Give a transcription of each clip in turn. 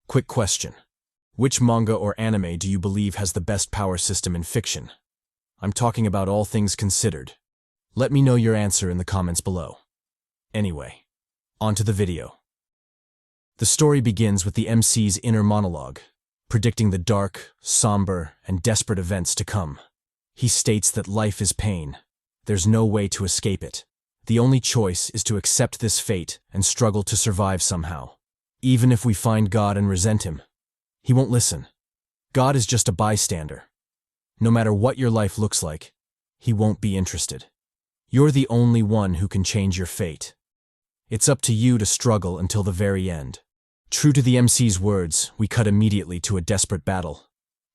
Quick question. Which manga or anime do you believe has the best power system in fiction? I'm talking about all things considered. Let me know your answer in the comments below. Anyway, on to the video. The story begins with the MC's inner monologue, predicting the dark, somber, and desperate events to come. He states that life is pain. There's no way to escape it. The only choice is to accept this fate and struggle to survive somehow. Even if we find God and resent him, he won't listen. God is just a bystander. No matter what your life looks like, he won't be interested. You're the only one who can change your fate. It's up to you to struggle until the very end. True to the MC's words, we cut immediately to a desperate battle.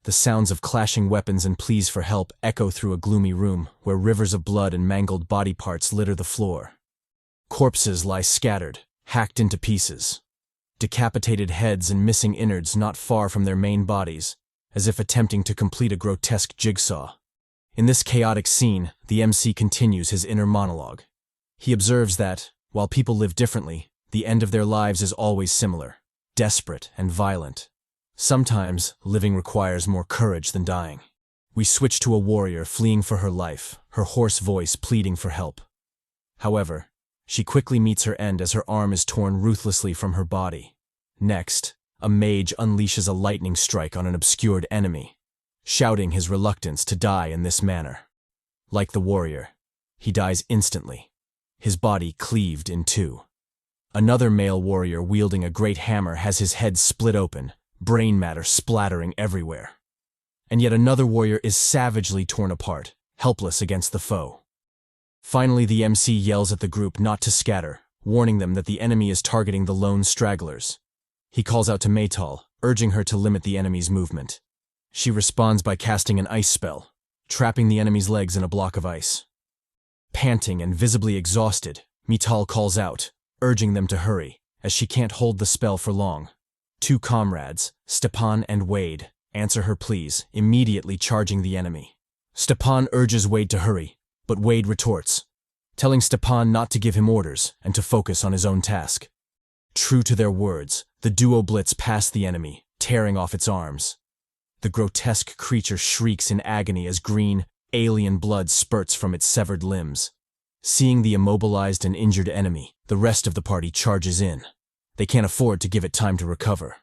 The sounds of clashing weapons and pleas for help echo through a gloomy room where rivers of blood and mangled body parts litter the floor. Corpses lie scattered, hacked into pieces. Decapitated heads and missing innards not far from their main bodies, as if attempting to complete a grotesque jigsaw. In this chaotic scene, the MC continues his inner monologue. He observes that, while people live differently, the end of their lives is always similar, desperate and violent. Sometimes, living requires more courage than dying. We switch to a warrior fleeing for her life, her hoarse voice pleading for help. However, she quickly meets her end as her arm is torn ruthlessly from her body. Next, a mage unleashes a lightning strike on an obscured enemy, shouting his reluctance to die in this manner. Like the warrior, he dies instantly, his body cleaved in two. Another male warrior wielding a great hammer has his head split open, brain matter splattering everywhere. And yet another warrior is savagely torn apart, helpless against the foe. Finally, the MC yells at the group not to scatter, warning them that the enemy is targeting the lone stragglers. He calls out to Maytal, urging her to limit the enemy's movement. She responds by casting an ice spell, trapping the enemy's legs in a block of ice. Panting and visibly exhausted, Maytal calls out, urging them to hurry, as she can't hold the spell for long. Two comrades, Stepan and Wade, answer her pleas, immediately charging the enemy. Stepan urges Wade to hurry, but Wade retorts, telling Stepan not to give him orders and to focus on his own task. True to their words, the duo blitz past the enemy, tearing off its arms. The grotesque creature shrieks in agony as green, alien blood spurts from its severed limbs. Seeing the immobilized and injured enemy, the rest of the party charges in. They can't afford to give it time to recover.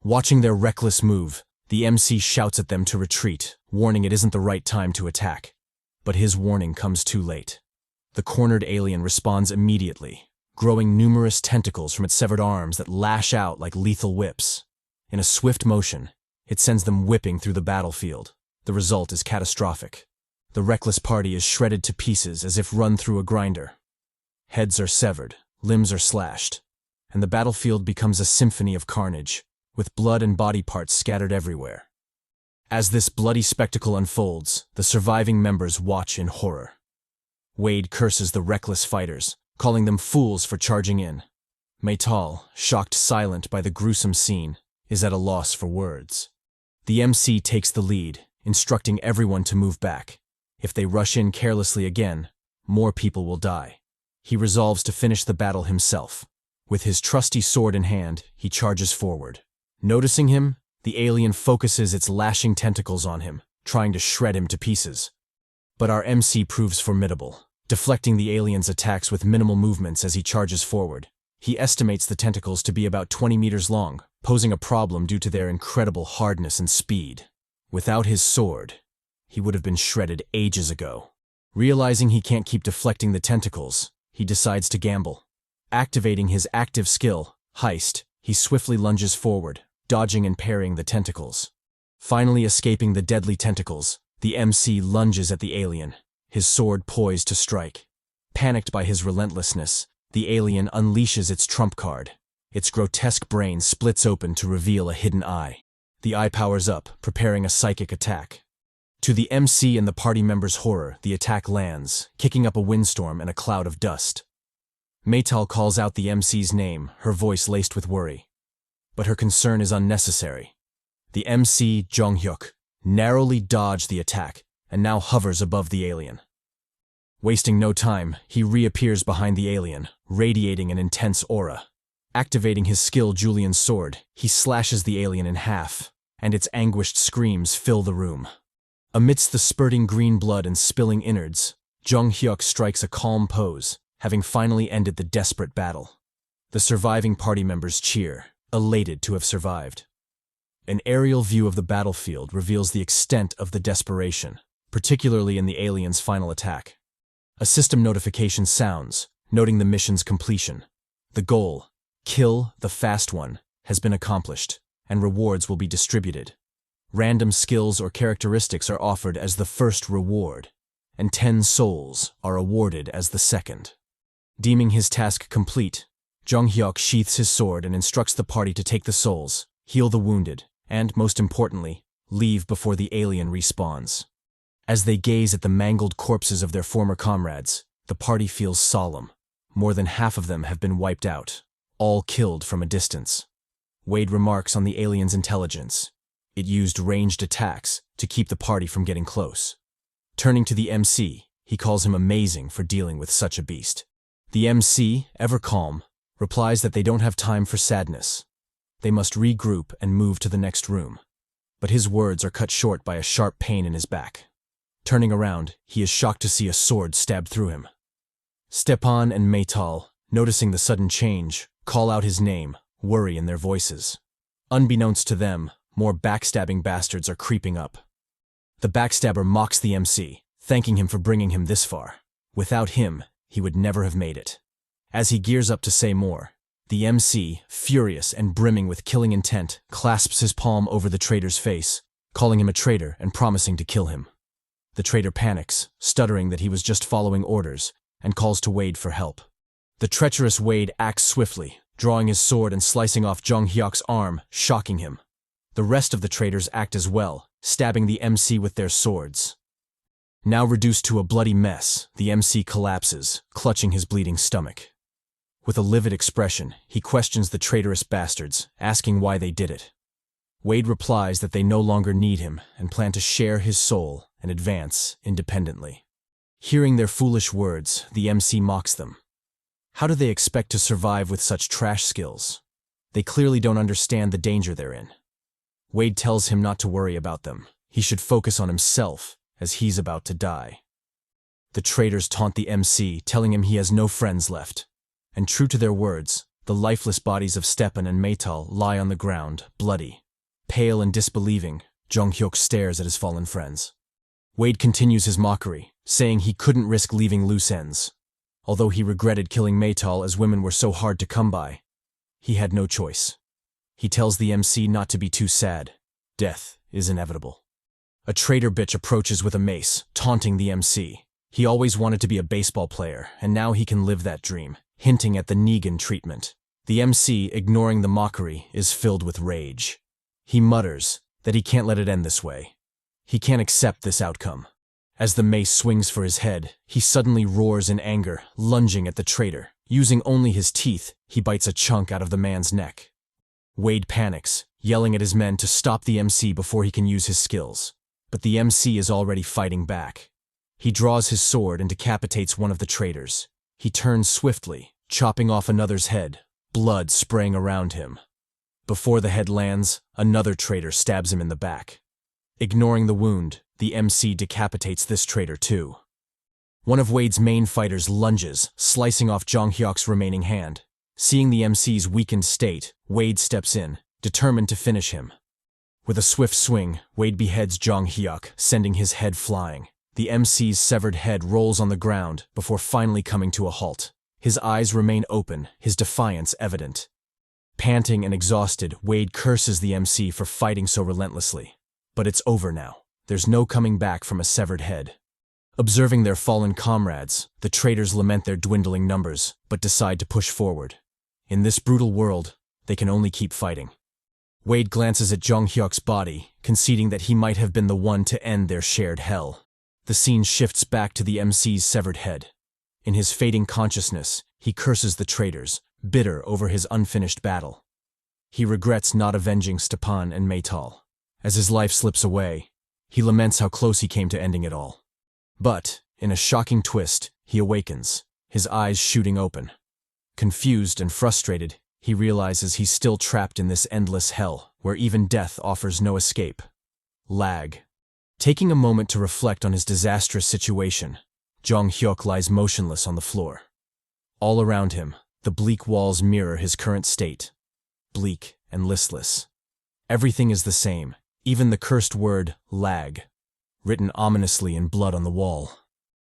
Watching their reckless move, the MC shouts at them to retreat, warning it isn't the right time to attack. But his warning comes too late. The cornered alien responds immediately, growing numerous tentacles from its severed arms that lash out like lethal whips. In a swift motion, it sends them whipping through the battlefield. The result is catastrophic. The reckless party is shredded to pieces as if run through a grinder. Heads are severed, limbs are slashed, and the battlefield becomes a symphony of carnage, with blood and body parts scattered everywhere. As this bloody spectacle unfolds, the surviving members watch in horror. Wade curses the reckless fighters, calling them fools for charging in. Maytal, shocked silent by the gruesome scene, is at a loss for words. The MC takes the lead, instructing everyone to move back. If they rush in carelessly again, more people will die. He resolves to finish the battle himself. With his trusty sword in hand, he charges forward. Noticing him, the alien focuses its lashing tentacles on him, trying to shred him to pieces. But our MC proves formidable, deflecting the alien's attacks with minimal movements as he charges forward. He estimates the tentacles to be about 20 meters long, posing a problem due to their incredible hardness and speed. Without his sword, he would have been shredded ages ago. Realizing he can't keep deflecting the tentacles, he decides to gamble. Activating his active skill, Heist, he swiftly lunges forward, dodging and parrying the tentacles. Finally escaping the deadly tentacles, the MC lunges at the alien, his sword poised to strike. Panicked by his relentlessness, the alien unleashes its trump card. Its grotesque brain splits open to reveal a hidden eye. The eye powers up, preparing a psychic attack. To the MC and the party members' horror, the attack lands, kicking up a windstorm and a cloud of dust. Maytal calls out the MC's name, her voice laced with worry. But her concern is unnecessary. The MC, Jeong Hyeok, narrowly dodged the attack and now hovers above the alien. Wasting no time, he reappears behind the alien, radiating an intense aura. Activating his skill Julian's sword, he slashes the alien in half, and its anguished screams fill the room. Amidst the spurting green blood and spilling innards, Jeong Hyeok strikes a calm pose, having finally ended the desperate battle. The surviving party members cheer, elated to have survived. An aerial view of the battlefield reveals the extent of the desperation, particularly in the alien's final attack. A system notification sounds, noting the mission's completion. The goal, kill the fast one, has been accomplished, and rewards will be distributed. Random skills or characteristics are offered as the first reward, and 10 souls are awarded as the second. Deeming his task complete, Jeong Hyeok sheaths his sword and instructs the party to take the souls, heal the wounded, and, most importantly, leave before the alien respawns. As they gaze at the mangled corpses of their former comrades, the party feels solemn. More than half of them have been wiped out, all killed from a distance. Wade remarks on the alien's intelligence. It used ranged attacks to keep the party from getting close. Turning to the MC, he calls him amazing for dealing with such a beast. The MC, ever calm, replies that they don't have time for sadness. They must regroup and move to the next room. But his words are cut short by a sharp pain in his back. Turning around, he is shocked to see a sword stabbed through him. Stepan and Maytal, noticing the sudden change, call out his name, worry in their voices. Unbeknownst to them, more backstabbing bastards are creeping up. The backstabber mocks the MC, thanking him for bringing him this far. Without him, he would never have made it. As he gears up to say more, the MC, furious and brimming with killing intent, clasps his palm over the traitor's face, calling him a traitor and promising to kill him. The traitor panics, stuttering that he was just following orders, and calls to Wade for help. The treacherous Wade acts swiftly, drawing his sword and slicing off Jeong Hyeok's arm, shocking him. The rest of the traitors act as well, stabbing the MC with their swords. Now reduced to a bloody mess, the MC collapses, clutching his bleeding stomach. With a livid expression, he questions the traitorous bastards, asking why they did it. Wade replies that they no longer need him and plan to share his soul and advance independently. Hearing their foolish words, the MC mocks them. How do they expect to survive with such trash skills? They clearly don't understand the danger they're in. Wade tells him not to worry about them. He should focus on himself, as he's about to die. The traitors taunt the MC, telling him he has no friends left. And true to their words, the lifeless bodies of Stepan and Maytal lie on the ground, bloody. Pale and disbelieving, Jeong Hyeok stares at his fallen friends. Wade continues his mockery, saying he couldn't risk leaving loose ends. Although he regretted killing Maytal as women were so hard to come by, he had no choice. He tells the MC not to be too sad. Death is inevitable. A traitor bitch approaches with a mace, taunting the MC. He always wanted to be a baseball player, and now he can live that dream, hinting at the Negan treatment. The MC, ignoring the mockery, is filled with rage. He mutters that he can't let it end this way. He can't accept this outcome. As the mace swings for his head, he suddenly roars in anger, lunging at the traitor. Using only his teeth, he bites a chunk out of the man's neck. Wade panics, yelling at his men to stop the MC before he can use his skills. But the MC is already fighting back. He draws his sword and decapitates one of the traitors. He turns swiftly, chopping off another's head, blood spraying around him. Before the head lands, another traitor stabs him in the back. Ignoring the wound, the MC decapitates this traitor too. One of Wade's main fighters lunges, slicing off Jeong Hyeok's remaining hand. Seeing the MC's weakened state, Wade steps in, determined to finish him. With a swift swing, Wade beheads Jeong Hyeok, sending his head flying. The MC's severed head rolls on the ground before finally coming to a halt. His eyes remain open, his defiance evident. Panting and exhausted, Wade curses the MC for fighting so relentlessly. But it's over now. There's no coming back from a severed head. Observing their fallen comrades, the traitors lament their dwindling numbers, but decide to push forward. In this brutal world, they can only keep fighting. Wade glances at Jeong Hyeok's body, conceding that he might have been the one to end their shared hell. The scene shifts back to the MC's severed head. In his fading consciousness, he curses the traitors, bitter over his unfinished battle. He regrets not avenging Stepan and Maytal. As his life slips away, he laments how close he came to ending it all. But, in a shocking twist, he awakens, his eyes shooting open. Confused and frustrated, He realizes he's still trapped in this endless hell, where even death offers no escape. Lag. Taking a moment to reflect on his disastrous situation, Jeong Hyeok lies motionless on the floor. All around him, the bleak walls mirror his current state. Bleak and listless. Everything is the same, even the cursed word, lag, written ominously in blood on the wall.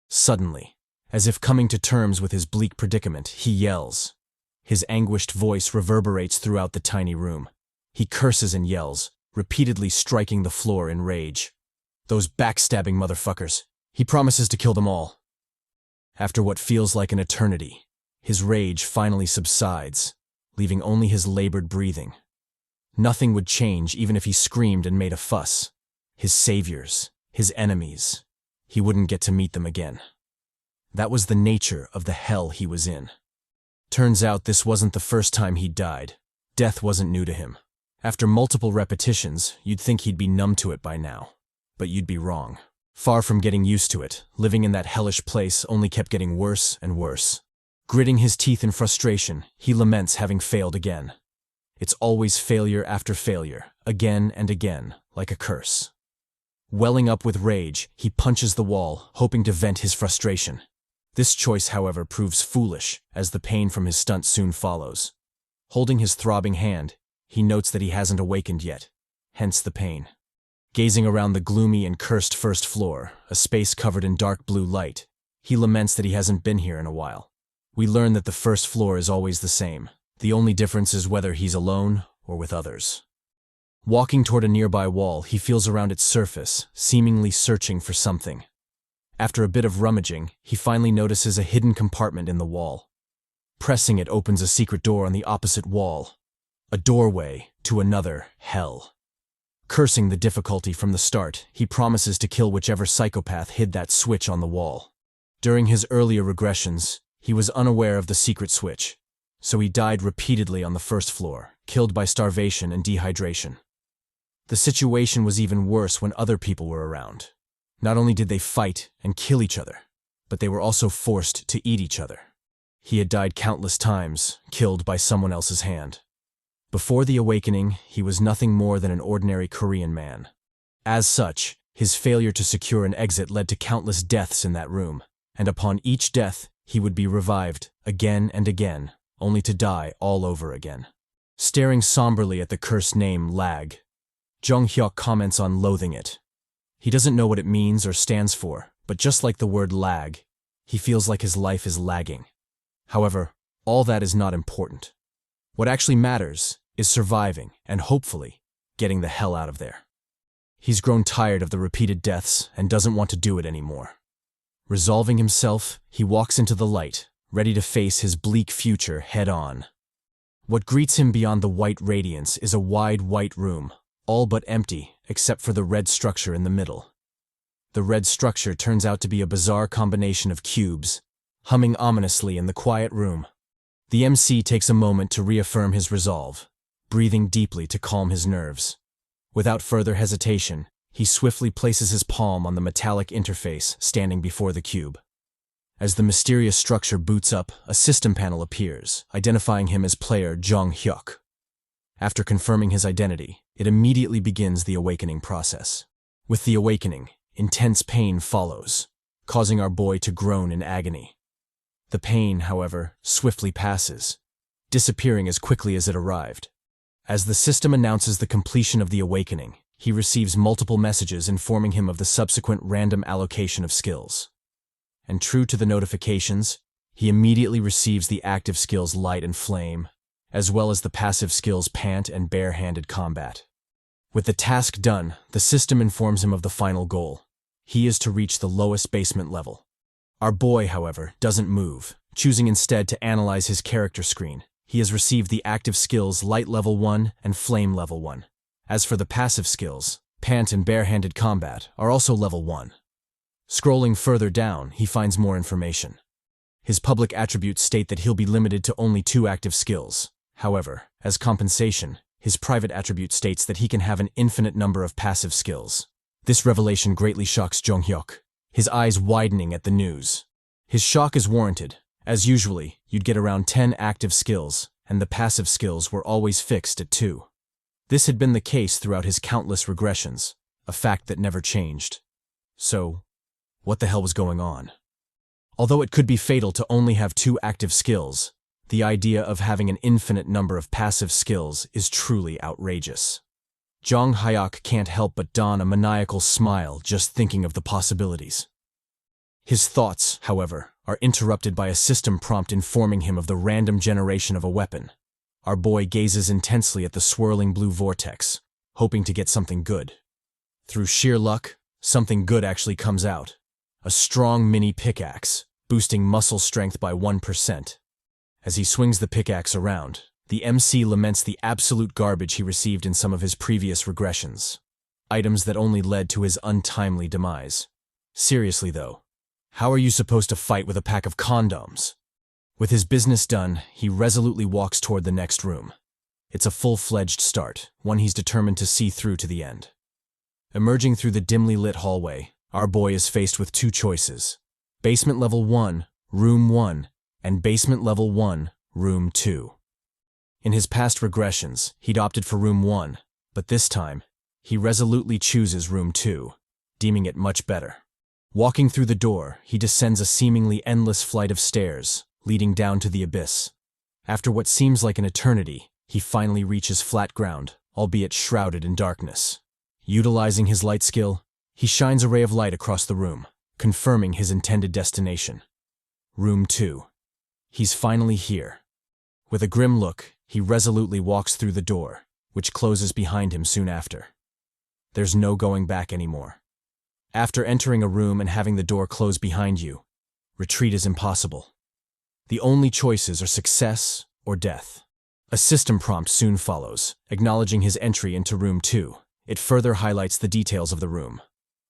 Suddenly, as if coming to terms with his bleak predicament, he yells. His anguished voice reverberates throughout the tiny room. He curses and yells, repeatedly striking the floor in rage. Those backstabbing motherfuckers. He promises to kill them all. After what feels like an eternity, his rage finally subsides, leaving only his labored breathing. Nothing would change even if he screamed and made a fuss. His saviors, his enemies, he wouldn't get to meet them again. That was the nature of the hell he was in. Turns out this wasn't the first time he'd died. Death wasn't new to him. After multiple repetitions, you'd think he'd be numb to it by now. But you'd be wrong. Far from getting used to it, living in that hellish place only kept getting worse and worse. Gritting his teeth in frustration, he laments having failed again. It's always failure after failure, again and again, like a curse. Welling up with rage, he punches the wall, hoping to vent his frustration. This choice, however, proves foolish, as the pain from his stunt soon follows. Holding his throbbing hand, he notes that he hasn't awakened yet, hence the pain. Gazing around the gloomy and cursed first floor, a space covered in dark blue light, he laments that he hasn't been here in a while. We learn that the first floor is always the same. The only difference is whether he's alone or with others. Walking toward a nearby wall, he feels around its surface, seemingly searching for something. After a bit of rummaging, he finally notices a hidden compartment in the wall. Pressing it opens a secret door on the opposite wall. A doorway to another hell. Cursing the difficulty from the start, he promises to kill whichever psychopath hid that switch on the wall. During his earlier regressions, he was unaware of the secret switch, so he died repeatedly on the first floor, killed by starvation and dehydration. The situation was even worse when other people were around. Not only did they fight and kill each other, but they were also forced to eat each other. He had died countless times, killed by someone else's hand. Before the awakening, he was nothing more than an ordinary Korean man. As such, his failure to secure an exit led to countless deaths in that room, and upon each death, he would be revived again and again, only to die all over again. Staring somberly at the cursed name Lag, Jeong Hyeok comments on loathing it. He doesn't know what it means or stands for, but just like the word lag, he feels like his life is lagging. However, all that is not important. What actually matters is surviving and hopefully getting the hell out of there. He's grown tired of the repeated deaths and doesn't want to do it anymore. Resolving himself, he walks into the light, ready to face his bleak future head-on. What greets him beyond the white radiance is a wide white room, all but empty except for the red structure in the middle. The red structure turns out to be a bizarre combination of cubes, humming ominously in the quiet room. The MC takes a moment to reaffirm his resolve, breathing deeply to calm his nerves. Without further hesitation, he swiftly places his palm on the metallic interface standing before the cube. As the mysterious structure boots up, a system panel appears, identifying him as player Jeong Hyeok. After confirming his identity, it immediately begins the awakening process. With the awakening, intense pain follows, causing our boy to groan in agony. The pain, however, swiftly passes, disappearing as quickly as it arrived. As the system announces the completion of the awakening, he receives multiple messages informing him of the subsequent random allocation of skills. And true to the notifications, he immediately receives the active skills Light and Flame, as well as the passive skills Pant and Bare-Handed Combat. With the task done, the system informs him of the final goal. He is to reach the lowest basement level. Our boy, however, doesn't move, choosing instead to analyze his character screen. He has received the active skills Light Level 1 and Flame Level 1. As for the passive skills, Pant and Bare-Handed Combat are also Level 1. Scrolling further down, he finds more information. His public attributes state that he'll be limited to only 2 active skills. However, as compensation, his private attribute states that he can have an infinite number of passive skills. This revelation greatly shocks Jeong Hyeok, his eyes widening at the news. His shock is warranted, as usually, you'd get around 10 active skills, and the passive skills were always fixed at 2. This had been the case throughout his countless regressions, a fact that never changed. So, what the hell was going on? Although it could be fatal to only have 2 active skills, the idea of having an infinite number of passive skills is truly outrageous. Jeong Hyeok can't help but don a maniacal smile just thinking of the possibilities. His thoughts, however, are interrupted by a system prompt informing him of the random generation of a weapon. Our boy gazes intensely at the swirling blue vortex, hoping to get something good. Through sheer luck, something good actually comes out. A strong mini pickaxe, boosting muscle strength by 1%. As he swings the pickaxe around, the MC laments the absolute garbage he received in some of his previous regressions. Items that only led to his untimely demise. Seriously though, how are you supposed to fight with a pack of condoms? With his business done, he resolutely walks toward the next room. It's a full-fledged start, one he's determined to see through to the end. Emerging through the dimly lit hallway, our boy is faced with 2 choices. Basement level 1, room 1, and basement level 1, room 2. In his past regressions, he'd opted for room 1, but this time, he resolutely chooses room 2, deeming it much better. Walking through the door, he descends a seemingly endless flight of stairs, leading down to the abyss. After what seems like an eternity, he finally reaches flat ground, albeit shrouded in darkness. Utilizing his light skill, he shines a ray of light across the room, confirming his intended destination. Room 2. He's finally here. With a grim look, he resolutely walks through the door, which closes behind him soon after. There's no going back anymore. After entering a room and having the door close behind you, retreat is impossible. The only choices are success or death. A system prompt soon follows, acknowledging his entry into room 2. It further highlights the details of the room.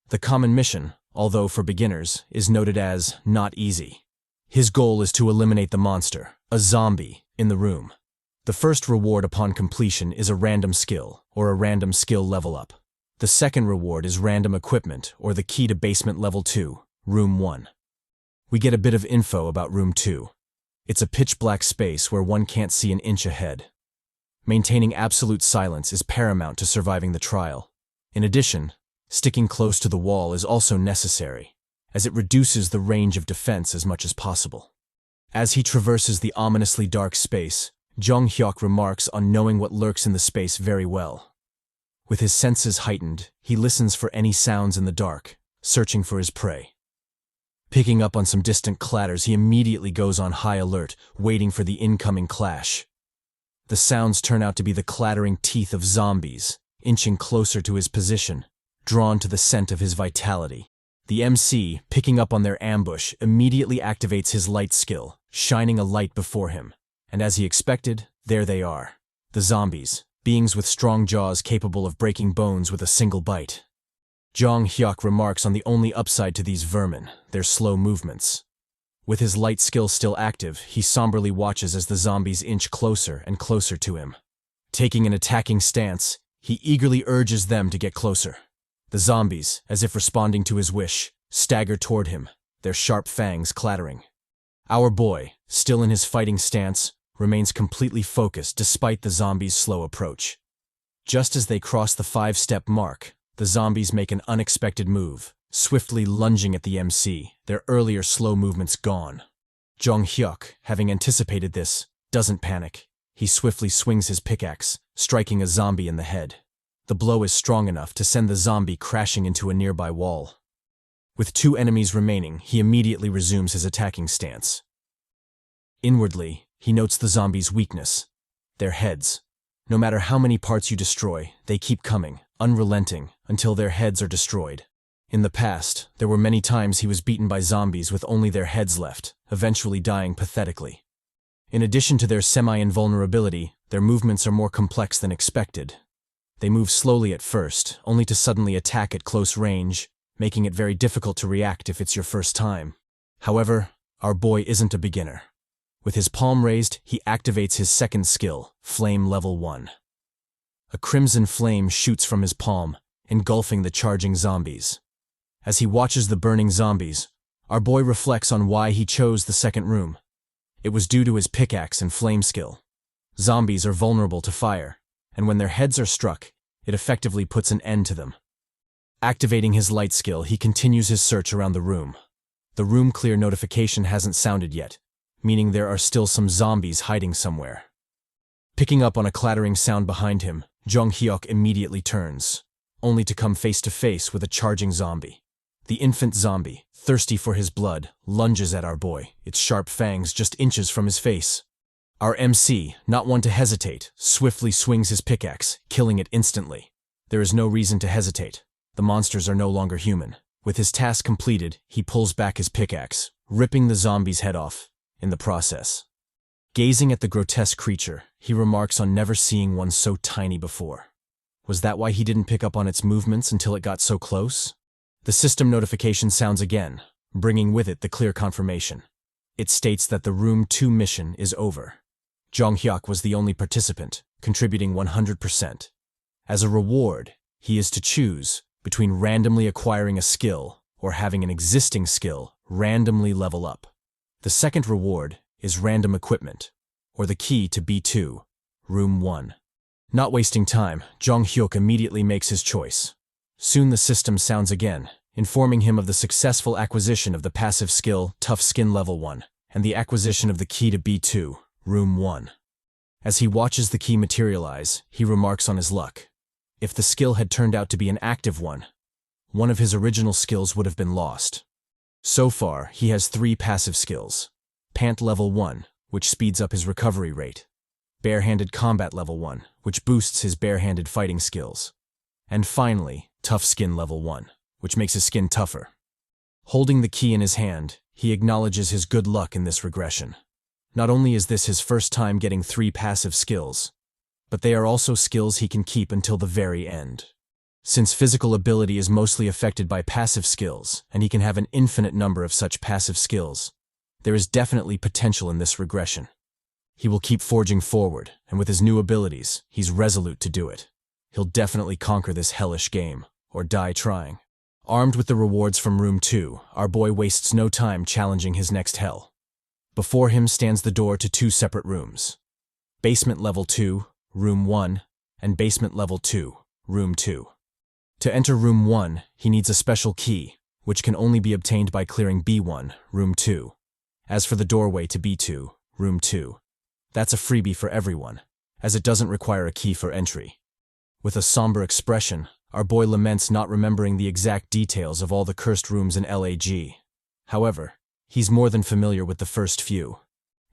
The common mission, although for beginners, is noted as not easy. His goal is to eliminate the monster, a zombie, in the room. The first reward upon completion is a random skill, or a random skill level up. The second reward is random equipment, or the key to basement level 2, room 1. We get a bit of info about room 2. It's a pitch-black space where one can't see an inch ahead. Maintaining absolute silence is paramount to surviving the trial. In addition, sticking close to the wall is also necessary, as it reduces the range of defense as much as possible. As he traverses the ominously dark space, Jeong Hyeok remarks on knowing what lurks in the space very well. With his senses heightened, he listens for any sounds in the dark, searching for his prey. Picking up on some distant clatters, he immediately goes on high alert, waiting for the incoming clash. The sounds turn out to be the clattering teeth of zombies, inching closer to his position, drawn to the scent of his vitality. The MC, picking up on their ambush, immediately activates his light skill, shining a light before him. And as he expected, there they are. The zombies, beings with strong jaws capable of breaking bones with a single bite. Jeong Hyeok remarks on the only upside to these vermin, their slow movements. With his light skill still active, he somberly watches as the zombies inch closer and closer to him. Taking an attacking stance, he eagerly urges them to get closer. The zombies, as if responding to his wish, stagger toward him, their sharp fangs clattering. Our boy, still in his fighting stance, remains completely focused despite the zombies' slow approach. Just as they cross the 5-step mark, the zombies make an unexpected move, swiftly lunging at the MC, their earlier slow movements gone. Jeong Hyeok, having anticipated this, doesn't panic. He swiftly swings his pickaxe, striking a zombie in the head. The blow is strong enough to send the zombie crashing into a nearby wall. With 2 enemies remaining, he immediately resumes his attacking stance. Inwardly, he notes the zombies' weakness, their heads. No matter how many parts you destroy, they keep coming, unrelenting, until their heads are destroyed. In the past, there were many times he was beaten by zombies with only their heads left, eventually dying pathetically. In addition to their semi-invulnerability, their movements are more complex than expected. They move slowly at first, only to suddenly attack at close range, making it very difficult to react if it's your first time. However, our boy isn't a beginner. With his palm raised, he activates his second skill, Flame Level 1. A crimson flame shoots from his palm, engulfing the charging zombies. As he watches the burning zombies, our boy reflects on why he chose the second room. It was due to his pickaxe and flame skill. Zombies are vulnerable to fire, and when their heads are struck, it effectively puts an end to them. Activating his light skill, he continues his search around the room. The room clear notification hasn't sounded yet, meaning there are still some zombies hiding somewhere. Picking up on a clattering sound behind him, Jeong Hyeok immediately turns, only to come face to face with a charging zombie. The infant zombie, thirsty for his blood, lunges at our boy, its sharp fangs just inches from his face. Our MC, not one to hesitate, swiftly swings his pickaxe, killing it instantly. There is no reason to hesitate. The monsters are no longer human. With his task completed, he pulls back his pickaxe, ripping the zombie's head off in the process. Gazing at the grotesque creature, he remarks on never seeing one so tiny before. Was that why he didn't pick up on its movements until it got so close? The system notification sounds again, bringing with it the clear confirmation. It states that the Room 2 mission is over. Jeong Hyeok was the only participant, contributing 100%. As a reward, he is to choose between randomly acquiring a skill or having an existing skill randomly level up. The second reward is random equipment, or the key to B2, Room 1. Not wasting time, Jeong Hyeok immediately makes his choice. Soon the system sounds again, informing him of the successful acquisition of the passive skill Tough Skin Level 1 and the acquisition of the key to B2, Room 1. As he watches the key materialize, he remarks on his luck. If the skill had turned out to be an active one of his original skills would have been lost. So far, he has 3 passive skills. Pant Level 1, which speeds up his recovery rate. Barehanded Combat Level 1, which boosts his barehanded fighting skills. And finally, Tough Skin Level 1, which makes his skin tougher. Holding the key in his hand, he acknowledges his good luck in this regression. Not only is this his first time getting 3 passive skills, but they are also skills he can keep until the very end. Since physical ability is mostly affected by passive skills, and he can have an infinite number of such passive skills, there is definitely potential in this regression. He will keep forging forward, and with his new abilities, he's resolute to do it. He'll definitely conquer this hellish game, or die trying. Armed with the rewards from Room 2, our boy wastes no time challenging his next hell. Before him stands the door to 2 separate rooms. Basement Level 2, Room 1, and Basement Level 2, Room 2. To enter Room 1, he needs a special key, which can only be obtained by clearing B1, Room 2. As for the doorway to B2, Room 2, that's a freebie for everyone, as it doesn't require a key for entry. With a somber expression, our boy laments not remembering the exact details of all the cursed rooms in L.A.G. However, he's more than familiar with the first few.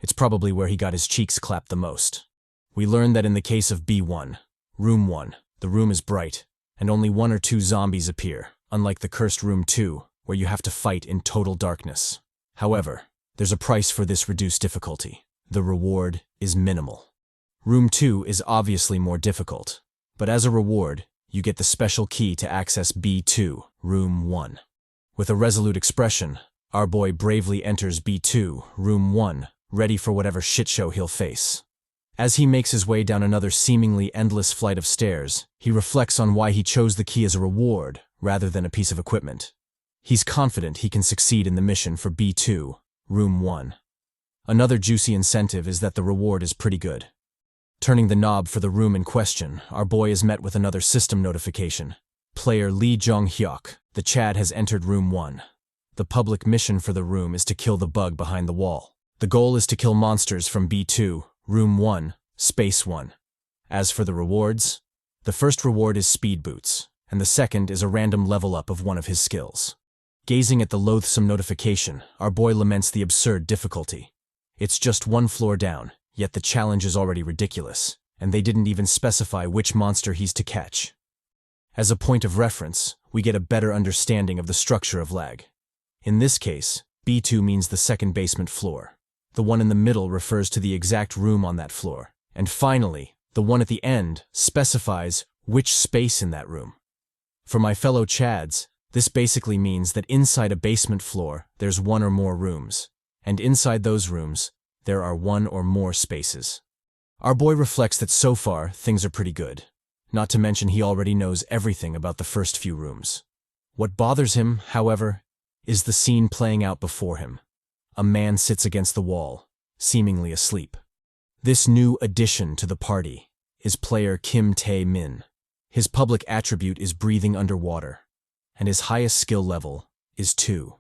It's probably where he got his cheeks clapped the most. We learn that in the case of B1, Room 1, the room is bright, and only 1 or 2 zombies appear, unlike the cursed Room 2, where you have to fight in total darkness. However, there's a price for this reduced difficulty. The reward is minimal. Room 2 is obviously more difficult, but as a reward, you get the special key to access B2, Room 1. With a resolute expression, our boy bravely enters B2, Room 1, ready for whatever shitshow he'll face. As he makes his way down another seemingly endless flight of stairs, he reflects on why he chose the key as a reward rather than a piece of equipment. He's confident he can succeed in the mission for B2, Room 1. Another juicy incentive is that the reward is pretty good. Turning the knob for the room in question, our boy is met with another system notification. Player Lee Jeong Hyeok, the Chad has entered Room 1. The public mission for the room is to kill the bug behind the wall. The goal is to kill monsters from B2, Room 1, Space 1. As for the rewards, the first reward is speed boots, and the second is a random level up of one of his skills. Gazing at the loathsome notification, our boy laments the absurd difficulty. It's just 1 floor down, yet the challenge is already ridiculous, and they didn't even specify which monster he's to catch. As a point of reference, we get a better understanding of the structure of L.A.G. In this case, B2 means the second basement floor. The one in the middle refers to the exact room on that floor. And finally, the one at the end specifies which space in that room. For my fellow Chads, this basically means that inside a basement floor, there's 1 or more rooms. And inside those rooms, there are 1 or more spaces. Our boy reflects that so far, things are pretty good. Not to mention he already knows everything about the first few rooms. What bothers him, however, is the scene playing out before him. A man sits against the wall, seemingly asleep. This new addition to the party is player Kim Tae-min. His public attribute is breathing underwater, and his highest skill level is 2.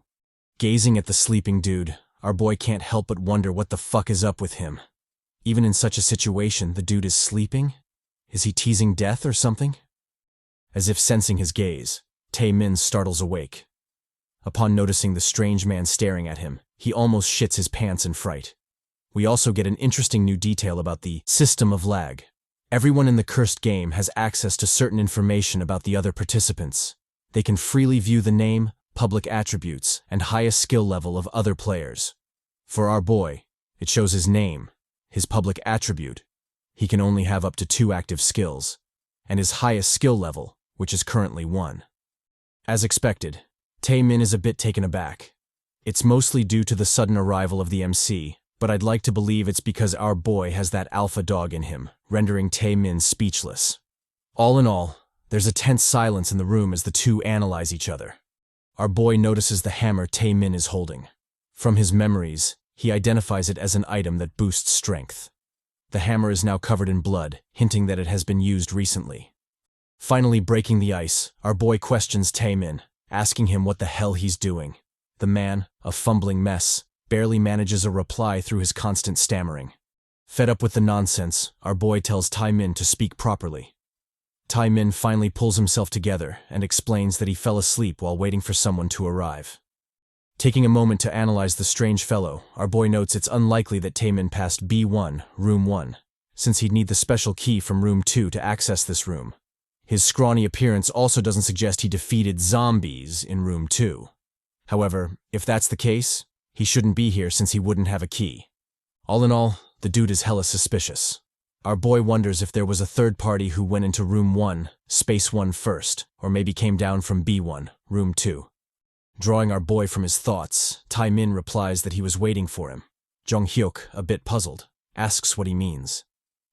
Gazing at the sleeping dude, our boy can't help but wonder what the fuck is up with him. Even in such a situation, the dude is sleeping? Is he teasing death or something? As if sensing his gaze, Tae-min startles awake. Upon noticing the strange man staring at him, he almost shits his pants in fright. We also get an interesting new detail about the system of L.A.G. Everyone in the cursed game has access to certain information about the other participants. They can freely view the name, public attributes, and highest skill level of other players. For our boy, it shows his name, his public attribute. He can only have up to 2 active skills, and his highest skill level, which is currently 1. As expected, Tae-min is a bit taken aback. It's mostly due to the sudden arrival of the MC, but I'd like to believe it's because our boy has that alpha dog in him, rendering Tae-min speechless. All in all, there's a tense silence in the room as the two analyze each other. Our boy notices the hammer Tae-min is holding. From his memories, he identifies it as an item that boosts strength. The hammer is now covered in blood, hinting that it has been used recently. Finally breaking the ice, our boy questions Tae-min, asking him what the hell he's doing. The man, a fumbling mess, barely manages a reply through his constant stammering. Fed up with the nonsense, our boy tells Tae-min to speak properly. Tae-min finally pulls himself together and explains that he fell asleep while waiting for someone to arrive. Taking a moment to analyze the strange fellow, our boy notes it's unlikely that Tae-min passed B1, room 1, since he'd need the special key from room 2 to access this room. His scrawny appearance also doesn't suggest he defeated zombies in room 2. However, if that's the case, he shouldn't be here since he wouldn't have a key. All in all, the dude is hella suspicious. Our boy wonders if there was a third party who went into room 1, space 1 first, or maybe came down from B1, room 2. Drawing our boy from his thoughts, Tae-min replies that he was waiting for him. Jeong Hyeok, a bit puzzled, asks what he means.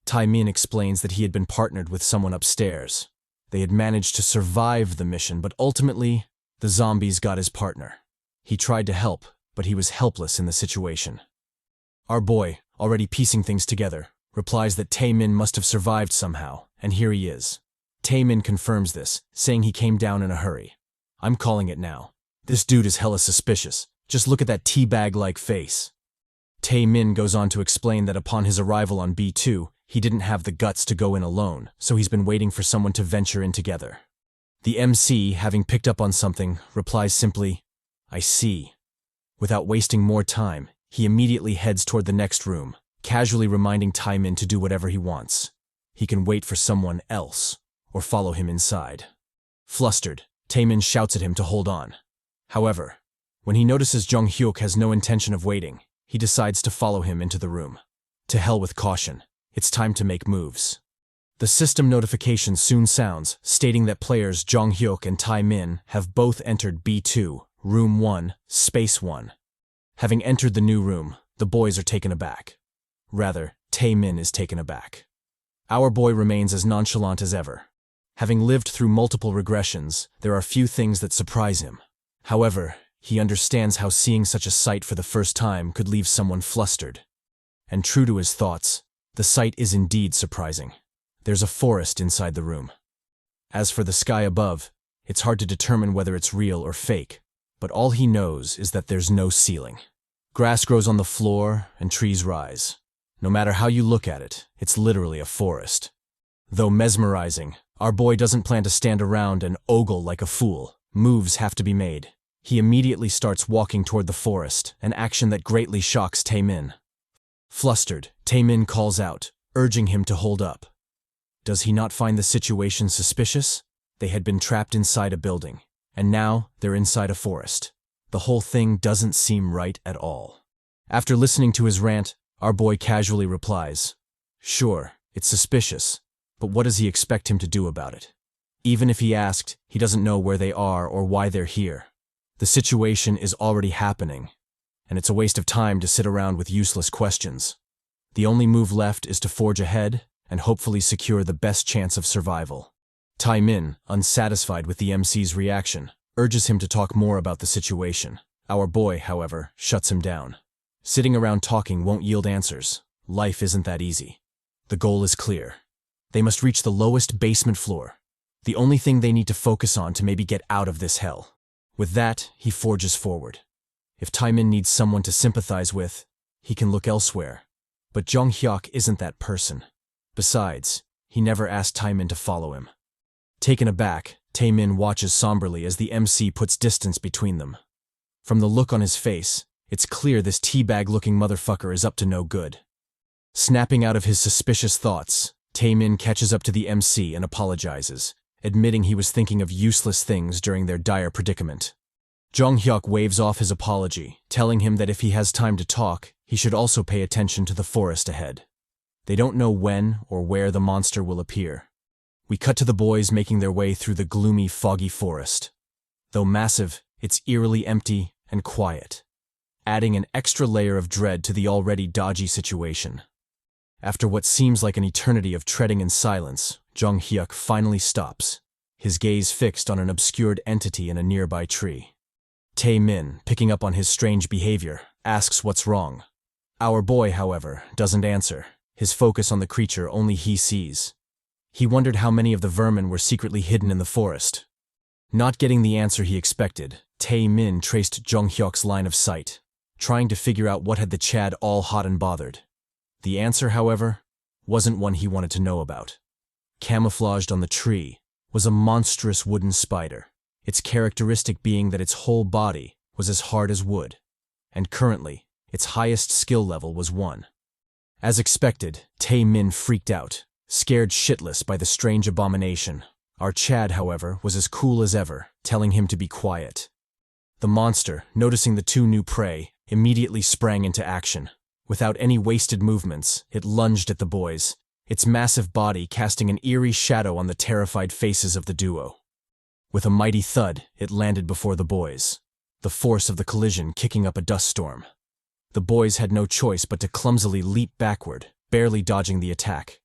Tae-min explains that he had been partnered with someone upstairs. They had managed to survive the mission, but ultimately, the zombies got his partner. He tried to help, but he was helpless in the situation. Our boy, already piecing things together, replies that Tae-min must have survived somehow, and here he is. Tae-min confirms this, saying he came down in a hurry. I'm calling it now. This dude is hella suspicious. Just look at that teabag-like face. Tae-min goes on to explain that upon his arrival on B2, he didn't have the guts to go in alone, so he's been waiting for someone to venture in together. The MC, having picked up on something, replies simply, I see. Without wasting more time, he immediately heads toward the next room, casually reminding Tae-min to do whatever he wants. He can wait for someone else, or follow him inside. Flustered, Tae-min shouts at him to hold on. However, when he notices Jeong Hyeok has no intention of waiting, he decides to follow him into the room. To hell with caution, it's time to make moves. The system notification soon sounds, stating that players Jeong Hyeok and Tae-min have both entered B2, room 1, space 1. Having entered the new room, the boys are taken aback. Rather, Tae-min is taken aback. Our boy remains as nonchalant as ever. Having lived through multiple regressions, there are few things that surprise him. However, he understands how seeing such a sight for the first time could leave someone flustered. And true to his thoughts, the sight is indeed surprising. There's a forest inside the room. As for the sky above, it's hard to determine whether it's real or fake, but all he knows is that there's no ceiling. Grass grows on the floor and trees rise. No matter how you look at it, it's literally a forest. Though mesmerizing, our boy doesn't plan to stand around and ogle like a fool. Moves have to be made. He immediately starts walking toward the forest, an action that greatly shocks Tae-min. Flustered, Tae-min calls out, urging him to hold up. Does he not find the situation suspicious? They had been trapped inside a building, and now they're inside a forest. The whole thing doesn't seem right at all. After listening to his rant, our boy casually replies, sure, it's suspicious, but what does he expect him to do about it? Even if he asked, he doesn't know where they are or why they're here. The situation is already happening, and it's a waste of time to sit around with useless questions. The only move left is to forge ahead and hopefully secure the best chance of survival. Tae-min, unsatisfied with the MC's reaction, urges him to talk more about the situation. Our boy, however, shuts him down. Sitting around talking won't yield answers. life isn't that easy. The goal is clear. They must reach the lowest basement floor, the only thing they need to focus on to maybe get out of this hell. With that, he forges forward. If Taemin needs someone to sympathize with, he can look elsewhere. But Jeong Hyeok isn't that person. Besides, he never asked Taemin to follow him. Taken aback, Taemin watches somberly as the MC puts distance between them. From the look on his face, it's clear this teabag-looking motherfucker is up to no good. Snapping out of his suspicious thoughts, Taemin catches up to the MC and apologizes, admitting he was thinking of useless things during their dire predicament. Jeong Hyeok waves off his apology, telling him that if he has time to talk, he should also pay attention to the forest ahead. They don't know when or where the monster will appear. We cut to the boys making their way through the gloomy, foggy forest. Though massive, it's eerily empty and quiet, adding an extra layer of dread to the already dodgy situation. After what seems like an eternity of treading in silence, Jeong Hyeok finally stops, his gaze fixed on an obscured entity in a nearby tree. Taemin, picking up on his strange behavior, asks what's wrong. Our boy, however, doesn't answer, his focus on the creature only he sees. He wondered how many of the vermin were secretly hidden in the forest. Not getting the answer he expected, Taemin traced Jeong Hyeok's line of sight, trying to figure out what had the Chad all hot and bothered. The answer, however, wasn't one he wanted to know about. Camouflaged on the tree was a monstrous wooden spider, its characteristic being that its whole body was as hard as wood, and currently, its highest skill level was 1. As expected, Taemin freaked out, scared shitless by the strange abomination. Our Chad, however, was as cool as ever, telling him to be quiet. The monster, noticing the two new prey, immediately sprang into action. Without any wasted movements, it lunged at the boys, its massive body casting an eerie shadow on the terrified faces of the duo. With a mighty thud, it landed before the boys, the force of the collision kicking up a dust storm. The boys had no choice but to clumsily leap backward, barely dodging the attack.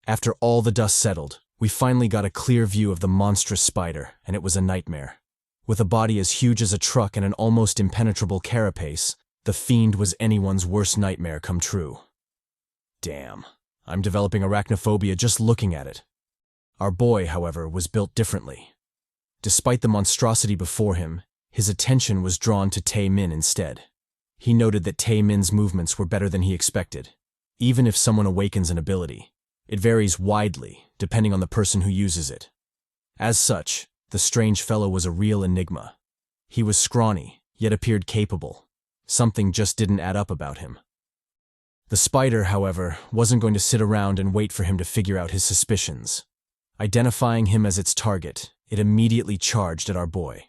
After all the dust settled, we finally got a clear view of the monstrous spider, and it was a nightmare. With a body as huge as a truck and an almost impenetrable carapace, the fiend was anyone's worst nightmare come true. Damn, I'm developing arachnophobia just looking at it. Our boy, however, was built differently. Despite the monstrosity before him, his attention was drawn to Taemin instead. He noted that Taemin's movements were better than he expected. Even if someone awakens an ability, it varies widely, depending on the person who uses it. As such, the strange fellow was a real enigma. He was scrawny, yet appeared capable. Something just didn't add up about him. The spider, however, wasn't going to sit around and wait for him to figure out his suspicions. Identifying him as its target, it immediately charged at our boy.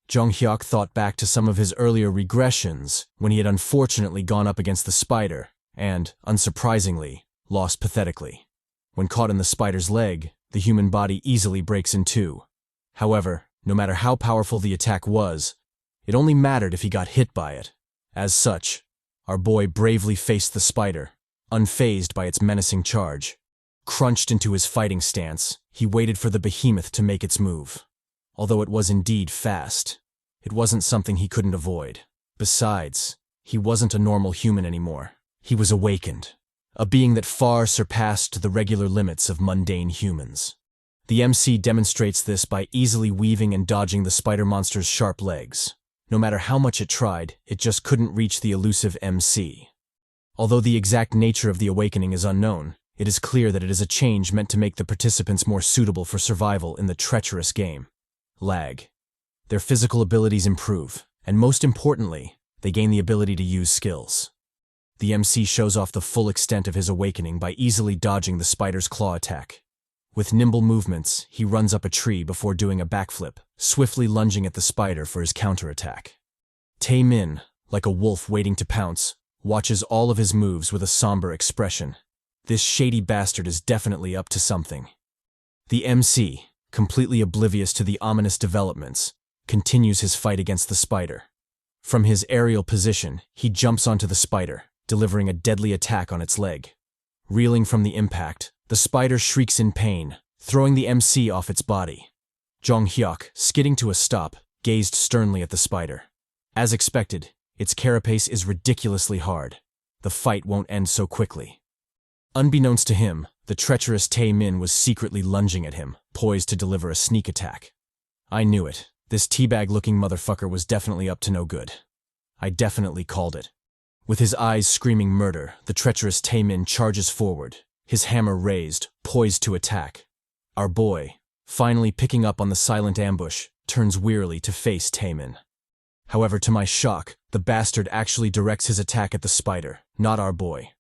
Jeong Hyeok thought back to some of his earlier regressions when he had unfortunately gone up against the spider and, unsurprisingly, lost pathetically. When caught in the spider's leg, the human body easily breaks in two. However, no matter how powerful the attack was, it only mattered if he got hit by it. As such, our boy bravely faced the spider, unfazed by its menacing charge. Crunched into his fighting stance, he waited for the behemoth to make its move. Although it was indeed fast, it wasn't something he couldn't avoid. Besides, he wasn't a normal human anymore. He was awakened, a being that far surpassed the regular limits of mundane humans. The MC demonstrates this by easily weaving and dodging the spider monster's sharp legs. No matter how much it tried, it just couldn't reach the elusive MC. Although the exact nature of the awakening is unknown, it is clear that it is a change meant to make the participants more suitable for survival in the treacherous game. L.A.G. Their physical abilities improve, and most importantly, they gain the ability to use skills. The MC shows off the full extent of his awakening by easily dodging the spider's claw attack. With nimble movements, he runs up a tree before doing a backflip, swiftly lunging at the spider for his counterattack. Taemin, like a wolf waiting to pounce, watches all of his moves with a somber expression. This shady bastard is definitely up to something. The MC, completely oblivious to the ominous developments, continues his fight against the spider. From his aerial position, he jumps onto the spider, delivering a deadly attack on its leg. Reeling from the impact, the spider shrieks in pain, throwing the MC off its body. Jeong Hyeok, skidding to a stop, gazed sternly at the spider. As expected, its carapace is ridiculously hard. the fight won't end so quickly. Unbeknownst to him, the treacherous Tae-min was secretly lunging at him, poised to deliver a sneak attack. I knew it. This teabag-looking motherfucker was definitely up to no good. I definitely called it. With his eyes screaming murder, the treacherous Tae-min charges forward, his hammer raised, poised to attack. Our boy, finally picking up on the silent ambush, turns wearily to face Tae-min. However, to my shock, the bastard actually directs his attack at the spider, not our boy.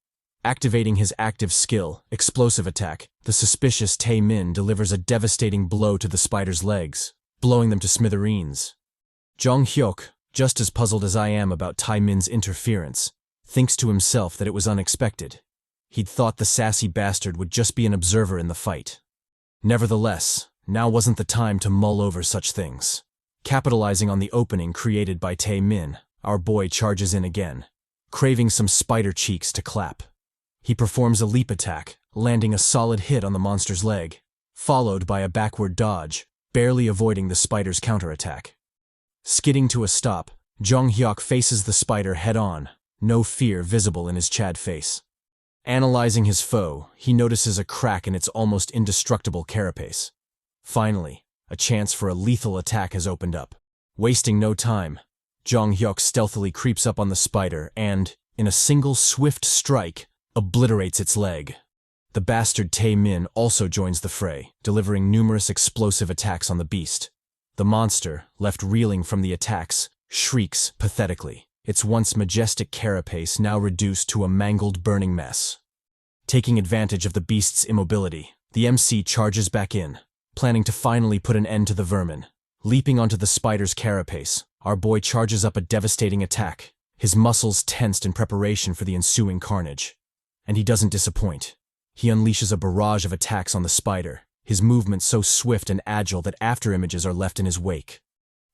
Activating his active skill, explosive attack, the suspicious Tae-min delivers a devastating blow to the spider's legs, blowing them to smithereens. Jeong Hyeok, just as puzzled as I am about Tae-min's interference, thinks to himself that it was unexpected. He'd thought the sassy bastard would just be an observer in the fight. Nevertheless, now wasn't the time to mull over such things. Capitalizing on the opening created by Tae-min, our boy charges in again, craving some spider cheeks to clap. He performs a leap attack, landing a solid hit on the monster's leg, followed by a backward dodge, barely avoiding the spider's counterattack. Skidding to a stop, Jeong Hyeok faces the spider head-on, no fear visible in his Chad face. Analyzing his foe, he notices a crack in its almost indestructible carapace. Finally, a chance for a lethal attack has opened up. Wasting no time, Jeong Hyeok stealthily creeps up on the spider and, in a single swift strike, obliterates its leg. The bastard Tae-min also joins the fray, delivering numerous explosive attacks on the beast. The monster, left reeling from the attacks, shrieks pathetically, its once majestic carapace now reduced to a mangled burning mess. Taking advantage of the beast's immobility, the MC charges back in, planning to finally put an end to the vermin. Leaping onto the spider's carapace, our boy charges up a devastating attack, his muscles tensed in preparation for the ensuing carnage. And he doesn't disappoint. He unleashes a barrage of attacks on the spider, his movements so swift and agile that afterimages are left in his wake.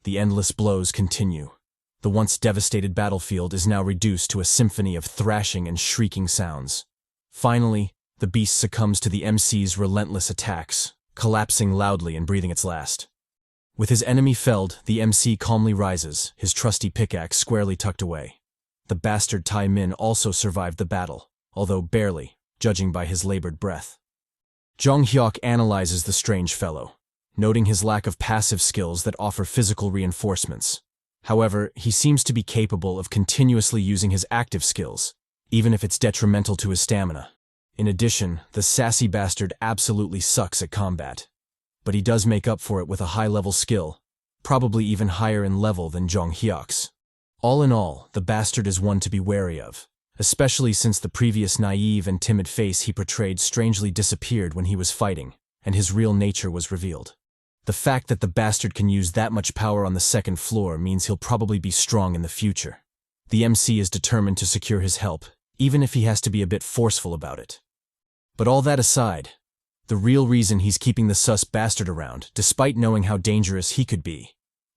The endless blows continue. The once devastated battlefield is now reduced to a symphony of thrashing and shrieking sounds. Finally, the beast succumbs to the MC's relentless attacks, collapsing loudly and breathing its last. With his enemy felled, the MC calmly rises, his trusty pickaxe squarely tucked away. The bastard Tae-min also survived the battle, although barely, judging by his labored breath. Jeong Hyeok analyzes the strange fellow, noting his lack of passive skills that offer physical reinforcements. However, he seems to be capable of continuously using his active skills, even if it's detrimental to his stamina. In addition, the sassy bastard absolutely sucks at combat. But he does make up for it with a high-level skill, probably even higher in level than Jeong Hyeok's. All in all, the bastard is one to be wary of, especially since the previous naive and timid face he portrayed strangely disappeared when he was fighting, and his real nature was revealed. The fact that the bastard can use that much power on the second floor means he'll probably be strong in the future. The MC is determined to secure his help, even if he has to be a bit forceful about it. But all that aside, the real reason he's keeping the sus bastard around, despite knowing how dangerous he could be,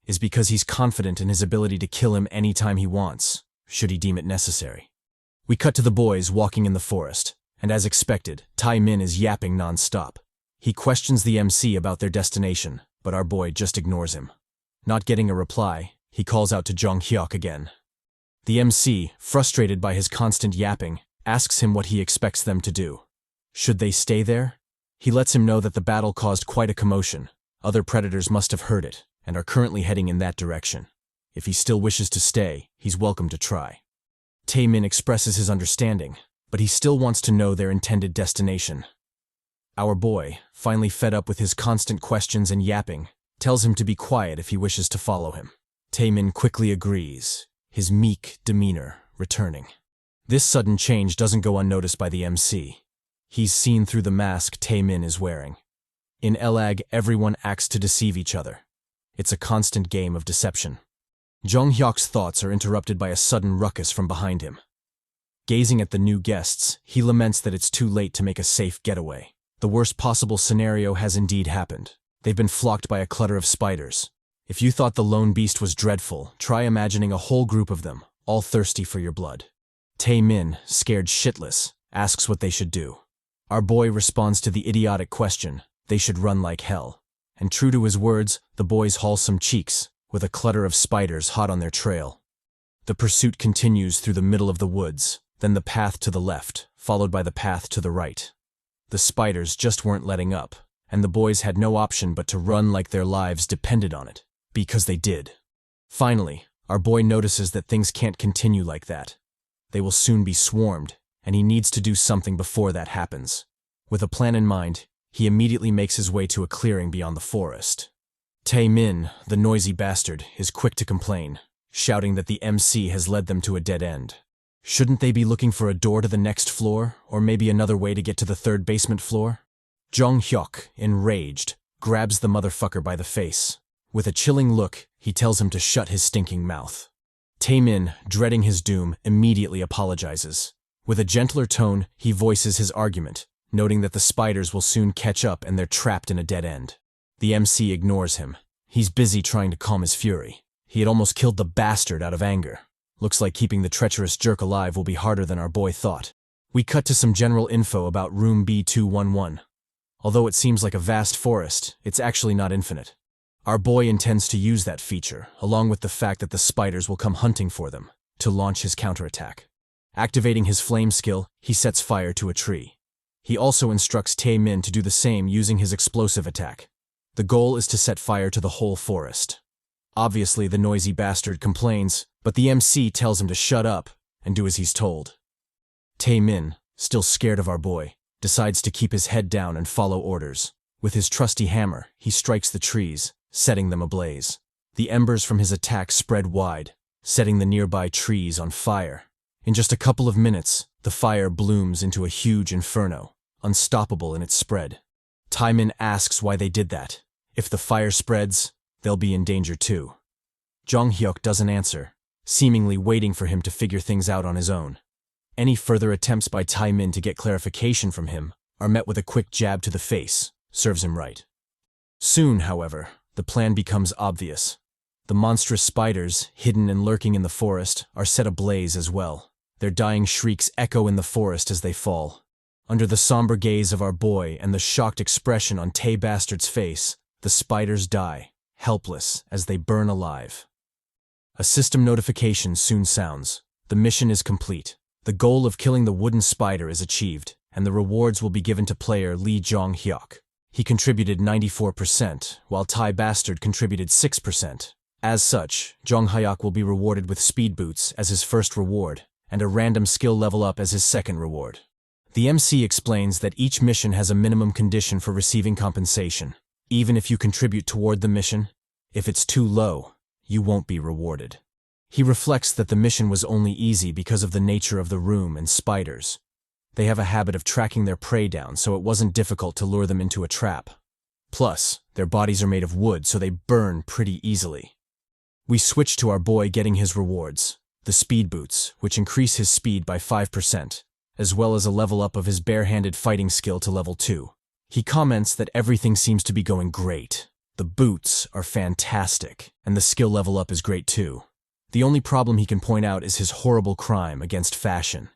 is because he's confident in his ability to kill him anytime he wants, should he deem it necessary. We cut to the boys walking in the forest, and as expected, Tae-min is yapping non-stop. He questions the MC about their destination, but our boy just ignores him. Not getting a reply, he calls out to Jeong Hyeok again. The MC, frustrated by his constant yapping, asks him what he expects them to do. Should they stay there? He lets him know that the battle caused quite a commotion. Other predators must have heard it, and are currently heading in that direction. If he still wishes to stay, he's welcome to try. Tae-min expresses his understanding, but he still wants to know their intended destination. Our boy, finally fed up with his constant questions and yapping, tells him to be quiet if he wishes to follow him. Tae-min quickly agrees, his meek demeanor returning. This sudden change doesn't go unnoticed by the MC. He's seen through the mask Tae-min is wearing. In L.A.G, everyone acts to deceive each other. It's a constant game of deception. Jeong Hyeok's thoughts are interrupted by a sudden ruckus from behind him. Gazing at the new guests, he laments that it's too late to make a safe getaway. The worst possible scenario has indeed happened. They've been flocked by a clutter of spiders. If you thought the lone beast was dreadful, try imagining a whole group of them, all thirsty for your blood. Tae-min, scared shitless, asks what they should do. Our boy responds to the idiotic question, they should run like hell. And true to his words, the boys haul some cheeks, with a clutter of spiders hot on their trail. The pursuit continues through the middle of the woods, then the path to the left, followed by the path to the right. The spiders just weren't letting up, and the boys had no option but to run like their lives depended on it, because they did. Finally, our boy notices that things can't continue like that. They will soon be swarmed, and he needs to do something before that happens. With a plan in mind, he immediately makes his way to a clearing beyond the forest. Tae-min, the noisy bastard, is quick to complain, shouting that the MC has led them to a dead end. Shouldn't they be looking for a door to the next floor, or maybe another way to get to the third basement floor? Jeong Hyeok, enraged, grabs the motherfucker by the face. With a chilling look, he tells him to shut his stinking mouth. Tae-min, dreading his doom, immediately apologizes. With a gentler tone, he voices his argument, noting that the spiders will soon catch up and they're trapped in a dead end. The MC ignores him. He's busy trying to calm his fury. He had almost killed the bastard out of anger. Looks like keeping the treacherous jerk alive will be harder than our boy thought. We cut to some general info about room B211. Although it seems like a vast forest, it's actually not infinite. Our boy intends to use that feature, along with the fact that the spiders will come hunting for them, to launch his counterattack. Activating his flame skill, he sets fire to a tree. He also instructs Tae-min to do the same using his explosive attack. The goal is to set fire to the whole forest. Obviously, the noisy bastard complains, but the MC tells him to shut up and do as he's told. Tae-min, still scared of our boy, decides to keep his head down and follow orders. With his trusty hammer, he strikes the trees, setting them ablaze. The embers from his attack spread wide, setting the nearby trees on fire. In just a couple of minutes, the fire blooms into a huge inferno, unstoppable in its spread. Tae-min asks why they did that. If the fire spreads, they'll be in danger too. Jeong Hyeok doesn't answer, seemingly waiting for him to figure things out on his own. Any further attempts by Tae-min to get clarification from him are met with a quick jab to the face, serves him right. Soon, however, the plan becomes obvious. The monstrous spiders, hidden and lurking in the forest, are set ablaze as well. Their dying shrieks echo in the forest as they fall. Under the somber gaze of our boy and the shocked expression on Tae Bastard's face, the spiders die, helpless as they burn alive. A system notification soon sounds. The mission is complete. The goal of killing the wooden spider is achieved, and the rewards will be given to player Lee Jeong Hyeok. He contributed 94%, while Tae Bastard contributed 6%. As such, Jeong Hyeok will be rewarded with speed boots as his first reward, and a random skill level up as his second reward. The MC explains that each mission has a minimum condition for receiving compensation. Even if you contribute toward the mission, if it's too low, you won't be rewarded. He reflects that the mission was only easy because of the nature of the room and spiders. They have a habit of tracking their prey down, so it wasn't difficult to lure them into a trap. Plus, their bodies are made of wood, so they burn pretty easily. We switch to our boy getting his rewards, the speed boots, which increase his speed by 5%, as well as a level up of his bare-handed fighting skill to level 2. He comments that everything seems to be going great. The boots are fantastic, and the skill level up is great too. The only problem he can point out is his horrible crime against fashion.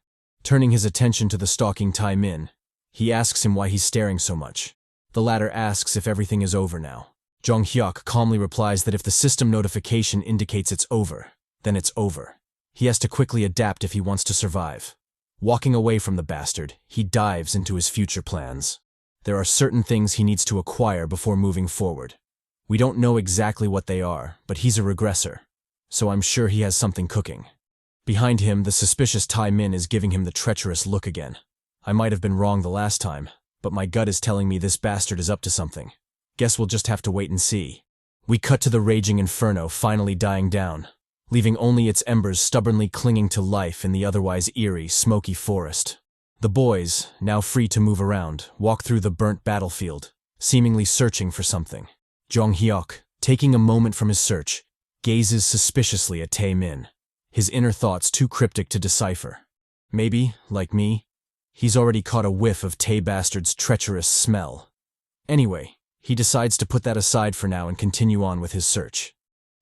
Turning his attention to the stalking Tae-min, he asks him why he's staring so much. The latter asks if everything is over now. Jeong Hyeok calmly replies that if the system notification indicates it's over, then it's over. He has to quickly adapt if he wants to survive. Walking away from the bastard, he dives into his future plans. There are certain things he needs to acquire before moving forward. We don't know exactly what they are, but he's a regressor, so I'm sure he has something cooking. Behind him, the suspicious Tae-min is giving him the treacherous look again. I might have been wrong the last time, but my gut is telling me this bastard is up to something. Guess we'll just have to wait and see. We cut to the raging inferno finally dying down, leaving only its embers stubbornly clinging to life in the otherwise eerie, smoky forest. The boys, now free to move around, walk through the burnt battlefield, seemingly searching for something. Jeong Hyeok, taking a moment from his search, gazes suspiciously at Tae-min, his inner thoughts too cryptic to decipher. Maybe, like me, he's already caught a whiff of Tae Bastard's treacherous smell. Anyway, he decides to put that aside for now and continue on with his search.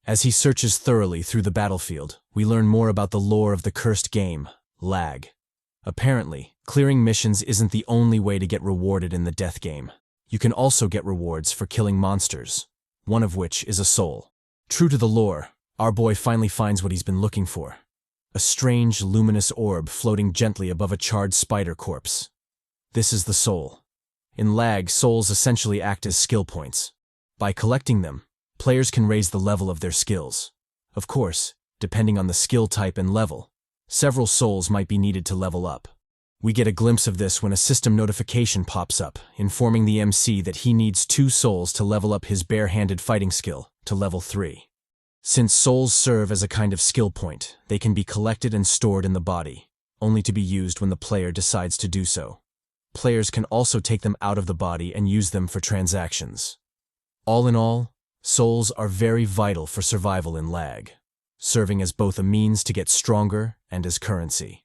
As he searches thoroughly through the battlefield, we learn more about the lore of the cursed game, L.A.G. Apparently, clearing missions isn't the only way to get rewarded in the death game. You can also get rewards for killing monsters, one of which is a soul. True to the lore, our boy finally finds what he's been looking for. a strange, luminous orb floating gently above a charred spider corpse. This is the soul. In L.A.G, souls essentially act as skill points. By collecting them, players can raise the level of their skills. Of course, depending on the skill type and level, several souls might be needed to level up. We get a glimpse of this when a system notification pops up, informing the MC that he needs 2 souls to level up his bare-handed fighting skill to level 3. Since souls serve as a kind of skill point, they can be collected and stored in the body, only to be used when the player decides to do so. Players can also take them out of the body and use them for transactions. All in all, souls are very vital for survival in L.A.G, serving as both a means to get stronger and as currency.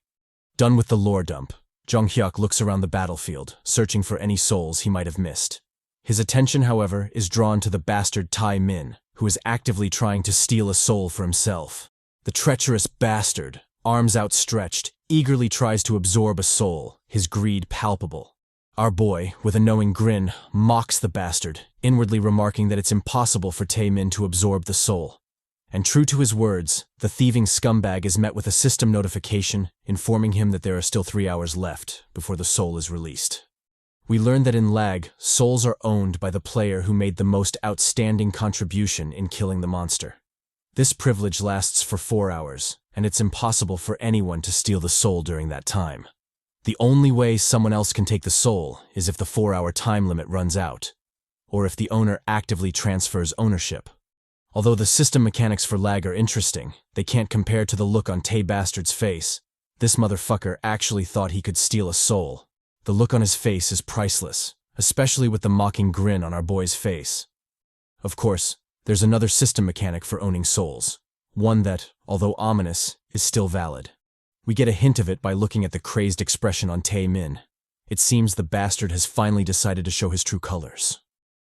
Done with the lore dump, Jeong Hyeok looks around the battlefield, searching for any souls he might have missed. His attention, however, is drawn to the bastard Tae-min, who is actively trying to steal a soul for himself. The treacherous bastard, arms outstretched, eagerly tries to absorb a soul, his greed palpable. Our boy, with a knowing grin, mocks the bastard, inwardly remarking that it's impossible for Tae-min to absorb the soul. And true to his words, the thieving scumbag is met with a system notification informing him that there are still 3 hours left before the soul is released. We learn that in L.A.G, souls are owned by the player who made the most outstanding contribution in killing the monster. This privilege lasts for 4 hours, and it's impossible for anyone to steal the soul during that time. The only way someone else can take the soul is if the 4-hour time limit runs out, or if the owner actively transfers ownership. Although the system mechanics for L.A.G are interesting, they can't compare to the look on Tae Bastard's face. This motherfucker actually thought he could steal a soul. The look on his face is priceless, especially with the mocking grin on our boy's face. Of course, there's another system mechanic for owning souls, one that, although ominous, is still valid. We get a hint of it by looking at the crazed expression on Tae-min. It seems the bastard has finally decided to show his true colors.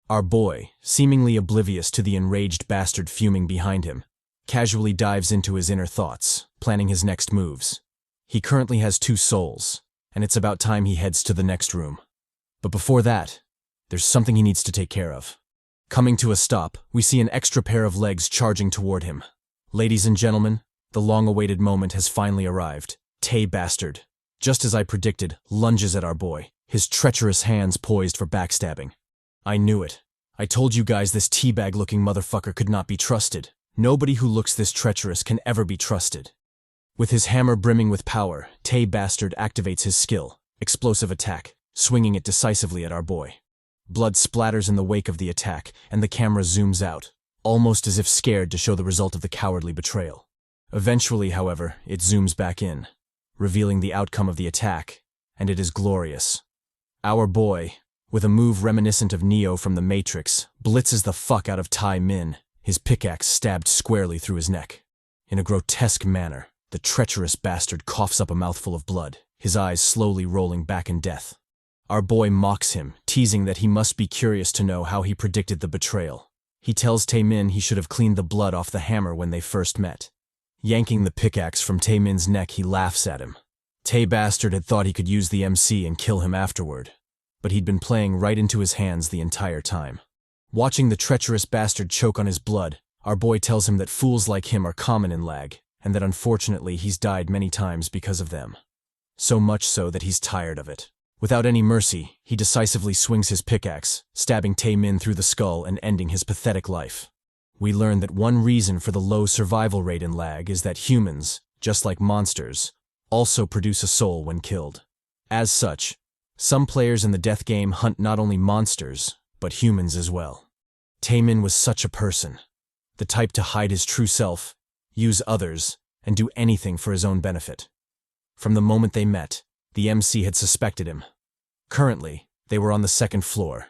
Our boy, seemingly oblivious to the enraged bastard fuming behind him, casually dives into his inner thoughts, planning his next moves. He currently has 2 souls, and it's about time he heads to the next room. But before that, there's something he needs to take care of. Coming to a stop, we see an extra pair of legs charging toward him. Ladies and gentlemen, the long-awaited moment has finally arrived. Tae Bastard, just as I predicted, lunges at our boy, his treacherous hands poised for backstabbing. I knew it. I told you guys this teabag-looking motherfucker could not be trusted. Nobody who looks this treacherous can ever be trusted. With his hammer brimming with power, Tae Bastard activates his skill, explosive attack, swinging it decisively at our boy. Blood splatters in the wake of the attack, and the camera zooms out, almost as if scared to show the result of the cowardly betrayal. Eventually, however, it zooms back in, revealing the outcome of the attack, and it is glorious. Our boy, with a move reminiscent of Neo from The Matrix, blitzes the fuck out of Tae-min, his pickaxe stabbed squarely through his neck. In a grotesque manner, the treacherous bastard coughs up a mouthful of blood, his eyes slowly rolling back in death. Our boy mocks him, teasing that he must be curious to know how he predicted the betrayal. He tells Tae-min he should have cleaned the blood off the hammer when they first met. Yanking the pickaxe from Tae-min's neck, he laughs at him. Tae Bastard had thought he could use the MC and kill him afterward, but he'd been playing right into his hands the entire time. Watching the treacherous bastard choke on his blood, our boy tells him that fools like him are common in L.A.G, and that unfortunately he's died many times because of them. So much so that he's tired of it. Without any mercy, he decisively swings his pickaxe, stabbing Tae-min through the skull and ending his pathetic life. We learn that one reason for the low survival rate in L.A.G is that humans, just like monsters, also produce a soul when killed. As such, some players in the death game hunt not only monsters, but humans as well. Tae-min was such a person, the type to hide his true self, use others, and do anything for his own benefit. From the moment they met, the MC had suspected him. Currently, they were on the 2nd floor,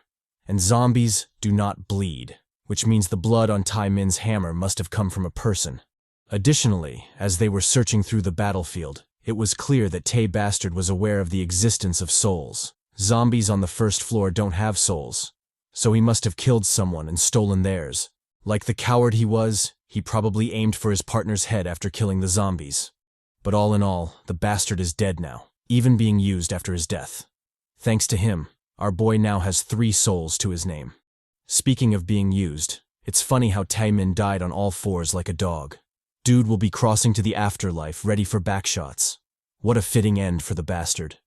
and zombies do not bleed, which means the blood on Tae-min's hammer must have come from a person. Additionally, as they were searching through the battlefield, it was clear that Tae Bastard was aware of the existence of souls. Zombies on the 1st floor don't have souls, so he must have killed someone and stolen theirs. Like the coward he was, he probably aimed for his partner's head after killing the zombies. But all in all, the bastard is dead now, even being used after his death. Thanks to him, our boy now has 3 souls to his name. Speaking of being used, it's funny how Tae-min died on all 4s like a dog. Dude will be crossing to the afterlife, ready for backshots. What a fitting end for the bastard.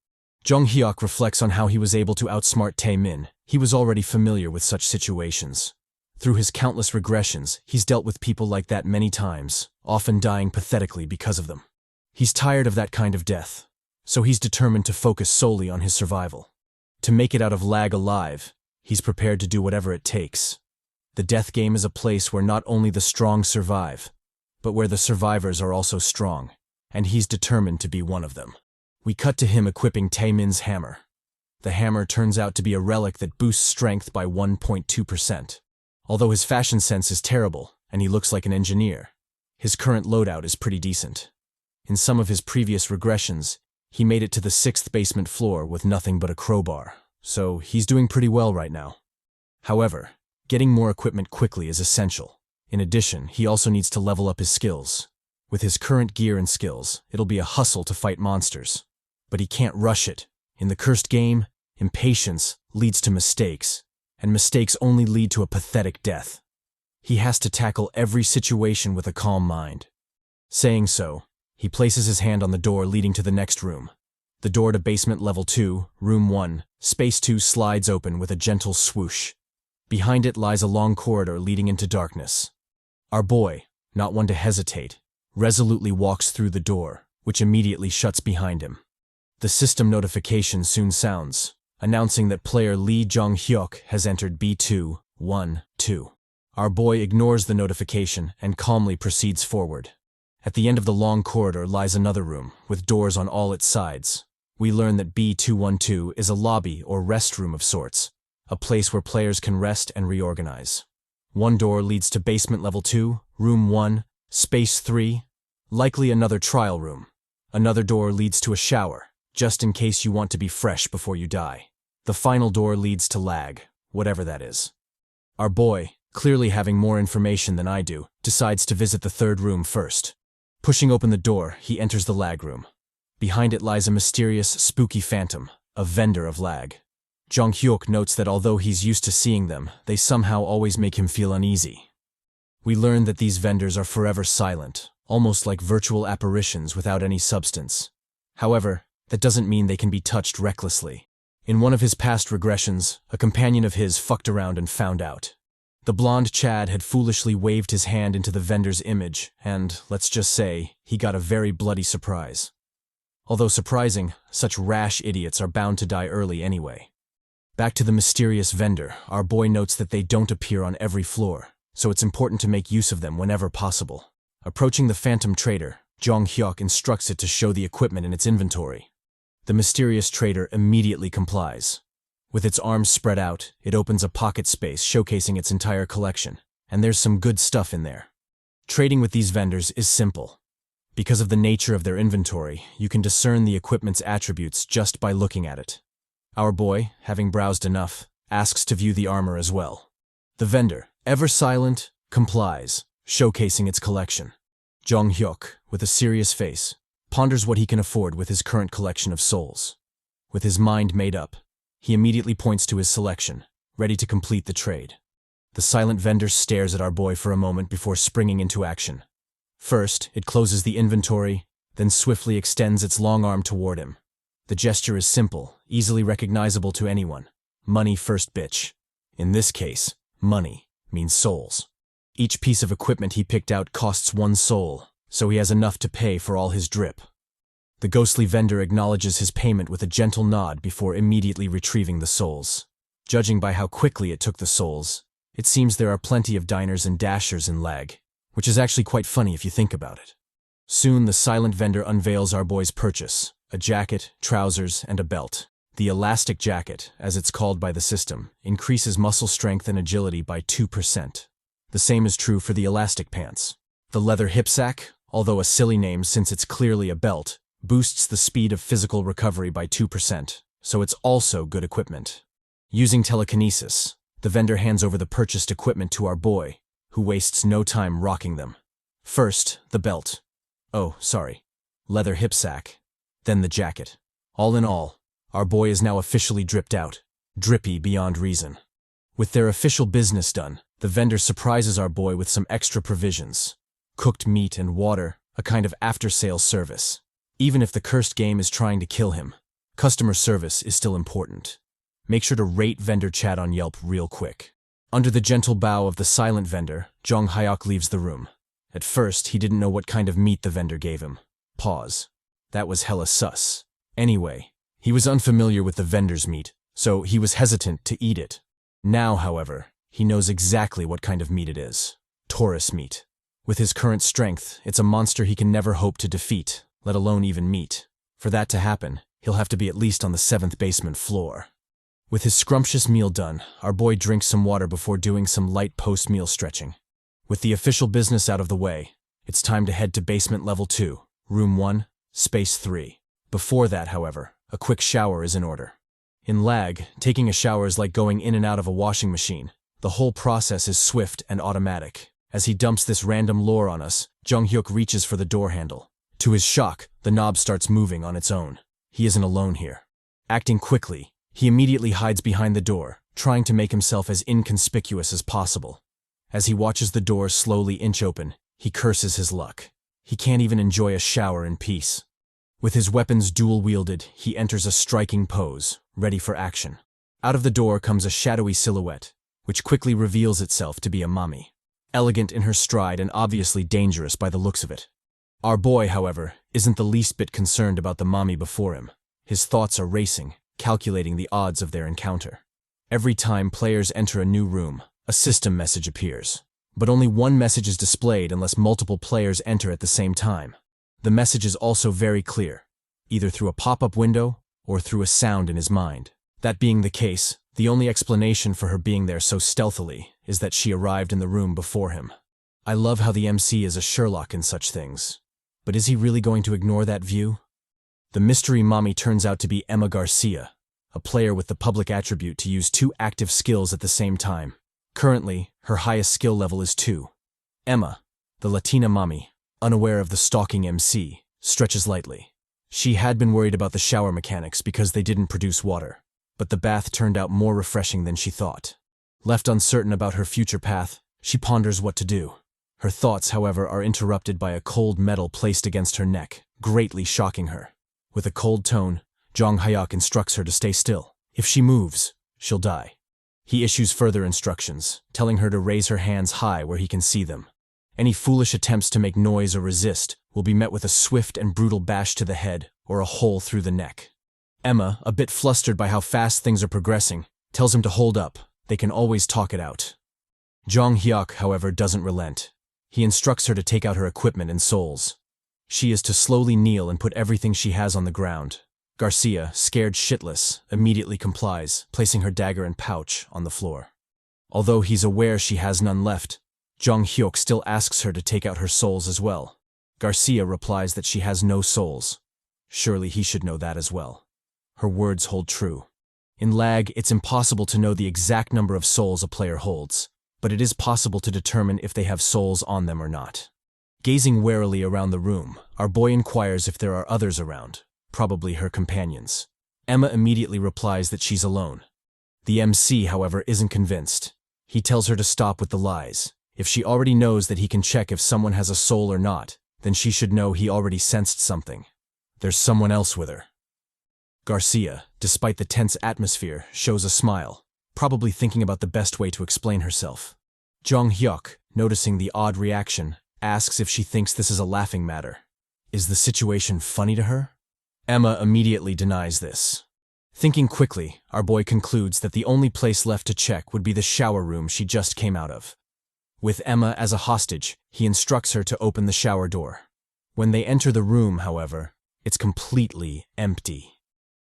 Jeong Hyeok reflects on how he was able to outsmart Tae-min. He was already familiar with such situations. Through his countless regressions, he's dealt with people like that many times, often dying pathetically because of them. He's tired of that kind of death, so he's determined to focus solely on his survival. To make it out of L.A.G alive, he's prepared to do whatever it takes. The death game is a place where not only the strong survive, but where the survivors are also strong, and he's determined to be one of them. We cut to him equipping Tae-min's hammer. The hammer turns out to be a relic that boosts strength by 1.2%. Although his fashion sense is terrible, and he looks like an engineer, his current loadout is pretty decent. In some of his previous regressions, he made it to the 6th basement floor with nothing but a crowbar, so he's doing pretty well right now. However, getting more equipment quickly is essential. In addition, he also needs to level up his skills. With his current gear and skills, it'll be a hustle to fight monsters. But he can't rush it. In the cursed game, impatience leads to mistakes, and mistakes only lead to a pathetic death. He has to tackle every situation with a calm mind. Saying so, he places his hand on the door leading to the next room. The door to basement level 2, room 1, space 2 slides open with a gentle swoosh. Behind it lies a long corridor leading into darkness. Our boy, not one to hesitate, resolutely walks through the door, which immediately shuts behind him. The system notification soon sounds, announcing that player Lee Jeong Hyeok has entered B212. Our boy ignores the notification and calmly proceeds forward. At the end of the long corridor lies another room, with doors on all its sides. We learn that B212 is a lobby or restroom of sorts, a place where players can rest and reorganize. One door leads to basement level 2, room 1, space 3, likely another trial room. Another door leads to a shower, just in case you want to be fresh before you die. The final door leads to L.A.G, whatever that is. Our boy, clearly having more information than I do, decides to visit the third room first. Pushing open the door, he enters the L.A.G room. Behind it lies a mysterious, spooky phantom, a vendor of L.A.G. Jeong Hyeok notes that although he's used to seeing them, they somehow always make him feel uneasy. We learn that these vendors are forever silent, almost like virtual apparitions without any substance. However, that doesn't mean they can be touched recklessly. In one of his past regressions, a companion of his fucked around and found out. The blonde Chad had foolishly waved his hand into the vendor's image, and, let's just say, he got a very bloody surprise. Although surprising, such rash idiots are bound to die early anyway. Back to the mysterious vendor, our boy notes that they don't appear on every floor, so it's important to make use of them whenever possible. Approaching the phantom trader, Jeong Hyeok instructs it to show the equipment in its inventory. The mysterious trader immediately complies. With its arms spread out, it opens a pocket space showcasing its entire collection, and there's some good stuff in there. Trading with these vendors is simple. Because of the nature of their inventory, you can discern the equipment's attributes just by looking at it. Our boy, having browsed enough, asks to view the armor as well. The vendor, ever silent, complies, showcasing its collection. Jeong Hyeok, with a serious face, ponders what he can afford with his current collection of souls. With his mind made up, he immediately points to his selection, ready to complete the trade. The silent vendor stares at our boy for a moment before springing into action. First, it closes the inventory, then swiftly extends its long arm toward him. The gesture is simple, easily recognizable to anyone. Money first, bitch. In this case, money means souls. Each piece of equipment he picked out costs 1 soul, so he has enough to pay for all his drip. The ghostly vendor acknowledges his payment with a gentle nod before immediately retrieving the souls. Judging by how quickly it took the souls, it seems there are plenty of diners and dashers in L.A.G, which is actually quite funny if you think about it. Soon the silent vendor unveils our boy's purchase, a jacket, trousers, and a belt. The elastic jacket, as it's called by the system, increases muscle strength and agility by 2%. The same is true for the elastic pants. The leather hipsack, although a silly name since it's clearly a belt, boosts the speed of physical recovery by 2%, so it's also good equipment. Using telekinesis, the vendor hands over the purchased equipment to our boy, who wastes no time rocking them. First, the belt. Leather hipsack. Then the jacket. All in all, our boy is now officially dripped out, drippy beyond reason. With their official business done, the vendor surprises our boy with some extra provisions. cooked meat and water, a kind of after-sales service. Even if the cursed game is trying to kill him, customer service is still important. Make sure to rate vendor chat on Yelp real quick. Under the gentle bow of the silent vendor, Jeong Hyeok leaves the room. At first, he didn't know what kind of meat the vendor gave him. Pause. That was hella sus. Anyway, he was unfamiliar with the vendor's meat, so he was hesitant to eat it. Now, however, he knows exactly what kind of meat it is. Taurus meat. With his current strength, it's a monster he can never hope to defeat, let alone even meet. For that to happen, he'll have to be at least on the 7th basement floor. With his scrumptious meal done, our boy drinks some water before doing some light post-meal stretching. With the official business out of the way, it's time to head to basement level 2, room 1, space 3. Before that, however, a quick shower is in order. In L.A.G, taking a shower is like going in and out of a washing machine. The whole process is swift and automatic. As he dumps this random lore on us, Jeong Hyeok reaches for the door handle. To his shock, the knob starts moving on its own. He isn't alone here. Acting quickly, he immediately hides behind the door, trying to make himself as inconspicuous as possible. As he watches the door slowly inch open, he curses his luck. He can't even enjoy a shower in peace. With his weapons dual-wielded, he enters a striking pose, ready for action. Out of the door comes a shadowy silhouette, which quickly reveals itself to be a mommy. Elegant in her stride and obviously dangerous by the looks of it. Our boy, however, isn't the least bit concerned about the mommy before him. His thoughts are racing, calculating the odds of their encounter. Every time players enter a new room, a system message appears. But only one message is displayed unless multiple players enter at the same time. The message is also very clear, either through a pop-up window or through a sound in his mind. That being the case, the only explanation for her being there so stealthily is that she arrived in the room before him. I love how the MC is a Sherlock in such things. But is he really going to ignore that view? The mystery mommy turns out to be Emma Garcia, a player with the public attribute to use 2 active skills at the same time. Currently, her highest skill level is 2. Emma, the Latina mommy, unaware of the stalking MC, stretches lightly. She had been worried about the shower mechanics because they didn't produce water, but the bath turned out more refreshing than she thought. Left uncertain about her future path, she ponders what to do. Her thoughts, however, are interrupted by a cold metal placed against her neck, greatly shocking her. With a cold tone, Jeong Hyeok instructs her to stay still. If she moves, she'll die. He issues further instructions, telling her to raise her hands high where he can see them. Any foolish attempts to make noise or resist will be met with a swift and brutal bash to the head or a hole through the neck. Emma, a bit flustered by how fast things are progressing, tells him to hold up. They can always talk it out. Jeong Hyeok, however, doesn't relent. He instructs her to take out her equipment and souls. She is to slowly kneel and put everything she has on the ground. Garcia, scared shitless, immediately complies, placing her dagger and pouch on the floor. Although he's aware she has none left, Jeong Hyeok still asks her to take out her souls as well. Garcia replies that she has no souls. Surely he should know that as well. Her words hold true. In L.A.G, it's impossible to know the exact number of souls a player holds, but it is possible to determine if they have souls on them or not. Gazing warily around the room, our boy inquires if there are others around, probably her companions. Emma immediately replies that she's alone. The MC, however, isn't convinced. He tells her to stop with the lies. If she already knows that he can check if someone has a soul or not, then she should know he already sensed something. There's someone else with her. Garcia, despite the tense atmosphere, shows a smile, probably thinking about the best way to explain herself. Jeong Hyeok, noticing the odd reaction, asks if she thinks this is a laughing matter. Is the situation funny to her? Emma immediately denies this. Thinking quickly, our boy concludes that the only place left to check would be the shower room she just came out of. With Emma as a hostage, he instructs her to open the shower door. When they enter the room, however, it's completely empty.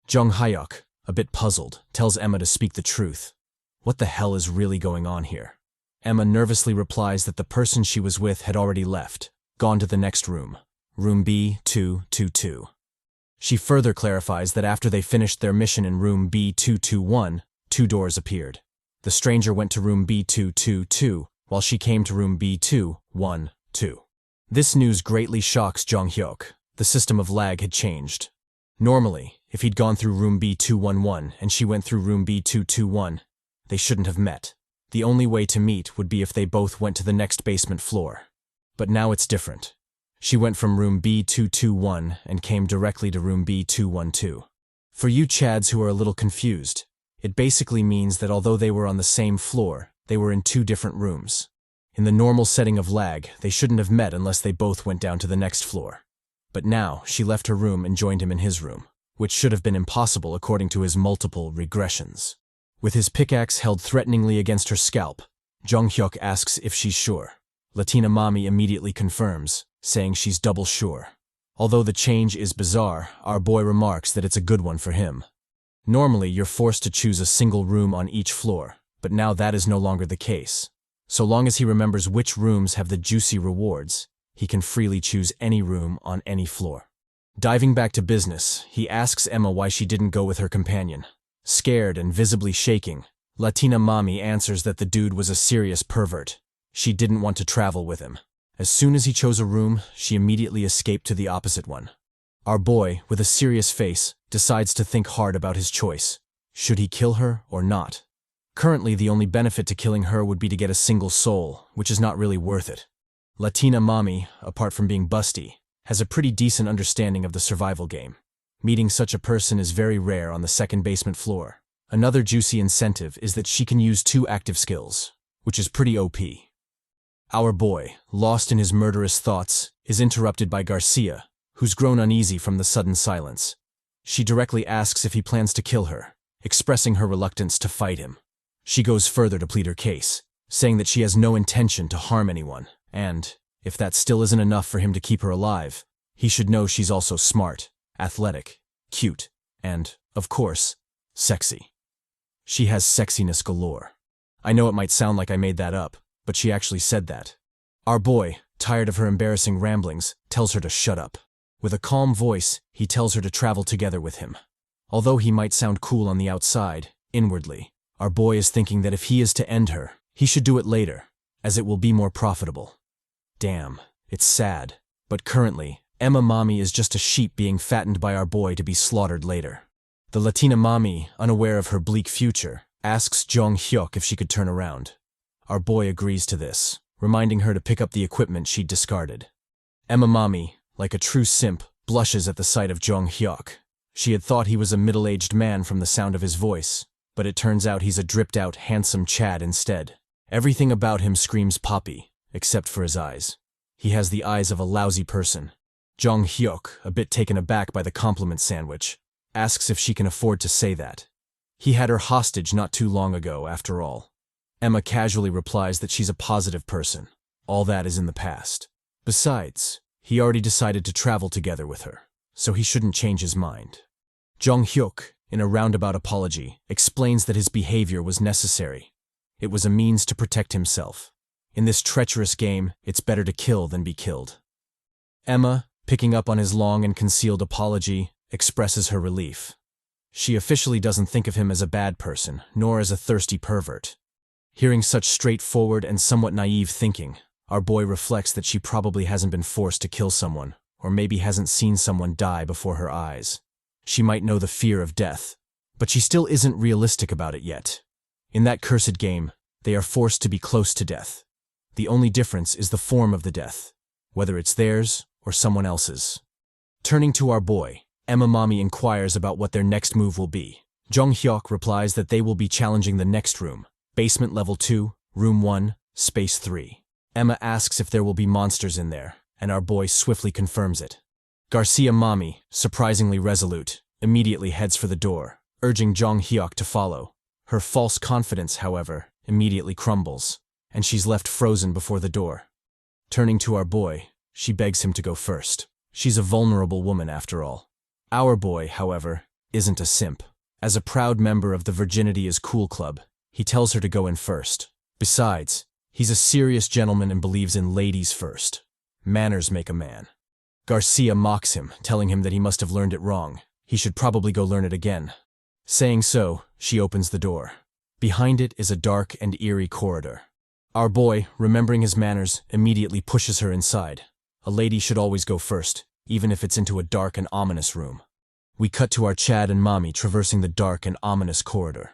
Jeong Hyeok, a bit puzzled, tells Emma to speak the truth. What the hell is really going on here? Emma nervously replies that the person she was with had already left, gone to the next room, room B222. She further clarifies that after they finished their mission in room B221, 2 doors appeared. The stranger went to room B222, while she came to room B212. This news greatly shocks Jeong Hyeok. The system of L.A.G had changed. Normally, if he'd gone through room B211 and she went through room B221, they shouldn't have met. The only way to meet would be if they both went to the next basement floor. But now it's different. She went from room B221 and came directly to room B212. For you Chads who are a little confused, it basically means that although they were on the same floor, they were in two different rooms. In the normal setting of L.A.G, they shouldn't have met unless they both went down to the next floor. But now, she left her room and joined him in his room, which should have been impossible according to his multiple regressions. With his pickaxe held threateningly against her scalp, Jeong Hyeok asks if she's sure. Latina Mommy immediately confirms, saying she's double sure. Although the change is bizarre, our boy remarks that it's a good one for him. Normally, you're forced to choose a single room on each floor, but now that is no longer the case. So long as he remembers which rooms have the juicy rewards, he can freely choose any room on any floor. Diving back to business, he asks Emma why she didn't go with her companion. Scared and visibly shaking, Latina Mommy answers that the dude was a serious pervert. She didn't want to travel with him. As soon as he chose a room, she immediately escaped to the opposite one. Our boy, with a serious face, decides to think hard about his choice. Should he kill her or not? Currently, the only benefit to killing her would be to get a single soul, which is not really worth it. Latina Mommy, apart from being busty, has a pretty decent understanding of the survival game. Meeting such a person is very rare on the second basement floor. Another juicy incentive is that she can use 2 active skills, which is pretty OP. Our boy, lost in his murderous thoughts, is interrupted by Garcia, who's grown uneasy from the sudden silence. She directly asks if he plans to kill her, expressing her reluctance to fight him. She goes further to plead her case, saying that she has no intention to harm anyone, and, if that still isn't enough for him to keep her alive, he should know she's also smart, athletic, cute, and, of course, sexy. She has sexiness galore. I know it might sound like I made that up, but she actually said that. Our boy, tired of her embarrassing ramblings, tells her to shut up. With a calm voice, he tells her to travel together with him. Although he might sound cool on the outside, inwardly, our boy is thinking that if he is to end her, he should do it later, as it will be more profitable. Damn, it's sad. But currently, Emma Mommy is just a sheep being fattened by our boy to be slaughtered later. The Latina Mommy, unaware of her bleak future, asks Jeong Hyeok if she could turn around. Our boy agrees to this, reminding her to pick up the equipment she'd discarded. Emma Mommy, like a true simp, blushes at the sight of Jeong Hyeok. She had thought he was a middle-aged man from the sound of his voice, but it turns out he's a dripped-out, handsome Chad instead. Everything about him screams poppy, except for his eyes. He has the eyes of a lousy person. Jeong Hyeok, a bit taken aback by the compliment sandwich, asks if she can afford to say that. He had her hostage not too long ago, after all. Emma casually replies that she's a positive person. All that is in the past. Besides, he already decided to travel together with her, so he shouldn't change his mind. Jeong Hyeok, in a roundabout apology, explains that his behavior was necessary. It was a means to protect himself. In this treacherous game, it's better to kill than be killed. Emma, picking up on his long and concealed apology, expresses her relief. She officially doesn't think of him as a bad person, nor as a thirsty pervert. Hearing such straightforward and somewhat naive thinking, our boy reflects that she probably hasn't been forced to kill someone, or maybe hasn't seen someone die before her eyes. She might know the fear of death, but she still isn't realistic about it yet. In that cursed game, they are forced to be close to death. The only difference is the form of the death, whether it's theirs or someone else's. Turning to our boy, Emma Mommy inquires about what their next move will be. Jeong Hyeok replies that they will be challenging the next room, basement level 2, room 1, space 3. Emma asks if there will be monsters in there, and our boy swiftly confirms it. Garcia Mommy, surprisingly resolute, immediately heads for the door, urging Jeong Hyeok to follow. Her false confidence, however, immediately crumbles, and she's left frozen before the door. Turning to our boy, she begs him to go first. She's a vulnerable woman after all. Our boy, however, isn't a simp. As a proud member of the Virginity is Cool Club, he tells her to go in first. Besides, he's a serious gentleman and believes in ladies first. Manners make a man. Garcia mocks him, telling him that he must have learned it wrong. He should probably go learn it again. Saying so, she opens the door. Behind it is a dark and eerie corridor. Our boy, remembering his manners, immediately pushes her inside. A lady should always go first, even if it's into a dark and ominous room. We cut to our Chad and Mommy traversing the dark and ominous corridor.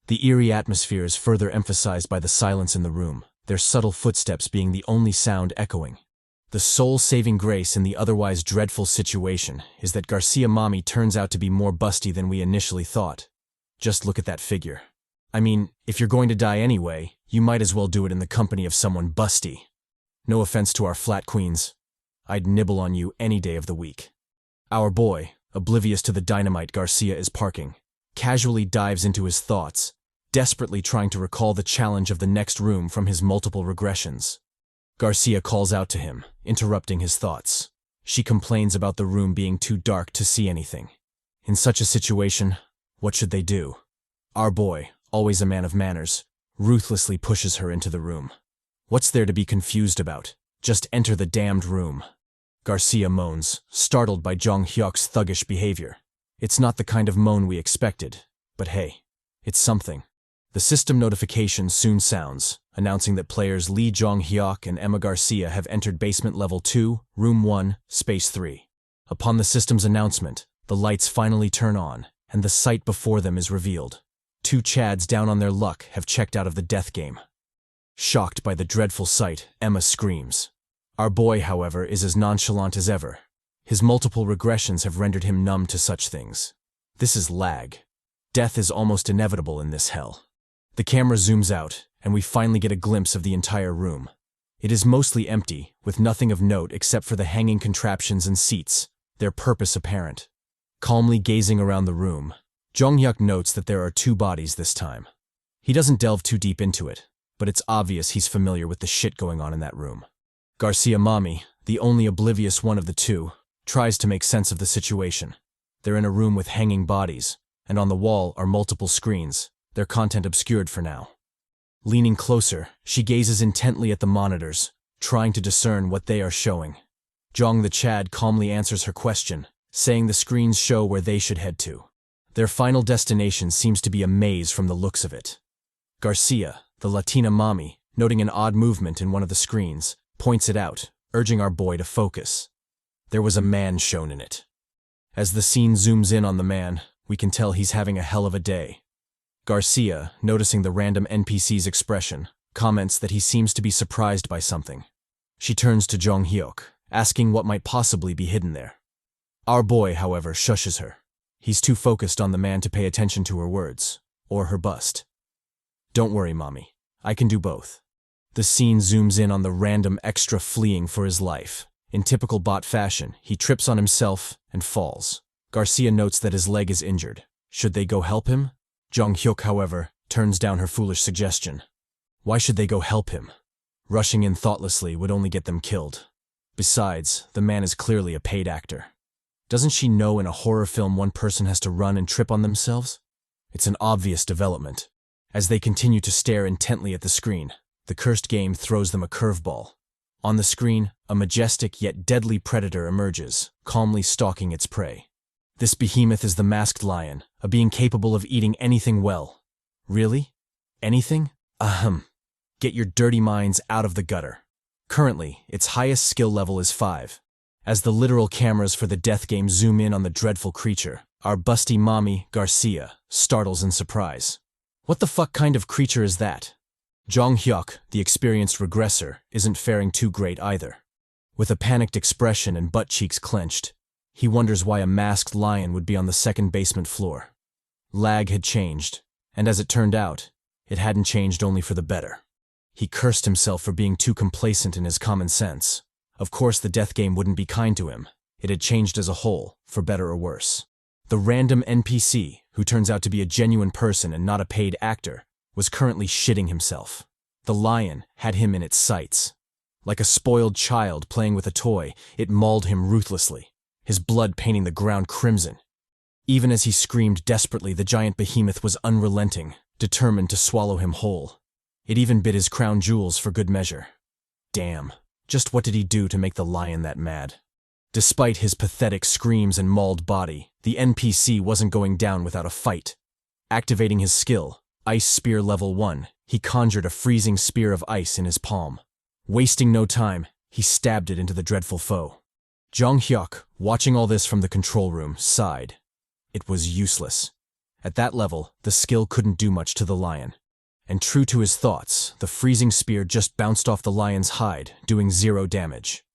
The eerie atmosphere is further emphasized by the silence in the room, their subtle footsteps being the only sound echoing. The soul-saving grace in the otherwise dreadful situation is that Garcia Mommy turns out to be more busty than we initially thought. Just look at that figure. I mean, if you're going to die anyway, you might as well do it in the company of someone busty. No offense to our flat queens. I'd nibble on you any day of the week. Our boy, oblivious to the dynamite Garcia is parking, casually dives into his thoughts, desperately trying to recall the challenge of the next room from his multiple regressions. Garcia calls out to him, interrupting his thoughts. She complains about the room being too dark to see anything. In such a situation, what should they do? Our boy, always a man of manners, ruthlessly pushes her into the room. What's there to be confused about? Just enter the damned room. Garcia moans, startled by Jeong Hyeok's thuggish behavior. It's not the kind of moan we expected, but hey, it's something. The system notification soon sounds, announcing that players Lee Jeong Hyeok and Emma Garcia have entered basement level 2, room 1, space 3. Upon the system's announcement, the lights finally turn on, and the sight before them is revealed. Two Chads down on their luck have checked out of the death game. Shocked by the dreadful sight, Emma screams. Our boy, however, is as nonchalant as ever. His multiple regressions have rendered him numb to such things. This is lag. Death is almost inevitable in this hell. The camera zooms out, and we finally get a glimpse of the entire room. It is mostly empty, with nothing of note except for the hanging contraptions and seats, their purpose apparent. Calmly gazing around the room, Jeong Hyeok notes that there are two bodies this time. He doesn't delve too deep into it, but it's obvious he's familiar with the shit going on in that room. Garcia Mommy, the only oblivious one of the two, tries to make sense of the situation. They're in a room with hanging bodies, and on the wall are multiple screens, their content obscured for now. Leaning closer, she gazes intently at the monitors, trying to discern what they are showing. Jeong the Chad calmly answers her question, saying the screens show where they should head to. Their final destination seems to be a maze from the looks of it. Garcia, the Latina mommy, noting an odd movement in one of the screens, points it out, urging our boy to focus. There was a man shown in it. As the scene zooms in on the man, we can tell he's having a hell of a day. Garcia, noticing the random NPC's expression, comments that he seems to be surprised by something. She turns to Jeong Hyeok, asking what might possibly be hidden there. Our boy, however, shushes her. He's too focused on the man to pay attention to her words, or her bust. Don't worry, mommy. I can do both. The scene zooms in on the random extra fleeing for his life. In typical bot fashion, he trips on himself and falls. Garcia notes that his leg is injured. Should they go help him? Jeong Hyeok, however, turns down her foolish suggestion. Why should they go help him? Rushing in thoughtlessly would only get them killed. Besides, the man is clearly a paid actor. Doesn't she know in a horror film one person has to run and trip on themselves? It's an obvious development. As they continue to stare intently at the screen, the cursed game throws them a curveball. On the screen, a majestic yet deadly predator emerges, calmly stalking its prey. This behemoth is the masked lion, a being capable of eating anything well. Really? Anything? Ahem. Get your dirty minds out of the gutter. Currently, its highest skill level is 5. As the literal cameras for the death game zoom in on the dreadful creature, our busty mommy, Garcia, startles in surprise. What the fuck kind of creature is that? Jeong Hyeok, the experienced regressor, isn't faring too great either. With a panicked expression and butt cheeks clenched, he wonders why a masked lion would be on the second basement floor. Lag had changed, and as it turned out, it hadn't changed only for the better. He cursed himself for being too complacent in his common sense. Of course the death game wouldn't be kind to him. It had changed as a whole, for better or worse. The random NPC, who turns out to be a genuine person and not a paid actor, was currently shitting himself. The lion had him in its sights. Like a spoiled child playing with a toy, it mauled him ruthlessly, his blood painting the ground crimson. Even as he screamed desperately, the giant behemoth was unrelenting, determined to swallow him whole. It even bit his crown jewels for good measure. Damn, just what did he do to make the lion that mad? Despite his pathetic screams and mauled body, the NPC wasn't going down without a fight. Activating his skill, Ice Spear Level 1, he conjured a freezing spear of ice in his palm. Wasting no time, he stabbed it into the dreadful foe. Jeong Hyeok, watching all this from the control room, sighed. It was useless. At that level, the skill couldn't do much to the lion. And true to his thoughts, the freezing spear just bounced off the lion's hide, doing 0 damage.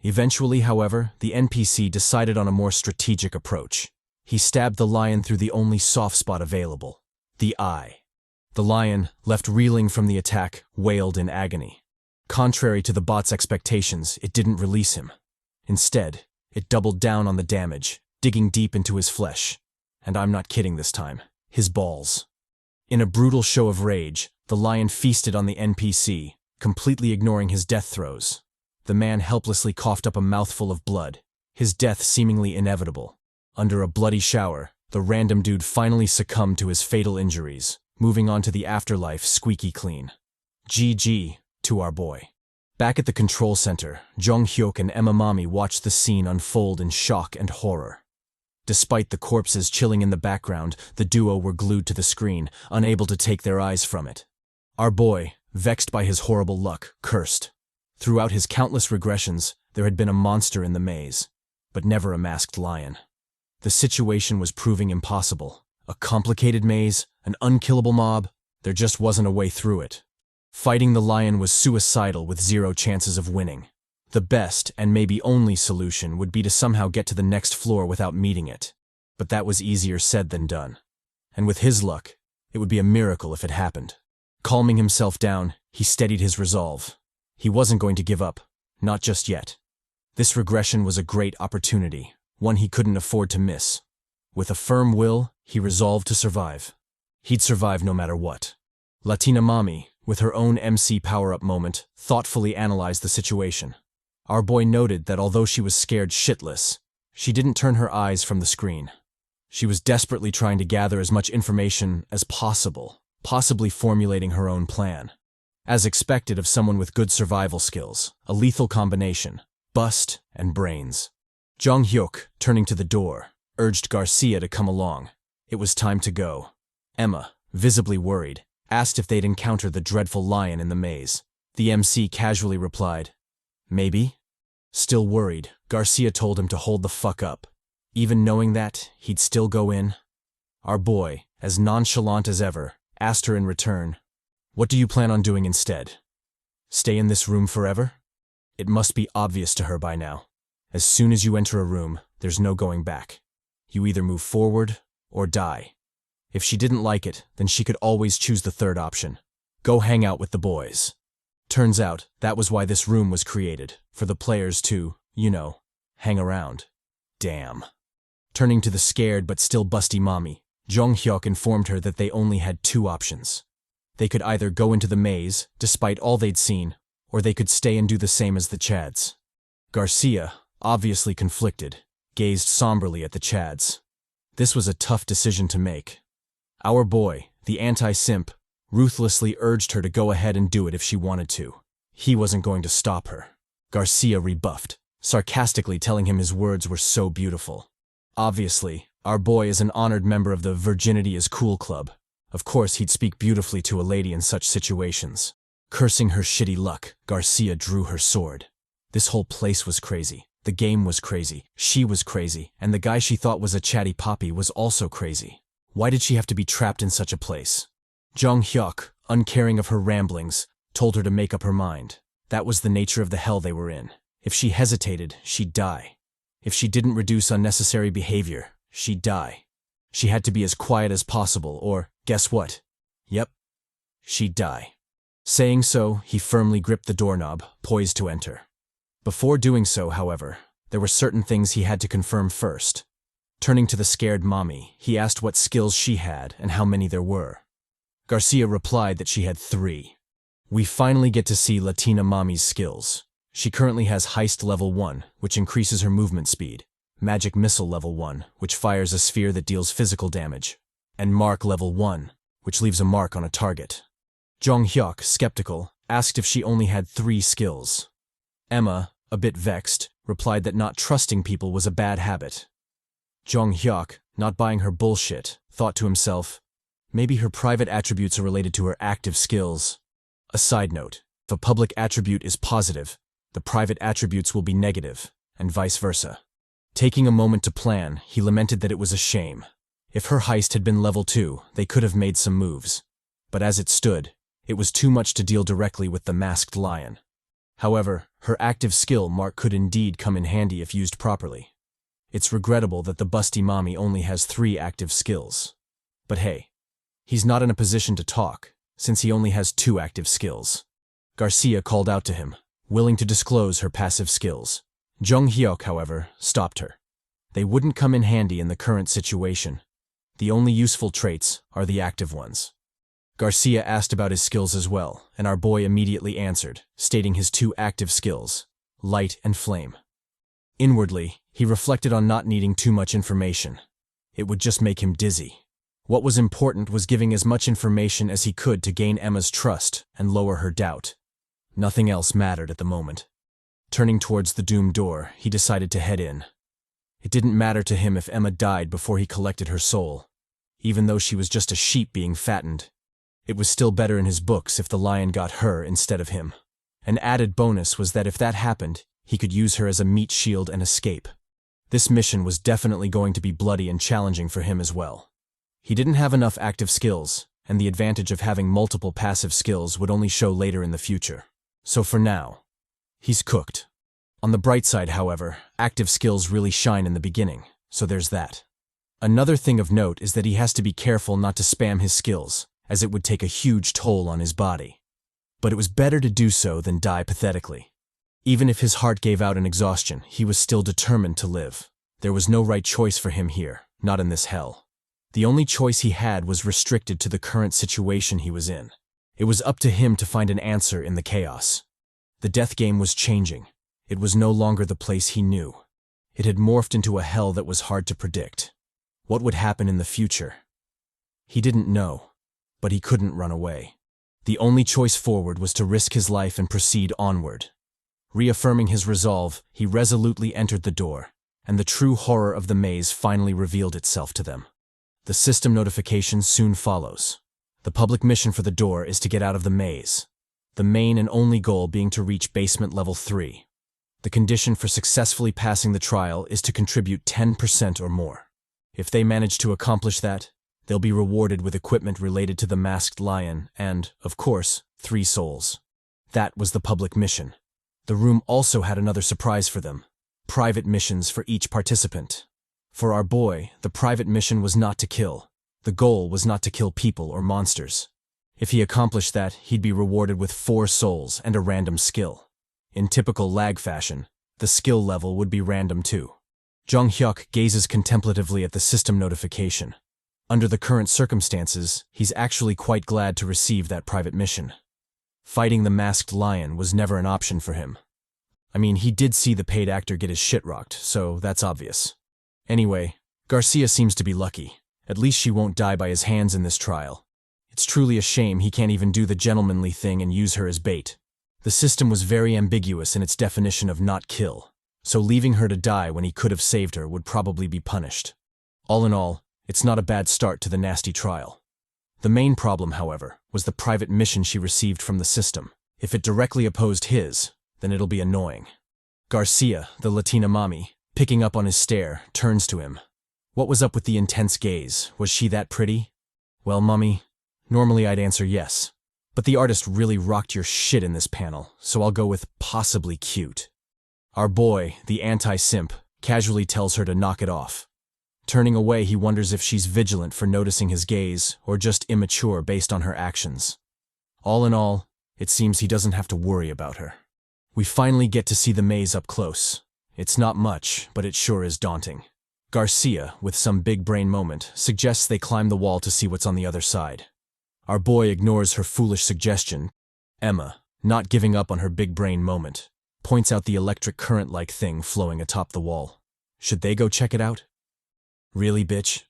Eventually, however, the NPC decided on a more strategic approach. He stabbed the lion through the only soft spot available, the eye. The lion, left reeling from the attack, wailed in agony. Contrary to the bot's expectations, it didn't release him. Instead, it doubled down on the damage, digging deep into his flesh. And I'm not kidding this time, his balls. In a brutal show of rage, the lion feasted on the NPC, completely ignoring his death throes. The man helplessly coughed up a mouthful of blood, his death seemingly inevitable. Under a bloody shower, the random dude finally succumbed to his fatal injuries, moving on to the afterlife squeaky clean. GG to our boy. Back at the control center, Jeong Hyeok and Emma Mommy watched the scene unfold in shock and horror. Despite the corpses chilling in the background, the duo were glued to the screen, unable to take their eyes from it. Our boy, vexed by his horrible luck, cursed. Throughout his countless regressions, there had been a monster in the maze, but never a masked lion. The situation was proving impossible. A complicated maze, an unkillable mob, there just wasn't a way through it. Fighting the lion was suicidal with zero chances of winning. The best, and maybe only solution, would be to somehow get to the next floor without meeting it. But that was easier said than done. And with his luck, it would be a miracle if it happened. Calming himself down, he steadied his resolve. He wasn't going to give up, not just yet. This regression was a great opportunity, one he couldn't afford to miss. With a firm will, he resolved to survive. He'd survive no matter what. Latina Mommy, with her own MC power-up moment, thoughtfully analyzed the situation. Our boy noted that although she was scared shitless, she didn't turn her eyes from the screen. She was desperately trying to gather as much information as possible, possibly formulating her own plan. As expected of someone with good survival skills, a lethal combination, bust and brains. Jeong Hyeok, turning to the door, urged Garcia to come along. It was time to go. Emma, visibly worried, asked if they'd encountered the dreadful lion in the maze. The MC casually replied, "Maybe." Still worried, Garcia told him to hold the fuck up. Even knowing that, he'd still go in. Our boy, as nonchalant as ever, asked her in return, "What do you plan on doing instead? Stay in this room forever?" It must be obvious to her by now. As soon as you enter a room, there's no going back. You either move forward or die. If she didn't like it, then she could always choose the third option. Go hang out with the boys. Turns out, that was why this room was created, for the players to, hang around. Damn. Turning to the scared but still busty mommy, Jeong Hyeok informed her that they only had two options. They could either go into the maze, despite all they'd seen, or they could stay and do the same as the Chads. Garcia, obviously conflicted, gazed somberly at the Chads. This was a tough decision to make. Our boy, the anti-simp, ruthlessly urged her to go ahead and do it if she wanted to. He wasn't going to stop her. Garcia rebuffed, sarcastically telling him his words were so beautiful. Obviously, our boy is an honored member of the Virginity is Cool Club. Of course he'd speak beautifully to a lady in such situations. Cursing her shitty luck, Garcia drew her sword. This whole place was crazy. The game was crazy. She was crazy. And the guy she thought was a chatty poppy was also crazy. Why did she have to be trapped in such a place? Jeong Hyeok, uncaring of her ramblings, told her to make up her mind. That was the nature of the hell they were in. If she hesitated, she'd die. If she didn't reduce unnecessary behavior, she'd die. She had to be as quiet as possible, or, guess what? Yep, she'd die. Saying so, he firmly gripped the doorknob, poised to enter. Before doing so, however, there were certain things he had to confirm first. Turning to the scared mommy, he asked what skills she had and how many there were. Garcia replied that she had 3. We finally get to see Latina Mommy's skills. She currently has Heist Level 1, which increases her movement speed, Magic Missile Level 1, which fires a sphere that deals physical damage, and Mark Level 1, which leaves a mark on a target. Jeong Hyeok, skeptical, asked if she only had 3 skills. Emma, a bit vexed, replied that not trusting people was a bad habit. Jeong Hyeok, not buying her bullshit, thought to himself, maybe her private attributes are related to her active skills. A side note, if a public attribute is positive, the private attributes will be negative, and vice versa. Taking a moment to plan, he lamented that it was a shame. If her heist had been level 2, they could have made some moves. But as it stood, it was too much to deal directly with the masked lion. However, her active skill mark could indeed come in handy if used properly. It's regrettable that the busty mommy only has 3 active skills. But hey, he's not in a position to talk, since he only has 2 active skills. Garcia called out to him, willing to disclose her passive skills. Jeong Hyeok, however, stopped her. They wouldn't come in handy in the current situation. The only useful traits are the active ones. Garcia asked about his skills as well, and our boy immediately answered, stating his 2 active skills, light and flame. Inwardly, he reflected on not needing too much information. It would just make him dizzy. What was important was giving as much information as he could to gain Emma's trust and lower her doubt. Nothing else mattered at the moment. Turning towards the doomed door, he decided to head in. It didn't matter to him if Emma died before he collected her soul. Even though she was just a sheep being fattened, it was still better in his books if the lion got her instead of him. An added bonus was that if that happened, he could use her as a meat shield and escape. This mission was definitely going to be bloody and challenging for him as well. He didn't have enough active skills, and the advantage of having multiple passive skills would only show later in the future. So for now, he's cooked. On the bright side, however, active skills really shine in the beginning, so there's that. Another thing of note is that he has to be careful not to spam his skills, as it would take a huge toll on his body. But it was better to do so than die pathetically. Even if his heart gave out in exhaustion, he was still determined to live. There was no right choice for him here, not in this hell. The only choice he had was restricted to the current situation he was in. It was up to him to find an answer in the chaos. The death game was changing. It was no longer the place he knew. It had morphed into a hell that was hard to predict. What would happen in the future? He didn't know, but he couldn't run away. The only choice forward was to risk his life and proceed onward. Reaffirming his resolve, he resolutely entered the door, and the true horror of the maze finally revealed itself to them. The system notification soon follows. The public mission for the door is to get out of the maze, the main and only goal being to reach basement level 3. The condition for successfully passing the trial is to contribute 10% or more. If they manage to accomplish that, they'll be rewarded with equipment related to the masked lion and, of course, 3 souls. That was the public mission. The room also had another surprise for them: private missions for each participant. For our boy, the private mission was not to kill. The goal was not to kill people or monsters. If he accomplished that, he'd be rewarded with 4 souls and a random skill. In typical L.A.G fashion, the skill level would be random too. Jeong Hyeok gazes contemplatively at the system notification. Under the current circumstances, he's actually quite glad to receive that private mission. Fighting the masked lion was never an option for him. I mean, he did see the paid actor get his shit rocked, so that's obvious. Anyway, Garcia seems to be lucky. At least she won't die by his hands in this trial. It's truly a shame he can't even do the gentlemanly thing and use her as bait. The system was very ambiguous in its definition of not kill, so leaving her to die when he could have saved her would probably be punished. All in all, it's not a bad start to the nasty trial. The main problem, however, was the private mission she received from the system. If it directly opposed his, then it'll be annoying. Garcia, the Latina mommy, picking up on his stare, turns to him. What was up with the intense gaze? Was she that pretty? Well, mommy, normally I'd answer yes. But the artist really rocked your shit in this panel, so I'll go with possibly cute. Our boy, the anti-simp, casually tells her to knock it off. Turning away, he wonders if she's vigilant for noticing his gaze or just immature based on her actions. All in all, it seems he doesn't have to worry about her. We finally get to see the maze up close. It's not much, but it sure is daunting. Garcia, with some big brain moment, suggests they climb the wall to see what's on the other side. Our boy ignores her foolish suggestion. Emma, not giving up on her big brain moment, points out the electric current-like thing flowing atop the wall. Should they go check it out? Really, bitch?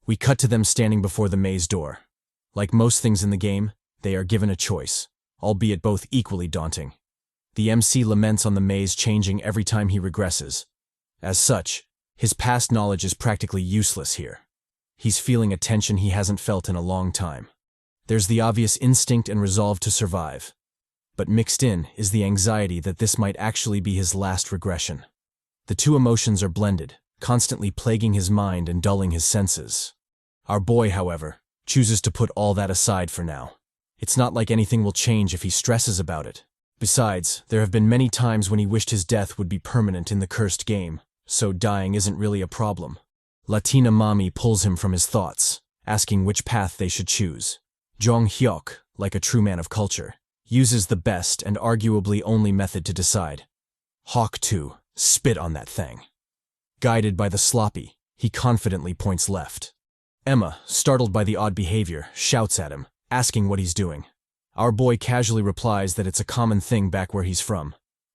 We cut to them standing before the maze door. Like most things in the game, they are given a choice, albeit both equally daunting. The MC laments on the maze changing every time he regresses. As such, his past knowledge is practically useless here. He's feeling a tension he hasn't felt in a long time. There's the obvious instinct and resolve to survive, but mixed in is the anxiety that this might actually be his last regression. The two emotions are blended, constantly plaguing his mind and dulling his senses. Our boy, however, chooses to put all that aside for now. It's not like anything will change if he stresses about it. Besides, there have been many times when he wished his death would be permanent in the cursed game, so dying isn't really a problem. Latina mommy pulls him from his thoughts, asking which path they should choose. Jeong Hyeok, like a true man of culture, uses the best and arguably only method to decide. Hawk 2, spit on that thing. Guided by the sloppy, he confidently points left. Emma, startled by the odd behavior, shouts at him, asking what he's doing. Our boy casually replies that it's a common thing back where he's from.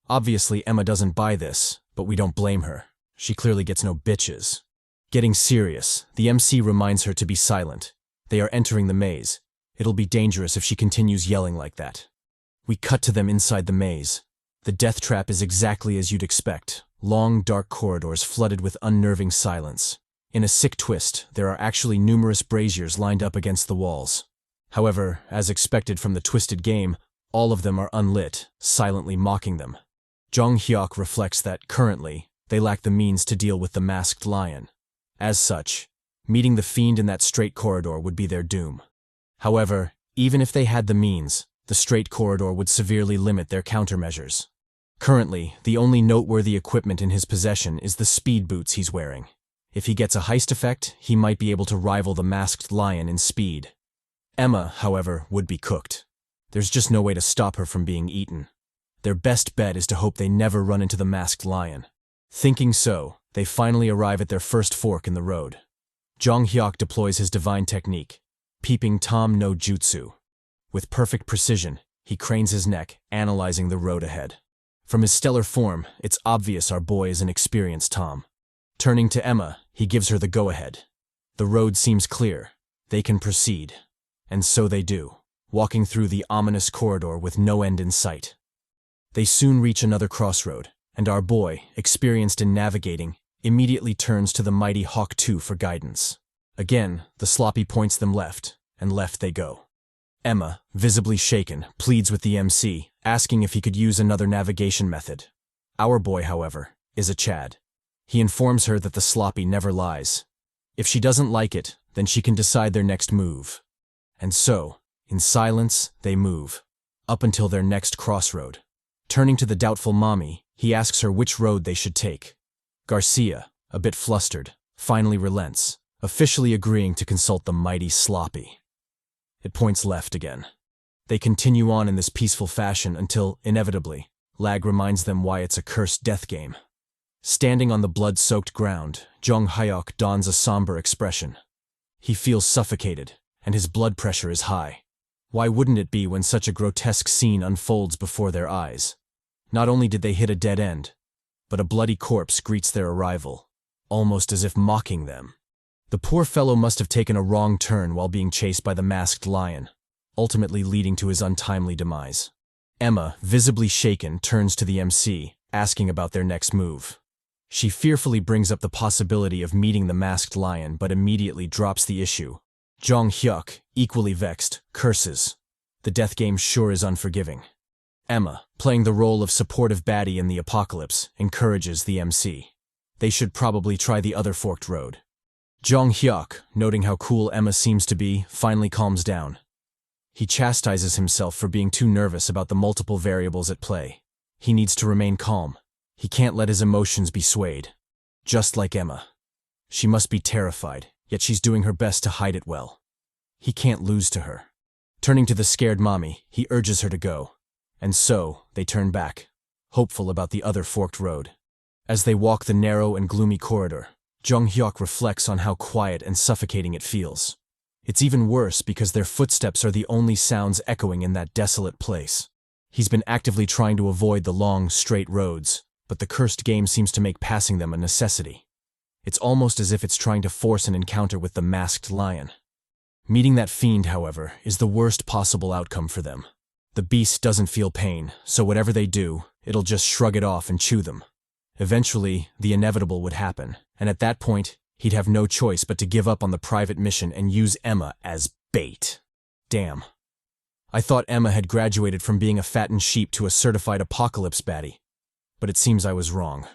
Obviously, Emma doesn't buy this, but we don't blame her. She clearly gets no bitches. Getting serious, the MC reminds her to be silent. They are entering the maze. It'll be dangerous if she continues yelling like that. We cut to them inside the maze. The death trap is exactly as you'd expect. Long, dark corridors flooded with unnerving silence. In a sick twist, there are actually numerous braziers lined up against the walls. However, as expected from the twisted game, all of them are unlit, silently mocking them. Jeong Hyeok reflects that, currently, they lack the means to deal with the masked lion. As such, meeting the fiend in that straight corridor would be their doom. However, even if they had the means, the straight corridor would severely limit their countermeasures. Currently, the only noteworthy equipment in his possession is the speed boots he's wearing. If he gets a heist effect, he might be able to rival the masked lion in speed. Emma, however, would be cooked. There's just no way to stop her from being eaten. Their best bet is to hope they never run into the masked lion. Thinking so, they finally arrive at their first fork in the road. Jeong Hyeok deploys his divine technique, peeping Tom no jutsu. With perfect precision, he cranes his neck, analyzing the road ahead. From his stellar form, it's obvious our boy is an experienced Tom. Turning to Emma, he gives her the go-ahead. The road seems clear. They can proceed. And so they do, walking through the ominous corridor with no end in sight. They soon reach another crossroad, and our boy, experienced in navigating, immediately turns to the mighty Hawk 2 for guidance. Again, the sloppy points them left, and left they go. Emma, visibly shaken, pleads with the MC, asking if he could use another navigation method. Our boy, however, is a Chad. He informs her that the sloppy never lies. If she doesn't like it, then she can decide their next move. And so, in silence, they move, up until their next crossroad. Turning to the doubtful mommy, he asks her which road they should take. Garcia, a bit flustered, finally relents, officially agreeing to consult the mighty sloppy. It points left again. They continue on in this peaceful fashion until, inevitably, L.A.G reminds them why it's a cursed death game. Standing on the blood-soaked ground, Jeong Hyeok dons a somber expression. He feels suffocated, and his blood pressure is high. Why wouldn't it be when such a grotesque scene unfolds before their eyes? Not only did they hit a dead end, but a bloody corpse greets their arrival, almost as if mocking them. The poor fellow must have taken a wrong turn while being chased by the masked lion, ultimately leading to his untimely demise. Emma, visibly shaken, turns to the MC, asking about their next move. She fearfully brings up the possibility of meeting the masked lion but immediately drops the issue. Jeong Hyeok, equally vexed, curses. The death game sure is unforgiving. Emma, playing the role of supportive baddie in the apocalypse, encourages the MC. They should probably try the other forked road. Jeong Hyeok, noting how cool Emma seems to be, finally calms down. He chastises himself for being too nervous about the multiple variables at play. He needs to remain calm. He can't let his emotions be swayed. Just like Emma. She must be terrified, yet she's doing her best to hide it well. He can't lose to her. Turning to the scared mommy, he urges her to go. And so, they turn back, hopeful about the other forked road. As they walk the narrow and gloomy corridor, Jeong Hyeok reflects on how quiet and suffocating it feels. It's even worse because their footsteps are the only sounds echoing in that desolate place. He's been actively trying to avoid the long, straight roads, but the cursed game seems to make passing them a necessity. It's almost as if it's trying to force an encounter with the masked lion. Meeting that fiend, however, is the worst possible outcome for them. The beast doesn't feel pain, so whatever they do, it'll just shrug it off and chew them. Eventually, the inevitable would happen, and at that point, he'd have no choice but to give up on the private mission and use Emma as bait. Damn. I thought Emma had graduated from being a fattened sheep to a certified apocalypse baddie, but it seems I was wrong.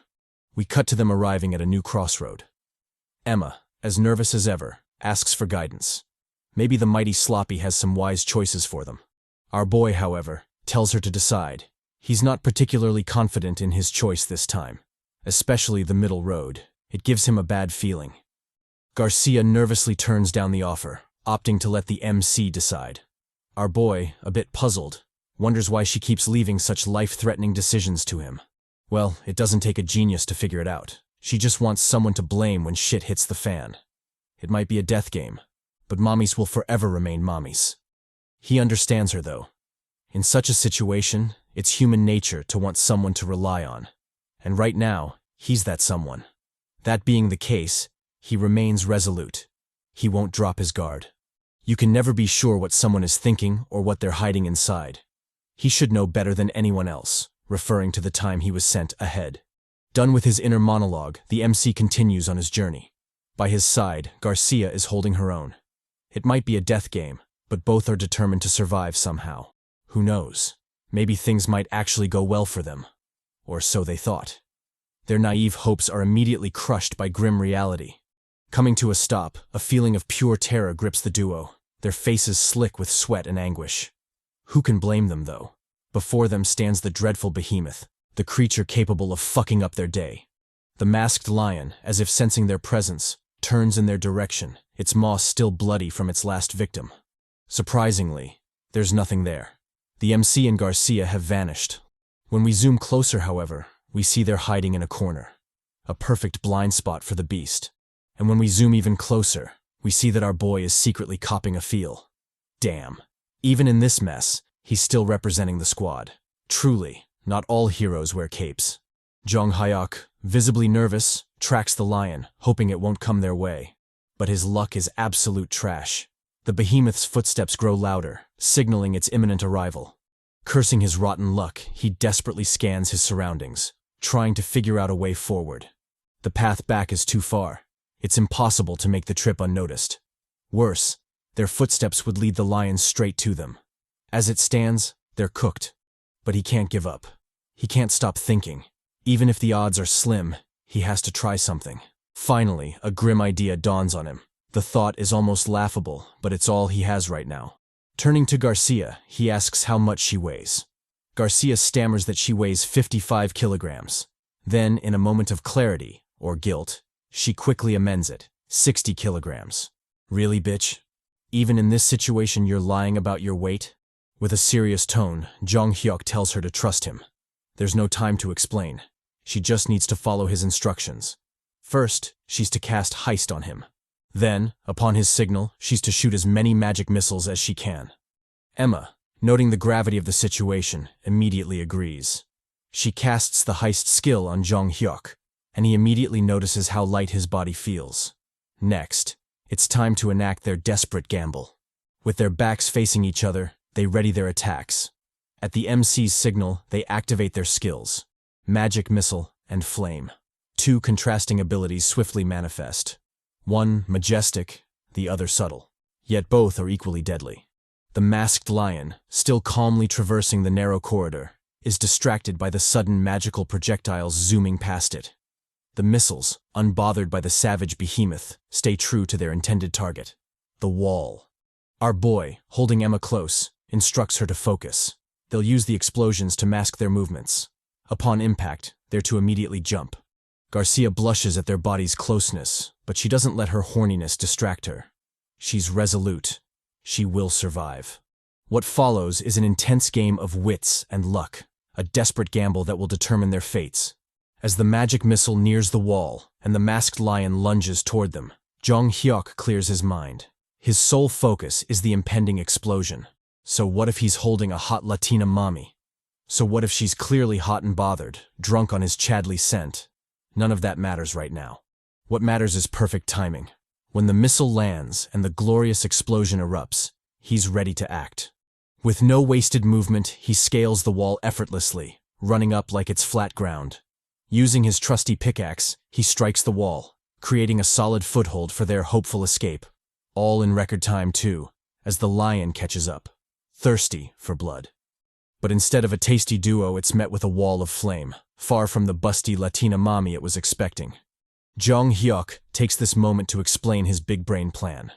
We cut to them arriving at a new crossroad. Emma, as nervous as ever, asks for guidance. Maybe the mighty sloppy has some wise choices for them. Our boy, however, tells her to decide. He's not particularly confident in his choice this time, especially the middle road. It gives him a bad feeling. Garcia nervously turns down the offer, opting to let the MC decide. Our boy, a bit puzzled, wonders why she keeps leaving such life-threatening decisions to him. Well, it doesn't take a genius to figure it out. She just wants someone to blame when shit hits the fan. It might be a death game, but mommies will forever remain mommies. He understands her, though. In such a situation, it's human nature to want someone to rely on. And right now, he's that someone. That being the case, he remains resolute. He won't drop his guard. You can never be sure what someone is thinking or what they're hiding inside. He should know better than anyone else, referring to the time he was sent ahead. Done with his inner monologue, the MC continues on his journey. By his side, Garcia is holding her own. It might be a death game, but both are determined to survive somehow. Who knows? Maybe things might actually go well for them. Or so they thought. Their naive hopes are immediately crushed by grim reality. Coming to a stop, a feeling of pure terror grips the duo, their faces slick with sweat and anguish. Who can blame them, though? Before them stands the dreadful behemoth, the creature capable of fucking up their day. The masked lion, as if sensing their presence, turns in their direction, its maw still bloody from its last victim. Surprisingly, there's nothing there. The MC and Garcia have vanished. When we zoom closer, however, we see they're hiding in a corner. A perfect blind spot for the beast. And when we zoom even closer, we see that our boy is secretly copping a feel. Damn. Even in this mess, he's still representing the squad. Truly, not all heroes wear capes. Jeong Hyeok, visibly nervous, tracks the lion, hoping it won't come their way. But his luck is absolute trash. The behemoth's footsteps grow louder, signaling its imminent arrival. Cursing his rotten luck, he desperately scans his surroundings, trying to figure out a way forward. The path back is too far. It's impossible to make the trip unnoticed. Worse, their footsteps would lead the lion straight to them. As it stands, they're cooked. But he can't give up. He can't stop thinking. Even if the odds are slim, he has to try something. Finally, a grim idea dawns on him. The thought is almost laughable, but it's all he has right now. Turning to Garcia, he asks how much she weighs. Garcia stammers that she weighs 55 kilograms. Then, in a moment of clarity, or guilt, she quickly amends it, 60 kilograms. Really, bitch? Even in this situation you're lying about your weight? With a serious tone, Jeong Hyeok tells her to trust him. There's no time to explain. She just needs to follow his instructions. First, she's to cast Heist on him. Then, upon his signal, she's to shoot as many magic missiles as she can. Emma, noting the gravity of the situation, immediately agrees. She casts the Heist skill on Jeong Hyeok, and he immediately notices how light his body feels. Next, it's time to enact their desperate gamble. With their backs facing each other, they ready their attacks. At the MC's signal, they activate their skills, Magic Missile and Flame. Two contrasting abilities swiftly manifest. One majestic, the other subtle. Yet both are equally deadly. The masked lion, still calmly traversing the narrow corridor, is distracted by the sudden magical projectiles zooming past it. The missiles, unbothered by the savage behemoth, stay true to their intended target, the wall. Our boy, holding Emma close, instructs her to focus. They'll use the explosions to mask their movements. Upon impact, they're to immediately jump. Garcia blushes at their body's closeness, but she doesn't let her horniness distract her. She's resolute. She will survive. What follows is an intense game of wits and luck, a desperate gamble that will determine their fates. As the magic missile nears the wall and the masked lion lunges toward them, Jeong Hyeok clears his mind. His sole focus is the impending explosion. So what if he's holding a hot Latina mommy? So what if she's clearly hot and bothered, drunk on his CHADY scent? None of that matters right now. What matters is perfect timing. When the missile lands and the glorious explosion erupts, he's ready to act. With no wasted movement, he scales the wall effortlessly, running up like it's flat ground. Using his trusty pickaxe, he strikes the wall, creating a solid foothold for their hopeful escape. All in record time, too, as the lion catches up, thirsty for blood. But instead of a tasty duo, it's met with a wall of flame, far from the busty Latina mommy it was expecting. Jeong Hyeok takes this moment to explain his big-brain plan.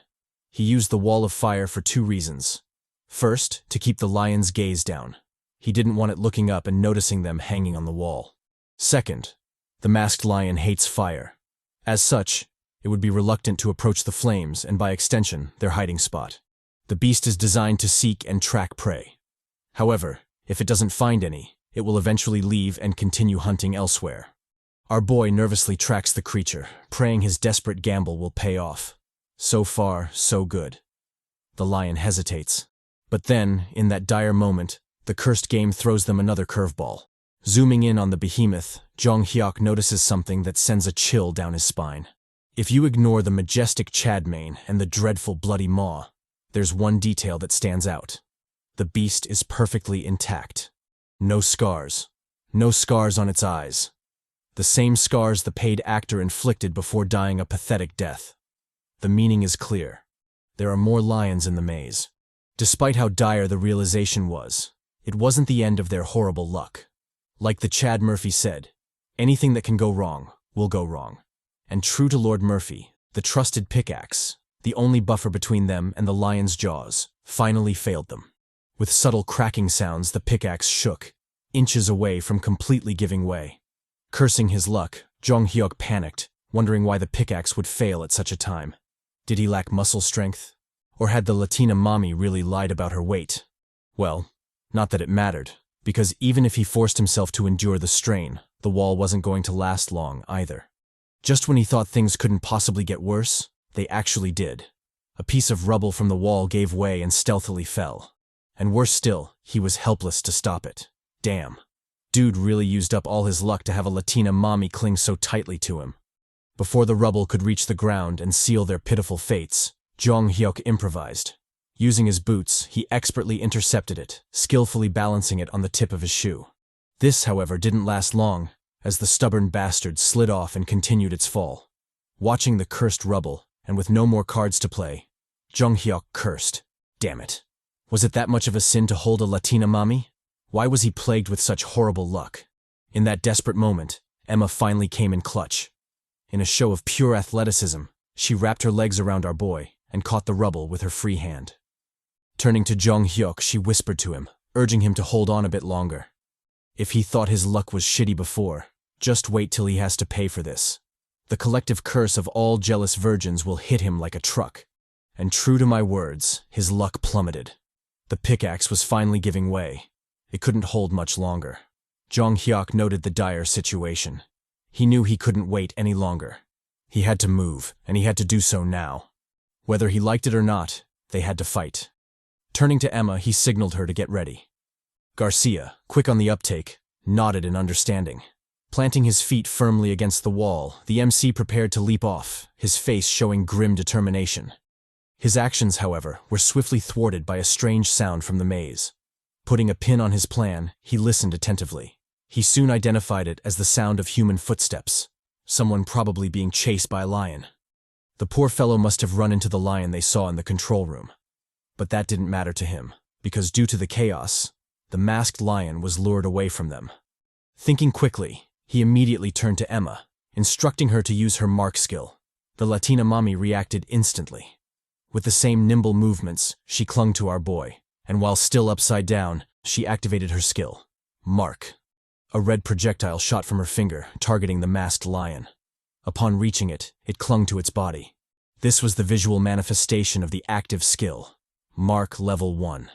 He used the wall of fire for two reasons. First, to keep the lion's gaze down. He didn't want it looking up and noticing them hanging on the wall. Second, the masked lion hates fire. As such, it would be reluctant to approach the flames and, by extension, their hiding spot. The beast is designed to seek and track prey. However, if it doesn't find any, it will eventually leave and continue hunting elsewhere. Our boy nervously tracks the creature, praying his desperate gamble will pay off. So far, so good. The lion hesitates. But then, in that dire moment, the cursed game throws them another curveball. Zooming in on the behemoth, Jeong Hyeok notices something that sends a chill down his spine. If you ignore the majestic chad mane and the dreadful bloody maw, there's one detail that stands out. The beast is perfectly intact. No scars. No scars on its eyes. The same scars the paid actor inflicted before dying a pathetic death. The meaning is clear. There are more lions in the maze. Despite how dire the realization was, it wasn't the end of their horrible luck. Like the Chad Murphy said, anything that can go wrong will go wrong. And true to Lord Murphy, the trusted pickaxe, the only buffer between them and the lion's jaws, finally failed them. With subtle cracking sounds, the pickaxe shook, inches away from completely giving way. Cursing his luck, Jeong Hyeok panicked, wondering why the pickaxe would fail at such a time. Did he lack muscle strength? Or had the Latina mommy really lied about her weight? Well, not that it mattered, because even if he forced himself to endure the strain, the wall wasn't going to last long either. Just when he thought things couldn't possibly get worse, they actually did. A piece of rubble from the wall gave way and stealthily fell. And worse still, he was helpless to stop it. Damn. Dude really used up all his luck to have a Latina mommy cling so tightly to him. Before the rubble could reach the ground and seal their pitiful fates, Jeong Hyeok improvised. Using his boots, he expertly intercepted it, skillfully balancing it on the tip of his shoe. This, however, didn't last long, as the stubborn bastard slid off and continued its fall. Watching the cursed rubble, and with no more cards to play, Jeong Hyeok cursed. Damn it. Was it that much of a sin to hold a Latina mommy? Why was he plagued with such horrible luck? In that desperate moment, Emma finally came in clutch. In a show of pure athleticism, she wrapped her legs around our boy and caught the rubble with her free hand. Turning to Jeong Hyeok, she whispered to him, urging him to hold on a bit longer. If he thought his luck was shitty before, just wait till he has to pay for this. The collective curse of all jealous virgins will hit him like a truck. And true to my words, his luck plummeted. The pickaxe was finally giving way. It couldn't hold much longer. Jeong Hyeok noted the dire situation. He knew he couldn't wait any longer. He had to move, and he had to do so now. Whether he liked it or not, they had to fight. Turning to Emma, he signaled her to get ready. Garcia, quick on the uptake, nodded in understanding. Planting his feet firmly against the wall, the MC prepared to leap off, his face showing grim determination. His actions, however, were swiftly thwarted by a strange sound from the maze. Putting a pin on his plan, he listened attentively. He soon identified it as the sound of human footsteps, someone probably being chased by a lion. The poor fellow must have run into the lion they saw in the control room. But that didn't matter to him, because due to the chaos, the masked lion was lured away from them. Thinking quickly, he immediately turned to Emma, instructing her to use her mark skill. The Latina mommy reacted instantly. With the same nimble movements, she clung to our boy, and while still upside down, she activated her skill. Mark. A red projectile shot from her finger, targeting the masked lion. Upon reaching it, it clung to its body. This was the visual manifestation of the active skill. Mark Level 1.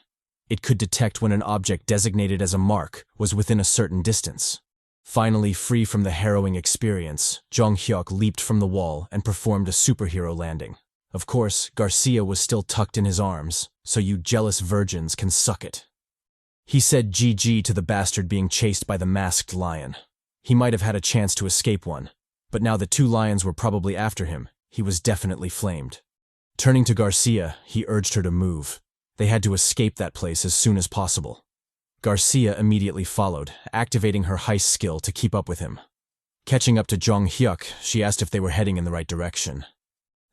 It could detect when an object designated as a mark was within a certain distance. Finally free from the harrowing experience, Jeong Hyeok leaped from the wall and performed a superhero landing. Of course, Garcia was still tucked in his arms, so you jealous virgins can suck it. He said GG to the bastard being chased by the masked lion. He might have had a chance to escape one, but now the two lions were probably after him, he was definitely flamed. Turning to Garcia, he urged her to move. They had to escape that place as soon as possible. Garcia immediately followed, activating her heist skill to keep up with him. Catching up to Jeong Hyeok, she asked if they were heading in the right direction.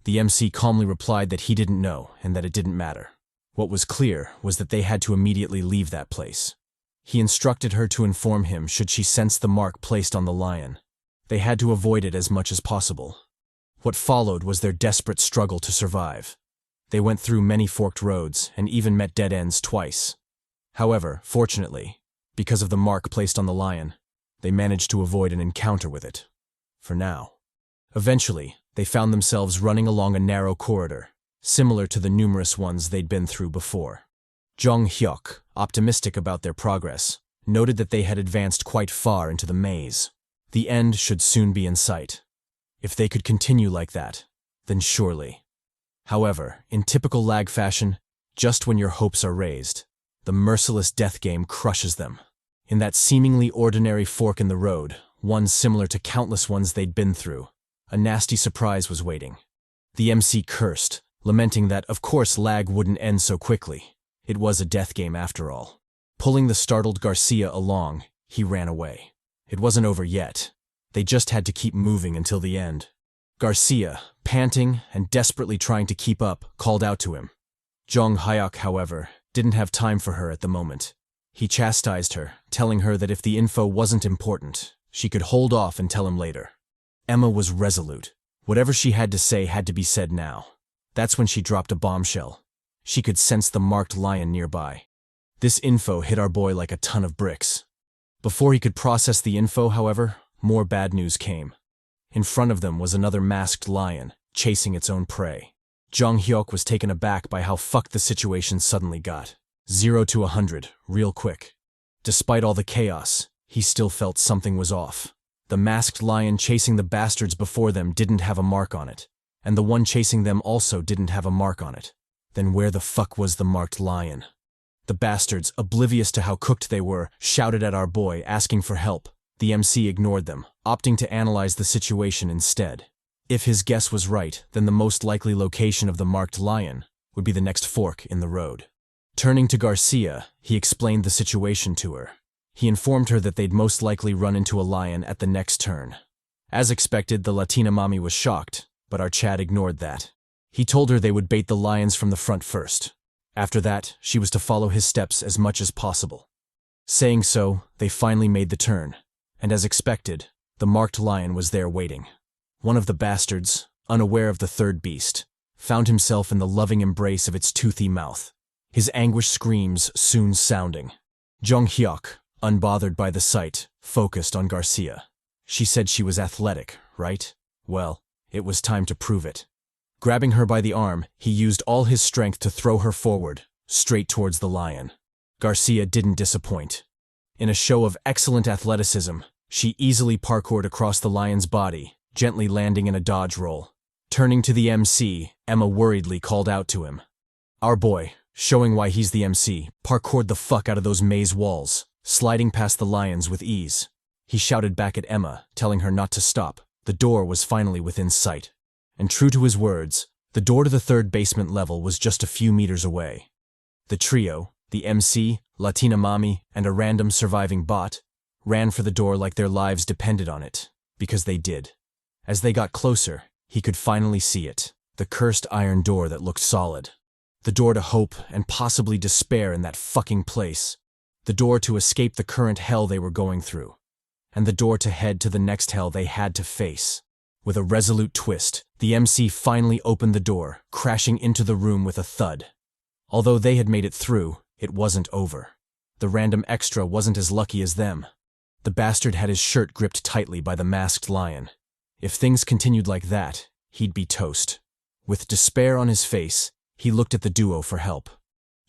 The MC calmly replied that he didn't know and that it didn't matter. What was clear was that they had to immediately leave that place. He instructed her to inform him should she sense the mark placed on the lion. They had to avoid it as much as possible. What followed was their desperate struggle to survive. They went through many forked roads and even met dead ends twice. However, fortunately, Because of the mark placed on the lion, they managed to avoid an encounter with it. For now. Eventually, they found themselves running along a narrow corridor, similar to the numerous ones they'd been through before. Jeong Hyeok, optimistic about their progress, noted that they had advanced quite far into the maze. The end should soon be in sight. If they could continue like that, then surely. However, in typical lag fashion, just when your hopes are raised, the merciless death game crushes them. In that seemingly ordinary fork in the road, one similar to countless ones they'd been through, a nasty surprise was waiting. The MC cursed, lamenting that, of course, lag wouldn't end so quickly. It was a death game after all. Pulling the startled Garcia along, he ran away. It wasn't over yet. They just had to keep moving until the end. Garcia, panting and desperately trying to keep up, called out to him. Jeong Hyeok, however, didn't have time for her at the moment. He chastised her, telling her that if the info wasn't important, she could hold off and tell him later. Emma was resolute. Whatever she had to say had to be said now. That's when she dropped a bombshell. She could sense the marked lion nearby. This info hit our boy like a ton of bricks. Before he could process the info, however, more bad news came. In front of them was another masked lion, chasing its own prey. Jeong Hyeok was taken aback by how fucked the situation suddenly got. 0 to 100, real quick. Despite all the chaos, he still felt something was off. The masked lion chasing the bastards before them didn't have a mark on it, and the one chasing them also didn't have a mark on it. Then where the fuck was the marked lion? The bastards, oblivious to how cooked they were, shouted at our boy, asking for help. The MC ignored them, opting to analyze the situation instead. If his guess was right, then the most likely location of the marked lion would be the next fork in the road. Turning to Garcia, he explained the situation to her. He informed her that they'd most likely run into a lion at the next turn. As expected, the Latina mommy was shocked, but our Chad ignored that. He told her they would bait the lions from the front first. After that, she was to follow his steps as much as possible. Saying so, they finally made the turn, and as expected, the marked lion was there waiting. One of the bastards, unaware of the third beast, found himself in the loving embrace of its toothy mouth, his anguished screams soon sounding. Jeong Hyeok, unbothered by the sight, focused on Garcia. She said she was athletic, right? Well, it was time to prove it. Grabbing her by the arm, he used all his strength to throw her forward, straight towards the lion. Garcia didn't disappoint. In a show of excellent athleticism, she easily parkoured across the lion's body, gently landing in a dodge roll. Turning to the MC, Emma worriedly called out to him. Our boy, showing why he's the MC, parkoured the fuck out of those maze walls, sliding past the lions with ease. He shouted back at Emma, telling her not to stop. The door was finally within sight. And true to his words, the door to the third basement level was just a few meters away. The trio, the MC, Latina mommy, and a random surviving bot, ran for the door like their lives depended on it, because they did. As they got closer, he could finally see it, the cursed iron door that looked solid. The door to hope and possibly despair in that fucking place. The door to escape the current hell they were going through. And the door to head to the next hell they had to face. With a resolute twist, the MC finally opened the door, crashing into the room with a thud. Although they had made it through, it wasn't over. The random extra wasn't as lucky as them. The bastard had his shirt gripped tightly by the masked lion. If things continued like that, he'd be toast. With despair on his face, he looked at the duo for help.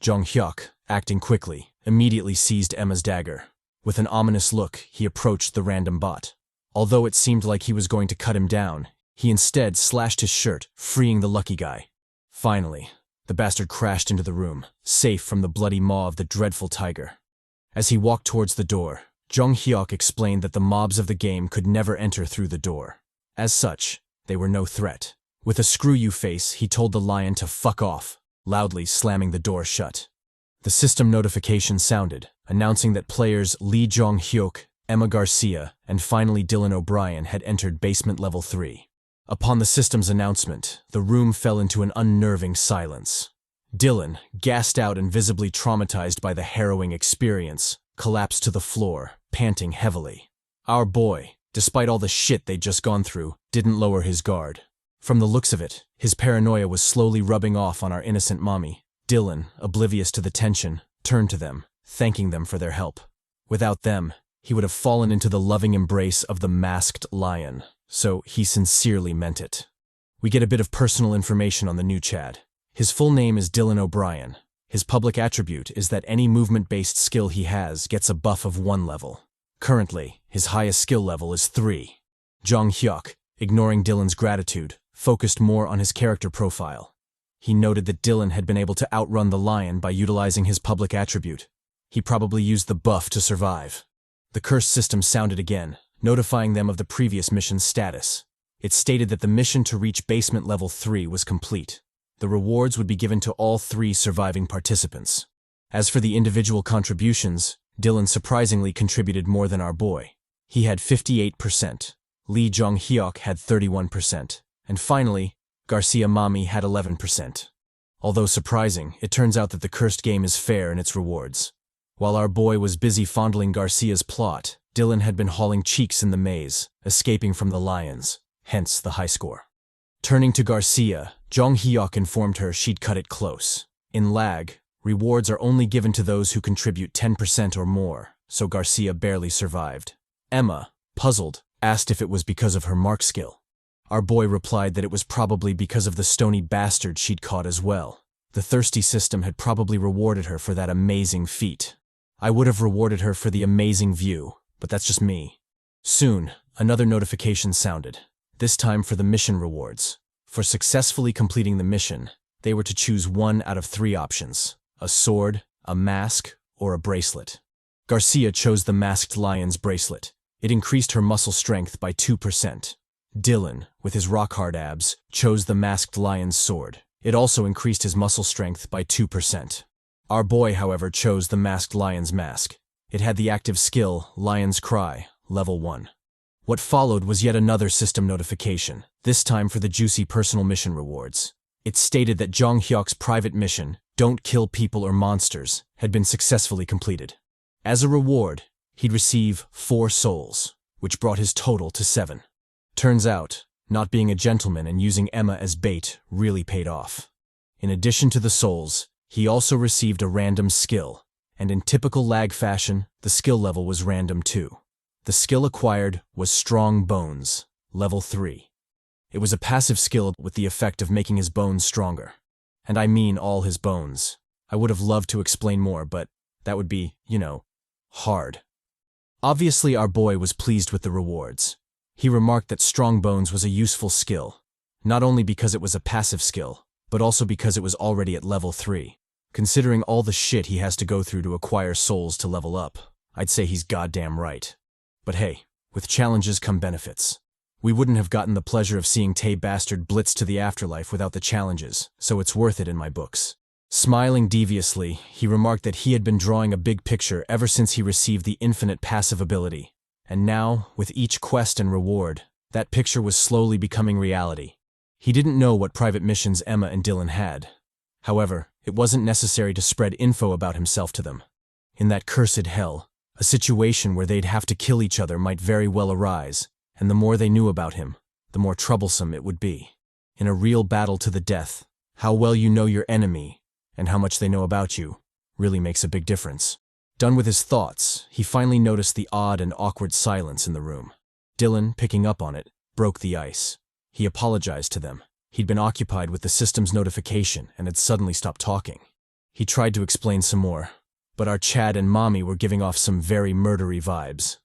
Jeong Hyeok, acting quickly, immediately seized Emma's dagger. With an ominous look, he approached the random bot. Although it seemed like he was going to cut him down, he instead slashed his shirt, freeing the lucky guy. Finally, the bastard crashed into the room, safe from the bloody maw of the dreadful tiger. As he walked towards the door, Jeong Hyeok explained that the mobs of the game could never enter through the door. As such, they were no threat. With a screw-you face, he told the lion to fuck off, loudly slamming the door shut. The system notification sounded, announcing that players Lee Jeong Hyeok, Emma Garcia, and finally Dylan O'Brien had entered basement level 3. Upon the system's announcement, the room fell into an unnerving silence. Dylan, gassed out and visibly traumatized by the harrowing experience, collapsed to the floor, panting heavily. Our boy, despite all the shit they'd just gone through, didn't lower his guard. From the looks of it, his paranoia was slowly rubbing off on our innocent mommy. Dylan, oblivious to the tension, turned to them, thanking them for their help. Without them, he would have fallen into the loving embrace of the masked lion, so he sincerely meant it. We get a bit of personal information on the new Chad. His full name is Dylan O'Brien. His public attribute is that any movement-based skill he has gets a buff of 1 level. Currently, his highest skill level is 3. Jeong Hyeok, ignoring Dylan's gratitude, focused more on his character profile. He noted that Dylan had been able to outrun the lion by utilizing his public attribute. He probably used the buff to survive. The curse system sounded again, notifying them of the previous mission's status. It stated that the mission to reach basement level 3 was complete. The rewards would be given to all 3 surviving participants. As for the individual contributions, Dylan surprisingly contributed more than our boy. He had 58%, Jeong Hyeok had 31%, and finally, Garcia Mami had 11%. Although surprising, it turns out that the cursed game is fair in its rewards. While our boy was busy fondling Garcia's plot, Dylan had been hauling cheeks in the maze, escaping from the lions, hence the high score. Turning to Garcia, Jeong Hyeok informed her she'd cut it close. In L.A.G, rewards are only given to those who contribute 10% or more, so Garcia barely survived. Emma, puzzled, asked if it was because of her mark skill. Our boy replied that it was probably because of the stony bastard she'd caught as well. The thirsty system had probably rewarded her for that amazing feat. I would have rewarded her for the amazing view, but that's just me. Soon, another notification sounded, this time for the mission rewards. For successfully completing the mission, they were to choose 1 out of 3 options: a sword, a mask, or a bracelet. Garcia chose the masked lion's bracelet. It increased her muscle strength by 2%. Dylan, with his rock-hard abs, chose the masked lion's sword. It also increased his muscle strength by 2%. Our boy, however, chose the masked lion's mask. It had the active skill, Lion's Cry, level 1. What followed was yet another system notification, this time for the juicy personal mission rewards. It stated that Jeong Hyeok's private mission, Don't Kill People or Monsters, had been successfully completed. As a reward, he'd receive 4 souls, which brought his total to 7. Turns out, not being a gentleman and using Emma as bait really paid off. In addition to the souls, he also received a random skill, and in typical L.A.G fashion, the skill level was random too. The skill acquired was Strong Bones, level 3. It was a passive skill with the effect of making his bones stronger. And I mean all his bones. I would have loved to explain more, but that would be, hard. Obviously, our boy was pleased with the rewards. He remarked that Strong Bones was a useful skill, not only because it was a passive skill, but also because it was already at level 3. Considering all the shit he has to go through to acquire souls to level up, I'd say he's goddamn right. But hey, with challenges come benefits. We wouldn't have gotten the pleasure of seeing Tay Bastard blitz to the afterlife without the challenges, so it's worth it in my books. Smiling deviously, he remarked that he had been drawing a big picture ever since he received the infinite passive ability, and now, with each quest and reward, that picture was slowly becoming reality. He didn't know what private missions Emma and Dylan had. However, it wasn't necessary to spread info about himself to them. In that cursed hell, a situation where they'd have to kill each other might very well arise, and the more they knew about him, the more troublesome it would be. In a real battle to the death, how well you know your enemy, and how much they know about you, really makes a big difference. Done with his thoughts, he finally noticed the odd and awkward silence in the room. Dylan, picking up on it, broke the ice. He apologized to them. He'd been occupied with the system's notification and had suddenly stopped talking. He tried to explain some more, but our Chad and Mommy were giving off some very murdery vibes.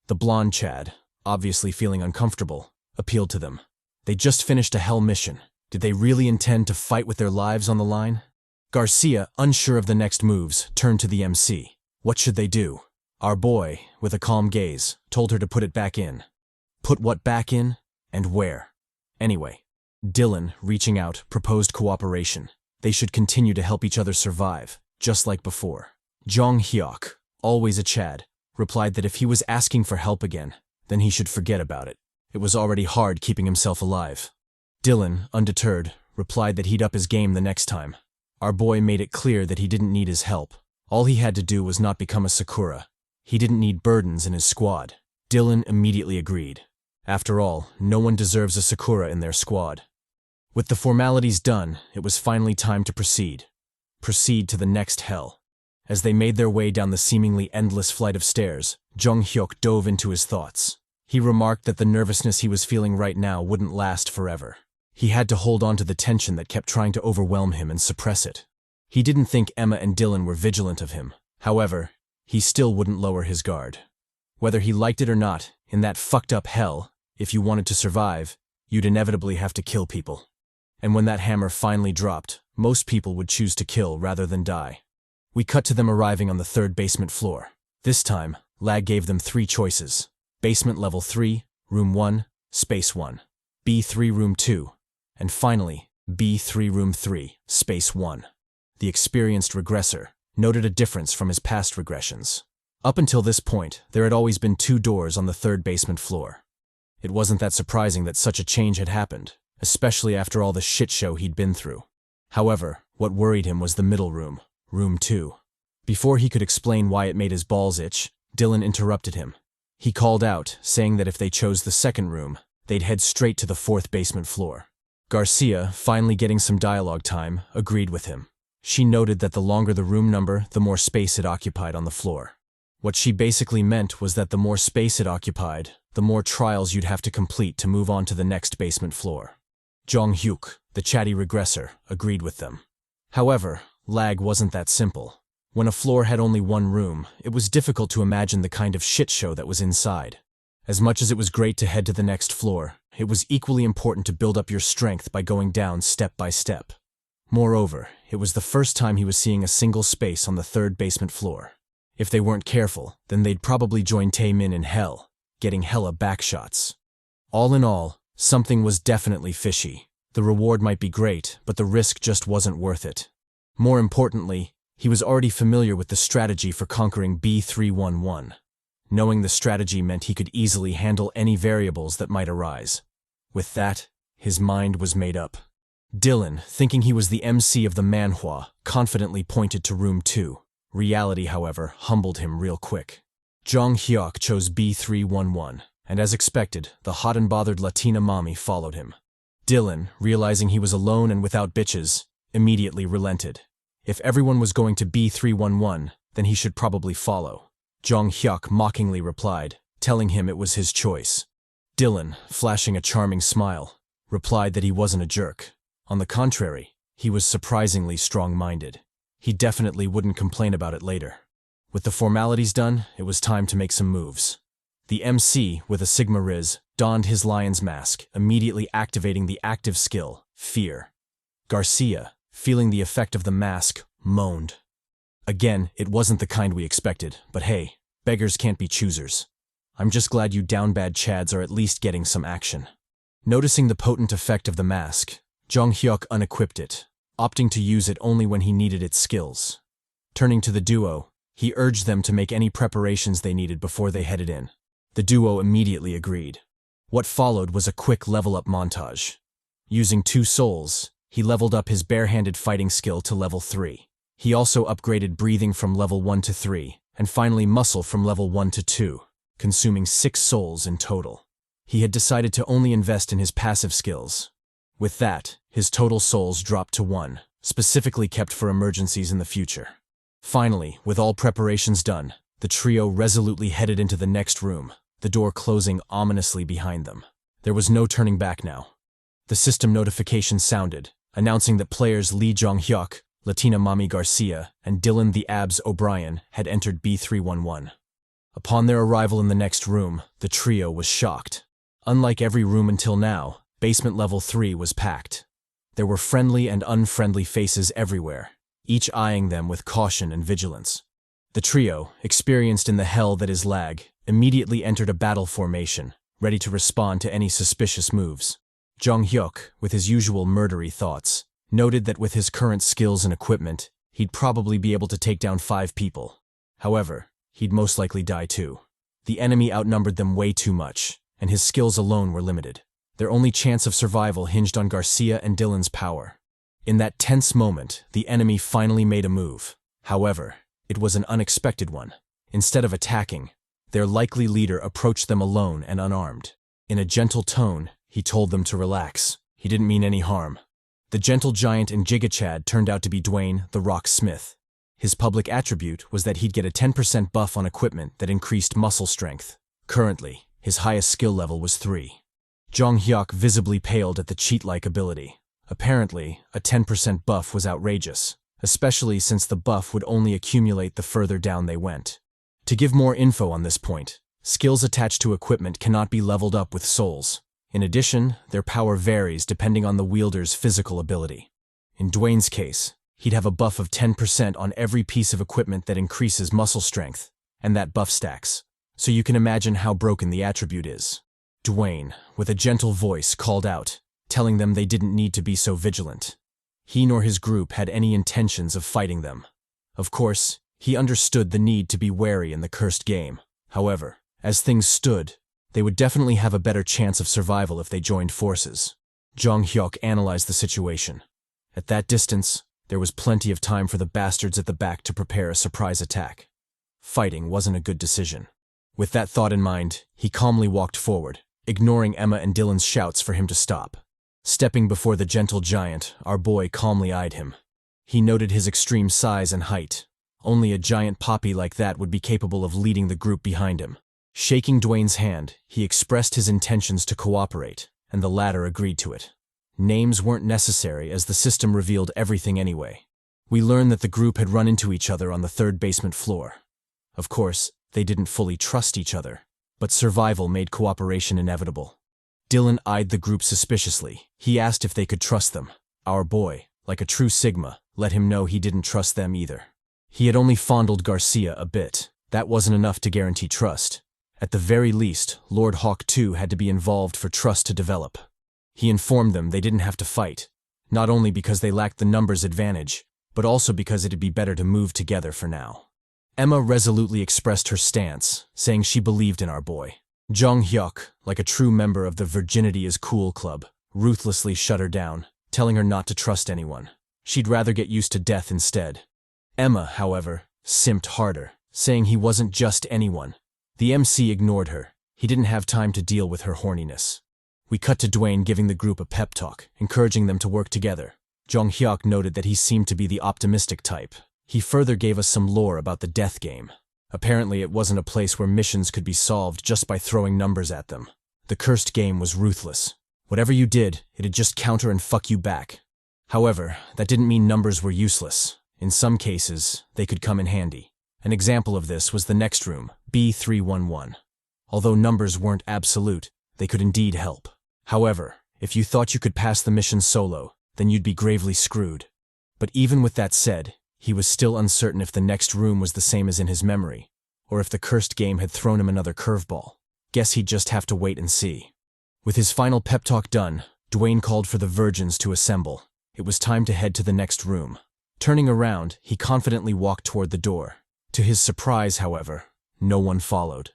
The blonde Chad, obviously feeling uncomfortable, appealed to them. They just finished a hell mission. Did they really intend to fight with their lives on the line? Garcia, unsure of the next moves, turned to the MC. What should they do? Our boy, with a calm gaze, told her to put it back in. Put what back in? And where? Anyway, Dylan, reaching out, proposed cooperation. They should continue to help each other survive, just like before. Jeong Hyeok, always a Chad, replied that if he was asking for help again, then he should forget about it. It was already hard keeping himself alive. Dylan, undeterred, replied that he'd up his game the next time. Our boy made it clear that he didn't need his help. All he had to do was not become a Sakura. He didn't need burdens in his squad. Dylan immediately agreed. After all, no one deserves a Sakura in their squad. With the formalities done, it was finally time to proceed. Proceed to the next hell. As they made their way down the seemingly endless flight of stairs, Jeong Hyeok dove into his thoughts. He remarked that the nervousness he was feeling right now wouldn't last forever. He had to hold on to the tension that kept trying to overwhelm him and suppress it. He didn't think Emma and Dylan were vigilant of him. However, he still wouldn't lower his guard. Whether he liked it or not, in that fucked up hell, if you wanted to survive, you'd inevitably have to kill people. And when that hammer finally dropped, most people would choose to kill rather than die. We cut to them arriving on the third basement floor. This time, L.A.G gave them 3 choices. Basement level 3, room 1, space 1. B3 room 2. And finally, B3 room 3, space 1. The experienced regressor noted a difference from his past regressions. Up until this point, there had always been 2 doors on the third basement floor. It wasn't that surprising that such a change had happened, especially after all the shit show he'd been through. However, what worried him was the middle room, room 2. Before he could explain why it made his balls itch, Dylan interrupted him. He called out, saying that if they chose the second room, they'd head straight to the 4th basement floor. Garcia, finally getting some dialogue time, agreed with him. She noted that the longer the room number, the more space it occupied on the floor. What she basically meant was that the more space it occupied, the more trials you'd have to complete to move on to the next basement floor. Jeong Hyeok, the CHADY regressor, agreed with them. However, L.A.G wasn't that simple. When a floor had only 1 room, it was difficult to imagine the kind of shit show that was inside. As much as it was great to head to the next floor, it was equally important to build up your strength by going down step by step. Moreover, it was the first time he was seeing a single space on the 3rd basement floor. If they weren't careful, then they'd probably join Taemin in hell, getting hella backshots. All in all, something was definitely fishy. The reward might be great, but the risk just wasn't worth it. More importantly, he was already familiar with the strategy for conquering B311. Knowing the strategy meant he could easily handle any variables that might arise. With that, his mind was made up. Dylan, thinking he was the MC of the manhwa, confidently pointed to room 2. Reality, however, humbled him real quick. Jeong Hyeok chose B311, and as expected, the hot and bothered Latina mommy followed him. Dylan, realizing he was alone and without bitches, immediately relented. If everyone was going to B311, then he should probably follow. Jeong Hyeok mockingly replied, telling him it was his choice. Dylan, flashing a charming smile, replied that he wasn't a jerk. On the contrary, he was surprisingly strong-minded. He definitely wouldn't complain about it later. With the formalities done, it was time to make some moves. The MC, with a Sigma Riz, donned his lion's mask, immediately activating the active skill, Fear. Garcia, feeling the effect of the mask, moaned. Again, it wasn't the kind we expected, but hey, beggars can't be choosers. I'm just glad you down bad chads are at least getting some action. Noticing the potent effect of the mask, Jeong Hyeok unequipped it, opting to use it only when he needed its skills. Turning to the duo, he urged them to make any preparations they needed before they headed in. The duo immediately agreed. What followed was a quick level-up montage. Using 2 souls, he leveled up his barehanded fighting skill to level 3. He also upgraded breathing from level 1 to 3, and finally muscle from level 1 to 2, consuming 6 souls in total. He had decided to only invest in his passive skills. With that, his total souls dropped to 1, specifically kept for emergencies in the future. Finally, with all preparations done, the trio resolutely headed into the next room, the door closing ominously behind them. There was no turning back now. The system notification sounded, announcing that players Lee Jeong Hyeok, Latina Mommy Garcia, and Dylan the Abs O'Brien had entered B311. Upon their arrival in the next room, the trio was shocked. Unlike every room until now, basement level 3 was packed. There were friendly and unfriendly faces everywhere, each eyeing them with caution and vigilance. The trio, experienced in the hell that is L.A.G, immediately entered a battle formation, ready to respond to any suspicious moves. Jeong Hyeok, with his usual murdery thoughts, noted that with his current skills and equipment, he'd probably be able to take down 5 people. However, he'd most likely die too. The enemy outnumbered them way too much, and his skills alone were limited. Their only chance of survival hinged on Garcia and Dylan's power. In that tense moment, the enemy finally made a move. However, it was an unexpected one. Instead of attacking, their likely leader approached them alone and unarmed. In a gentle tone, he told them to relax. He didn't mean any harm. The gentle giant in Giga Chad turned out to be Dwayne "The Rock" Smith. His public attribute was that he'd get a 10% buff on equipment that increased muscle strength. Currently, his highest skill level was 3. Jeong Hyeok visibly paled at the cheat-like ability. Apparently, a 10% buff was outrageous, especially since the buff would only accumulate the further down they went. To give more info on this point, skills attached to equipment cannot be leveled up with souls. In addition, their power varies depending on the wielder's physical ability. In Dwayne's case, he'd have a buff of 10% on every piece of equipment that increases muscle strength, and that buff stacks. So you can imagine how broken the attribute is. Dwayne, with a gentle voice, called out, telling them they didn't need to be so vigilant. He nor his group had any intentions of fighting them. Of course, he understood the need to be wary in the cursed game. However, as things stood, they would definitely have a better chance of survival if they joined forces. Jeong Hyeok analyzed the situation. At that distance, there was plenty of time for the bastards at the back to prepare a surprise attack. Fighting wasn't a good decision. With that thought in mind, he calmly walked forward, ignoring Emma and Dylan's shouts for him to stop. Stepping before the gentle giant, our boy calmly eyed him. He noted his extreme size and height. Only a giant poppy like that would be capable of leading the group behind him. Shaking Dwayne's hand, he expressed his intentions to cooperate, and the latter agreed to it. Names weren't necessary as the system revealed everything anyway. We learned that the group had run into each other on the 3rd basement floor. Of course, they didn't fully trust each other, but survival made cooperation inevitable. Dylan eyed the group suspiciously. He asked if they could trust them. Our boy, like a true Sigma, let him know he didn't trust them either. He had only fondled Garcia a bit. That wasn't enough to guarantee trust. At the very least, Lord Hawk 2 had to be involved for trust to develop. He informed them they didn't have to fight, not only because they lacked the numbers advantage, but also because it'd be better to move together for now. Emma resolutely expressed her stance, saying she believed in our boy. Jeong Hyeok, like a true member of the Virginity is Cool Club, ruthlessly shut her down, telling her not to trust anyone. She'd rather get used to death instead. Emma, however, simped harder, saying he wasn't just anyone. The MC ignored her. He didn't have time to deal with her horniness. We cut to Dwayne giving the group a pep talk, encouraging them to work together. Jeong Hyeok noted that he seemed to be the optimistic type. He further gave us some lore about the death game. Apparently it wasn't a place where missions could be solved just by throwing numbers at them. The cursed game was ruthless. Whatever you did, it'd just counter and fuck you back. However, that didn't mean numbers were useless. In some cases, they could come in handy. An example of this was the next room, B311. Although numbers weren't absolute, they could indeed help. However, if you thought you could pass the mission solo, then you'd be gravely screwed. But even with that said, he was still uncertain if the next room was the same as in his memory, or if the cursed game had thrown him another curveball. Guess he'd just have to wait and see. With his final pep talk done, Dwayne called for the virgins to assemble. It was time to head to the next room. Turning around, he confidently walked toward the door. To his surprise, however, no one followed.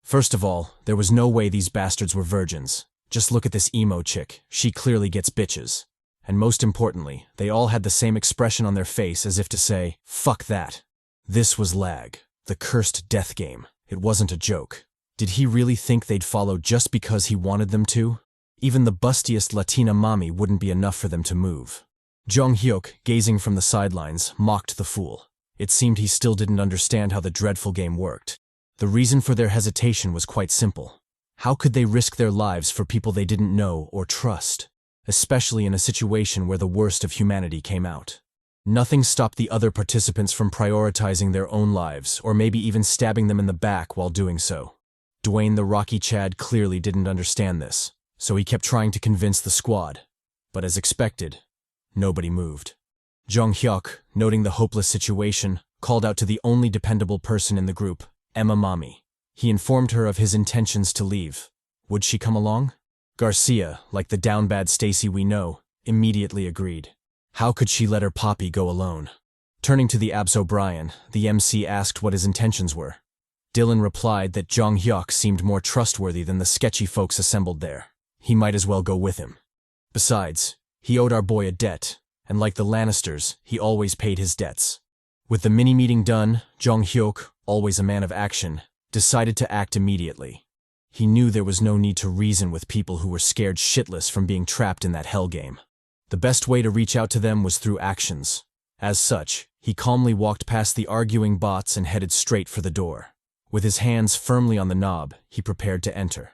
First of all, there was no way these bastards were virgins. Just look at this emo chick, she clearly gets bitches. And most importantly, they all had the same expression on their face as if to say, fuck that. This was L.A.G, the cursed death game. It wasn't a joke. Did he really think they'd follow just because he wanted them to? Even the bustiest Latina mommy wouldn't be enough for them to move. Jeong Hyeok, gazing from the sidelines, mocked the fool. It seemed he still didn't understand how the dreadful game worked. The reason for their hesitation was quite simple. How could they risk their lives for people they didn't know or trust? Especially in a situation where the worst of humanity came out. Nothing stopped the other participants from prioritizing their own lives, or maybe even stabbing them in the back while doing so. Dwayne the Rocky Chad clearly didn't understand this, so he kept trying to convince the squad. But as expected, nobody moved. Jeong Hyeok, noting the hopeless situation, called out to the only dependable person in the group, Emma Mommy. He informed her of his intentions to leave. Would she come along? Garcia, like the down bad Stacy we know, immediately agreed. How could she let her poppy go alone? Turning to the Abs O'Brien, the MC asked what his intentions were. Dylan replied that Jeong Hyeok seemed more trustworthy than the sketchy folks assembled there. He might as well go with him. Besides, he owed our boy a debt, and like the Lannisters, he always paid his debts. With the mini-meeting done, Jeong Hyeok, always a man of action, decided to act immediately. He knew there was no need to reason with people who were scared shitless from being trapped in that hell game. The best way to reach out to them was through actions. As such, He calmly walked past the arguing bots and headed straight for the door. With his hands firmly on the knob, he prepared to enter.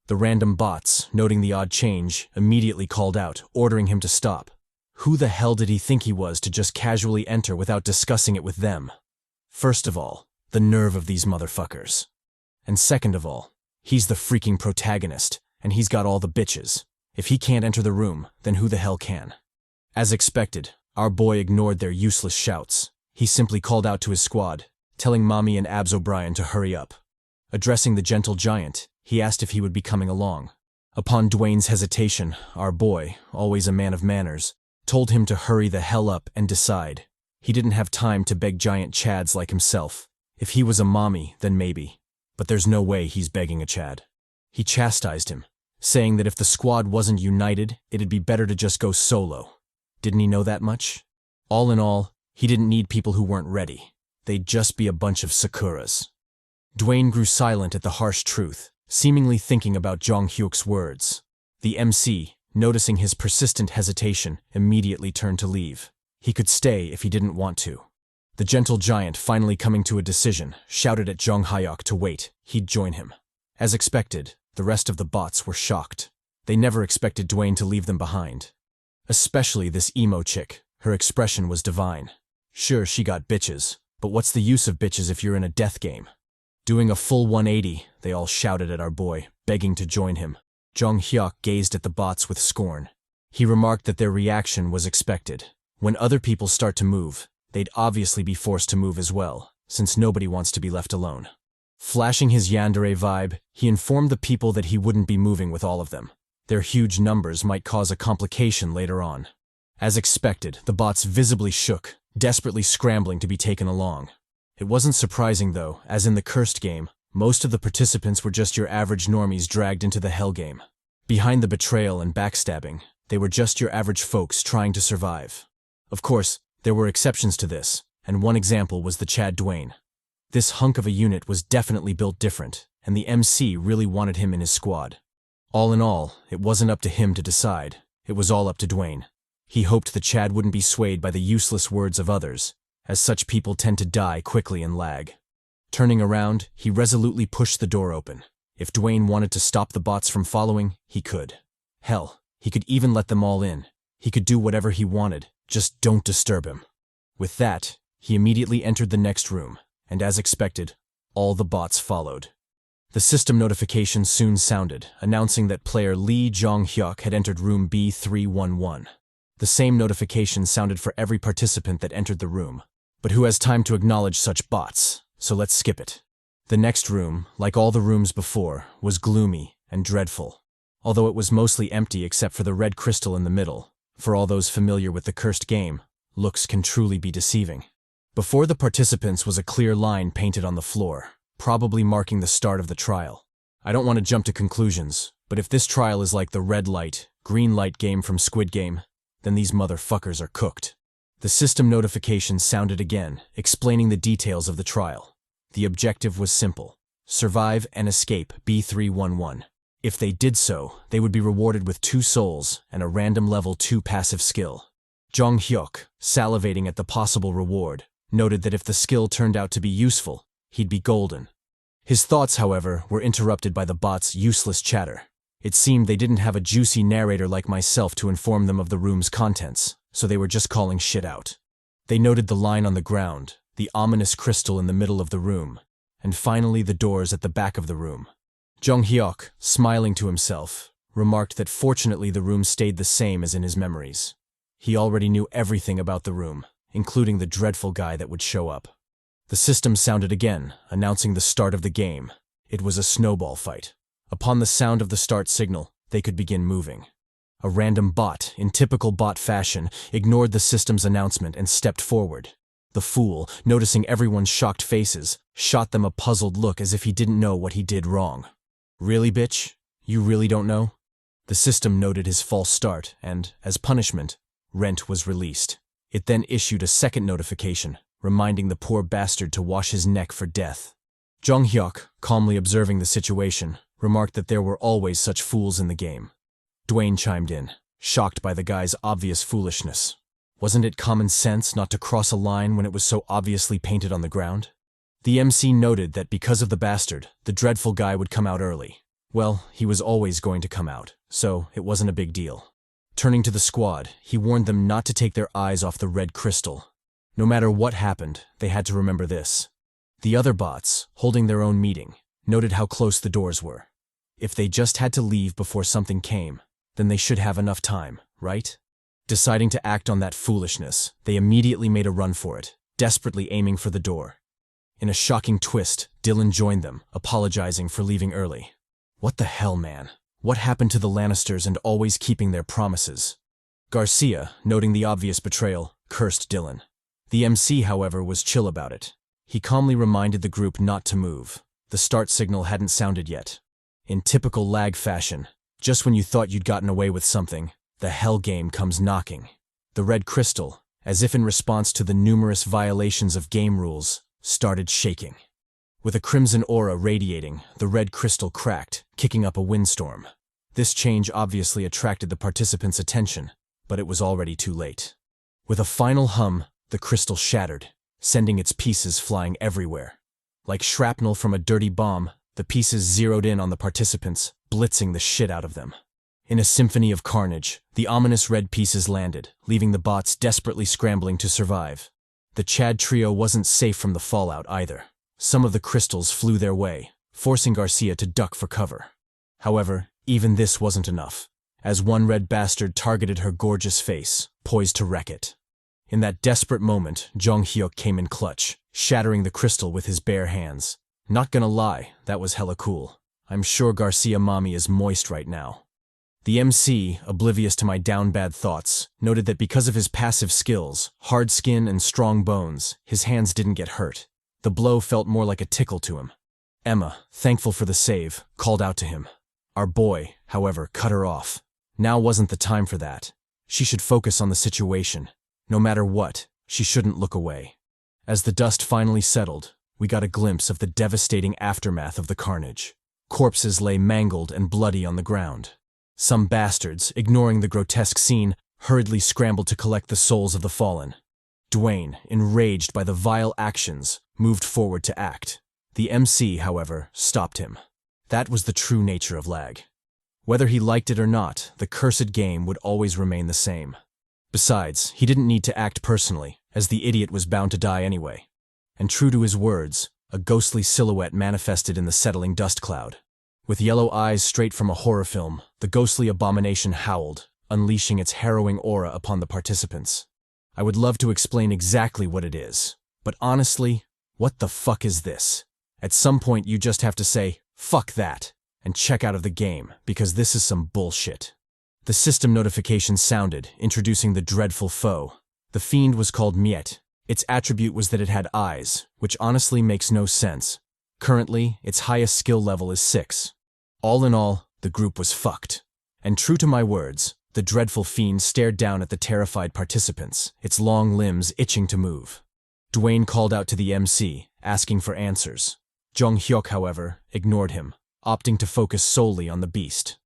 The random bots, noting the odd change, immediately called out, ordering him to stop. Who the hell did he think he was to just casually enter without discussing it with them? First of all, the nerve of these motherfuckers. And second of all, he's the freaking protagonist, and he's got all the bitches. If he can't enter the room, then who the hell can? As expected, our boy ignored their useless shouts. He simply called out to his squad, telling Mommy and Abs O'Brien to hurry up. Addressing the gentle giant, he asked if he would be coming along. Upon Dwayne's hesitation, our boy, always a man of manners, told him to hurry the hell up and decide. He didn't have time to beg giant chads like himself. If he was a mommy, then maybe. But there's no way he's begging a chad. He chastised him, saying that if the squad wasn't united, it'd be better to just go solo. Didn't he know that much? All in all, he didn't need people who weren't ready. They'd just be a bunch of Sakuras. Dwayne grew silent at the harsh truth, seemingly thinking about Jeong Hyeok's words. The MC, noticing his persistent hesitation, immediately turned to leave. He could stay if he didn't want to. The gentle giant, finally coming to a decision, shouted at Jeong Hyeok to wait. He'd join him. As expected, the rest of the bots were shocked. They never expected Dwayne to leave them behind. Especially this emo chick. Her expression was divine. Sure, she got bitches, but what's the use of bitches if you're in a death game? Doing a full 180, they all shouted at our boy, begging to join him. Jeong Hyeok gazed at the bots with scorn. He remarked that their reaction was expected. When other people start to move, they'd obviously be forced to move as well, since nobody wants to be left alone. Flashing his yandere vibe, he informed the people that he wouldn't be moving with all of them. Their huge numbers might cause a complication later on. As expected, the bots visibly shook, desperately scrambling to be taken along. It wasn't surprising though, as in the cursed game, most of the participants were just your average normies dragged into the hell game. Behind the betrayal and backstabbing, they were just your average folks trying to survive. Of course, there were exceptions to this, and one example was the Chad Dwayne. This hunk of a unit was definitely built different, and the MC really wanted him in his squad. All in all, it wasn't up to him to decide. It was all up to Dwayne. He hoped the Chad wouldn't be swayed by the useless words of others, as such people tend to die quickly in lag. Turning around, he resolutely pushed the door open. If Dwayne wanted to stop the bots from following, he could. Hell, he could even let them all in. He could do whatever he wanted, just don't disturb him. With that, he immediately entered the next room, and as expected, all the bots followed. The system notification soon sounded, announcing that player Lee Jeong Hyeok had entered room B311. The same notification sounded for every participant that entered the room. But who has time to acknowledge such bots? So let's skip it. The next room, like all the rooms before, was gloomy and dreadful. Although it was mostly empty except for the red crystal in the middle. For all those familiar with the cursed game, looks can truly be deceiving. Before the participants was a clear line painted on the floor, probably marking the start of the trial. I don't want to jump to conclusions, but if this trial is like the red light, green light game from Squid Game, then these motherfuckers are cooked. The system notification sounded again, explaining the details of the trial. The objective was simple: survive and escape B311. If they did so, they would be rewarded with 2 souls and a random level 2 passive skill. Jeong Hyeok, salivating at the possible reward, noted that if the skill turned out to be useful, he'd be golden. His thoughts, however, were interrupted by the bots' useless chatter. It seemed they didn't have a juicy narrator like myself to inform them of the room's contents, so they were just calling shit out. They noted the line on the ground, the ominous crystal in the middle of the room, and finally the doors at the back of the room. Jeong Hyeok, smiling to himself, remarked that fortunately the room stayed the same as in his memories. He already knew everything about the room, including the dreadful guy that would show up. The system sounded again, announcing the start of the game. It was a snowball fight. Upon the sound of the start signal, they could begin moving. A random bot, in typical bot fashion, ignored the system's announcement and stepped forward. The fool, noticing everyone's shocked faces, shot them a puzzled look as if he didn't know what he did wrong. Really, bitch? You really don't know? The system noted his false start and, as punishment, Rent was released. It then issued a second notification, reminding the poor bastard to wash his neck for death. Jeong Hyeok, calmly observing the situation, remarked that there were always such fools in the game. Dwayne chimed in, shocked by the guy's obvious foolishness. Wasn't it common sense not to cross a line when it was so obviously painted on the ground? The MC noted that because of the bastard, the dreadful guy would come out early. Well, he was always going to come out, so it wasn't a big deal. Turning to the squad, he warned them not to take their eyes off the red crystal. No matter what happened, they had to remember this. The other bots, holding their own meeting, noted how close the doors were. If they just had to leave before something came, then they should have enough time, right? Deciding to act on that foolishness, they immediately made a run for it, desperately aiming for the door. In a shocking twist, Dylan joined them, apologizing for leaving early. What the hell, man? What happened to the Lannisters and always keeping their promises? Garcia, noting the obvious betrayal, cursed Dylan. The MC, however, was chill about it. He calmly reminded the group not to move. The start signal hadn't sounded yet. In typical lag fashion, just when you thought you'd gotten away with something, the hell game comes knocking. The red crystal, as if in response to the numerous violations of game rules, started shaking. With a crimson aura radiating, the red crystal cracked, kicking up a windstorm. This change obviously attracted the participants' attention, but it was already too late. With a final hum, the crystal shattered, sending its pieces flying everywhere. Like shrapnel from a dirty bomb, the pieces zeroed in on the participants, blitzing the shit out of them. In a symphony of carnage, the ominous red pieces landed, leaving the bots desperately scrambling to survive. The Chad trio wasn't safe from the fallout either. Some of the crystals flew their way, forcing Garcia to duck for cover. However, even this wasn't enough, as one red bastard targeted her gorgeous face, poised to wreck it. In that desperate moment, Jeong Hyeok came in clutch, shattering the crystal with his bare hands. Not gonna lie, that was hella cool. I'm sure Garcia mommy is moist right now. The MC, oblivious to my down bad thoughts, noted that because of his passive skills, hard skin and strong bones, his hands didn't get hurt. The blow felt more like a tickle to him. Emma, thankful for the save, called out to him. Our boy, however, cut her off. Now wasn't the time for that. She should focus on the situation. No matter what, she shouldn't look away. As the dust finally settled, we got a glimpse of the devastating aftermath of the carnage. Corpses lay mangled and bloody on the ground. Some bastards, ignoring the grotesque scene, hurriedly scrambled to collect the souls of the fallen. Dwayne, enraged by the vile actions, moved forward to act. The MC, however, stopped him. That was the true nature of L.A.G. Whether he liked it or not, the cursed game would always remain the same. Besides, he didn't need to act personally, as the idiot was bound to die anyway. And true to his words, a ghostly silhouette manifested in the settling dust cloud. With yellow eyes straight from a horror film, the ghostly abomination howled, unleashing its harrowing aura upon the participants. I would love to explain exactly what it is, but honestly, what the fuck is this? At some point you just have to say, fuck that, and check out of the game, because this is some bullshit. The system notification sounded, introducing the dreadful foe. The fiend was called Miet. Its attribute was that it had eyes, which honestly makes no sense. Currently, its highest skill level is 6. All in all, the group was fucked. And true to my words, the dreadful fiend stared down at the terrified participants, its long limbs itching to move. Dwayne called out to the MC, asking for answers. Jeong Hyeok, however, ignored him, opting to focus solely on the beast.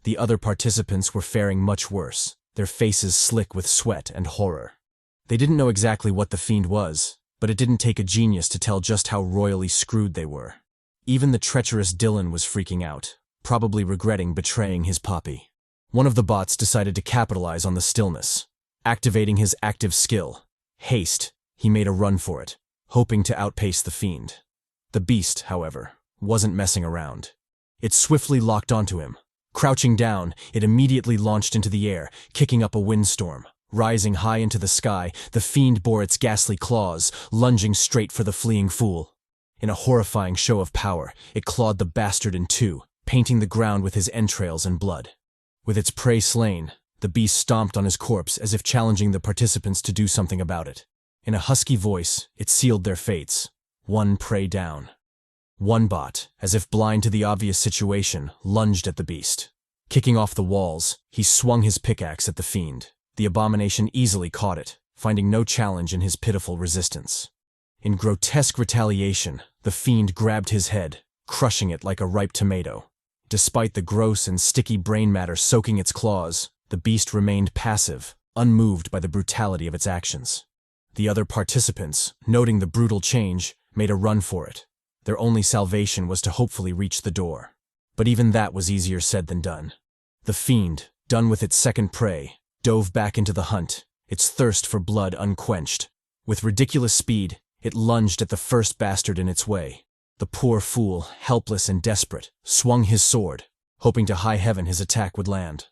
The other participants were faring much worse, their faces slick with sweat and horror. They didn't know exactly what the fiend was, but it didn't take a genius to tell just how royally screwed they were. Even the treacherous Dylan was freaking out, probably regretting betraying his poppy. One of the bots decided to capitalize on the stillness. Activating his active skill, Haste, he made a run for it, hoping to outpace the fiend. The beast, however, wasn't messing around. It swiftly locked onto him. Crouching down, it immediately launched into the air, kicking up a windstorm. Rising high into the sky, the fiend bore its ghastly claws, lunging straight for the fleeing fool. In a horrifying show of power, it clawed the bastard in two, painting the ground with his entrails and blood. With its prey slain, the beast stomped on his corpse as if challenging the participants to do something about it. In a husky voice, it sealed their fates. One prey down. One bot, as if blind to the obvious situation, lunged at the beast. Kicking off the walls, he swung his pickaxe at the fiend. The abomination easily caught it, finding no challenge in his pitiful resistance. In grotesque retaliation, the fiend grabbed his head, crushing it like a ripe tomato. Despite the gross and sticky brain matter soaking its claws, the beast remained passive, unmoved by the brutality of its actions. The other participants, noting the brutal change, made a run for it. Their only salvation was to hopefully reach the door. But even that was easier said than done. The fiend, done with its second prey, dove back into the hunt, its thirst for blood unquenched. With ridiculous speed, it lunged at the first bastard in its way. The poor fool, helpless and desperate, swung his sword, hoping to high heaven his attack would land.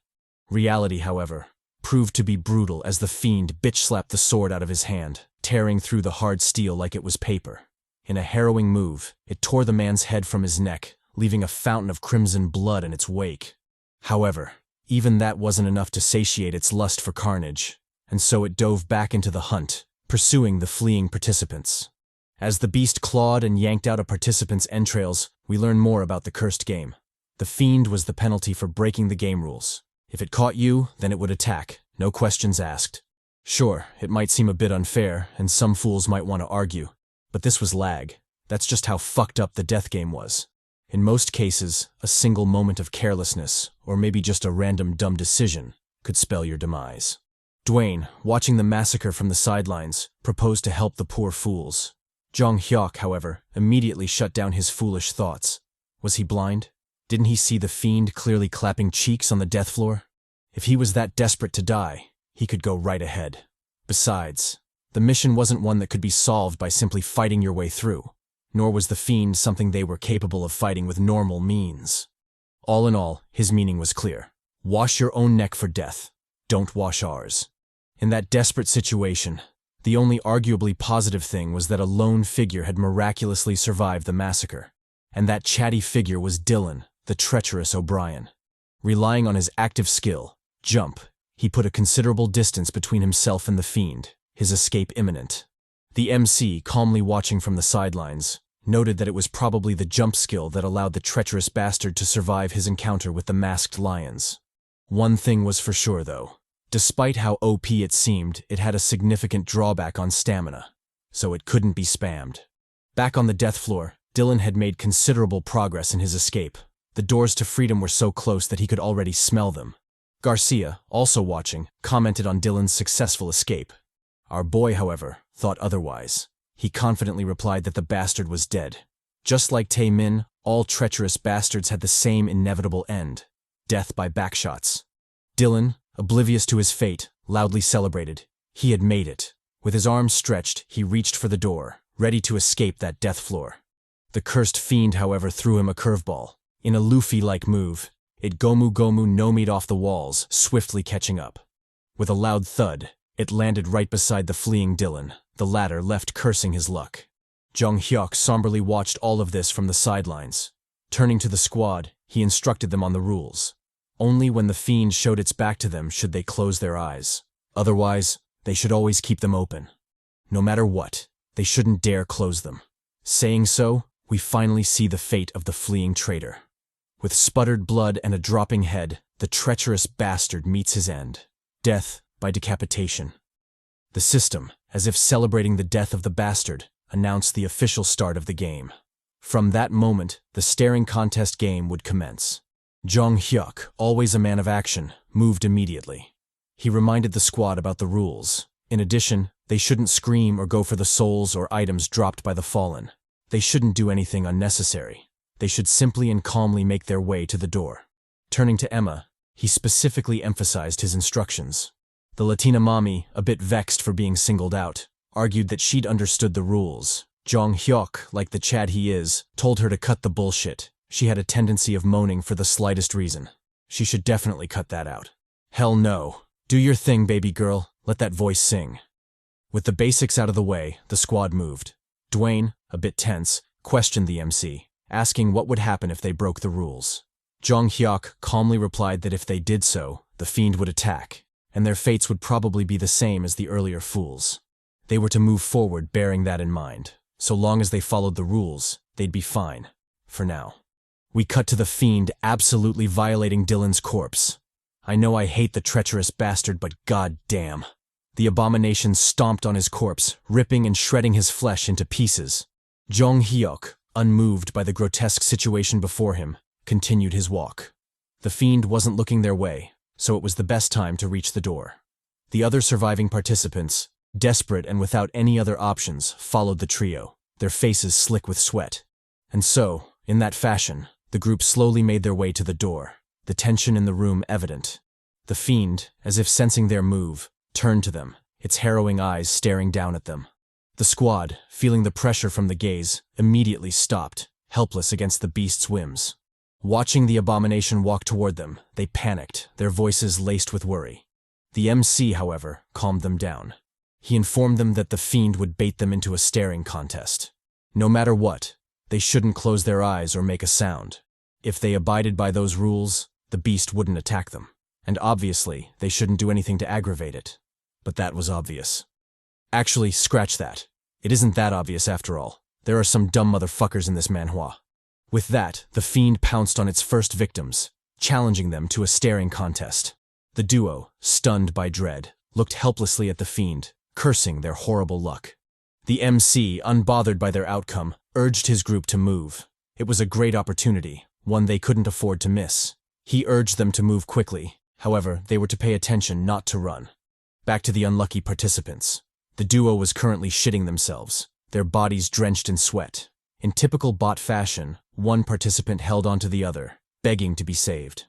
Reality, however, proved to be brutal as the fiend bitch-slapped the sword out of his hand, tearing through the hard steel like it was paper. In a harrowing move, it tore the man's head from his neck, leaving a fountain of crimson blood in its wake. However, even that wasn't enough to satiate its lust for carnage, and so it dove back into the hunt, pursuing the fleeing participants. As the beast clawed and yanked out a participant's entrails, we learn more about the cursed game. The fiend was the penalty for breaking the game rules. If it caught you, then it would attack, no questions asked. Sure, it might seem a bit unfair, and some fools might want to argue, but this was L.A.G. That's just how fucked up the death game was. In most cases, a single moment of carelessness, or maybe just a random dumb decision, could spell your demise. Dwayne, watching the massacre from the sidelines, proposed to help the poor fools. Jeong Hyeok, however, immediately shut down his foolish thoughts. Was he blind? Didn't he see the fiend clearly clapping cheeks on the death floor? If he was that desperate to die, he could go right ahead. Besides, the mission wasn't one that could be solved by simply fighting your way through, nor was the fiend something they were capable of fighting with normal means. All in all, his meaning was clear. Wash your own neck for death. Don't wash ours. In that desperate situation, the only arguably positive thing was that a lone figure had miraculously survived the massacre, and that CHADY figure was Dylan, the treacherous O'Brien. Relying on his active skill, jump, he put a considerable distance between himself and the fiend, his escape imminent. The MC, calmly watching from the sidelines, noted that it was probably the jump skill that allowed the treacherous bastard to survive his encounter with the masked lions. One thing was for sure, though. Despite how OP it seemed, it had a significant drawback on stamina, so it couldn't be spammed. Back on the death floor, Dylan had made considerable progress in his escape. The doors to freedom were so close that he could already smell them. Garcia, also watching, commented on Dylan's successful escape. Our boy, however, thought otherwise. He confidently replied that the bastard was dead. Just like Tae Min, all treacherous bastards had the same inevitable end: death by backshots. Dylan, oblivious to his fate, loudly celebrated. He had made it. With his arms stretched, he reached for the door, ready to escape that death floor. The cursed fiend, however, threw him a curveball. In a Luffy-like move, it gomu no-meat off the walls, swiftly catching up. With a loud thud, it landed right beside the fleeing Dylan, the latter left cursing his luck. Jeong Hyeok somberly watched all of this from the sidelines. Turning to the squad, he instructed them on the rules. Only when the fiend showed its back to them should they close their eyes. Otherwise, they should always keep them open. No matter what, they shouldn't dare close them. Saying so, we finally see the fate of the fleeing traitor. With sputtered blood and a dropping head, the treacherous bastard meets his end. Death by decapitation. The system, as if celebrating the death of the bastard, announced the official start of the game. From that moment, the staring contest game would commence. Jeong Hyeok, always a man of action, moved immediately. He reminded the squad about the rules. In addition, they shouldn't scream or go for the souls or items dropped by the fallen. They shouldn't do anything unnecessary. They should simply and calmly make their way to the door. Turning to Emma, he specifically emphasized his instructions. The Latina mommy, a bit vexed for being singled out, argued that she'd understood the rules. Jeong Hyeok, like the Chad he is, told her to cut the bullshit. She had a tendency of moaning for the slightest reason. She should definitely cut that out. Hell no. Do your thing, baby girl. Let that voice sing. With the basics out of the way, the squad moved. Dwayne, a bit tense, questioned the MC, asking what would happen if they broke the rules. Jeong Hyeok calmly replied that if they did so, the fiend would attack, and their fates would probably be the same as the earlier fools. They were to move forward bearing that in mind. So long as they followed the rules, they'd be fine. For now. We cut to the fiend absolutely violating Dylan's corpse. I know I hate the treacherous bastard, but goddamn. The abomination stomped on his corpse, ripping and shredding his flesh into pieces. Jeong Hyeok, unmoved by the grotesque situation before him, continued his walk. The fiend wasn't looking their way, so it was the best time to reach the door. The other surviving participants, desperate and without any other options, followed the trio, their faces slick with sweat. And so, in that fashion, the group slowly made their way to the door, the tension in the room evident. The fiend, as if sensing their move, turned to them, its harrowing eyes staring down at them. The squad, feeling the pressure from the gaze, immediately stopped, helpless against the beast's whims. Watching the abomination walk toward them, they panicked, their voices laced with worry. The MC, however, calmed them down. He informed them that the fiend would bait them into a staring contest. No matter what, they shouldn't close their eyes or make a sound. If they abided by those rules, the beast wouldn't attack them. And obviously, they shouldn't do anything to aggravate it. But that was obvious. Actually, scratch that. It isn't that obvious after all. There are some dumb motherfuckers in this manhwa. With that, the fiend pounced on its first victims, challenging them to a staring contest. The duo, stunned by dread, looked helplessly at the fiend, cursing their horrible luck. The MC, unbothered by their outcome, urged his group to move. It was a great opportunity, one they couldn't afford to miss. He urged them to move quickly. However, they were to pay attention, not to run. Back to the unlucky participants. The duo was currently shitting themselves, their bodies drenched in sweat. In typical bot fashion, one participant held onto the other, begging to be saved.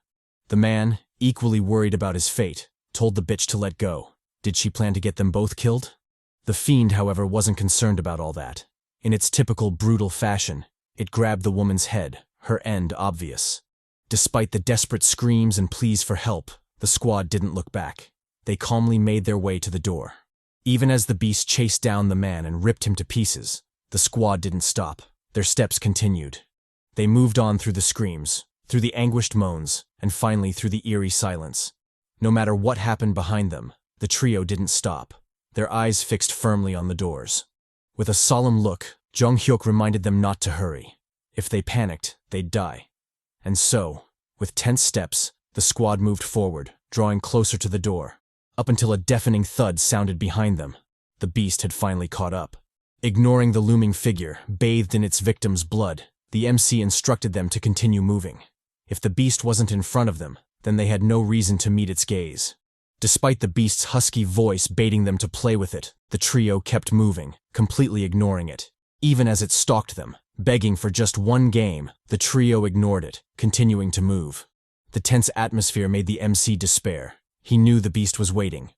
The man, equally worried about his fate, told the bitch to let go. Did she plan to get them both killed? The fiend, however, wasn't concerned about all that. In its typical brutal fashion, it grabbed the woman's head, her end obvious. Despite the desperate screams and pleas for help, the squad didn't look back. They calmly made their way to the door. Even as the beast chased down the man and ripped him to pieces, the squad didn't stop. Their steps continued. They moved on through the screams, through the anguished moans, and finally through the eerie silence. No matter what happened behind them, the trio didn't stop, their eyes fixed firmly on the doors. With a solemn look, Jeong Hyeok reminded them not to hurry. If they panicked, they'd die. And so, with tense steps, the squad moved forward, drawing closer to the door. Up until a deafening thud sounded behind them, the beast had finally caught up. Ignoring the looming figure, bathed in its victim's blood, the MC instructed them to continue moving. If the beast wasn't in front of them, then they had no reason to meet its gaze. Despite the beast's husky voice baiting them to play with it, the trio kept moving, completely ignoring it. Even as it stalked them, begging for just one game, the trio ignored it, continuing to move. The tense atmosphere made the MC despair. He knew the beast was waiting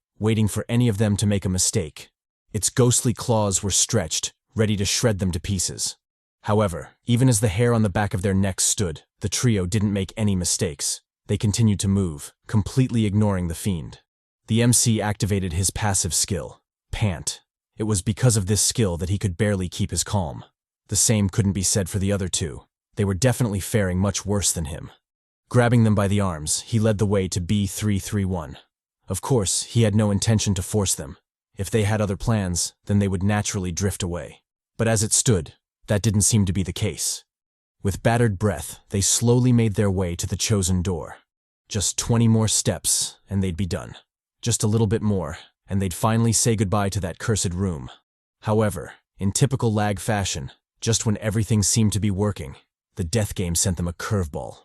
for any of them to make a mistake. Its ghostly claws were stretched, ready to shred them to pieces. However, even as the hair on the back of their necks stood, the trio didn't make any mistakes. They continued to move, completely ignoring the fiend. The MC activated his passive skill, Pant. It was because of this skill that he could barely keep his calm. The same couldn't be said for the other two. They were definitely faring much worse than him. Grabbing them by the arms, he led the way to B331. Of course, he had no intention to force them. If they had other plans, then they would naturally drift away. But as it stood, that didn't seem to be the case. With bated breath, they slowly made their way to the chosen door. Just 20 more steps, and they'd be done. Just a little bit more, and they'd finally say goodbye to that cursed room. However, in typical L.A.G fashion, just when everything seemed to be working, the death game sent them a curveball.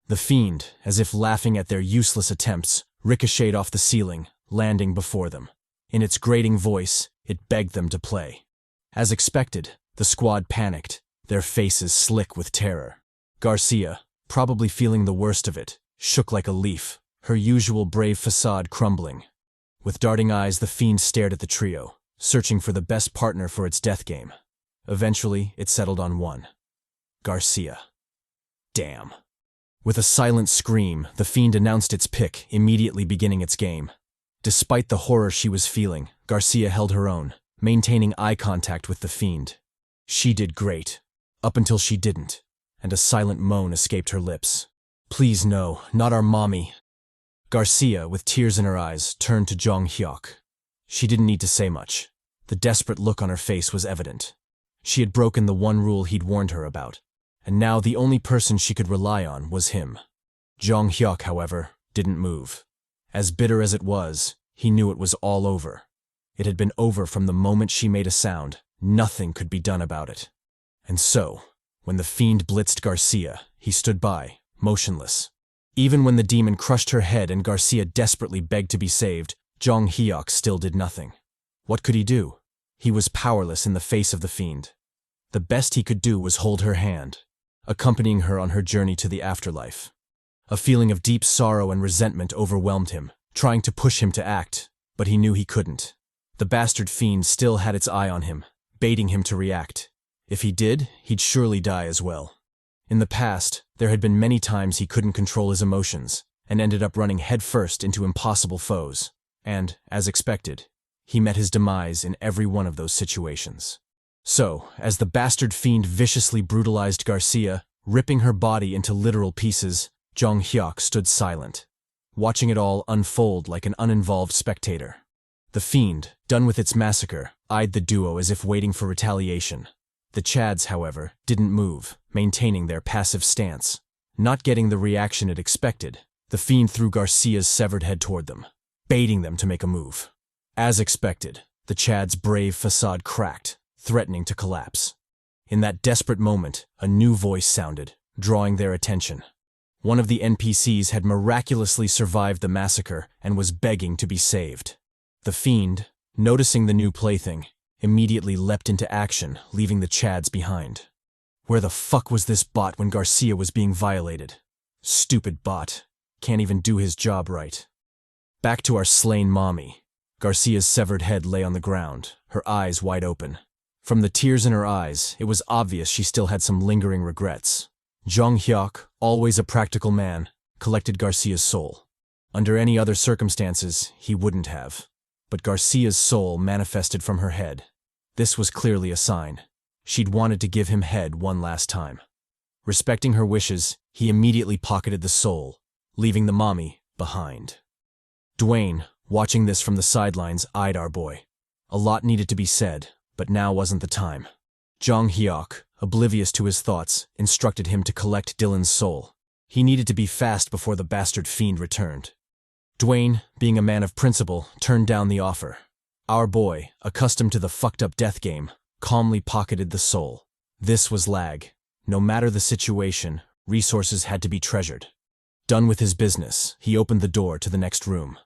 The fiend, as if laughing at their useless attempts, ricocheted off the ceiling, landing before them. In its grating voice, it begged them to play. As expected, the squad panicked, their faces slick with terror. Garcia, probably feeling the worst of it, shook like a leaf, her usual brave facade crumbling. With darting eyes, the fiend stared at the trio, searching for the best partner for its death game. Eventually, it settled on one. Garcia. Damn. With a silent scream, the fiend announced its pick, immediately beginning its game. Despite the horror she was feeling, Garcia held her own, maintaining eye contact with the fiend. She did great, up until she didn't, and a silent moan escaped her lips. Please no, not our mommy. Garcia, with tears in her eyes, turned to Jeong Hyeok. She didn't need to say much. The desperate look on her face was evident. She had broken the one rule he'd warned her about, and now the only person she could rely on was him. Jeong Hyeok, however, didn't move. As bitter as it was, he knew it was all over. It had been over from the moment she made a sound. Nothing could be done about it. And so, when the fiend blitzed Garcia, he stood by, motionless. Even when the demon crushed her head and Garcia desperately begged to be saved, Jeong Hyeok still did nothing. What could he do? He was powerless in the face of the fiend. The best he could do was hold her hand, accompanying her on her journey to the afterlife. A feeling of deep sorrow and resentment overwhelmed him, trying to push him to act, but he knew he couldn't. The bastard fiend still had its eye on him, baiting him to react. If he did, he'd surely die as well. In the past, there had been many times he couldn't control his emotions, and ended up running headfirst into impossible foes. And, as expected, he met his demise in every one of those situations. So, as the bastard fiend viciously brutalized Garcia, ripping her body into literal pieces, Jeong Hyeok stood silent, watching it all unfold like an uninvolved spectator. The fiend, done with its massacre, eyed the duo as if waiting for retaliation. The Chads, however, didn't move, maintaining their passive stance. Not getting the reaction it expected, the fiend threw Garcia's severed head toward them, baiting them to make a move. As expected, the Chad's brave facade cracked, threatening to collapse. In that desperate moment, a new voice sounded, drawing their attention. One of the NPCs had miraculously survived the massacre and was begging to be saved. The fiend, noticing the new plaything, immediately leapt into action, leaving the Chads behind. Where the fuck was this bot when Garcia was being violated? Stupid bot. Can't even do his job right. Back to our slain mommy. Garcia's severed head lay on the ground, her eyes wide open. From the tears in her eyes, it was obvious she still had some lingering regrets. Jeong Hyeok, always a practical man, collected Garcia's soul. Under any other circumstances, he wouldn't have. But Garcia's soul manifested from her head. This was clearly a sign. She'd wanted to give him head one last time. Respecting her wishes, he immediately pocketed the soul, leaving the mommy behind. Dwayne, watching this from the sidelines, eyed our boy. A lot needed to be said, but now wasn't the time. Jeong Hyeok, oblivious to his thoughts, instructed him to collect Dylan's soul. He needed to be fast before the bastard fiend returned. Dwayne, being a man of principle, turned down the offer. Our boy, accustomed to the fucked-up death game, calmly pocketed the soul. This was L.A.G. No matter the situation, resources had to be treasured. Done with his business, he opened the door to the next room.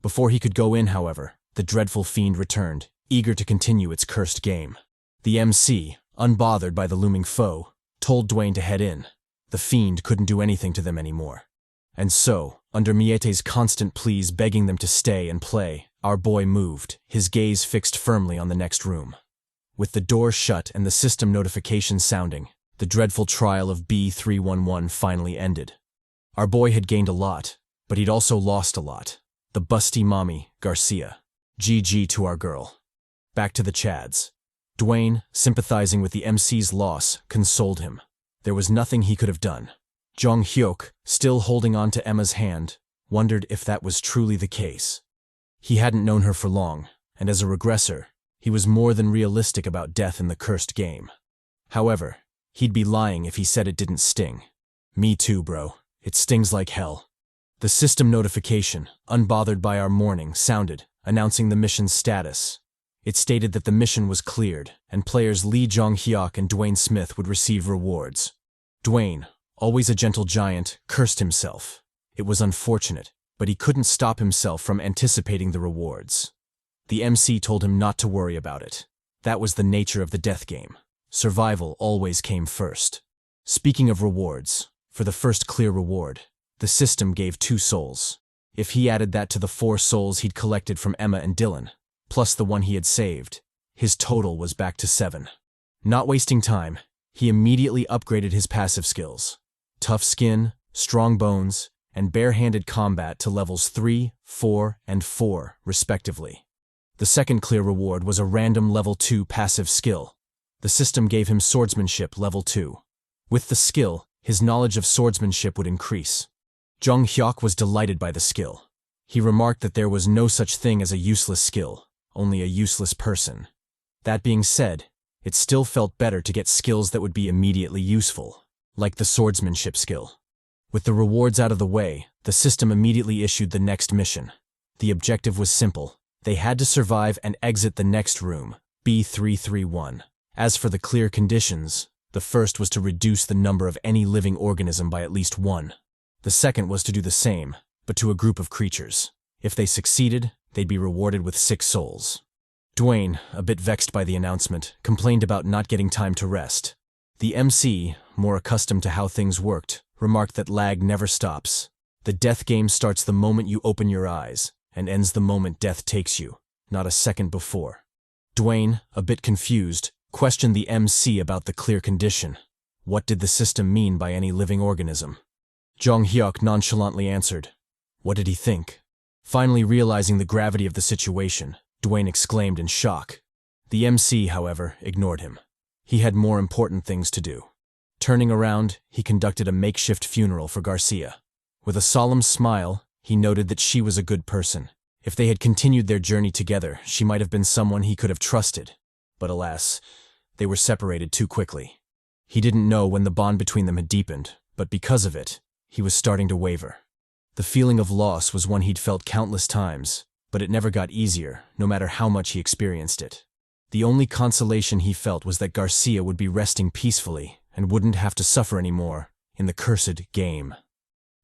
Before he could go in, however, the dreadful fiend returned, eager to continue its cursed game. The MC, unbothered by the looming foe, told Dwayne to head in. The fiend couldn't do anything to them anymore. And so, under Miete's constant pleas begging them to stay and play, our boy moved, his gaze fixed firmly on the next room. With the door shut and the system notification sounding, the dreadful trial of B311 finally ended. Our boy had gained a lot, but he'd also lost a lot. The busty mommy, Garcia. GG to our girl. Back to the Chads. Dwayne, sympathizing with the MC's loss, consoled him. There was nothing he could have done. Jeong Hyeok, still holding on to Emma's hand, wondered if that was truly the case. He hadn't known her for long, and as a regressor, he was more than realistic about death in the cursed game. However, he'd be lying if he said it didn't sting. Me too, bro. It stings like hell. The system notification, unbothered by our mourning, sounded, announcing the mission's status. It stated that the mission was cleared, and players Lee Jeong Hyeok and Dwayne Smith would receive rewards. Dwayne, always a gentle giant, cursed himself. It was unfortunate, but he couldn't stop himself from anticipating the rewards. The MC told him not to worry about it. That was the nature of the death game. Survival always came first. Speaking of rewards, for the first clear reward, the system gave 2 souls. If he added that to the 4 souls he'd collected from Emma and Dylan, plus the one he had saved, his total was back to 7. Not wasting time, he immediately upgraded his passive skills. Tough skin, strong bones, and bare-handed combat to levels 3, 4, and 4, respectively. The second clear reward was a random level 2 passive skill. The system gave him swordsmanship level 2. With the skill, his knowledge of swordsmanship would increase. Jeong Hyeok was delighted by the skill. He remarked that there was no such thing as a useless skill, only a useless person. That being said, it still felt better to get skills that would be immediately useful, like the swordsmanship skill. With the rewards out of the way, the system immediately issued the next mission. The objective was simple. They had to survive and exit the next room, B331. As for the clear conditions, the first was to reduce the number of any living organism by at least 1. The second was to do the same, but to a group of creatures. If they succeeded, they'd be rewarded with 6 souls. Dwayne, a bit vexed by the announcement, complained about not getting time to rest. The MC, more accustomed to how things worked, remarked that lag never stops. The death game starts the moment you open your eyes, and ends the moment death takes you, not a second before. Dwayne, a bit confused, questioned the MC about the clear condition. What did the system mean by any living organism? Jeong Hyeok nonchalantly answered. What did he think? Finally realizing the gravity of the situation, Dwayne exclaimed in shock. The MC, however, ignored him. He had more important things to do. Turning around, he conducted a makeshift funeral for Garcia. With a solemn smile, he noted that she was a good person. If they had continued their journey together, she might have been someone he could have trusted. But alas, they were separated too quickly. He didn't know when the bond between them had deepened, but because of it, he was starting to waver. The feeling of loss was one he'd felt countless times, but it never got easier, no matter how much he experienced it. The only consolation he felt was that Garcia would be resting peacefully and wouldn't have to suffer anymore in the cursed game.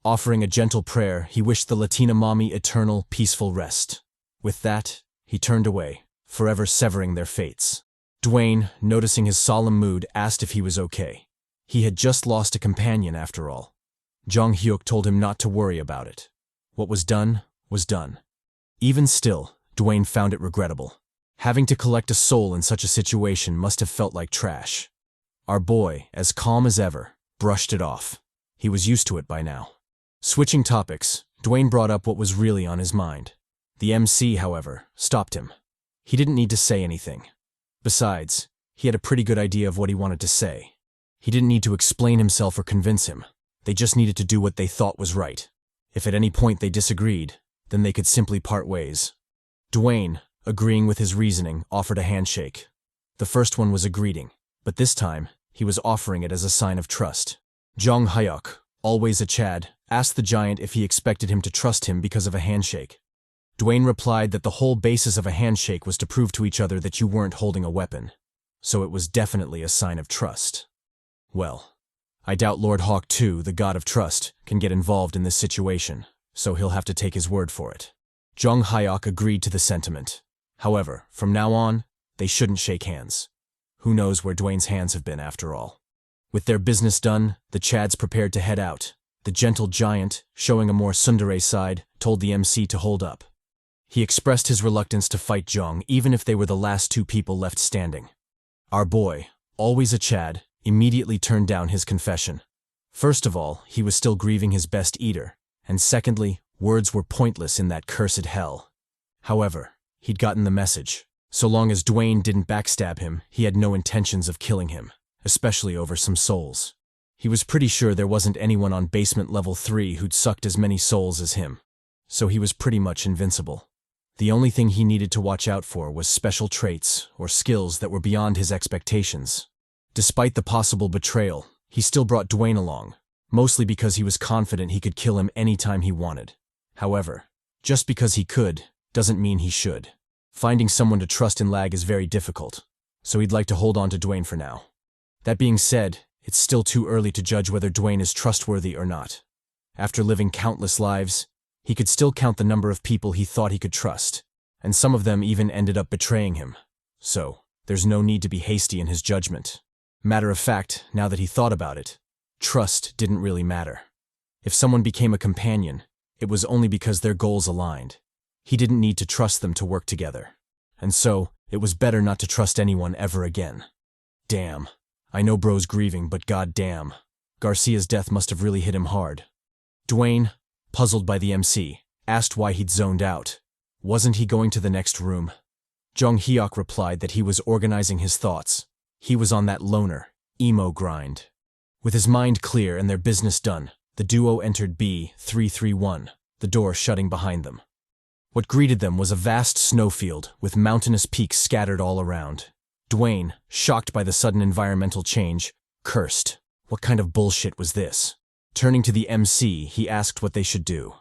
Offering a gentle prayer, he wished the Latina mommy eternal, peaceful rest. With that, he turned away, forever severing their fates. Dwayne, noticing his solemn mood, asked if he was okay. He had just lost a companion after all. Jeong Hyeok told him not to worry about it. What was done, was done. Even still, Dwayne found it regrettable. Having to collect a soul in such a situation must have felt like trash. Our boy, as calm as ever, brushed it off. He was used to it by now. Switching topics, Dwayne brought up what was really on his mind. The MC, however, stopped him. He didn't need to say anything. Besides, he had a pretty good idea of what he wanted to say. He didn't need to explain himself or convince him. They just needed to do what they thought was right. If at any point they disagreed, then they could simply part ways. Dwayne, agreeing with his reasoning, offered a handshake. The first one was a greeting, but this time, he was offering it as a sign of trust. Jeong Hyeok, always a Chad, asked the giant if he expected him to trust him because of a handshake. Dwayne replied that the whole basis of a handshake was to prove to each other that you weren't holding a weapon, so it was definitely a sign of trust. Well, I doubt Lord Hawk II, the god of trust, can get involved in this situation, so he'll have to take his word for it. Jeong Hyeok agreed to the sentiment. However, from now on, they shouldn't shake hands. Who knows where Dwayne's hands have been after all. With their business done, the Chads prepared to head out. The gentle giant, showing a more tsundere side, told the MC to hold up. He expressed his reluctance to fight Jeong even if they were the last 2 people left standing. Our boy, always a Chad, immediately turned down his confession. First of all, he was still grieving his best eater, and secondly, words were pointless in that cursed hell. However, he'd gotten the message. So long as Dwayne didn't backstab him, he had no intentions of killing him, especially over some souls. He was pretty sure there wasn't anyone on basement level 3 who'd sucked as many souls as him, so he was pretty much invincible. The only thing he needed to watch out for was special traits or skills that were beyond his expectations. Despite the possible betrayal, he still brought Dwayne along, mostly because he was confident he could kill him anytime he wanted. However, just because he could, doesn't mean he should. Finding someone to trust in L.A.G is very difficult, so he'd like to hold on to Dwayne for now. That being said, it's still too early to judge whether Dwayne is trustworthy or not. After living countless lives, he could still count the number of people he thought he could trust, and some of them even ended up betraying him. So, there's no need to be hasty in his judgment. Matter of fact, now that he thought about it, trust didn't really matter. If someone became a companion, it was only because their goals aligned. He didn't need to trust them to work together. And so, it was better not to trust anyone ever again. Damn. I know bro's grieving, but goddamn. Garcia's death must have really hit him hard. Dwayne, puzzled by the MC, asked why he'd zoned out. Wasn't he going to the next room? Jeong Hyeok replied that he was organizing his thoughts. He was on that loner, emo grind. With his mind clear and their business done, the duo entered B331, the door shutting behind them. What greeted them was a vast snowfield with mountainous peaks scattered all around. Dwayne, shocked by the sudden environmental change, cursed. What kind of bullshit was this? Turning to the MC, he asked what they should do.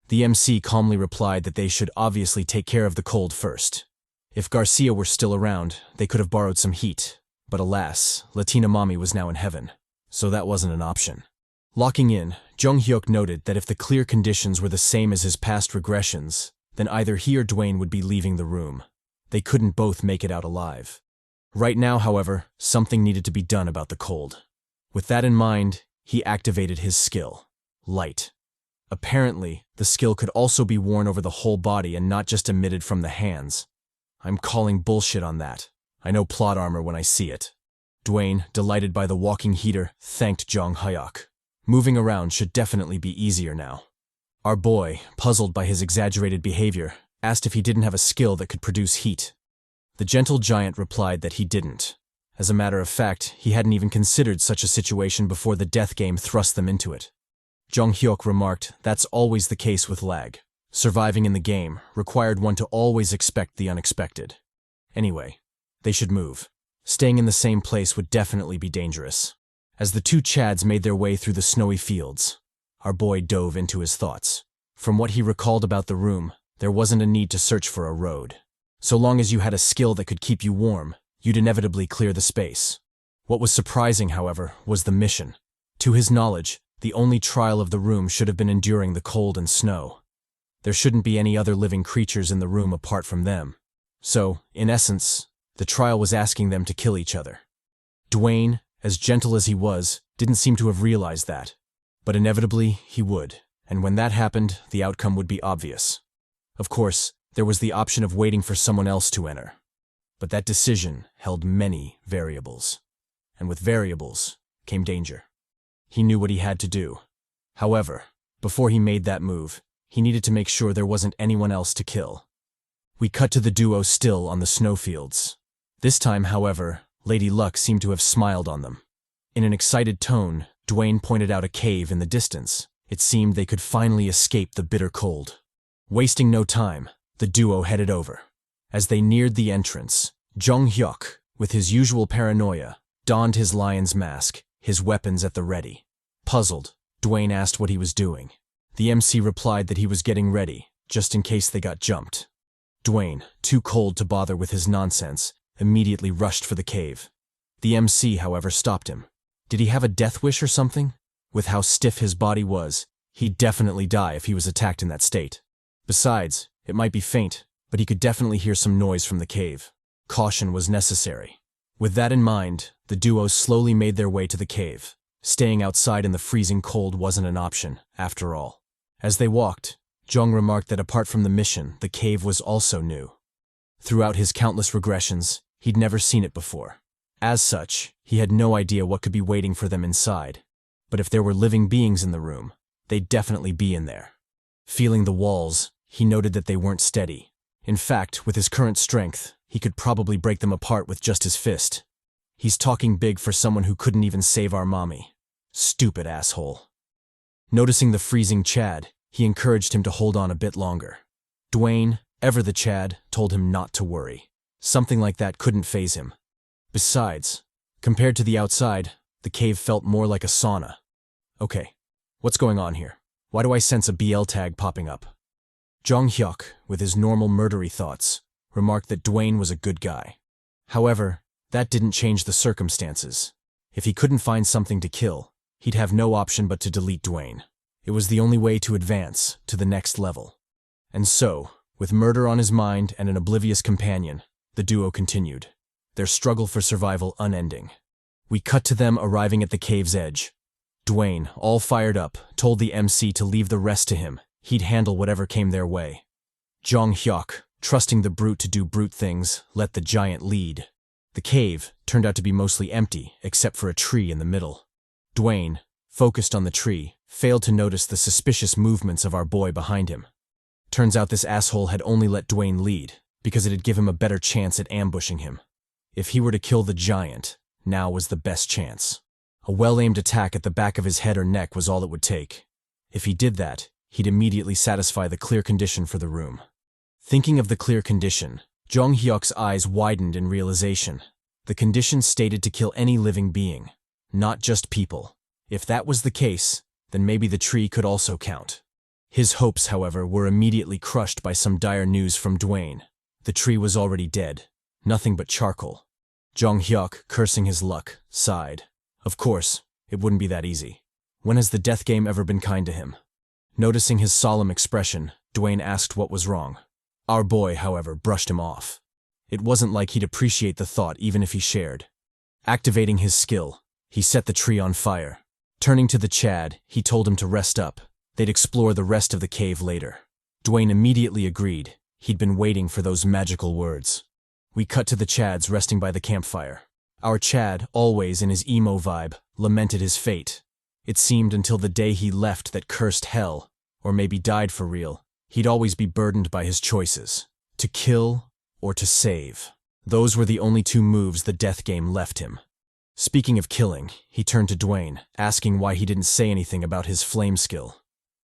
The MC calmly replied that they should obviously take care of the cold first. If Garcia were still around, they could have borrowed some heat. But alas, Latina Mommy was now in heaven, so that wasn't an option. Locking in, Jeong Hyeok noted that if the clear conditions were the same as his past regressions, then either he or Dwayne would be leaving the room. They couldn't both make it out alive. Right now, however, something needed to be done about the cold. With that in mind, he activated his skill, Light. Apparently, the skill could also be worn over the whole body and not just emitted from the hands. I'm calling bullshit on that. I know plot armor when I see it. Dwayne, delighted by the walking heater, thanked Jeong Hyeok. Moving around should definitely be easier now. Our boy, puzzled by his exaggerated behavior, asked if he didn't have a skill that could produce heat. The gentle giant replied that he didn't. As a matter of fact, he hadn't even considered such a situation before the death game thrust them into it. Jeong Hyeok remarked, that's always the case with L.A.G. Surviving in the game required one to always expect the unexpected. Anyway, they should move. Staying in the same place would definitely be dangerous. As the two Chads made their way through the snowy fields, our boy dove into his thoughts. From what he recalled about the room, there wasn't a need to search for a road. So long as you had a skill that could keep you warm, you'd inevitably clear the space. What was surprising, however, was the mission. To his knowledge, the only trial of the room should have been enduring the cold and snow. There shouldn't be any other living creatures in the room apart from them. So, in essence, the trial was asking them to kill each other. Dwayne, as gentle as he was, didn't seem to have realized that. But inevitably, he would, and when that happened, the outcome would be obvious. Of course, there was the option of waiting for someone else to enter. But that decision held many variables. And with variables came danger. He knew what he had to do. However, before he made that move, he needed to make sure there wasn't anyone else to kill. We cut to the duo still on the snowfields. This time, however, Lady Luck seemed to have smiled on them. In an excited tone, Dwayne pointed out a cave in the distance. It seemed they could finally escape the bitter cold. Wasting no time, the duo headed over. As they neared the entrance, Jeong Hyeok, with his usual paranoia, donned his lion's mask, his weapons at the ready. Puzzled, Dwayne asked what he was doing. The MC replied that he was getting ready, just in case they got jumped. Dwayne, too cold to bother with his nonsense, immediately rushed for the cave. The MC, however, stopped him. Did he have a death wish or something? With how stiff his body was, he'd definitely die if he was attacked in that state. Besides, it might be faint, but he could definitely hear some noise from the cave. Caution was necessary. With that in mind, the duo slowly made their way to the cave. Staying outside in the freezing cold wasn't an option, after all. As they walked, Jeong remarked that apart from the mission, the cave was also new. Throughout his countless regressions, he'd never seen it before. As such, he had no idea what could be waiting for them inside. But if there were living beings in the room, they'd definitely be in there. Feeling the walls, he noted that they weren't steady. In fact, with his current strength, he could probably break them apart with just his fist. He's talking big for someone who couldn't even save our mommy. Stupid asshole. Noticing the freezing Chad, he encouraged him to hold on a bit longer. Dwayne, ever the Chad, told him not to worry. Something like that couldn't faze him. Besides, compared to the outside, the cave felt more like a sauna. Okay, what's going on here? Why do I sense a BL tag popping up? Jeong Hyeok, with his normal murdery thoughts, remarked that Dwayne was a good guy. However, that didn't change the circumstances. If he couldn't find something to kill, he'd have no option but to delete Dwayne. It was the only way to advance to the next level. And so, with murder on his mind and an oblivious companion, the duo continued, their struggle for survival unending. We cut to them arriving at the cave's edge. Dwayne, all fired up, told the MC to leave the rest to him. He'd handle whatever came their way. Jeong Hyeok, trusting the brute to do brute things, let the giant lead. The cave turned out to be mostly empty, except for a tree in the middle. Dwayne, focused on the tree, failed to notice the suspicious movements of our boy behind him. Turns out this asshole had only let Dwayne lead, because it'd give him a better chance at ambushing him. If he were to kill the giant, now was the best chance. A well-aimed attack at the back of his head or neck was all it would take. If he did that, he'd immediately satisfy the clear condition for the room. Thinking of the clear condition, Jeong Hyeok's eyes widened in realization. The condition stated to kill any living being, not just people. If that was the case, then maybe the tree could also count. His hopes, however, were immediately crushed by some dire news from Dwayne. The tree was already dead, nothing but charcoal. Jeong Hyeok, cursing his luck, sighed. Of course, it wouldn't be that easy. When has the death game ever been kind to him? Noticing his solemn expression, Dwayne asked what was wrong. Our boy, however, brushed him off. It wasn't like he'd appreciate the thought even if he shared. Activating his skill, he set the tree on fire. Turning to the Chad, he told him to rest up. They'd explore the rest of the cave later. Dwayne immediately agreed. He'd been waiting for those magical words. We cut to the Chads resting by the campfire. Our Chad, always in his emo vibe, lamented his fate. It seemed until the day he left that cursed hell, or maybe died for real, he'd always be burdened by his choices. To kill or to save. Those were the only two moves the death game left him. Speaking of killing, he turned to Dwayne, asking why he didn't say anything about his flame skill.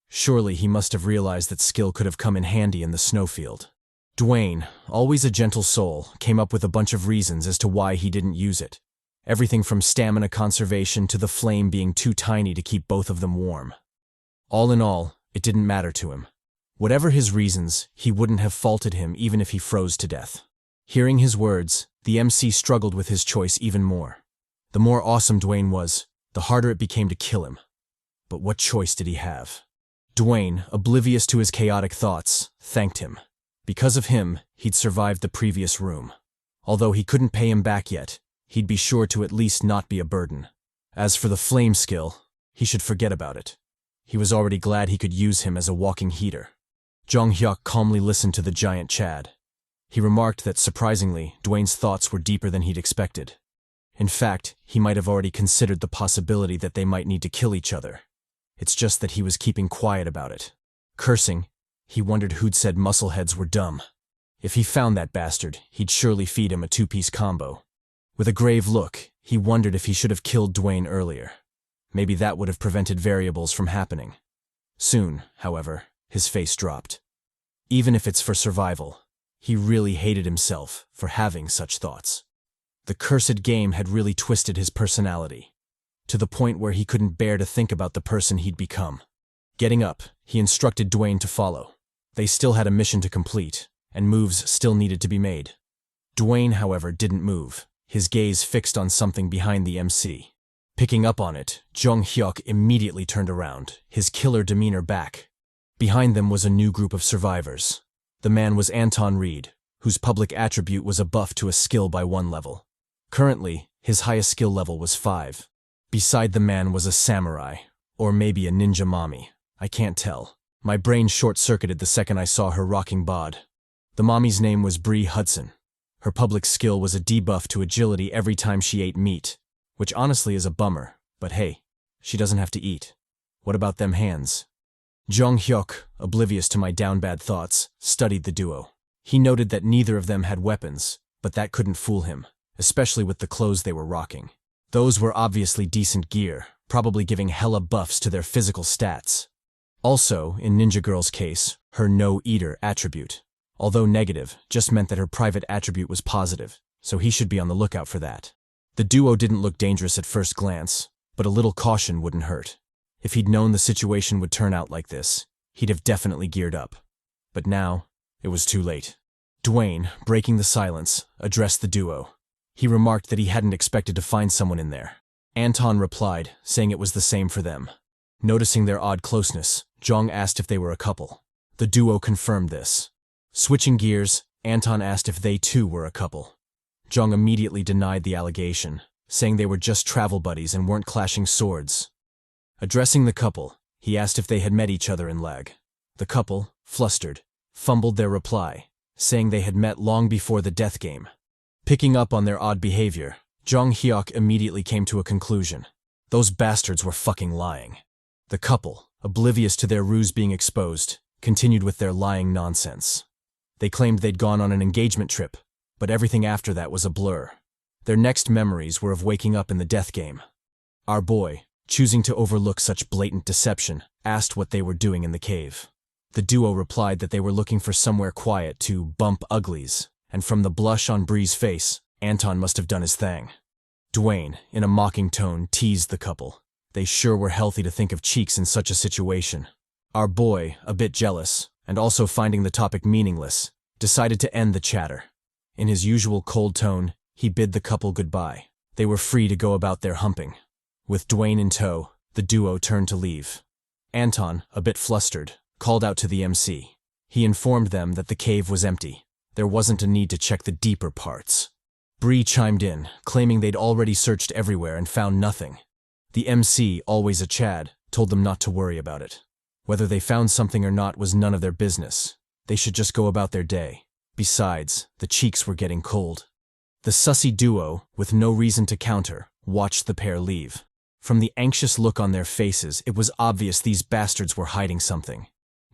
Surely he must have realized that skill could have come in handy in the snowfield. Dwayne, always a gentle soul, came up with a bunch of reasons as to why he didn't use it. Everything from stamina conservation to the flame being too tiny to keep both of them warm. All in all, it didn't matter to him. Whatever his reasons, he wouldn't have faulted him even if he froze to death. Hearing his words, the MC struggled with his choice even more. The more awesome Dwayne was, the harder it became to kill him. But what choice did he have? Dwayne, oblivious to his chaotic thoughts, thanked him. Because of him, he'd survived the previous room. Although he couldn't pay him back yet, he'd be sure to at least not be a burden. As for the flame skill, he should forget about it. He was already glad he could use him as a walking heater. Jeong Hyeok calmly listened to the giant Chad. He remarked that, surprisingly, Dwayne's thoughts were deeper than he'd expected. In fact, he might have already considered the possibility that they might need to kill each other. It's just that he was keeping quiet about it. Cursing, he wondered who'd said muscleheads were dumb. If he found that bastard, he'd surely feed him a two-piece combo. With a grave look, he wondered if he should have killed Dwayne earlier. Maybe that would have prevented variables from happening. Soon, however, his face dropped. Even if it's for survival, he really hated himself for having such thoughts. The cursed game had really twisted his personality, to the point where he couldn't bear to think about the person he'd become. Getting up, he instructed Dwayne to follow. They still had a mission to complete, and moves still needed to be made. Dwayne, however, didn't move, his gaze fixed on something behind the MC. Picking up on it, Jeong Hyeok immediately turned around, his killer demeanor back. Behind them was a new group of survivors. The man was Anton Reed, whose public attribute was a buff to a skill by 1 level. Currently, his highest skill level was 5. Beside the man was a samurai, or maybe a ninja mommy. I can't tell. My brain short-circuited the second I saw her rocking bod. The mommy's name was Bree Hudson. Her public skill was a debuff to agility every time she ate meat, which honestly is a bummer, but hey, she doesn't have to eat. What about them hands? Jeong Hyeok, oblivious to my down-bad thoughts, studied the duo. He noted that neither of them had weapons, but that couldn't fool him, especially with the clothes they were rocking. Those were obviously decent gear, probably giving hella buffs to their physical stats. Also, in Ninja Girl's case, her no-eater attribute, although negative, just meant that her private attribute was positive, so he should be on the lookout for that. The duo didn't look dangerous at first glance, but a little caution wouldn't hurt. If he'd known the situation would turn out like this, he'd have definitely geared up. But now, it was too late. Dwayne, breaking the silence, addressed the duo. He remarked that he hadn't expected to find someone in there. Anton replied, saying it was the same for them. Noticing their odd closeness, Jeong asked if they were a couple. The duo confirmed this. Switching gears, Anton asked if they too were a couple. Jeong immediately denied the allegation, saying they were just travel buddies and weren't clashing swords. Addressing the couple, he asked if they had met each other in L.A.G. The couple, flustered, fumbled their reply, saying they had met long before the death game. Picking up on their odd behavior, Jeong Hyeok immediately came to a conclusion. Those bastards were fucking lying. The couple, oblivious to their ruse being exposed, continued with their lying nonsense. They claimed they'd gone on an engagement trip, but everything after that was a blur. Their next memories were of waking up in the death game. Our boy, choosing to overlook such blatant deception, asked what they were doing in the cave. The duo replied that they were looking for somewhere quiet to bump uglies, and from the blush on Bree's face, Anton must have done his thing. Dwayne, in a mocking tone, teased the couple. They sure were healthy to think of cheeks in such a situation. Our boy, a bit jealous, and also finding the topic meaningless, decided to end the chatter. In his usual cold tone, he bid the couple goodbye. They were free to go about their humping. With Dwayne in tow, the duo turned to leave. Anton, a bit flustered, called out to the MC. He informed them that the cave was empty. There wasn't a need to check the deeper parts. Bree chimed in, claiming they'd already searched everywhere and found nothing. The MC, always a Chad, told them not to worry about it. Whether they found something or not was none of their business. They should just go about their day. Besides, the cheeks were getting cold. The sussy duo, with no reason to counter, watched the pair leave. From the anxious look on their faces, it was obvious these bastards were hiding something.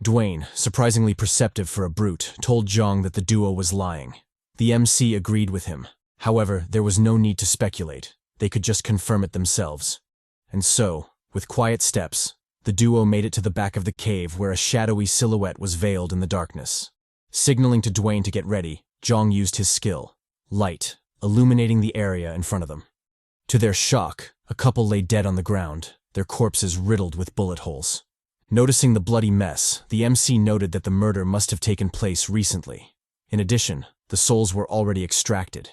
Dwayne, surprisingly perceptive for a brute, told Jeong that the duo was lying. The MC agreed with him. However, there was no need to speculate. They could just confirm it themselves. And so, with quiet steps, the duo made it to the back of the cave where a shadowy silhouette was veiled in the darkness. Signaling to Dwayne to get ready, Jeong used his skill, light, illuminating the area in front of them. To their shock, a couple lay dead on the ground, their corpses riddled with bullet holes. Noticing the bloody mess, the MC noted that the murder must have taken place recently. In addition, the souls were already extracted.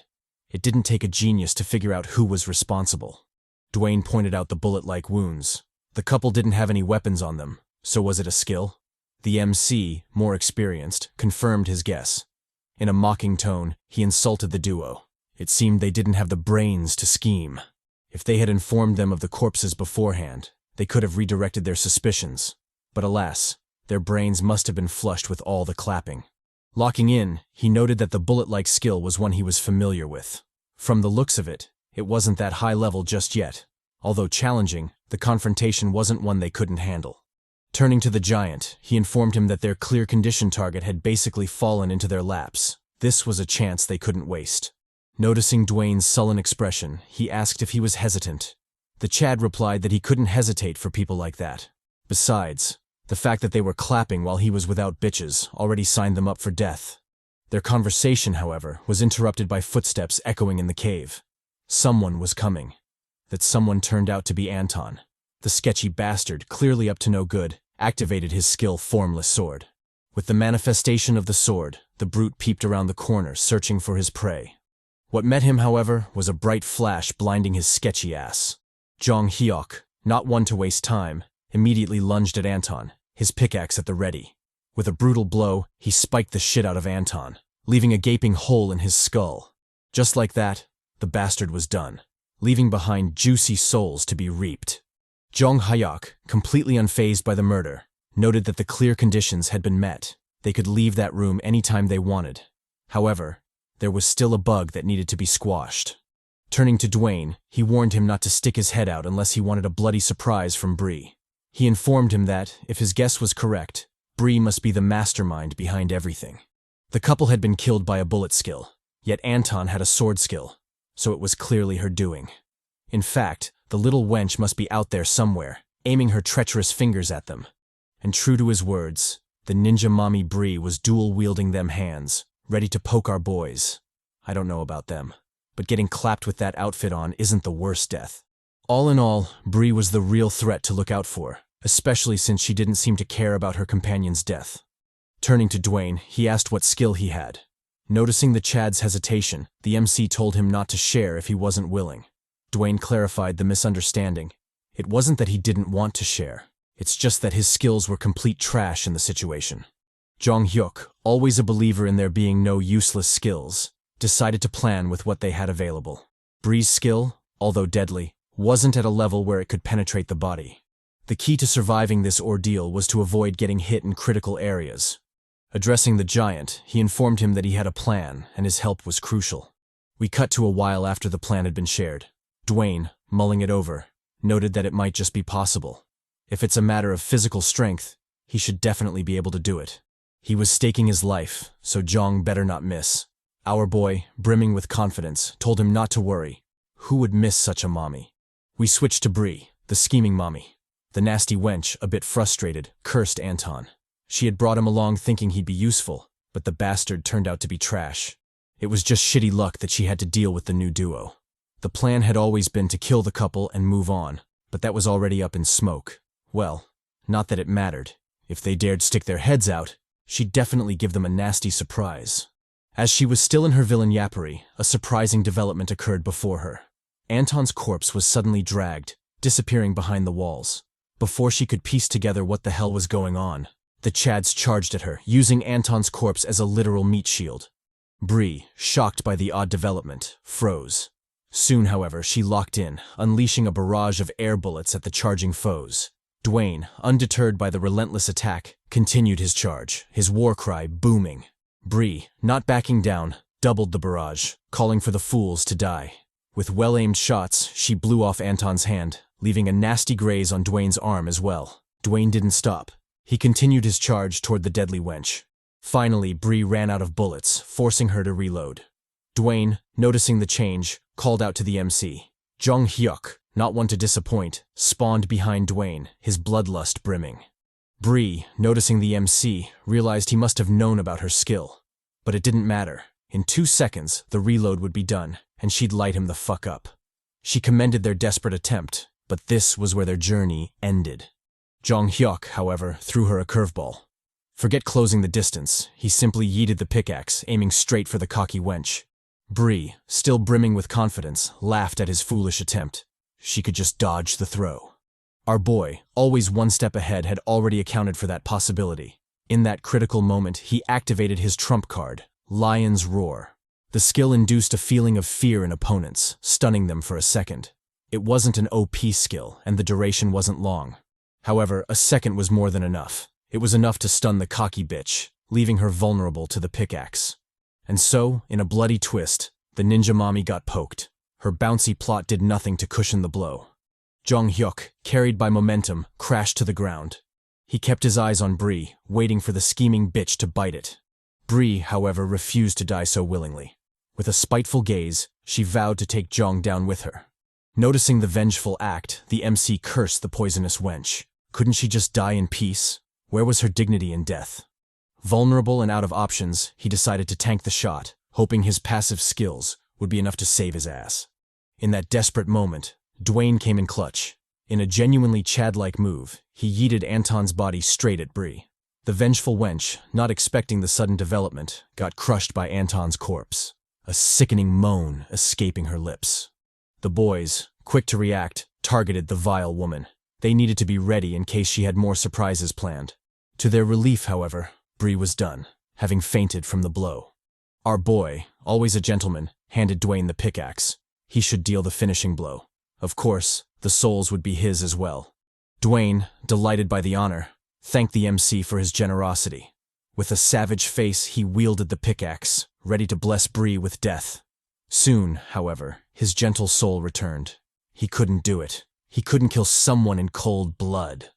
It didn't take a genius to figure out who was responsible. Dwayne pointed out the bullet-like wounds. The couple didn't have any weapons on them, so was it a skill? The MC, more experienced, confirmed his guess. In a mocking tone, he insulted the duo. It seemed they didn't have the brains to scheme. If they had informed them of the corpses beforehand, they could have redirected their suspicions. But alas, their brains must have been flushed with all the clapping. Locking in, he noted that the bullet-like skill was one he was familiar with. From the looks of it, it wasn't that high level just yet. Although challenging, the confrontation wasn't one they couldn't handle. Turning to the giant, he informed him that their clear condition target had basically fallen into their laps. This was a chance they couldn't waste. Noticing Dwayne's sullen expression, he asked if he was hesitant. The Chad replied that he couldn't hesitate for people like that. Besides, the fact that they were clapping while he was without bitches already signed them up for death. Their conversation, however, was interrupted by footsteps echoing in the cave. Someone was coming. That someone turned out to be Anton. The sketchy bastard, clearly up to no good, activated his formless sword. With the manifestation of the sword, the brute peeped around the corner, searching for his prey. What met him, however, was a bright flash blinding his sketchy ass. Jeong Hyeok, not one to waste time, immediately lunged at Anton, his pickaxe at the ready. With a brutal blow, he spiked the shit out of Anton, leaving a gaping hole in his skull. Just like that, the bastard was done, leaving behind juicy souls to be reaped. Jeong Hyeok, completely unfazed by the murder, noted that the clear conditions had been met. They could leave that room anytime they wanted. However, there was still a bug that needed to be squashed. Turning to Dwayne, he warned him not to stick his head out unless he wanted a bloody surprise from Bree. He informed him that, if his guess was correct, Bree must be the mastermind behind everything. The couple had been killed by a bullet skill, yet Anton had a sword skill, so it was clearly her doing. In fact, the little wench must be out there somewhere, aiming her treacherous fingers at them. And true to his words, the ninja mommy Bree was dual-wielding them hands, ready to poke our boys. I don't know about them, but getting clapped with that outfit on isn't the worst death. All in all, Bree was the real threat to look out for, especially since she didn't seem to care about her companion's death. Turning to Dwayne, he asked what skill he had. Noticing the Chad's hesitation, the MC told him not to share if he wasn't willing. Dwayne clarified the misunderstanding. It wasn't that he didn't want to share. It's just that his skills were complete trash in the situation. Jeong Hyeok, always a believer in there being no useless skills, decided to plan with what they had available. Bree's skill, although deadly, wasn't at a level where it could penetrate the body. The key to surviving this ordeal was to avoid getting hit in critical areas. Addressing the giant, he informed him that he had a plan, and his help was crucial. We cut to a while after the plan had been shared. Dwayne, mulling it over, noted that it might just be possible. If it's a matter of physical strength, he should definitely be able to do it. He was staking his life, so Jeong better not miss. Our boy, brimming with confidence, told him not to worry. Who would miss such a mommy? We switched to Bree, the scheming mommy. The nasty wench, a bit frustrated, cursed Anton. She had brought him along thinking he'd be useful, but the bastard turned out to be trash. It was just shitty luck that she had to deal with the new duo. The plan had always been to kill the couple and move on, but that was already up in smoke. Well, not that it mattered. If they dared stick their heads out, she'd definitely give them a nasty surprise. As she was still in her villain yappery, a surprising development occurred before her. Anton's corpse was suddenly dragged, disappearing behind the walls. Before she could piece together what the hell was going on, The Chads charged at her, using Anton's corpse as a literal meat shield. Bree, shocked by the odd development, froze. Soon, however, she locked in, unleashing a barrage of air bullets at the charging foes. Dwayne, undeterred by the relentless attack, continued his charge, his war cry booming. Bree, not backing down, doubled the barrage, calling for the fools to die. With well-aimed shots, she blew off Anton's hand, leaving a nasty graze on Dwayne's arm as well. Dwayne didn't stop. He continued his charge toward the deadly wench. Finally, Bree ran out of bullets, forcing her to reload. Dwayne, noticing the change, called out to the MC. Jeong Hyeok, not one to disappoint, spawned behind Dwayne, his bloodlust brimming. Bree, noticing the MC, realized he must have known about her skill. But it didn't matter. In 2 seconds, the reload would be done, and she'd light him the fuck up. She commended their desperate attempt, but this was where their journey ended. Jeong Hyeok, however, threw her a curveball. Forget closing the distance, he simply yeeted the pickaxe, aiming straight for the cocky wench. Bree, still brimming with confidence, laughed at his foolish attempt. She could just dodge the throw. Our boy, always one step ahead, had already accounted for that possibility. In that critical moment, he activated his trump card, Lion's Roar. The skill induced a feeling of fear in opponents, stunning them for a second. It wasn't an OP skill, and the duration wasn't long. However, a second was more than enough. It was enough to stun the cocky bitch, leaving her vulnerable to the pickaxe. And so, in a bloody twist, the ninja mommy got poked. Her bouncy plot did nothing to cushion the blow. Jeong Hyeok, carried by momentum, crashed to the ground. He kept his eyes on Bree, waiting for the scheming bitch to bite it. Bree, however, refused to die so willingly. With a spiteful gaze, she vowed to take Jeong down with her. Noticing the vengeful act, the MC cursed the poisonous wench. Couldn't she just die in peace? Where was her dignity in death? Vulnerable and out of options, he decided to tank the shot, hoping his passive skills would be enough to save his ass. In that desperate moment, Dwayne came in clutch. In a genuinely Chad-like move, he yeeted Anton's body straight at Bree. The vengeful wench, not expecting the sudden development, got crushed by Anton's corpse, a sickening moan escaping her lips. The boys, quick to react, targeted the vile woman. They needed to be ready in case she had more surprises planned. To their relief, however, Bree was done, having fainted from the blow. Our boy, always a gentleman, handed Dwayne the pickaxe. He should deal the finishing blow. Of course, the souls would be his as well. Dwayne, delighted by the honor, thanked the MC for his generosity. With a savage face, he wielded the pickaxe, ready to bless Bree with death. Soon, however, his gentle soul returned. He couldn't do it. He couldn't kill someone in cold blood.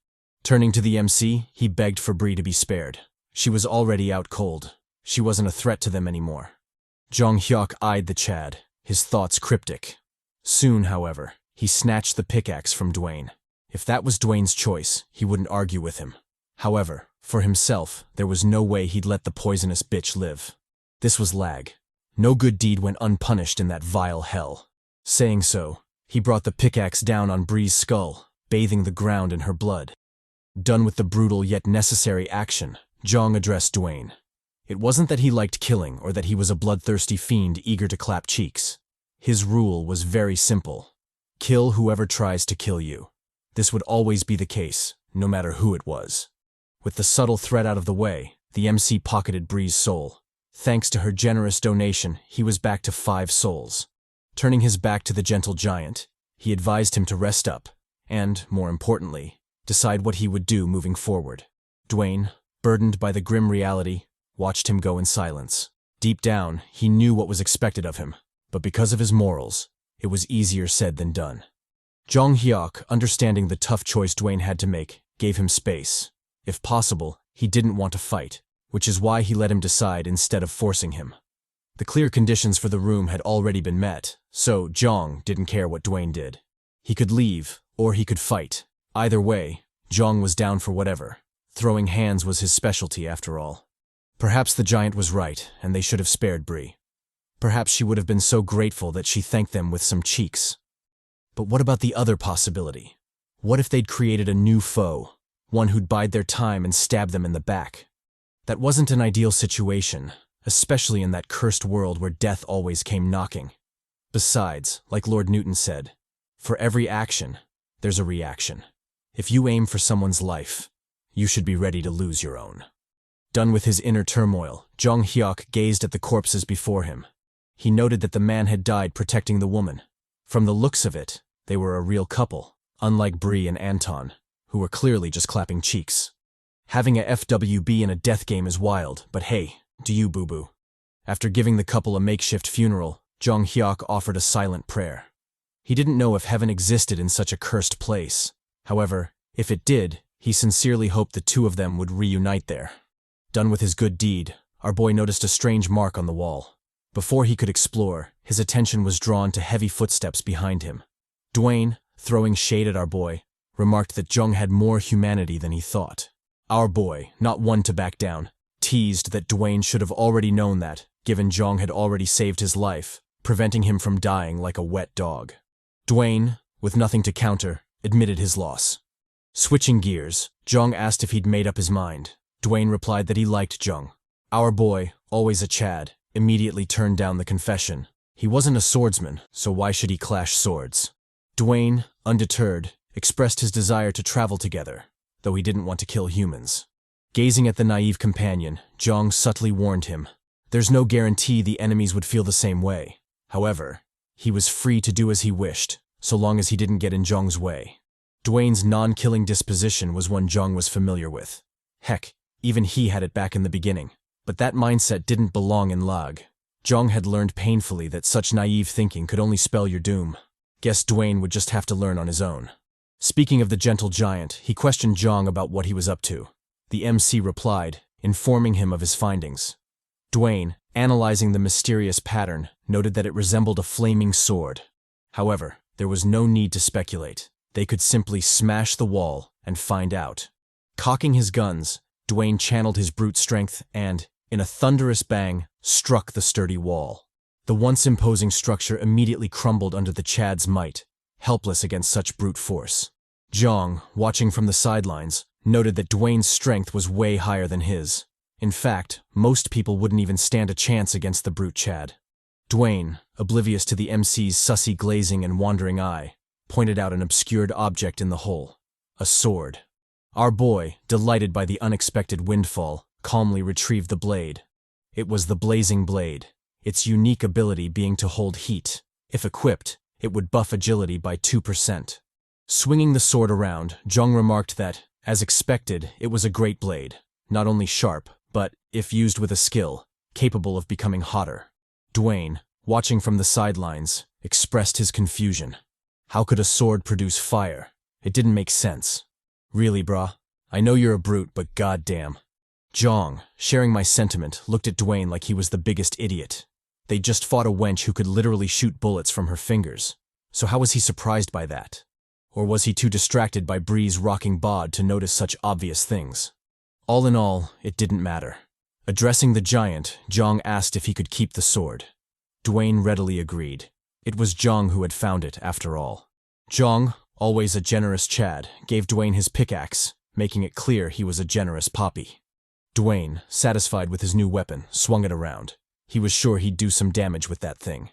Turning to the MC, he begged for Bree to be spared. She was already out cold. She wasn't a threat to them anymore. Jeong Hyeok eyed the Chad, his thoughts cryptic. Soon, however, he snatched the pickaxe from Dwayne. If that was Dwayne's choice, he wouldn't argue with him. However, for himself, there was no way he'd let the poisonous bitch live. This was L.A.G. No good deed went unpunished in that vile hell. Saying so, he brought the pickaxe down on Bree's skull, bathing the ground in her blood. Done with the brutal yet necessary action, Jeong addressed Dwayne. It wasn't that he liked killing or that he was a bloodthirsty fiend eager to clap cheeks. His rule was very simple. Kill whoever tries to kill you. This would always be the case, no matter who it was. With the subtle threat out of the way, the MC pocketed Bree's soul. Thanks to her generous donation, he was back to 5 souls. Turning his back to the gentle giant, he advised him to rest up and, more importantly, decide what he would do moving forward. Dwayne, burdened by the grim reality, watched him go in silence. Deep down, he knew what was expected of him, but because of his morals, it was easier said than done. Jeong Hyeok, understanding the tough choice Dwayne had to make, gave him space. If possible, he didn't want to fight, which is why he let him decide instead of forcing him. The clear conditions for the room had already been met, so Jeong didn't care what Dwayne did. He could leave, or he could fight. Either way, Jeong was down for whatever. Throwing hands was his specialty after all. Perhaps the giant was right, and they should have spared Bree. Perhaps she would have been so grateful that she thanked them with some cheeks. But what about the other possibility? What if they'd created a new foe, one who'd bide their time and stab them in the back? That wasn't an ideal situation, especially in that cursed world where death always came knocking. Besides, like Lord Newton said, for every action, there's a reaction. If you aim for someone's life, you should be ready to lose your own. Done with his inner turmoil, Jeong Hyeok gazed at the corpses before him. He noted that the man had died protecting the woman. From the looks of it, they were a real couple, unlike Bree and Anton, who were clearly just clapping cheeks. Having a FWB in a death game is wild, but hey, do you, boo-boo? After giving the couple a makeshift funeral, Jeong Hyeok offered a silent prayer. He didn't know if heaven existed in such a cursed place. However, if it did, he sincerely hoped the two of them would reunite there. Done with his good deed, our boy noticed a strange mark on the wall. Before he could explore, his attention was drawn to heavy footsteps behind him. Dwayne, throwing shade at our boy, remarked that Jeong had more humanity than he thought. Our boy, not one to back down, teased that Dwayne should have already known that, given Jeong had already saved his life, preventing him from dying like a wet dog. Dwayne, with nothing to counter, admitted his loss. Switching gears, Jeong asked if he'd made up his mind. Dwayne replied that he liked Jeong. Our boy, always a Chad, immediately turned down the confession. He wasn't a swordsman, so why should he clash swords? Dwayne, undeterred, expressed his desire to travel together, though he didn't want to kill humans. Gazing at the naive companion, Jeong subtly warned him. There's no guarantee the enemies would feel the same way. However, he was free to do as he wished, so long as he didn't get in Jeong's way. Dwayne's non-killing disposition was one Jeong was familiar with. Heck, even he had it back in the beginning. But that mindset didn't belong in L.A.G. Jeong had learned painfully that such naive thinking could only spell your doom. Guess Dwayne would just have to learn on his own. Speaking of the gentle giant, he questioned Jeong about what he was up to. The MC replied, informing him of his findings. Dwayne, analyzing the mysterious pattern, noted that it resembled a flaming sword. However, there was no need to speculate. They could simply smash the wall and find out. Cocking his guns, Dwayne channeled his brute strength and, in a thunderous bang, struck the sturdy wall. The once imposing structure immediately crumbled under the Chad's might, helpless against such brute force. Jeong, watching from the sidelines, noted that Dwayne's strength was way higher than his. In fact, most people wouldn't even stand a chance against the brute Chad. Dwayne, oblivious to the MC's sussy glazing and wandering eye, pointed out an obscured object in the hole. A sword. Our boy, delighted by the unexpected windfall, calmly retrieved the blade. It was the blazing blade, its unique ability being to hold heat. If equipped, it would buff agility by 2%. Swinging the sword around, Jeong remarked that, as expected, it was a great blade, not only sharp, but, if used with a skill, capable of becoming hotter. Dwayne, watching from the sidelines, expressed his confusion. How could a sword produce fire? It didn't make sense. Really, brah? I know you're a brute, but goddamn. Jeong, sharing my sentiment, looked at Dwayne like he was the biggest idiot. They'd just fought a wench who could literally shoot bullets from her fingers. So how was he surprised by that? Or was he too distracted by Bree's rocking bod to notice such obvious things? All in all, it didn't matter. Addressing the giant, Jeong asked if he could keep the sword. Dwayne readily agreed. It was Jeong who had found it, after all. Jeong, always a generous Chad, gave Dwayne his pickaxe, making it clear he was a generous poppy. Dwayne, satisfied with his new weapon, swung it around. He was sure he'd do some damage with that thing.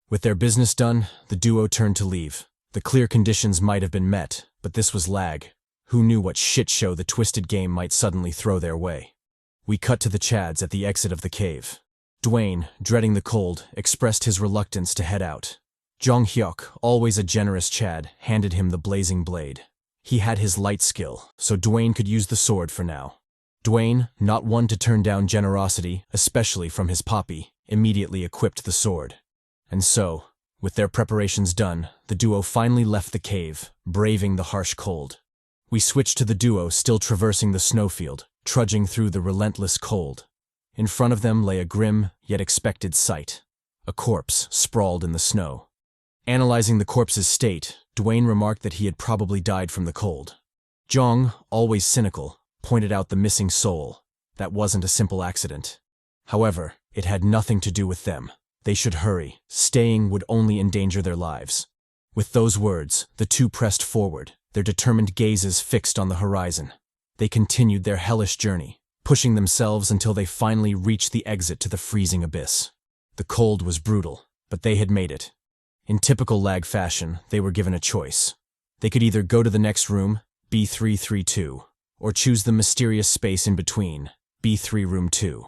With their business done, the duo turned to leave. The clear conditions might have been met, but this was L.A.G. Who knew what shit show the twisted game might suddenly throw their way? We cut to the Chads at the exit of the cave. Dwayne, dreading the cold, expressed his reluctance to head out. Jeong Hyeok, always a generous Chad, handed him the blazing blade. He had his light skill, so Dwayne could use the sword for now. Dwayne, not one to turn down generosity, especially from his poppy, immediately equipped the sword. And so, with their preparations done, the duo finally left the cave, braving the harsh cold. We switched to the duo still traversing the snowfield, trudging through the relentless cold. In front of them lay a grim, yet expected sight. A corpse sprawled in the snow. Analyzing the corpse's state, Dwayne remarked that he had probably died from the cold. Jeong, always cynical, pointed out the missing soul. That wasn't a simple accident. However, it had nothing to do with them. They should hurry. Staying would only endanger their lives. With those words, the two pressed forward, their determined gazes fixed on the horizon. They continued their hellish journey, pushing themselves until they finally reached the exit to the freezing abyss. The cold was brutal, but they had made it. In typical L.A.G. fashion, they were given a choice. They could either go to the next room, B332, or choose the mysterious space in between, B3 Room 2.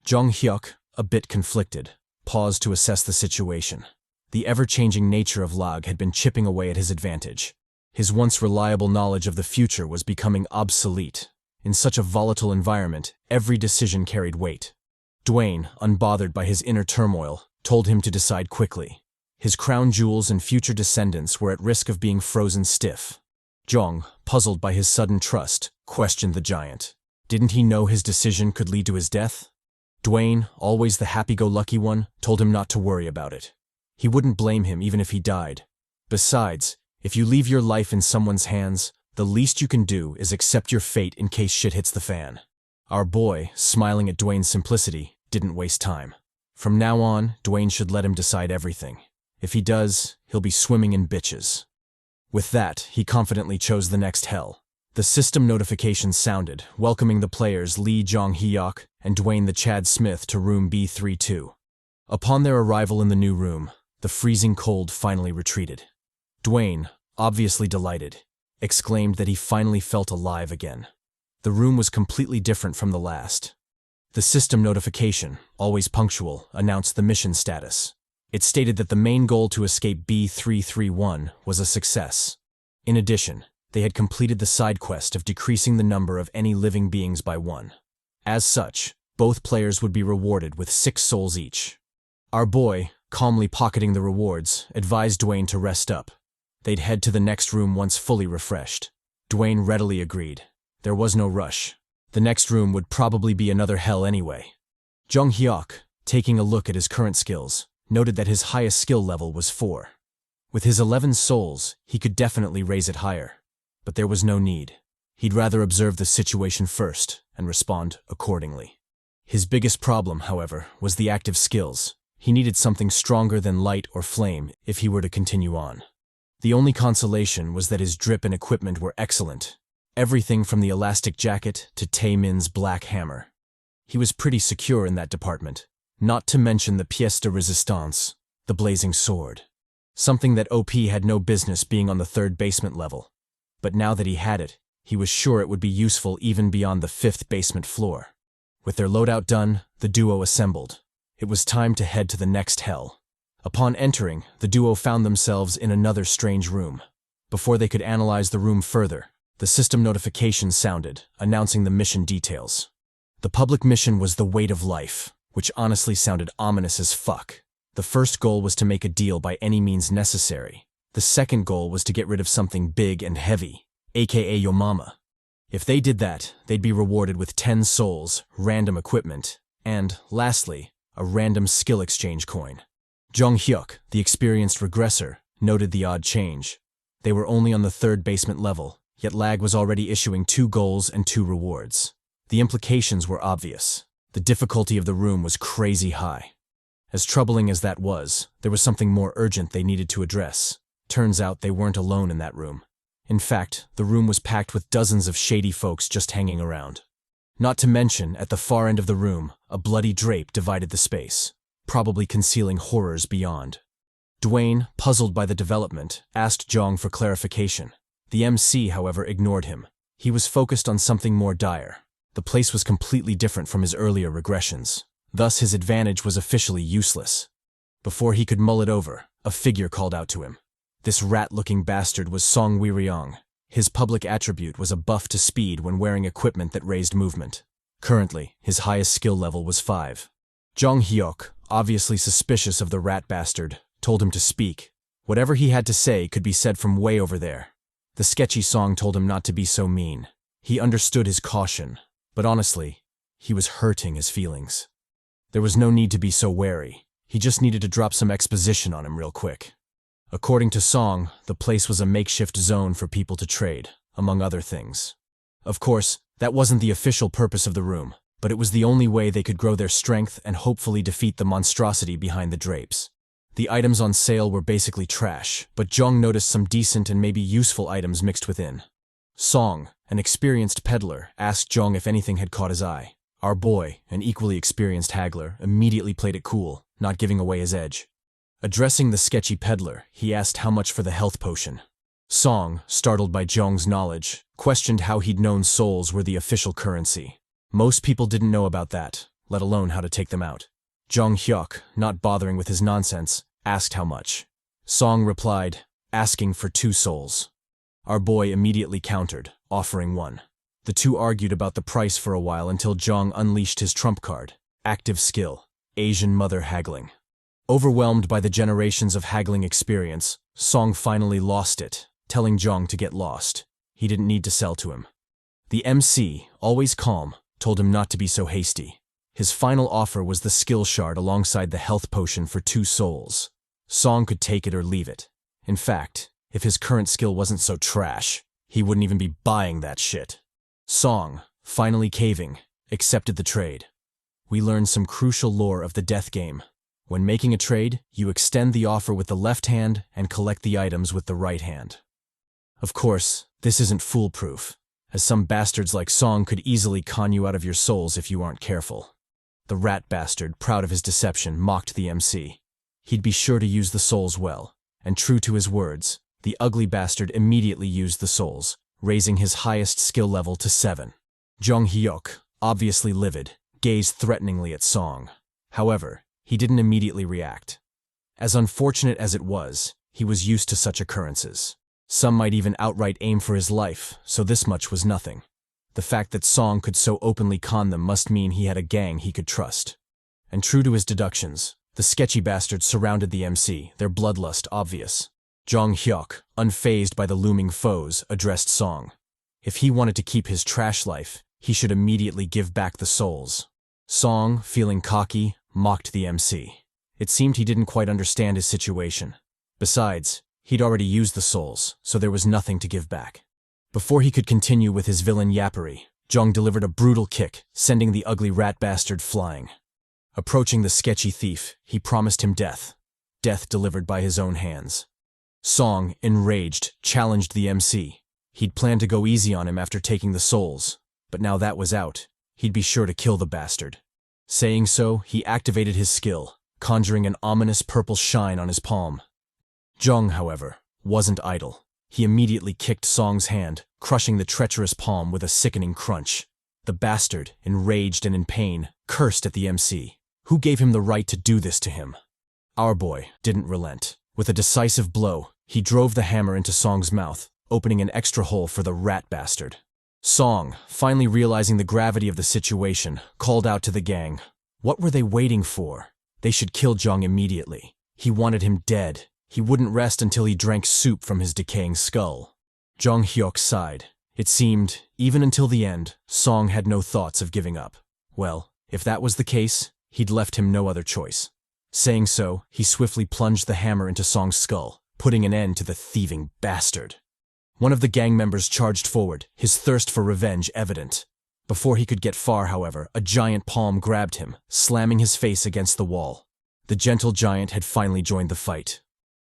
Jeong Hyeok, a bit conflicted, paused to assess the situation. The ever-changing nature of L.A.G had been chipping away at his advantage. His once reliable knowledge of the future was becoming obsolete. In such a volatile environment, every decision carried weight. Dwayne, unbothered by his inner turmoil, told him to decide quickly. His crown jewels and future descendants were at risk of being frozen stiff. Jeong, puzzled by his sudden trust, questioned the giant. Didn't he know his decision could lead to his death? Dwayne, always the happy-go-lucky one, told him not to worry about it. He wouldn't blame him even if he died. Besides, if you leave your life in someone's hands, the least you can do is accept your fate in case shit hits the fan. Our boy, smiling at Dwayne's simplicity, didn't waste time. From now on, Dwayne should let him decide everything. If he does, he'll be swimming in bitches. With that, he confidently chose the next hell. The system notification sounded, welcoming the players Lee Jeong Hyeok and Dwayne the Chad Smith to room B32. Upon their arrival in the new room, the freezing cold finally retreated. Dwayne, obviously delighted, exclaimed that he finally felt alive again. The room was completely different from the last. The system notification, always punctual, announced the mission status. It stated that the main goal to escape B331 was a success. In addition, they had completed the side quest of decreasing the number of any living beings by 1. As such, both players would be rewarded with 6 souls each. Our boy, calmly pocketing the rewards, advised Dwayne to rest up. They'd head to the next room once fully refreshed. Dwayne readily agreed. There was no rush. The next room would probably be another hell anyway. Jeong Hyeok, taking a look at his current skills, noted that his highest skill level was 4. With his 11 souls, he could definitely raise it higher. But there was no need. He'd rather observe the situation first and respond accordingly. His biggest problem, however, was the active skills. He needed something stronger than light or flame if he were to continue on. The only consolation was that his drip and equipment were excellent. Everything from the elastic jacket to Tae-min's black hammer. He was pretty secure in that department, not to mention the pièce de résistance, the blazing sword. Something that OP had no business being on the 3rd basement level. But now that he had it, he was sure it would be useful even beyond the 5th basement floor. With their loadout done, the duo assembled. It was time to head to the next hell. Upon entering, the duo found themselves in another strange room. Before they could analyze the room further, the system notification sounded, announcing the mission details. The public mission was the weight of life, which honestly sounded ominous as fuck. The first goal was to make a deal by any means necessary. The second goal was to get rid of something big and heavy, aka your mama. If they did that, they'd be rewarded with 10 souls, random equipment, and, lastly, a random skill exchange coin. Jeong Hyeok, the experienced regressor, noted the odd change. They were only on the 3rd basement level, yet L.A.G was already issuing 2 goals and 2 rewards. The implications were obvious. The difficulty of the room was crazy high. As troubling as that was, there was something more urgent they needed to address. Turns out they weren't alone in that room. In fact, the room was packed with dozens of shady folks just hanging around. Not to mention, at the far end of the room, a bloody drape divided the space, probably concealing horrors beyond. Dwayne, puzzled by the development, asked Jeong for clarification. The MC, however, ignored him. He was focused on something more dire. The place was completely different from his earlier regressions. Thus, his advantage was officially useless. Before he could mull it over, a figure called out to him. This rat-looking bastard was Song Wiriong. His public attribute was a buff to speed when wearing equipment that raised movement. Currently, his highest skill level was 5. Jeong Hyeok, obviously suspicious of the rat bastard, told him to speak. Whatever he had to say could be said from way over there. The sketchy Song told him not to be so mean. He understood his caution, but honestly, he was hurting his feelings. There was no need to be so wary. He just needed to drop some exposition on him real quick. According to Song, the place was a makeshift zone for people to trade, among other things. Of course, that wasn't the official purpose of the room, but it was the only way they could grow their strength and hopefully defeat the monstrosity behind the drapes. The items on sale were basically trash, but Jeong noticed some decent and maybe useful items mixed within. Song, an experienced peddler, asked Jeong if anything had caught his eye. Our boy, an equally experienced haggler, immediately played it cool, not giving away his edge. Addressing the sketchy peddler, he asked how much for the health potion. Song, startled by Jeong's knowledge, questioned how he'd known souls were the official currency. Most people didn't know about that, let alone how to take them out. Jeong Hyeok, not bothering with his nonsense, asked how much. Song replied, asking for 2 souls. Our boy immediately countered, offering 1. The two argued about the price for a while until Jeong unleashed his trump card, active skill, Asian mother haggling. Overwhelmed by the generations of haggling experience, Song finally lost it, telling Jeong to get lost. He didn't need to sell to him. The MC, always calm, told him not to be so hasty. His final offer was the skill shard alongside the health potion for 2 souls. Song could take it or leave it. In fact, if his current skill wasn't so trash, he wouldn't even be buying that shit. Song, finally caving, accepted the trade. We learned some crucial lore of the death game. When making a trade, you extend the offer with the left hand and collect the items with the right hand. Of course, this isn't foolproof, as some bastards like Song could easily con you out of your souls if you aren't careful. The rat bastard, proud of his deception, mocked the MC. He'd be sure to use the souls well, and true to his words, the ugly bastard immediately used the souls, raising his highest skill level to 7. Jeong Hyeok, obviously livid, gazed threateningly at Song. However, he didn't immediately react. As unfortunate as it was, he was used to such occurrences. Some might even outright aim for his life, so this much was nothing. The fact that Song could so openly con them must mean he had a gang he could trust. And true to his deductions, the sketchy bastards surrounded the MC, their bloodlust obvious. Jeong Hyeok, unfazed by the looming foes, addressed Song. If he wanted to keep his trash life, he should immediately give back the souls. Song, feeling cocky, mocked the MC. It seemed he didn't quite understand his situation. Besides, he'd already used the souls, so there was nothing to give back. Before he could continue with his villain yappery, Jeong delivered a brutal kick, sending the ugly rat bastard flying. Approaching the sketchy thief, he promised him death. Death delivered by his own hands. Song, enraged, challenged the MC. He'd planned to go easy on him after taking the souls, but now that was out, he'd be sure to kill the bastard. Saying so, he activated his skill, conjuring an ominous purple shine on his palm. Jeong, however, wasn't idle. He immediately kicked Song's hand, crushing the treacherous palm with a sickening crunch. The bastard, enraged and in pain, cursed at the MC. Who gave him the right to do this to him? Our boy didn't relent. With a decisive blow, he drove the hammer into Song's mouth, opening an extra hole for the rat bastard. Song, finally realizing the gravity of the situation, called out to the gang. What were they waiting for? They should kill Jeong immediately. He wanted him dead. He wouldn't rest until he drank soup from his decaying skull. Jeong Hyeok sighed. It seemed, even until the end, Song had no thoughts of giving up. Well, if that was the case, he'd left him no other choice. Saying so, he swiftly plunged the hammer into Song's skull, putting an end to the thieving bastard. One of the gang members charged forward, his thirst for revenge evident. Before he could get far, however, a giant palm grabbed him, slamming his face against the wall. The gentle giant had finally joined the fight.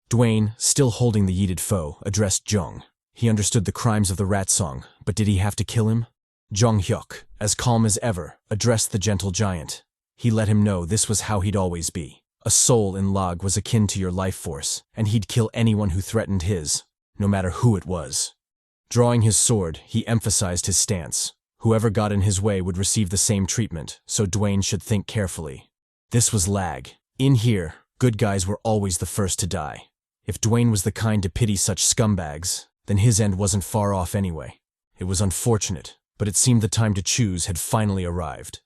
Dwayne, still holding the yeeted foe, addressed Jeong. He understood the crimes of the rat song, but did he have to kill him? Jeong Hyeok, as calm as ever, addressed the gentle giant. He let him know this was how he'd always be. A soul in L.A.G was akin to your life force, and he'd kill anyone who threatened his, no matter who it was. Drawing his sword, he emphasized his stance. Whoever got in his way would receive the same treatment, so Dwayne should think carefully. This was L.A.G. In here, good guys were always the first to die. If Dwayne was the kind to pity such scumbags, then his end wasn't far off anyway. It was unfortunate, but it seemed the time to choose had finally arrived.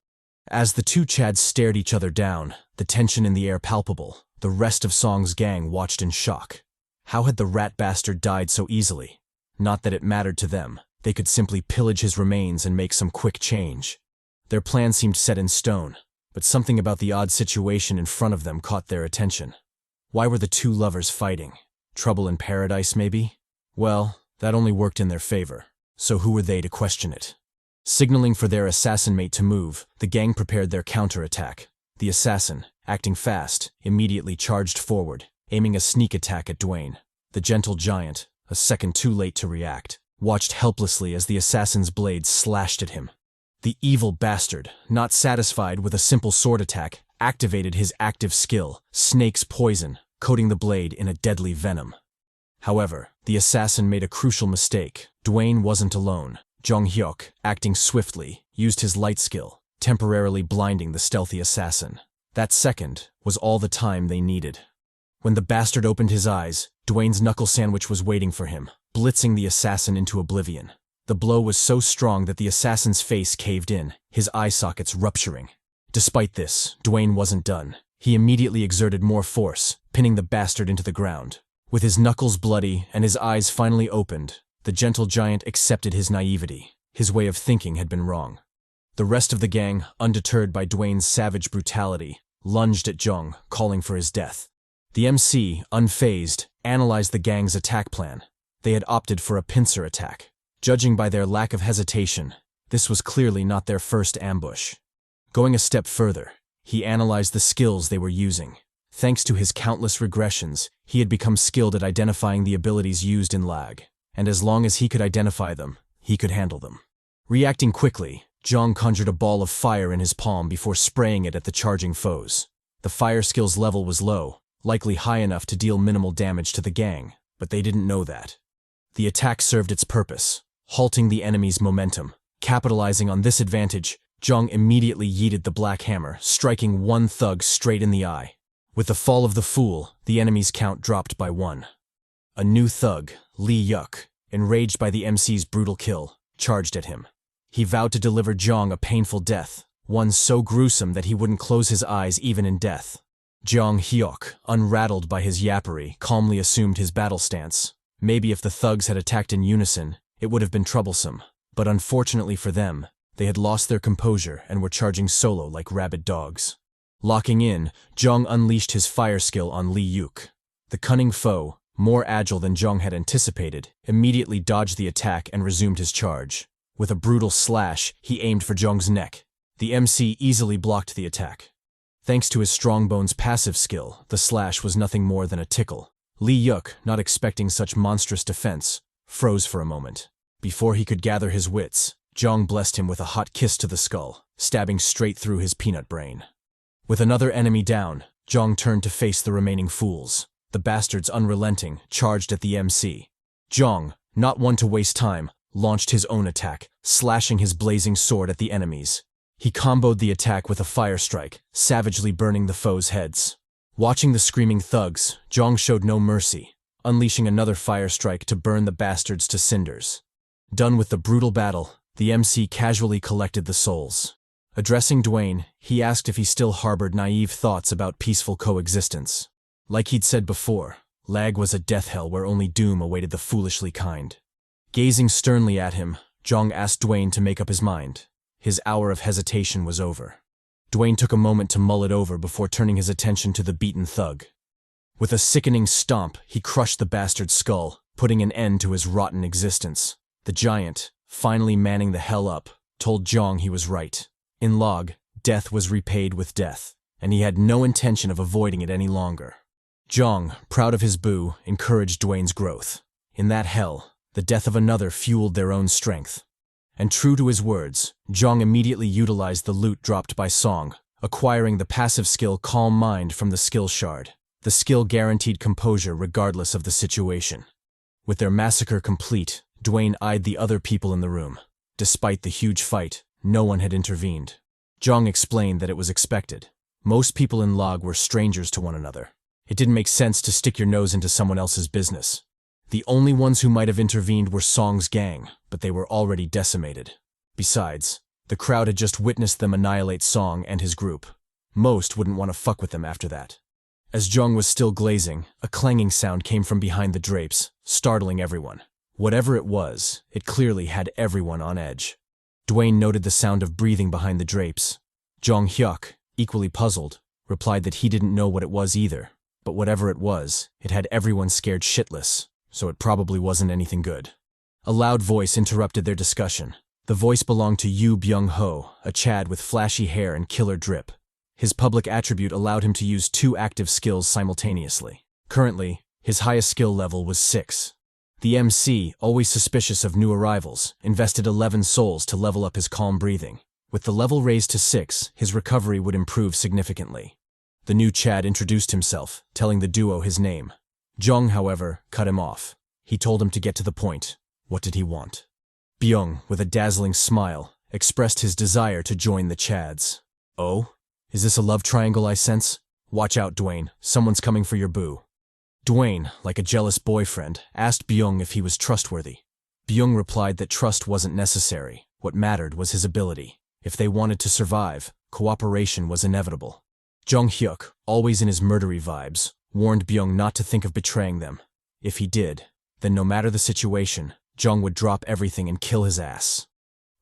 As the two Chads stared each other down, the tension in the air palpable, the rest of Song's gang watched in shock. How had the rat bastard died so easily? Not that it mattered to them. They could simply pillage his remains and make some quick change. Their plan seemed set in stone, but something about the odd situation in front of them caught their attention. Why were the two lovers fighting? Trouble in paradise, maybe? Well, that only worked in their favor, so who were they to question it? Signaling for their assassin mate to move, the gang prepared their counterattack. The assassin, acting fast, immediately charged forward, aiming a sneak attack at Dwayne. The gentle giant, a second too late to react, watched helplessly as the assassin's blade slashed at him. The evil bastard, not satisfied with a simple sword attack, activated his active skill, Snake's Poison, coating the blade in a deadly venom. However, the assassin made a crucial mistake. Dwayne wasn't alone. Jeong Hyeok, acting swiftly, used his light skill, temporarily blinding the stealthy assassin. That second was all the time they needed. When the bastard opened his eyes, Dwayne's knuckle sandwich was waiting for him, blitzing the assassin into oblivion. The blow was so strong that the assassin's face caved in, his eye sockets rupturing. Despite this, Dwayne wasn't done. He immediately exerted more force, pinning the bastard into the ground. With his knuckles bloody and his eyes finally opened, the gentle giant accepted his naivety. His way of thinking had been wrong. The rest of the gang, undeterred by Dwayne's savage brutality, lunged at Jeong, calling for his death. The MC, unfazed, analyzed the gang's attack plan. They had opted for a pincer attack. Judging by their lack of hesitation, this was clearly not their first ambush. Going a step further, he analyzed the skills they were using. Thanks to his countless regressions, he had become skilled at identifying the abilities used in L.A.G, and as long as he could identify them, he could handle them. Reacting quickly, Jeong conjured a ball of fire in his palm before spraying it at the charging foes. The fire skill's level was low, likely high enough to deal minimal damage to the gang, but they didn't know that. The attack served its purpose, halting the enemy's momentum. Capitalizing on this advantage, Jeong immediately yeeted the black hammer, striking one thug straight in the eye. With the fall of the fool, the enemy's count dropped by 1. A new thug, L.A.G, enraged by the MC's brutal kill, charged at him. He vowed to deliver Jeong a painful death, one so gruesome that he wouldn't close his eyes even in death. Jeong Hyeok, unrattled by his yappery, calmly assumed his battle stance. Maybe if the thugs had attacked in unison, it would have been troublesome, but unfortunately for them, they had lost their composure and were charging solo like rabid dogs. Locking in, Jeong unleashed his fire skill on L.A.G. The cunning foe, more agile than Jeong had anticipated, immediately dodged the attack and resumed his charge. With a brutal slash, he aimed for Jeong's neck. The MC easily blocked the attack. Thanks to his strongbones passive skill, the slash was nothing more than a tickle. L.A.G, not expecting such monstrous defense, froze for a moment. Before he could gather his wits, Jeong blessed him with a hot kiss to the skull, stabbing straight through his peanut brain. With another enemy down, Jeong turned to face the remaining fools. The bastards, unrelenting, charged at the MC. Jeong, not one to waste time, launched his own attack, slashing his blazing sword at the enemies. He comboed the attack with a fire strike, savagely burning the foes' heads. Watching the screaming thugs, Jeong showed no mercy, unleashing another fire strike to burn the bastards to cinders. Done with the brutal battle, the MC casually collected the souls. Addressing Dwayne, he asked if he still harbored naive thoughts about peaceful coexistence. Like he'd said before, L.A.G was a death hell where only doom awaited the foolishly kind. Gazing sternly at him, Jeong asked Dwayne to make up his mind. His hour of hesitation was over. Dwayne took a moment to mull it over before turning his attention to the beaten thug. With a sickening stomp, he crushed the bastard's skull, putting an end to his rotten existence. The giant, finally manning the hell up, told Jeong he was right. In L.A.G, death was repaid with death, and he had no intention of avoiding it any longer. Jeong, proud of his boo, encouraged Dwayne's growth. In that hell, the death of another fueled their own strength. And true to his words, Jeong immediately utilized the loot dropped by Song, acquiring the passive skill Calm Mind from the skill shard. The skill guaranteed composure regardless of the situation. With their massacre complete, Dwayne eyed the other people in the room. Despite the huge fight, no one had intervened. Jeong explained that it was expected. Most people in L.A.G were strangers to one another. It didn't make sense to stick your nose into someone else's business. The only ones who might have intervened were Song's gang, but they were already decimated. Besides, the crowd had just witnessed them annihilate Song and his group. Most wouldn't want to fuck with them after that. As Jeong was still glazing, a clanging sound came from behind the drapes, startling everyone. Whatever it was, it clearly had everyone on edge. Dwayne noted the sound of breathing behind the drapes. Jeong Hyeok, equally puzzled, replied that he didn't know what it was either. But whatever it was, it had everyone scared shitless, so it probably wasn't anything good. A loud voice interrupted their discussion. The voice belonged to Jeong Hyeok, a Chad with flashy hair and killer drip. His public attribute allowed him to use 2 active skills simultaneously. Currently, his highest skill level was 6. The MC, always suspicious of new arrivals, invested 11 souls to level up his calm breathing. With the level raised to 6, his recovery would improve significantly. The new Chad introduced himself, telling the duo his name. Jeong, however, cut him off. He told him to get to the point. What did he want? Byung, with a dazzling smile, expressed his desire to join the Chads. Oh? Is this a love triangle I sense? Watch out, Dwayne. Someone's coming for your boo. Dwayne, like a jealous boyfriend, asked Byung if he was trustworthy. Byung replied that trust wasn't necessary. What mattered was his ability. If they wanted to survive, cooperation was inevitable. Jeong Hyeok, always in his murdery vibes, warned Byung not to think of betraying them. If he did, then no matter the situation, Jeong would drop everything and kill his ass.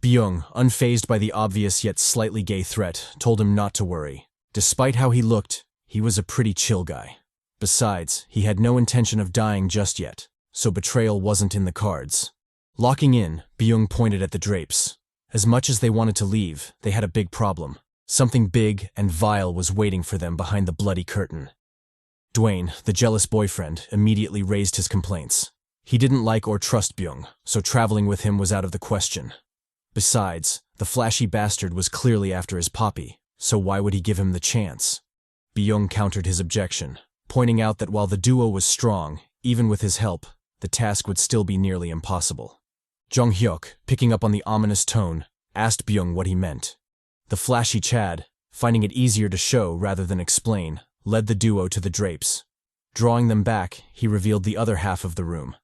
Byung, unfazed by the obvious yet slightly gay threat, told him not to worry. Despite how he looked, he was a pretty chill guy. Besides, he had no intention of dying just yet, so betrayal wasn't in the cards. Locking in, Byung pointed at the drapes. As much as they wanted to leave, they had a big problem. Something big and vile was waiting for them behind the bloody curtain. Dwayne, the jealous boyfriend, immediately raised his complaints. He didn't like or trust Byung, so traveling with him was out of the question. Besides, the flashy bastard was clearly after his poppy, so why would he give him the chance? Byung countered his objection, pointing out that while the duo was strong, even with his help, the task would still be nearly impossible. Jeong Hyeok, picking up on the ominous tone, asked Byung what he meant. The flashy Chad, finding it easier to show rather than explain, led the duo to the drapes. Drawing them back, he revealed the other half of the room.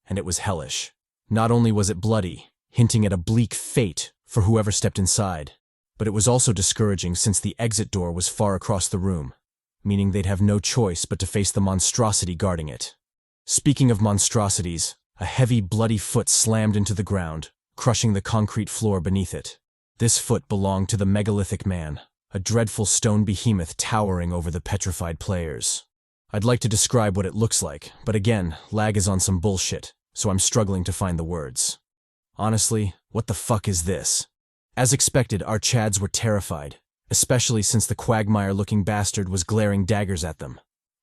And it was hellish. Not only was it bloody, hinting at a bleak fate for whoever stepped inside, but it was also discouraging since the exit door was far across the room, meaning they'd have no choice but to face the monstrosity guarding it. Speaking of monstrosities, a heavy, bloody foot slammed into the ground, crushing the concrete floor beneath it. This foot belonged to the megalithic man, a dreadful stone behemoth towering over the petrified players. I'd like to describe what it looks like, but again, lag is on some bullshit, so I'm struggling to find the words. Honestly, what the fuck is this? As expected, our Chads were terrified, especially since the quagmire-looking bastard was glaring daggers at them.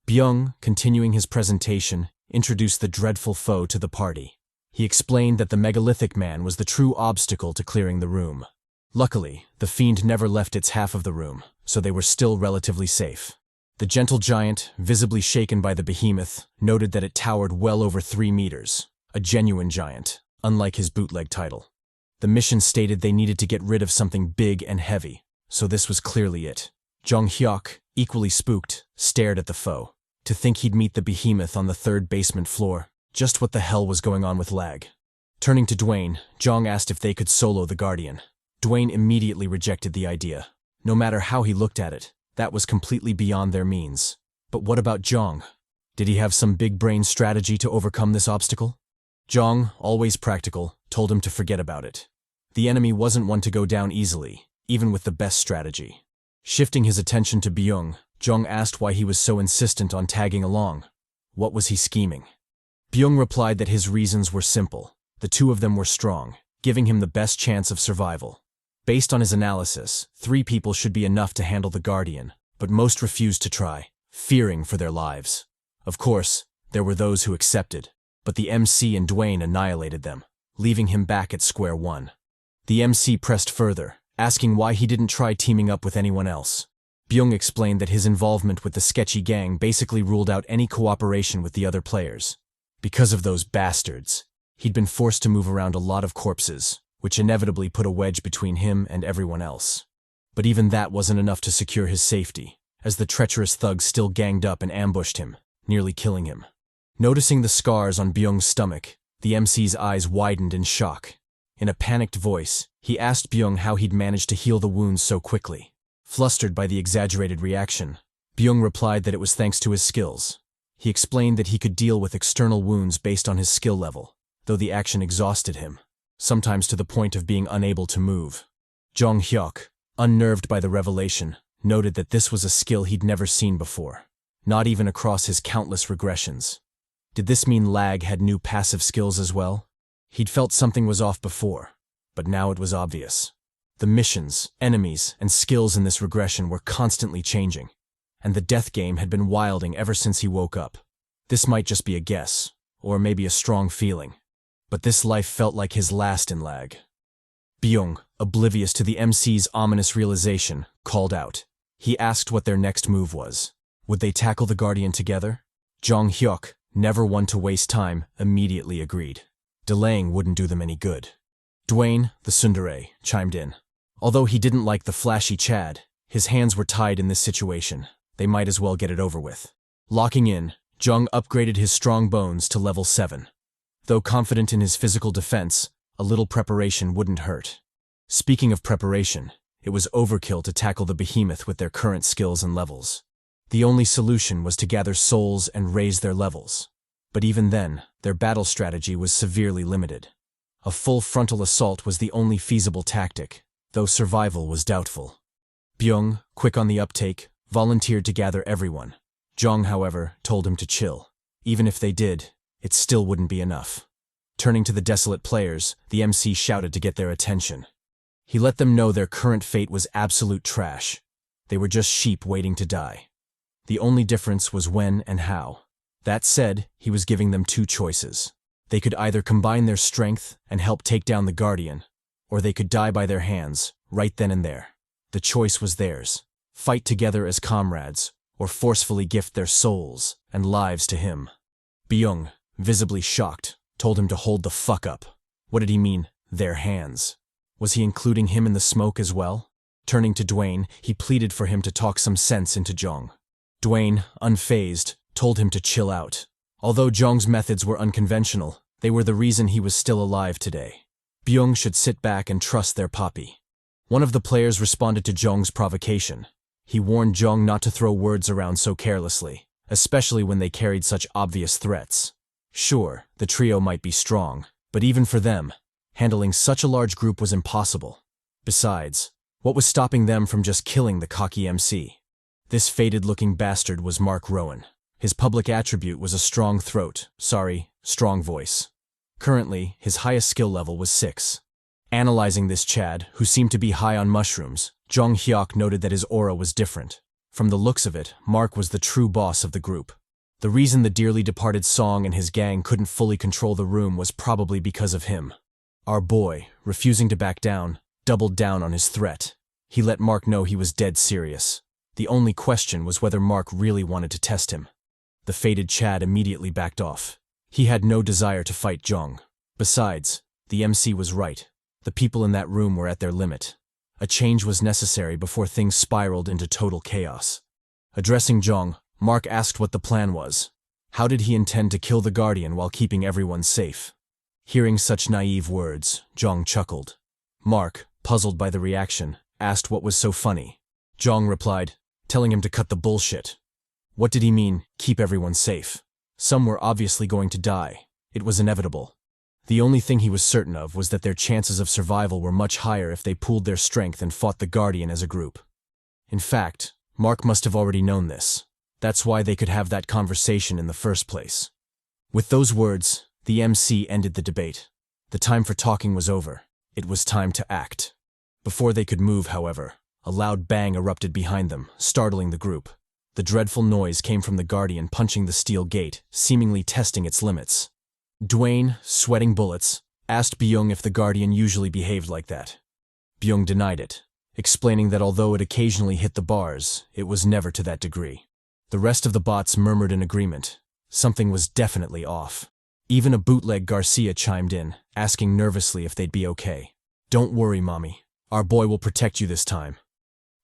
Byung, continuing his presentation, introduced the dreadful foe to the party. He explained that the megalithic man was the true obstacle to clearing the room. Luckily, the fiend never left its half of the room, so they were still relatively safe. The gentle giant, visibly shaken by the behemoth, noted that it towered well over 3 meters, a genuine giant, unlike his bootleg title. The mission stated they needed to get rid of something big and heavy, so this was clearly it. Jeong Hyeok, equally spooked, stared at the foe. To think he'd meet the behemoth on the 3rd basement floor. Just what the hell was going on with Lag? Turning to Dwayne, Jeong asked if they could solo the Guardian. Dwayne immediately rejected the idea. No matter how he looked at it, that was completely beyond their means. But what about Jeong? Did he have some big-brain strategy to overcome this obstacle? Jeong, always practical, told him to forget about it. The enemy wasn't one to go down easily, even with the best strategy. Shifting his attention to Byung, Jeong asked why he was so insistent on tagging along. What was he scheming? Byung replied that his reasons were simple. The two of them were strong, giving him the best chance of survival. Based on his analysis, 3 people should be enough to handle the Guardian, but most refused to try, fearing for their lives. Of course, there were those who accepted, but the MC and Dwayne annihilated them, leaving him back at square one. The MC pressed further, asking why he didn't try teaming up with anyone else. Byung explained that his involvement with the sketchy gang basically ruled out any cooperation with the other players. Because of those bastards, he'd been forced to move around a lot of corpses, which inevitably put a wedge between him and everyone else. But even that wasn't enough to secure his safety, as the treacherous thugs still ganged up and ambushed him, nearly killing him. Noticing the scars on Byung's stomach, the MC's eyes widened in shock. In a panicked voice, he asked Byung how he'd managed to heal the wounds so quickly. Flustered by the exaggerated reaction, Byung replied that it was thanks to his skills. He explained that he could deal with external wounds based on his skill level, though the action exhausted him, sometimes to the point of being unable to move. Jeong Hyeok, unnerved by the revelation, noted that this was a skill he'd never seen before, not even across his countless regressions. Did this mean Lag had new passive skills as well? He'd felt something was off before, but now it was obvious. The missions, enemies, and skills in this regression were constantly changing, and the death game had been wilding ever since he woke up. This might just be a guess, or maybe a strong feeling, but this life felt like his last in Lag. Byung, oblivious to the MC's ominous realization, called out. He asked what their next move was. Would they tackle the Guardian together? Jeong Hyeok, never one to waste time, immediately agreed. Delaying wouldn't do them any good. Dwayne, the tsundere, chimed in. Although he didn't like the flashy Chad, his hands were tied in this situation. They might as well get it over with. Locking in, Jeong upgraded his strong bones to level 7. Though confident in his physical defense, a little preparation wouldn't hurt. Speaking of preparation, it was overkill to tackle the behemoth with their current skills and levels. The only solution was to gather souls and raise their levels. But even then, their battle strategy was severely limited. A full frontal assault was the only feasible tactic, though survival was doubtful. Byung, quick on the uptake, volunteered to gather everyone. Jeong, however, told him to chill. Even if they did, it still wouldn't be enough. Turning to the desolate players, the MC shouted to get their attention. He let them know their current fate was absolute trash. They were just sheep waiting to die. The only difference was when and how. That said, he was giving them two choices. They could either combine their strength and help take down the Guardian, or they could die by their hands, right then and there. The choice was theirs. Fight together as comrades, or forcefully gift their souls and lives to him. Byung, visibly shocked, told him to hold the fuck up. What did he mean, their hands? Was he including him in the smoke as well? Turning to Dwayne, he pleaded for him to talk some sense into Jeong. Dwayne, unfazed, told him to chill out. Although Jeong's methods were unconventional, they were the reason he was still alive today. Byung should sit back and trust their poppy. One of the players responded to Jeong's provocation. He warned Jeong not to throw words around so carelessly, especially when they carried such obvious threats. Sure, the trio might be strong, but even for them, handling such a large group was impossible. Besides, what was stopping them from just killing the cocky MC? This faded-looking bastard was Mark Rowan. His public attribute was a strong strong voice. Currently, his highest skill level was 6. Analyzing this Chad, who seemed to be high on mushrooms, Jeong Hyeok noted that his aura was different. From the looks of it, Mark was the true boss of the group. The reason the dearly departed Song and his gang couldn't fully control the room was probably because of him. Our boy, refusing to back down, doubled down on his threat. He let Mark know he was dead serious. The only question was whether Mark really wanted to test him. The fated Chad immediately backed off. He had no desire to fight Jeong. Besides, the MC was right. The people in that room were at their limit. A change was necessary before things spiraled into total chaos. Addressing Jeong, Mark asked what the plan was. How did he intend to kill the Guardian while keeping everyone safe? Hearing such naive words, Jeong chuckled. Mark, puzzled by the reaction, asked what was so funny. Jeong replied, telling him to cut the bullshit. What did he mean, keep everyone safe? Some were obviously going to die. It was inevitable. The only thing he was certain of was that their chances of survival were much higher if they pooled their strength and fought the Guardian as a group. In fact, Mark must have already known this. That's why they could have that conversation in the first place. With those words, the MC ended the debate. The time for talking was over. It was time to act. Before they could move, however, a loud bang erupted behind them, startling the group. The dreadful noise came from the Guardian punching the steel gate, seemingly testing its limits. Dwayne, sweating bullets, asked Byung if the Guardian usually behaved like that. Byung denied it, explaining that although it occasionally hit the bars, it was never to that degree. The rest of the bots murmured in agreement. Something was definitely off. Even a bootleg Garcia chimed in, asking nervously if they'd be okay. Don't worry, mommy. Our boy will protect you this time.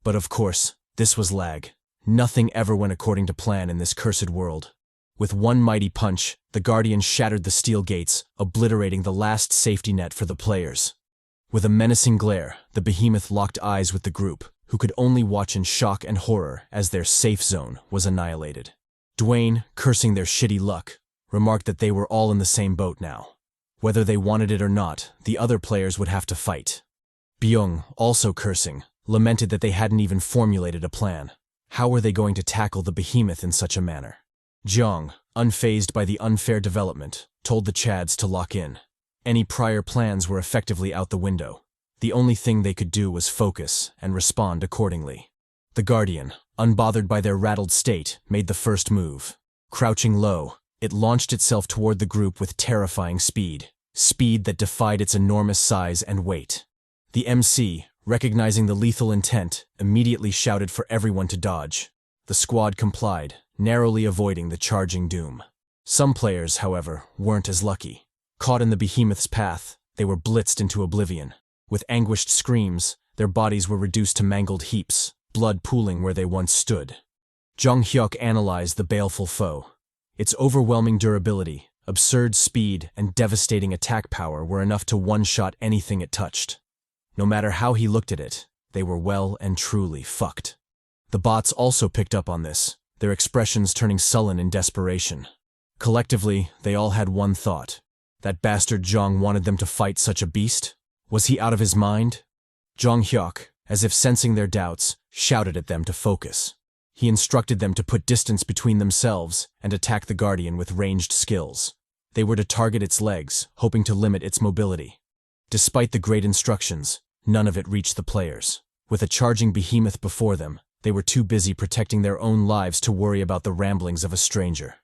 But of course, this was L.A.G. Nothing ever went according to plan in this cursed world. With one mighty punch, the Guardian shattered the steel gates, obliterating the last safety net for the players. With a menacing glare, the behemoth locked eyes with the group, who could only watch in shock and horror as their safe zone was annihilated. Dwayne, cursing their shitty luck, remarked that they were all in the same boat now. Whether they wanted it or not, the other players would have to fight. Byung, also cursing, lamented that they hadn't even formulated a plan. How were they going to tackle the behemoth in such a manner? Jeong, unfazed by the unfair development, told the Chads to lock in. Any prior plans were effectively out the window. The only thing they could do was focus and respond accordingly. The Guardian, unbothered by their rattled state, made the first move. Crouching low, it launched itself toward the group with terrifying speed that defied its enormous size and weight. The MC, recognizing the lethal intent, immediately shouted for everyone to dodge. The squad complied, narrowly avoiding the charging doom. Some players, however, weren't as lucky. Caught in the behemoth's path, they were blitzed into oblivion. With anguished screams, their bodies were reduced to mangled heaps, blood pooling where they once stood. Jeong Hyeok analyzed the baleful foe. Its overwhelming durability, absurd speed, and devastating attack power were enough to one-shot anything it touched. No matter how he looked at it, they were well and truly fucked. The bots also picked up on this, their expressions turning sullen in desperation. Collectively, they all had one thought. That bastard Jeong wanted them to fight such a beast? Was he out of his mind? Jeong Hyeok, as if sensing their doubts, shouted at them to focus. He instructed them to put distance between themselves and attack the Guardian with ranged skills. They were to target its legs, hoping to limit its mobility. Despite the great instructions, none of it reached the players. With a charging behemoth before them, they were too busy protecting their own lives to worry about the ramblings of a stranger.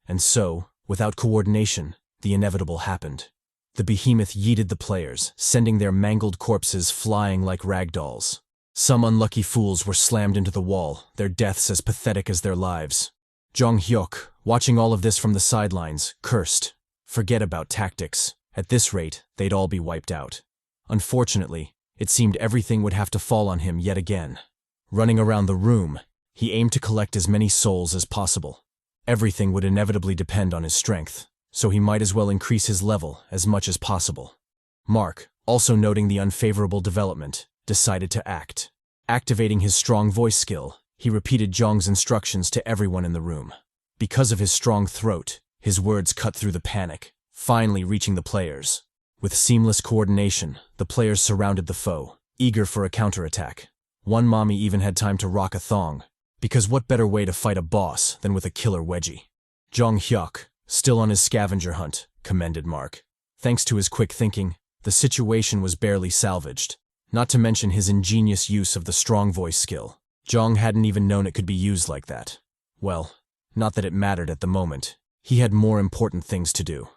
And so, without coordination, the inevitable happened. The behemoth yeeted the players, sending their mangled corpses flying like rag dolls. Some unlucky fools were slammed into the wall, their deaths as pathetic as their lives. Jeong Hyeok, watching all of this from the sidelines, cursed. Forget about tactics. At this rate, they'd all be wiped out. Unfortunately, it seemed everything would have to fall on him yet again. Running around the room, he aimed to collect as many souls as possible. Everything would inevitably depend on his strength, so he might as well increase his level as much as possible. Mark, also noting the unfavorable development, decided to act. Activating his strong voice skill, he repeated Jeong's instructions to everyone in the room. Because of his strong throat, his words cut through the panic, finally reaching the players. With seamless coordination, the players surrounded the foe, eager for a counterattack. One mommy even had time to rock a thong, because what better way to fight a boss than with a killer wedgie? Jeong Hyeok, still on his scavenger hunt, commended Mark. Thanks to his quick thinking, the situation was barely salvaged. Not to mention his ingenious use of the strong voice skill. Jeong hadn't even known it could be used like that. Well, not that it mattered at the moment. He had more important things to do.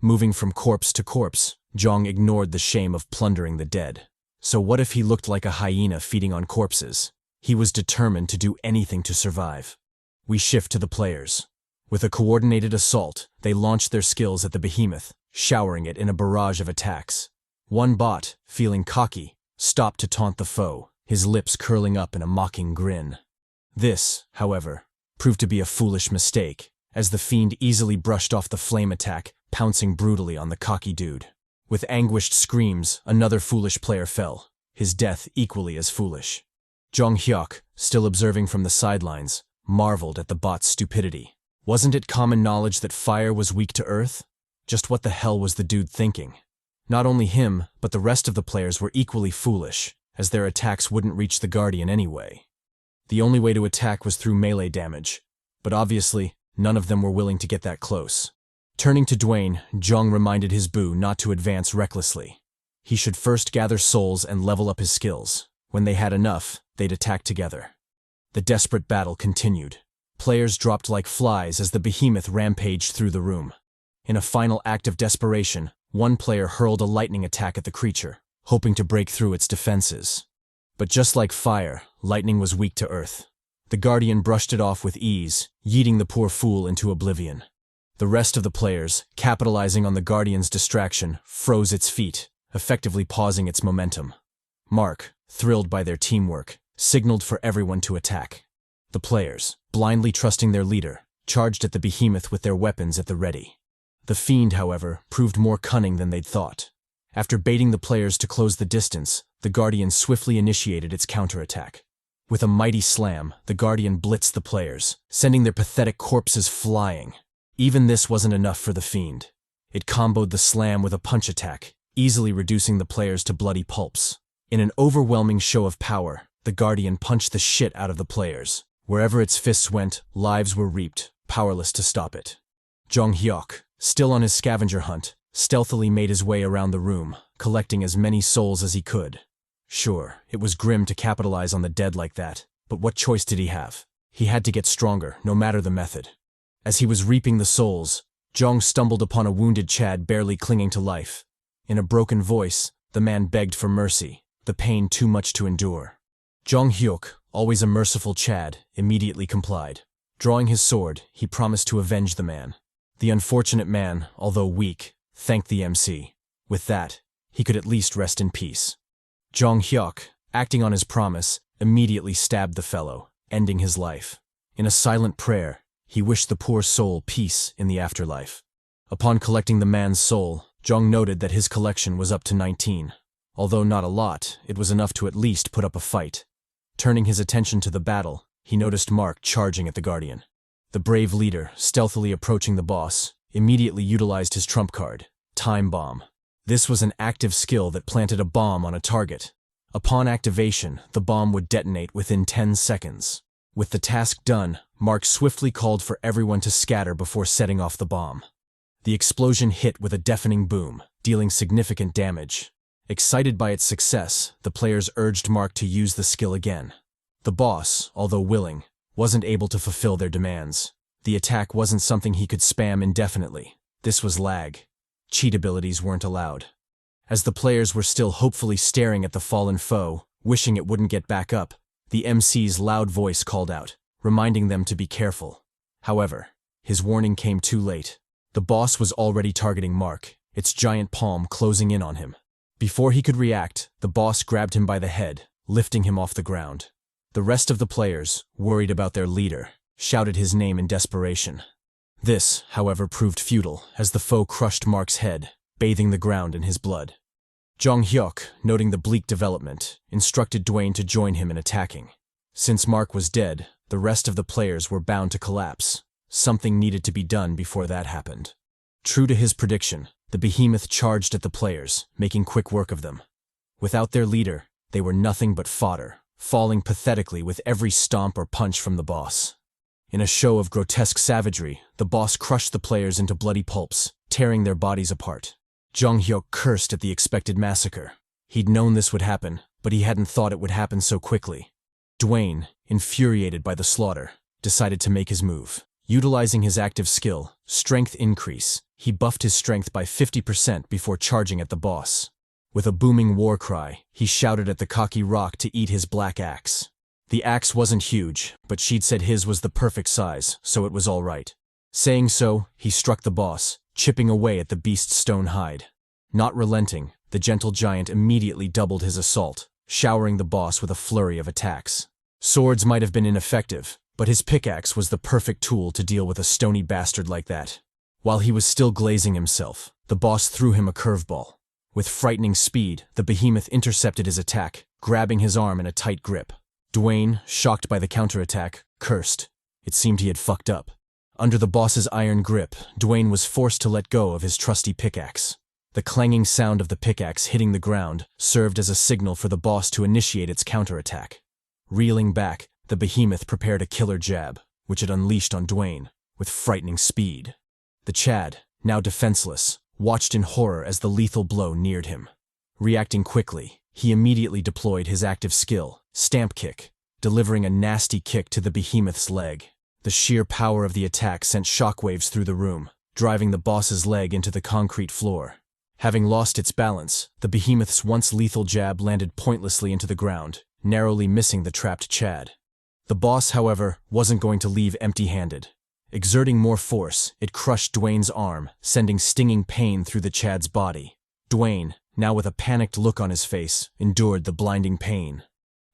Moving from corpse to corpse, Jeong ignored the shame of plundering the dead. So what if he looked like a hyena feeding on corpses? He was determined to do anything to survive. We shift to the players. With a coordinated assault, they launched their skills at the behemoth, showering it in a barrage of attacks. One bot, feeling cocky, stopped to taunt the foe, his lips curling up in a mocking grin. This, however, proved to be a foolish mistake, as the fiend easily brushed off the flame attack, pouncing brutally on the cocky dude. With anguished screams, another foolish player fell, his death equally as foolish. Jeong Hyeok, still observing from the sidelines, marveled at the bot's stupidity. Wasn't it common knowledge that fire was weak to earth? Just what the hell was the dude thinking? Not only him, but the rest of the players were equally foolish, as their attacks wouldn't reach the Guardian anyway. The only way to attack was through melee damage, but obviously, none of them were willing to get that close. Turning to Dwayne, Jeong reminded his boo not to advance recklessly. He should first gather souls and level up his skills. When they had enough, they'd attack together. The desperate battle continued. Players dropped like flies as the behemoth rampaged through the room. In a final act of desperation, one player hurled a lightning attack at the creature, hoping to break through its defenses. But just like fire, lightning was weak to earth. The Guardian brushed it off with ease, yeeting the poor fool into oblivion. The rest of the players, capitalizing on the Guardian's distraction, froze its feet, effectively pausing its momentum. Mark, thrilled by their teamwork, signaled for everyone to attack. The players, blindly trusting their leader, charged at the behemoth with their weapons at the ready. The fiend, however, proved more cunning than they'd thought. After baiting the players to close the distance, the Guardian swiftly initiated its counterattack. With a mighty slam, the Guardian blitzed the players, sending their pathetic corpses flying. Even this wasn't enough for the fiend. It comboed the slam with a punch attack, easily reducing the players to bloody pulps. In an overwhelming show of power, the Guardian punched the shit out of the players. Wherever its fists went, lives were reaped, powerless to stop it. Jeong Hyeok, still on his scavenger hunt, stealthily made his way around the room, collecting as many souls as he could. Sure, it was grim to capitalize on the dead like that, but what choice did he have? He had to get stronger, no matter the method. As he was reaping the souls, Jeong stumbled upon a wounded Chad barely clinging to life. In a broken voice, the man begged for mercy, the pain too much to endure. Jeong Hyeok, always a merciful Chad, immediately complied. Drawing his sword, he promised to avenge the man. The unfortunate man, although weak, thanked the MC. With that, he could at least rest in peace. Jeong Hyeok, acting on his promise, immediately stabbed the fellow, ending his life. In a silent prayer, he wished the poor soul peace in the afterlife. Upon collecting the man's soul, Jeong noted that his collection was up to 19. Although not a lot, it was enough to at least put up a fight. Turning his attention to the battle, he noticed Mark charging at the Guardian. The brave leader, stealthily approaching the boss, immediately utilized his trump card, Time Bomb. This was an active skill that planted a bomb on a target. Upon activation, the bomb would detonate within 10 seconds. With the task done, Mark swiftly called for everyone to scatter before setting off the bomb. The explosion hit with a deafening boom, dealing significant damage. Excited by its success, the players urged Mark to use the skill again. The boss, although willing, wasn't able to fulfill their demands. The attack wasn't something he could spam indefinitely. This was lag. Cheat abilities weren't allowed. As the players were still hopefully staring at the fallen foe, wishing it wouldn't get back up, the MC's loud voice called out, reminding them to be careful. However, his warning came too late. The boss was already targeting Mark, its giant palm closing in on him. Before he could react, the boss grabbed him by the head, lifting him off the ground. The rest of the players, worried about their leader, shouted his name in desperation. This, however, proved futile, as the foe crushed Mark's head, bathing the ground in his blood. Jeong Hyeok, noting the bleak development, instructed Dwayne to join him in attacking. Since Mark was dead, the rest of the players were bound to collapse. Something needed to be done before that happened. True to his prediction, the behemoth charged at the players, making quick work of them. Without their leader, they were nothing but fodder, falling pathetically with every stomp or punch from the boss. In a show of grotesque savagery, the boss crushed the players into bloody pulps, tearing their bodies apart. Jeong Hyeok cursed at the expected massacre. He'd known this would happen, but he hadn't thought it would happen so quickly. Dwayne, infuriated by the slaughter, decided to make his move. Utilizing his active skill, Strength Increase, he buffed his strength by 50% before charging at the boss. With a booming war cry, he shouted at the cocky rock to eat his black axe. The axe wasn't huge, but she'd said his was the perfect size, so it was all right. Saying so, he struck the boss, chipping away at the beast's stone hide. Not relenting, the gentle giant immediately doubled his assault, showering the boss with a flurry of attacks. Swords might have been ineffective, but his pickaxe was the perfect tool to deal with a stony bastard like that. While he was still glazing himself, the boss threw him a curveball. With frightening speed, the behemoth intercepted his attack, grabbing his arm in a tight grip. Dwayne, shocked by the counterattack, cursed. It seemed he had fucked up. Under the boss's iron grip, Dwayne was forced to let go of his trusty pickaxe. The clanging sound of the pickaxe hitting the ground served as a signal for the boss to initiate its counterattack. Reeling back, the behemoth prepared a killer jab, which it unleashed on Dwayne, with frightening speed. The Chad, now defenseless, watched in horror as the lethal blow neared him. Reacting quickly, he immediately deployed his active skill, Stamp Kick, delivering a nasty kick to the behemoth's leg. The sheer power of the attack sent shockwaves through the room, driving the boss's leg into the concrete floor. Having lost its balance, the behemoth's once lethal jab landed pointlessly into the ground, narrowly missing the trapped Chad. The boss, however, wasn't going to leave empty-handed. Exerting more force, it crushed Dwayne's arm, sending stinging pain through the Chad's body. Dwayne, now with a panicked look on his face, endured the blinding pain.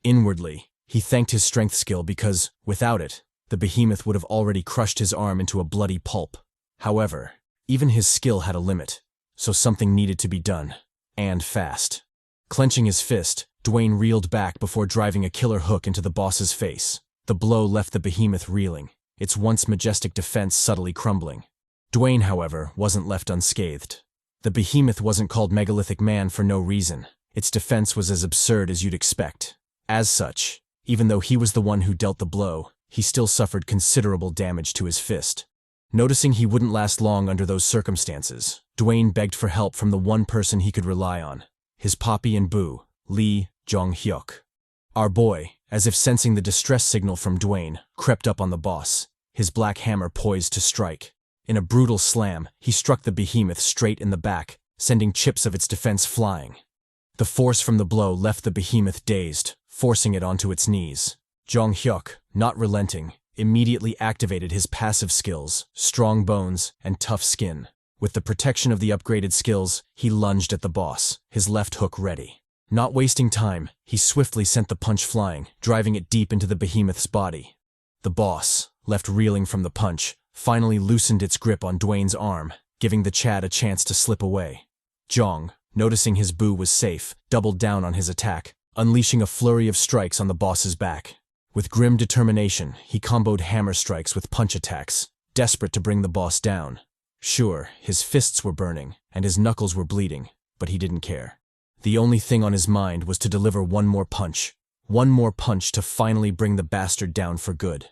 Inwardly, he thanked his strength skill because, without it, the behemoth would have already crushed his arm into a bloody pulp. However, even his skill had a limit, so something needed to be done, and fast. Clenching his fist, Dwayne reeled back before driving a killer hook into the boss's face. The blow left the behemoth reeling, its once majestic defense subtly crumbling. Dwayne, however, wasn't left unscathed. The behemoth wasn't called Megalithic Man for no reason. Its defense was as absurd as you'd expect. As such, even though he was the one who dealt the blow, he still suffered considerable damage to his fist. Noticing he wouldn't last long under those circumstances, Dwayne begged for help from the one person he could rely on, his Poppy and Boo, Lee Jeong Hyeok. Our boy, as if sensing the distress signal from Dwayne, crept up on the boss, his black hammer poised to strike. In a brutal slam, he struck the behemoth straight in the back, sending chips of its defense flying. The force from the blow left the behemoth dazed, forcing it onto its knees. Jeong Hyeok, not relenting, immediately activated his passive skills, strong bones, and tough skin. With the protection of the upgraded skills, he lunged at the boss, his left hook ready. Not wasting time, he swiftly sent the punch flying, driving it deep into the behemoth's body. The boss, left reeling from the punch, finally loosened its grip on Dwayne's arm, giving the Chad a chance to slip away. Jeong, noticing his boo was safe, doubled down on his attack, unleashing a flurry of strikes on the boss's back. With grim determination, he comboed hammer strikes with punch attacks, desperate to bring the boss down. Sure, his fists were burning, and his knuckles were bleeding, but he didn't care. The only thing on his mind was to deliver one more punch to finally bring the bastard down for good.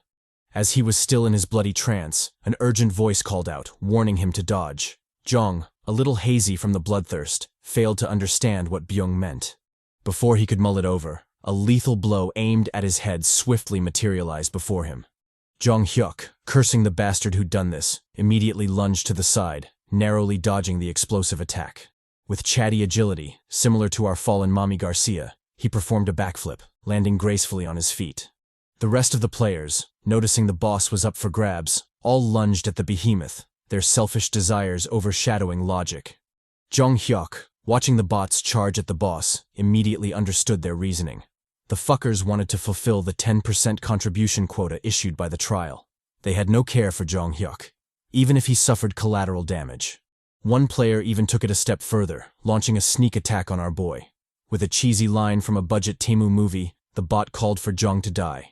As he was still in his bloody trance, an urgent voice called out, warning him to dodge. Jeong, a little hazy from the bloodthirst, failed to understand what Byung meant. Before he could mull it over, a lethal blow aimed at his head swiftly materialized before him. Jeong Hyeok, cursing the bastard who'd done this, immediately lunged to the side, narrowly dodging the explosive attack. With chatty agility, similar to our fallen Mommy Garcia, he performed a backflip, landing gracefully on his feet. The rest of the players, noticing the boss was up for grabs, all lunged at the behemoth, their selfish desires overshadowing logic. Jeong Hyeok, watching the bots charge at the boss, immediately understood their reasoning. The fuckers wanted to fulfill the 10% contribution quota issued by the trial. They had no care for Jeong Hyeok, even if he suffered collateral damage. One player even took it a step further, launching a sneak attack on our boy. With a cheesy line from a budget Temu movie, the bot called for Jeong to die.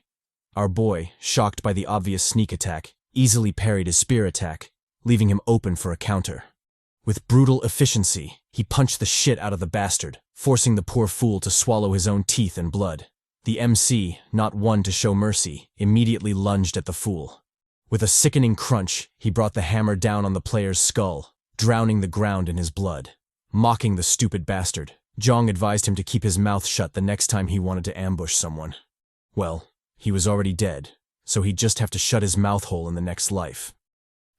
Our boy, shocked by the obvious sneak attack, easily parried his spear attack, leaving him open for a counter. With brutal efficiency, he punched the shit out of the bastard, forcing the poor fool to swallow his own teeth and blood. The MC, not one to show mercy, immediately lunged at the fool. With a sickening crunch, he brought the hammer down on the player's skull, drowning the ground in his blood. Mocking the stupid bastard, Jeong advised him to keep his mouth shut the next time he wanted to ambush someone. Well, he was already dead, so he'd just have to shut his mouth hole in the next life.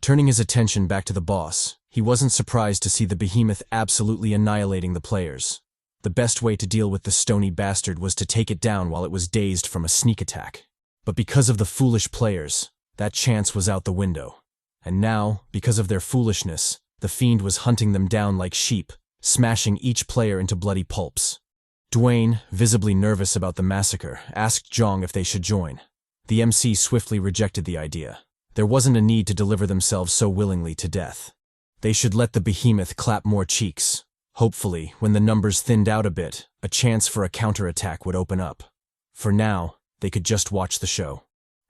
Turning his attention back to the boss, he wasn't surprised to see the behemoth absolutely annihilating the players. The best way to deal with the stony bastard was to take it down while it was dazed from a sneak attack. But because of the foolish players, that chance was out the window. And now, because of their foolishness, the fiend was hunting them down like sheep, smashing each player into bloody pulps. Dwayne, visibly nervous about the massacre, asked Jeong if they should join. The MC swiftly rejected the idea. There wasn't a need to deliver themselves so willingly to death. They should let the behemoth clap more cheeks. Hopefully, when the numbers thinned out a bit, a chance for a counterattack would open up. For now, they could just watch the show.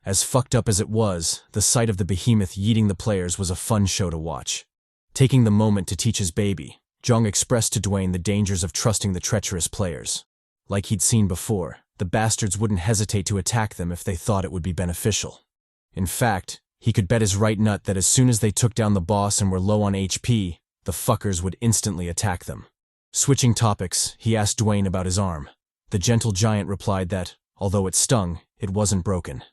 As fucked up as it was, the sight of the behemoth yeeting the players was a fun show to watch. Taking the moment to teach his baby, Jeong expressed to Dwayne the dangers of trusting the treacherous players. Like he'd seen before, the bastards wouldn't hesitate to attack them if they thought it would be beneficial. In fact, he could bet his right nut that as soon as they took down the boss and were low on HP, the fuckers would instantly attack them. Switching topics, he asked Dwayne about his arm. The gentle giant replied that, although it stung, it wasn't broken.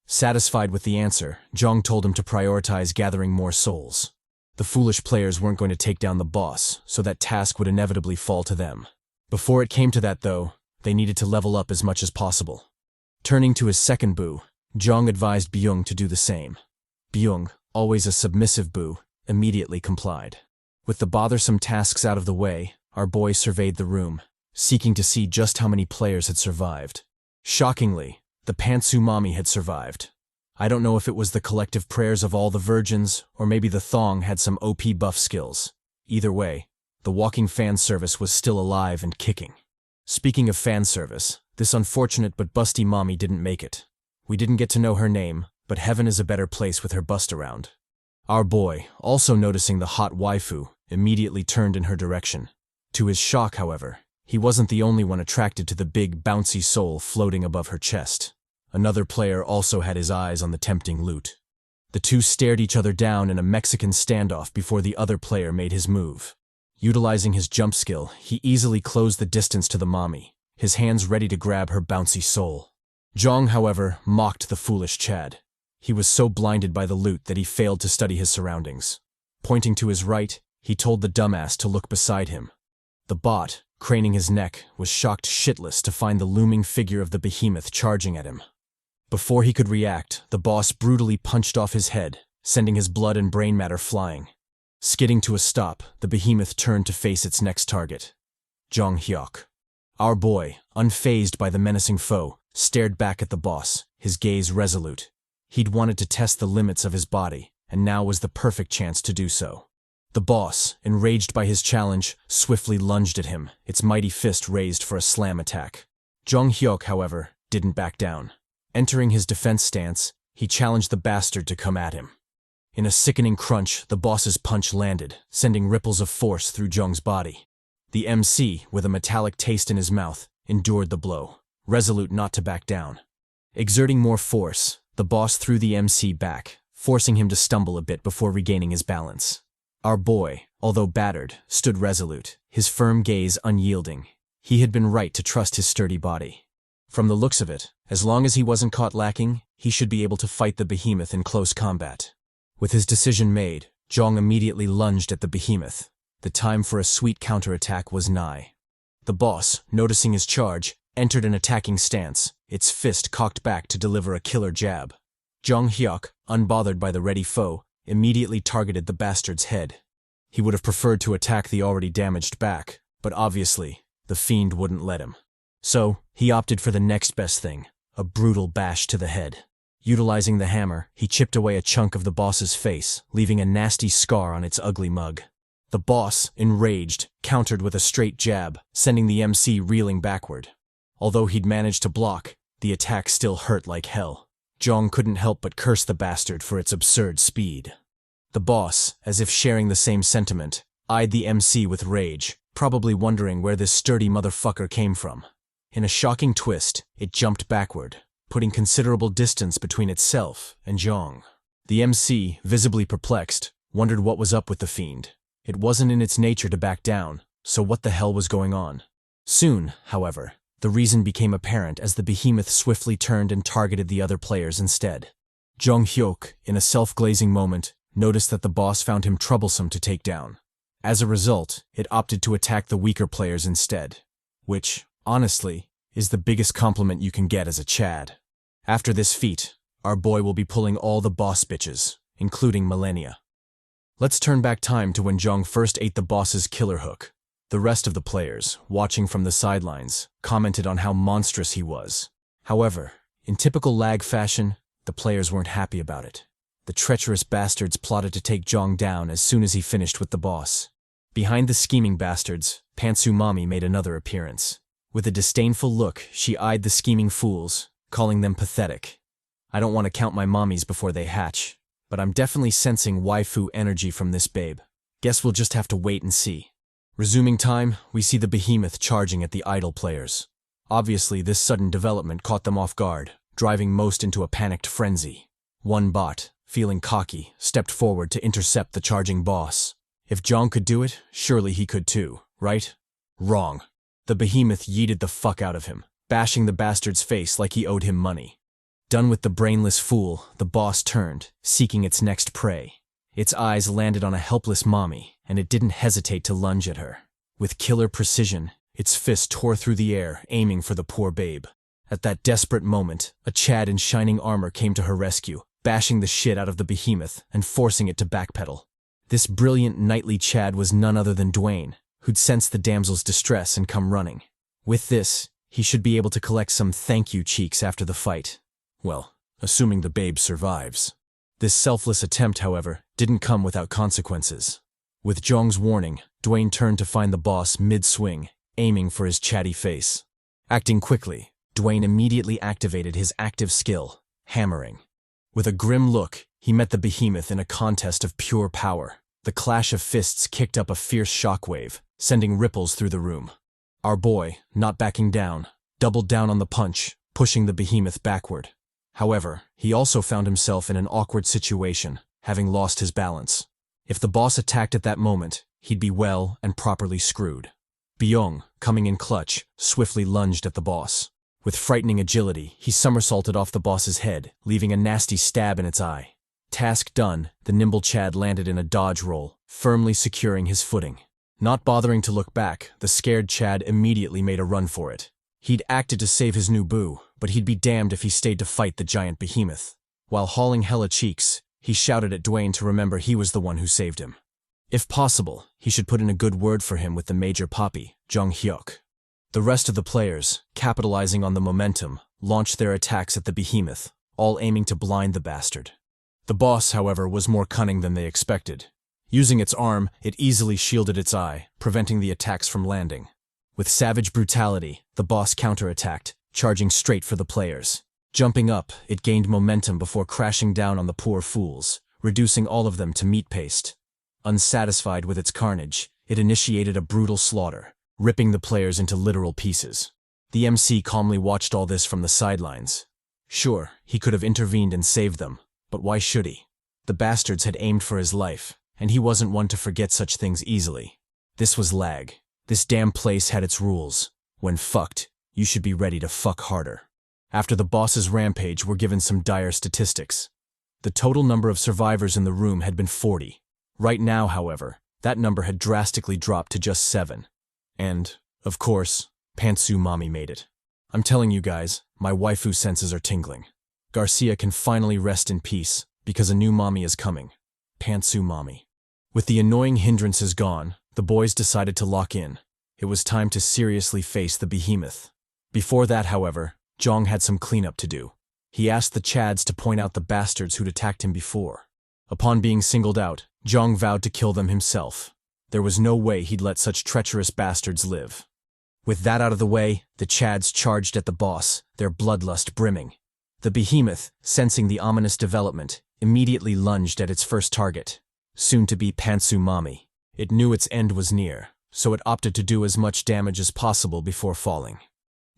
Satisfied with the answer, Jeong told him to prioritize gathering more souls. The foolish players weren't going to take down the boss, so that task would inevitably fall to them. Before it came to that, though, they needed to level up as much as possible. Turning to his second boo, Jeong advised Byung to do the same. Byung, always a submissive boo, immediately complied. With the bothersome tasks out of the way, our boy surveyed the room, seeking to see just how many players had survived. Shockingly, the pantsu mommy had survived. I don't know if it was the collective prayers of all the virgins, or maybe the thong had some OP buff skills. Either way, the walking fan service was still alive and kicking. Speaking of fan service, this unfortunate but busty mommy didn't make it. We didn't get to know her name, but heaven is a better place with her bust around. Our boy, also noticing the hot waifu, immediately turned in her direction. To his shock, however, he wasn't the only one attracted to the big, bouncy soul floating above her chest. Another player also had his eyes on the tempting loot. The two stared each other down in a Mexican standoff before the other player made his move. Utilizing his jump skill, he easily closed the distance to the mommy, his hands ready to grab her bouncy soul. Jeong, however, mocked the foolish Chad. He was so blinded by the loot that he failed to study his surroundings. Pointing to his right, he told the dumbass to look beside him. The bot, craning his neck, was shocked shitless to find the looming figure of the behemoth charging at him. Before he could react, the boss brutally punched off his head, sending his blood and brain matter flying. Skidding to a stop, the behemoth turned to face its next target. Jeong Hyeok. Our boy, unfazed by the menacing foe, stared back at the boss, his gaze resolute. He'd wanted to test the limits of his body, and now was the perfect chance to do so. The boss, enraged by his challenge, swiftly lunged at him, its mighty fist raised for a slam attack. Jeong Hyeok, however, didn't back down. Entering his defense stance, he challenged the bastard to come at him. In a sickening crunch, the boss's punch landed, sending ripples of force through Jeong's body. The MC, with a metallic taste in his mouth, endured the blow, resolute not to back down. Exerting more force, the boss threw the MC back, forcing him to stumble a bit before regaining his balance. Our boy, although battered, stood resolute, his firm gaze unyielding. He had been right to trust his sturdy body. From the looks of it, as long as he wasn't caught lacking, he should be able to fight the behemoth in close combat. With his decision made, Jeong immediately lunged at the behemoth. The time for a sweet counterattack was nigh. The boss, noticing his charge, entered an attacking stance, its fist cocked back to deliver a killer jab. Jeong Hyeok, unbothered by the ready foe, immediately targeted the bastard's head. He would have preferred to attack the already damaged back, but obviously, the fiend wouldn't let him. So, he opted for the next best thing, a brutal bash to the head. Utilizing the hammer, he chipped away a chunk of the boss's face, leaving a nasty scar on its ugly mug. The boss, enraged, countered with a straight jab, sending the MC reeling backward. Although he'd managed to block, the attack still hurt like hell. Jeong couldn't help but curse the bastard for its absurd speed. The boss, as if sharing the same sentiment, eyed the MC with rage, probably wondering where this sturdy motherfucker came from. In a shocking twist, it jumped backward, putting considerable distance between itself and Jeong. The MC, visibly perplexed, wondered what was up with the fiend. It wasn't in its nature to back down, so what the hell was going on? Soon, however, the reason became apparent as the behemoth swiftly turned and targeted the other players instead. Jeong Hyeok, in a self-glazing moment, noticed that the boss found him troublesome to take down. As a result, it opted to attack the weaker players instead, which, honestly, is the biggest compliment you can get as a Chad. After this feat, our boy will be pulling all the boss bitches, including Millennia. Let's turn back time to when Jeong first ate the boss's killer hook. The rest of the players, watching from the sidelines, commented on how monstrous he was. However, in typical L.A.G fashion, the players weren't happy about it. The treacherous bastards plotted to take Jeong down as soon as he finished with the boss. Behind the scheming bastards, Pantsu Mommy made another appearance. With a disdainful look, she eyed the scheming fools, calling them pathetic. I don't want to count my mommies before they hatch, but I'm definitely sensing waifu energy from this babe. Guess we'll just have to wait and see. Resuming time, we see the behemoth charging at the idle players. Obviously, this sudden development caught them off guard, driving most into a panicked frenzy. One bot, feeling cocky, stepped forward to intercept the charging boss. If Jeong could do it, surely he could too, right? Wrong. The behemoth yeeted the fuck out of him, bashing the bastard's face like he owed him money. Done with the brainless fool, the boss turned, seeking its next prey. Its eyes landed on a helpless mommy, and it didn't hesitate to lunge at her. With killer precision, its fist tore through the air, aiming for the poor babe. At that desperate moment, a Chad in shining armor came to her rescue, bashing the shit out of the behemoth and forcing it to backpedal. This brilliant knightly Chad was none other than Dwayne, who'd sensed the damsel's distress and come running. With this, he should be able to collect some thank you cheeks after the fight. Well, assuming the babe survives. This selfless attempt, however, didn't come without consequences. With Jeong's warning, Dwayne turned to find the boss mid-swing, aiming for his chatty face. Acting quickly, Dwayne immediately activated his active skill, hammering. With a grim look, he met the behemoth in a contest of pure power. The clash of fists kicked up a fierce shockwave, sending ripples through the room. Our boy, not backing down, doubled down on the punch, pushing the behemoth backward. However, he also found himself in an awkward situation, having lost his balance. If the boss attacked at that moment, he'd be well and properly screwed. Byung, coming in clutch, swiftly lunged at the boss. With frightening agility, he somersaulted off the boss's head, leaving a nasty stab in its eye. Task done, the nimble Chad landed in a dodge roll, firmly securing his footing. Not bothering to look back, the scared Chad immediately made a run for it. He'd acted to save his new boo, but he'd be damned if he stayed to fight the giant behemoth. While hauling hella cheeks, he shouted at Dwayne to remember he was the one who saved him. If possible, he should put in a good word for him with the major poppy, Jeong Hyeok. The rest of the players, capitalizing on the momentum, launched their attacks at the behemoth, all aiming to blind the bastard. The boss, however, was more cunning than they expected. Using its arm, it easily shielded its eye, preventing the attacks from landing. With savage brutality, the boss counterattacked, charging straight for the players. Jumping up, it gained momentum before crashing down on the poor fools, reducing all of them to meat paste. Unsatisfied with its carnage, it initiated a brutal slaughter, ripping the players into literal pieces. The MC calmly watched all this from the sidelines. Sure, he could have intervened and saved them, but why should he? The bastards had aimed for his life, and he wasn't one to forget such things easily. This was L.A.G. This damn place had its rules. When fucked, you should be ready to fuck harder. After the boss's rampage, we're given some dire statistics. The total number of survivors in the room had been 40. Right now, however, that number had drastically dropped to just 7. And, of course, Pantsu Mommy made it. I'm telling you guys, my waifu senses are tingling. Garcia can finally rest in peace, because a new mommy is coming. Pantsu Mommy. With the annoying hindrances gone, the boys decided to lock in. It was time to seriously face the behemoth. Before that, however, Jeong had some cleanup to do. He asked the Chads to point out the bastards who'd attacked him before. Upon being singled out, Jeong vowed to kill them himself. There was no way he'd let such treacherous bastards live. With that out of the way, the Chads charged at the boss, their bloodlust brimming. The behemoth, sensing the ominous development, immediately lunged at its first target, soon to be Pantsu Mommy. It knew its end was near, so it opted to do as much damage as possible before falling.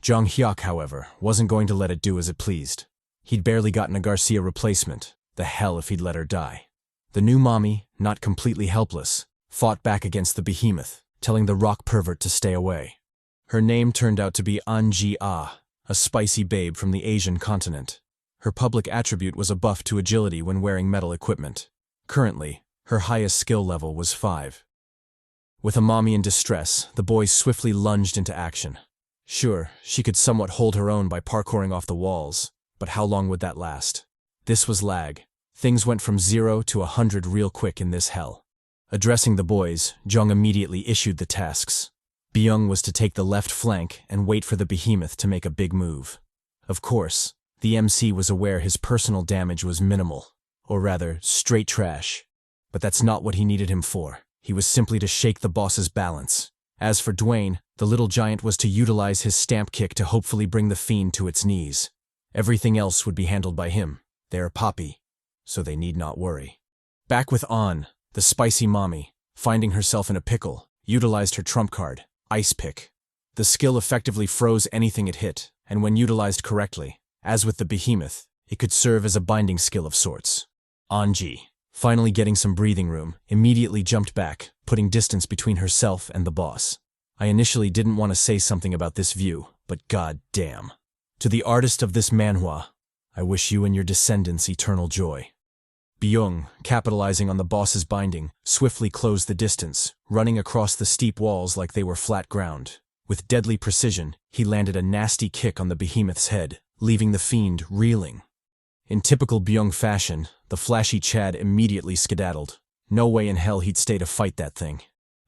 Jeong Hyeok, however, wasn't going to let it do as it pleased. He'd barely gotten a Garcia replacement. The hell if he'd let her die. The new mommy, not completely helpless, fought back against the behemoth, telling the rock pervert to stay away. Her name turned out to be An-ji-ah, a spicy babe from the Asian continent. Her public attribute was a buff to agility when wearing metal equipment. Currently, her highest skill level was 5. With a mommy in distress, the boys swiftly lunged into action. Sure, she could somewhat hold her own by parkouring off the walls, but how long would that last? This was L.A.G. Things went from 0 to 100 real quick in this hell. Addressing the boys, Jeong immediately issued the tasks. Byung was to take the left flank and wait for the behemoth to make a big move. Of course, the MC was aware his personal damage was minimal, or rather, straight trash. But that's not what he needed him for. He was simply to shake the boss's balance. As for Dwayne, the little giant was to utilize his stamp kick to hopefully bring the fiend to its knees. Everything else would be handled by him. They're poppy, so they need not worry. Back with An, the spicy mommy, finding herself in a pickle, utilized her trump card, Ice Pick. The skill effectively froze anything it hit, and when utilized correctly, as with the behemoth, it could serve as a binding skill of sorts. Anji, finally getting some breathing room, immediately jumped back, putting distance between herself and the boss. I initially didn't want to say something about this view, but god damn. To the artist of this manhwa, I wish you and your descendants eternal joy. Byung, capitalizing on the boss's binding, swiftly closed the distance, running across the steep walls like they were flat ground. With deadly precision, he landed a nasty kick on the behemoth's head, leaving the fiend reeling. In typical Byung fashion, the flashy Chad immediately skedaddled. No way in hell he'd stay to fight that thing.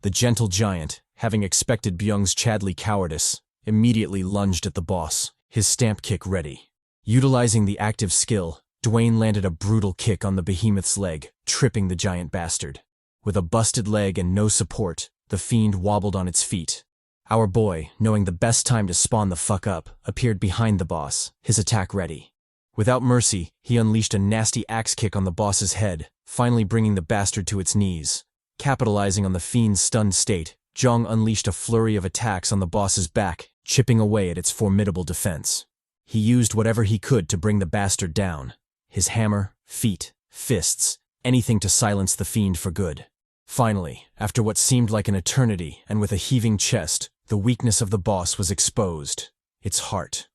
The gentle giant, having expected Byung's Chadly cowardice, immediately lunged at the boss, his stamp kick ready. Utilizing the active skill, Dwayne landed a brutal kick on the behemoth's leg, tripping the giant bastard. With a busted leg and no support, the fiend wobbled on its feet. Our boy, knowing the best time to spawn the fuck up, appeared behind the boss, his attack ready. Without mercy, he unleashed a nasty axe kick on the boss's head, finally bringing the bastard to its knees. Capitalizing on the fiend's stunned state, Jeong unleashed a flurry of attacks on the boss's back, chipping away at its formidable defense. He used whatever he could to bring the bastard down. His hammer, feet, fists, anything to silence the fiend for good. Finally, after what seemed like an eternity and with a heaving chest, the weakness of the boss was exposed. Its heart.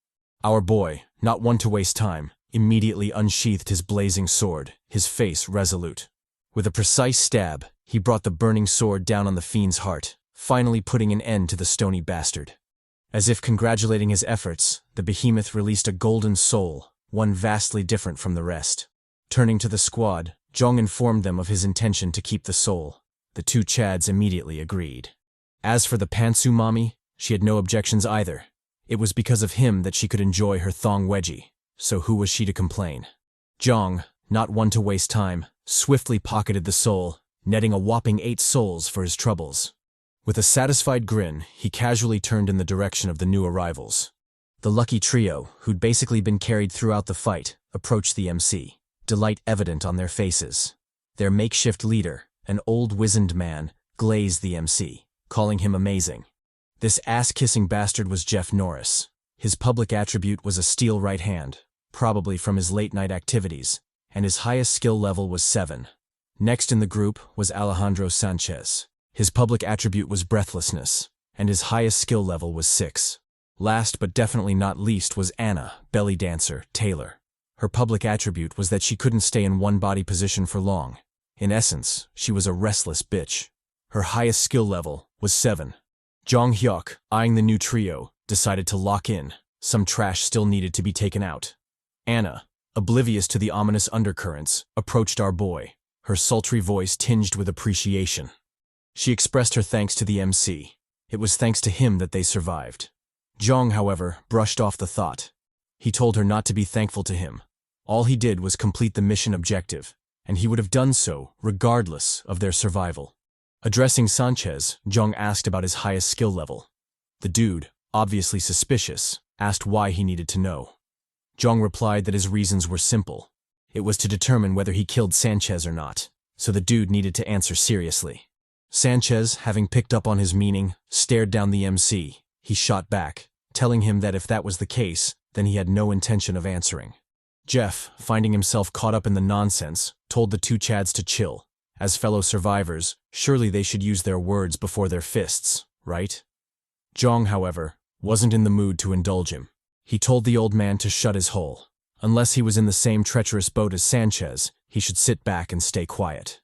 Our boy, not one to waste time, immediately unsheathed his blazing sword, his face resolute. With a precise stab, he brought the burning sword down on the fiend's heart, finally putting an end to the stony bastard. As if congratulating his efforts, the behemoth released a golden soul, one vastly different from the rest. Turning to the squad, Jeong informed them of his intention to keep the soul. The two Chads immediately agreed. As for the pantsu mommy, she had no objections either. It was because of him that she could enjoy her thong wedgie, so who was she to complain? Jeong, not one to waste time, swiftly pocketed the soul, netting a whopping 8 souls for his troubles. With a satisfied grin, he casually turned in the direction of the new arrivals. The lucky trio, who'd basically been carried throughout the fight, approached the MC, delight evident on their faces. Their makeshift leader, an old wizened man, glazed the MC, calling him amazing. This ass-kissing bastard was Jeff Norris. His public attribute was a steel right hand, probably from his late-night activities, and his highest skill level was 7. Next in the group was Alejandro Sanchez. His public attribute was breathlessness, and his highest skill level was 6. Last but definitely not least was Anna, belly dancer, Taylor. Her public attribute was that she couldn't stay in one body position for long. In essence, she was a restless bitch. Her highest skill level was 7. Jeong Hyeok, eyeing the new trio, decided to lock in. Some trash still needed to be taken out. Anna, oblivious to the ominous undercurrents, approached our boy, her sultry voice tinged with appreciation. She expressed her thanks to the MC. It was thanks to him that they survived. Jeong, however, brushed off the thought. He told her not to be thankful to him. All he did was complete the mission objective, and he would have done so regardless of their survival. Addressing Sanchez, Jeong asked about his highest skill level. The dude, obviously suspicious, asked why he needed to know. Jeong replied that his reasons were simple. It was to determine whether he killed Sanchez or not, so the dude needed to answer seriously. Sanchez, having picked up on his meaning, stared down the MC. He shot back, telling him that if that was the case, then he had no intention of answering. Jeff, finding himself caught up in the nonsense, told the two Chads to chill. As fellow survivors, surely they should use their words before their fists, right? Jeong, however, wasn't in the mood to indulge him. He told the old man to shut his hole. Unless he was in the same treacherous boat as Sanchez, he should sit back and stay quiet.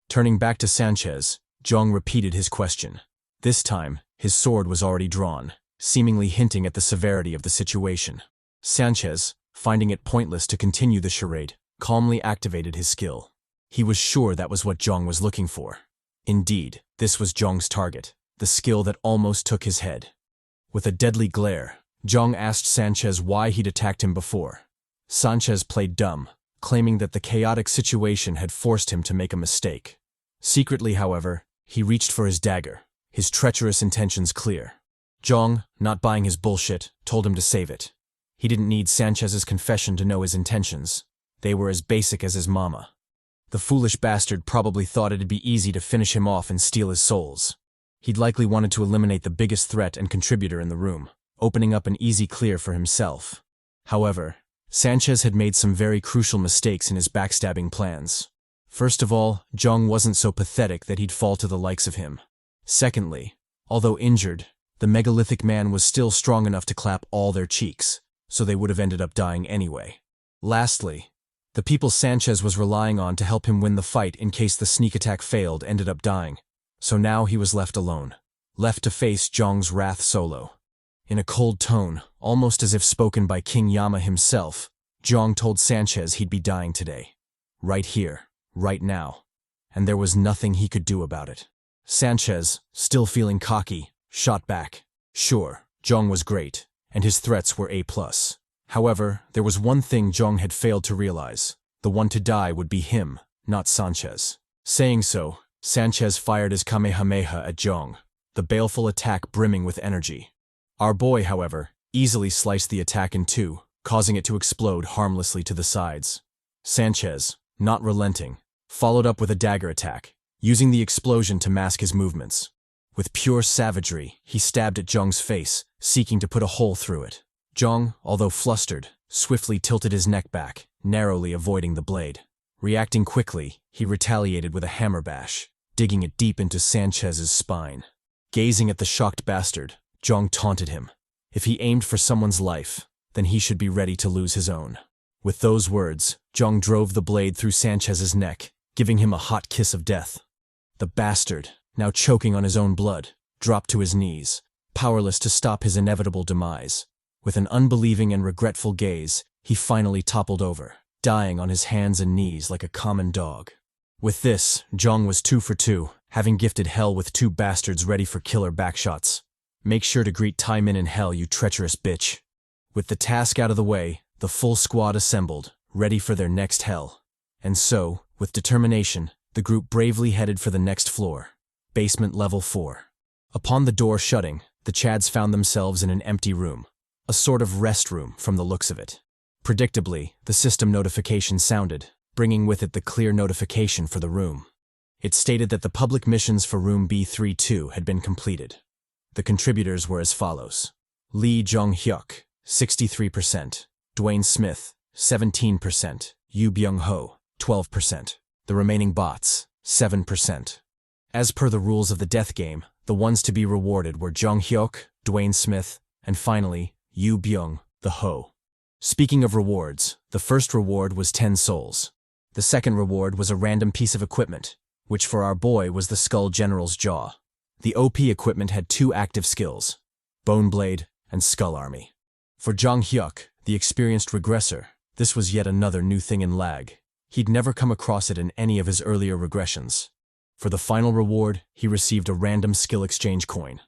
Turning back to Sanchez, Jeong repeated his question. This time, his sword was already drawn, seemingly hinting at the severity of the situation. Sanchez, finding it pointless to continue the charade, calmly activated his skill. He was sure that was what Jeong was looking for. Indeed, this was Jeong's target, the skill that almost took his head. With a deadly glare, Jeong asked Sanchez why he'd attacked him before. Sanchez played dumb, claiming that the chaotic situation had forced him to make a mistake. Secretly, however, he reached for his dagger, his treacherous intentions clear. Jeong, not buying his bullshit, told him to save it. He didn't need Sanchez's confession to know his intentions. They were as basic as his mama. The foolish bastard probably thought it'd be easy to finish him off and steal his souls. He'd likely wanted to eliminate the biggest threat and contributor in the room, opening up an easy clear for himself. However, Sanchez had made some very crucial mistakes in his backstabbing plans. First of all, Jeong wasn't so pathetic that he'd fall to the likes of him. Secondly, although injured, the megalithic man was still strong enough to clap all their cheeks, so they would have ended up dying anyway. Lastly, the people Sanchez was relying on to help him win the fight in case the sneak attack failed ended up dying, so now he was left alone, left to face Jeong's wrath solo. In a cold tone, almost as if spoken by King Yama himself, Jeong told Sanchez he'd be dying today. Right here, right now. And there was nothing he could do about it. Sanchez, still feeling cocky, shot back. Sure, Jeong was great, and his threats were A+. However, there was one thing Jeong had failed to realize. The one to die would be him, not Sanchez. Saying so, Sanchez fired his Kamehameha at Jeong, the baleful attack brimming with energy. Our boy, however, easily sliced the attack in two, causing it to explode harmlessly to the sides. Sanchez, not relenting, followed up with a dagger attack, using the explosion to mask his movements. With pure savagery, he stabbed at Jeong's face, seeking to put a hole through it. Jeong, although flustered, swiftly tilted his neck back, narrowly avoiding the blade. Reacting quickly, he retaliated with a hammer bash, digging it deep into Sanchez's spine. Gazing at the shocked bastard, Jeong taunted him. If he aimed for someone's life, then he should be ready to lose his own. With those words, Jeong drove the blade through Sanchez's neck, giving him a hot kiss of death. The bastard, now choking on his own blood, dropped to his knees, powerless to stop his inevitable demise. With an unbelieving and regretful gaze, he finally toppled over, dying on his hands and knees like a common dog. With this, Jeong was 2 for 2, having gifted hell with 2 bastards ready for killer backshots. Make sure to greet Taimin in hell, you treacherous bitch. With the task out of the way, the full squad assembled, ready for their next hell. And so, with determination, the group bravely headed for the next floor, basement level 4. Upon the door shutting, the Chads found themselves in an empty room, a sort of rest room from the looks of it. Predictably, the system notification sounded, bringing with it the clear notification for the room. It stated that the public missions for room B32 had been completed. The contributors were as follows: Jeong Hyeok, 63%, Dwayne Smith, 17%, Byung-ho, 12%. The remaining bots, 7%. As per the rules of the death game, the ones to be rewarded were Jeong Hyeok, Dwayne Smith, and finally, Byung, the Ho. Speaking of rewards, the first reward was 10 souls. The second reward was a random piece of equipment, which for our boy was the Skull General's jaw. The OP equipment had 2 active skills, Bone Blade and Skull Army. For Jeong Hyeok, the experienced regressor, this was yet another new thing in L.A.G. He'd never come across it in any of his earlier regressions. For the final reward, he received a random skill exchange coin.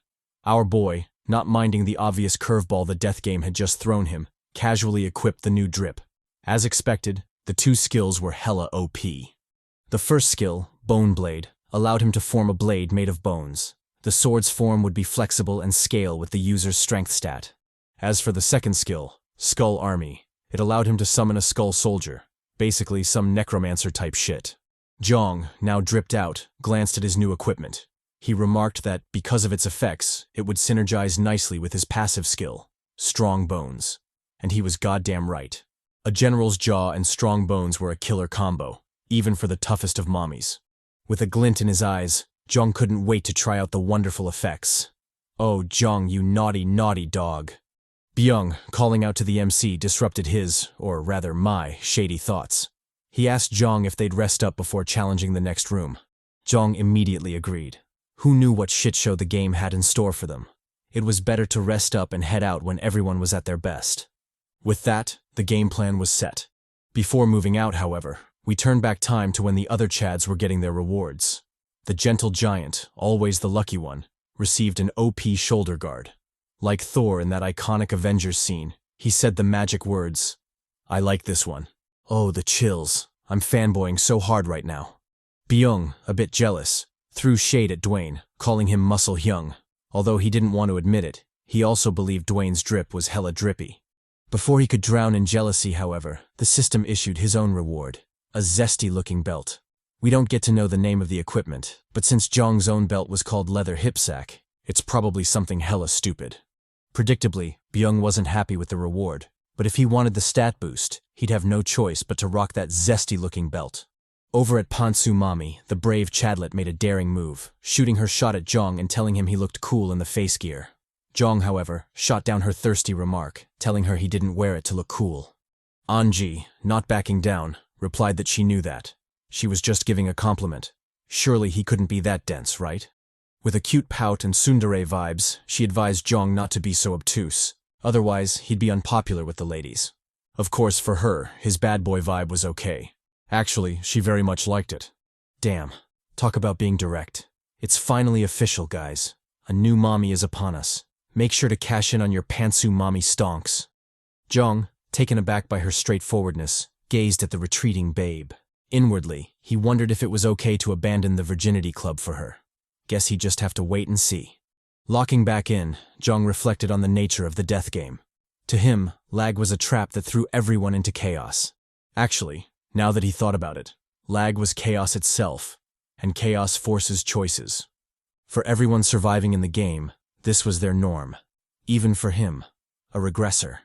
Our boy, not minding the obvious curveball the death game had just thrown him, casually equipped the new drip. As expected, the 2 skills were hella OP. The first skill, Bone Blade, allowed him to form a blade made of bones. The sword's form would be flexible and scale with the user's strength stat. As for the second skill, Skull Army, it allowed him to summon a skull soldier, basically some necromancer type shit. Jeong, now dripped out, glanced at his new equipment. He remarked that, because of its effects, it would synergize nicely with his passive skill, Strong Bones. And he was goddamn right. A general's jaw and strong bones were a killer combo, even for the toughest of mommies. With a glint in his eyes, Jeong couldn't wait to try out the wonderful effects. Oh, Jeong, you naughty, naughty dog. Byung, calling out to the MC, disrupted his, or rather my, shady thoughts. He asked Jeong if they'd rest up before challenging the next room. Jeong immediately agreed. Who knew what shitshow the game had in store for them? It was better to rest up and head out when everyone was at their best. With that, the game plan was set. Before moving out, however, we turned back time to when the other Chads were getting their rewards. The gentle giant, always the lucky one, received an OP shoulder guard. Like Thor in that iconic Avengers scene, he said the magic words, "I like this one. Oh, the chills. I'm fanboying so hard right now." Byung, a bit jealous, threw shade at Dwayne, calling him Muscle Hyung. Although he didn't want to admit it, he also believed Dwayne's drip was hella drippy. Before he could drown in jealousy, however, the system issued his own reward, a zesty-looking belt. We don't get to know the name of the equipment, but since Jeong's own belt was called Leather Hipsack, it's probably something hella stupid. Predictably, Byung wasn't happy with the reward, but if he wanted the stat boost, he'd have no choice but to rock that zesty-looking belt. Over at Pantsu Mami, the brave Chadlet made a daring move, shooting her shot at Jeong and telling him he looked cool in the face gear. Jeong, however, shot down her thirsty remark, telling her he didn't wear it to look cool. Anji, not backing down, replied that she knew that. She was just giving a compliment. Surely he couldn't be that dense, right? With a cute pout and tsundere vibes, she advised Jeong not to be so obtuse. Otherwise, he'd be unpopular with the ladies. Of course, for her, his bad boy vibe was okay. Actually, she very much liked it. Damn. Talk about being direct. It's finally official, guys. A new mommy is upon us. Make sure to cash in on your pantsu mommy stonks. Jeong, taken aback by her straightforwardness, gazed at the retreating babe. Inwardly, he wondered if it was okay to abandon the virginity club for her. Guess he'd just have to wait and see. Locking back in, Jeong reflected on the nature of the death game. To him, L.A.G was a trap that threw everyone into chaos. Actually, now that he thought about it, L.A.G was chaos itself, and chaos forces choices. For everyone surviving in the game, this was their norm. Even for him, a regressor.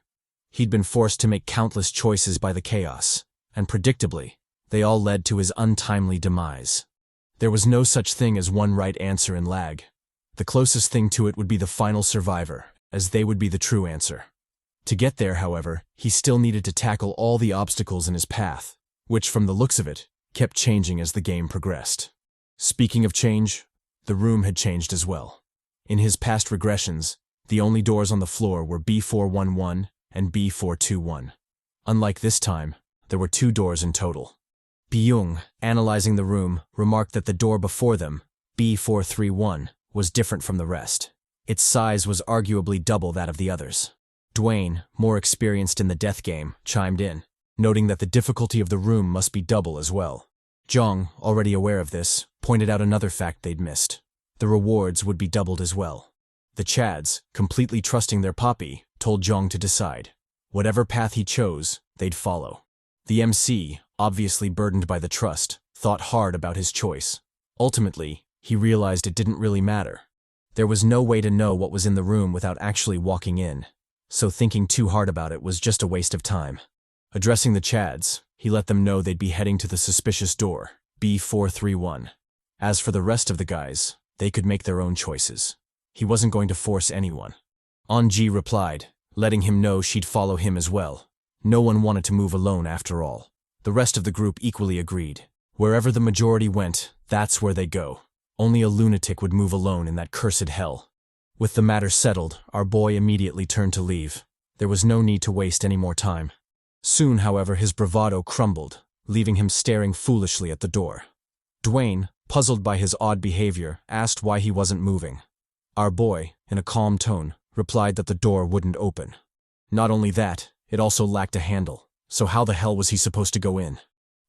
He'd been forced to make countless choices by the chaos, and predictably, they all led to his untimely demise. There was no such thing as one right answer in L.A.G. The closest thing to it would be the final survivor, as they would be the true answer. To get there, however, he still needed to tackle all the obstacles in his path, which, from the looks of it, kept changing as the game progressed. Speaking of change, the room had changed as well. In his past regressions, The only doors on the floor were B411 and B421. Unlike this time, there were 2 doors in total. Byung, analyzing the room, remarked that the door before them, B431, was different from the rest. Its size was arguably double that of the others. Dwayne, more experienced in the death game, chimed in, noting that the difficulty of the room must be double as well. Jeong, already aware of this, pointed out another fact they'd missed. The rewards would be doubled as well. The Chads, completely trusting their Poppy, told Jeong to decide. Whatever path he chose, they'd follow. The MC, obviously burdened by the trust, thought hard about his choice. Ultimately, he realized it didn't really matter. There was no way to know what was in the room without actually walking in, so thinking too hard about it was just a waste of time. Addressing the Chads, he let them know they'd be heading to the suspicious door, B431. As for the rest of the guys, they could make their own choices. He wasn't going to force anyone. An-ji replied, letting him know she'd follow him as well. No one wanted to move alone after all. The rest of the group equally agreed. Wherever the majority went, that's where they go. Only a lunatic would move alone in that cursed hell. With the matter settled, our boy immediately turned to leave. There was no need to waste any more time. Soon, however, his bravado crumbled, leaving him staring foolishly at the door. Dwayne, puzzled by his odd behavior, asked why he wasn't moving. Our boy, in a calm tone, replied that the door wouldn't open. Not only that, it also lacked a handle, so how the hell was he supposed to go in?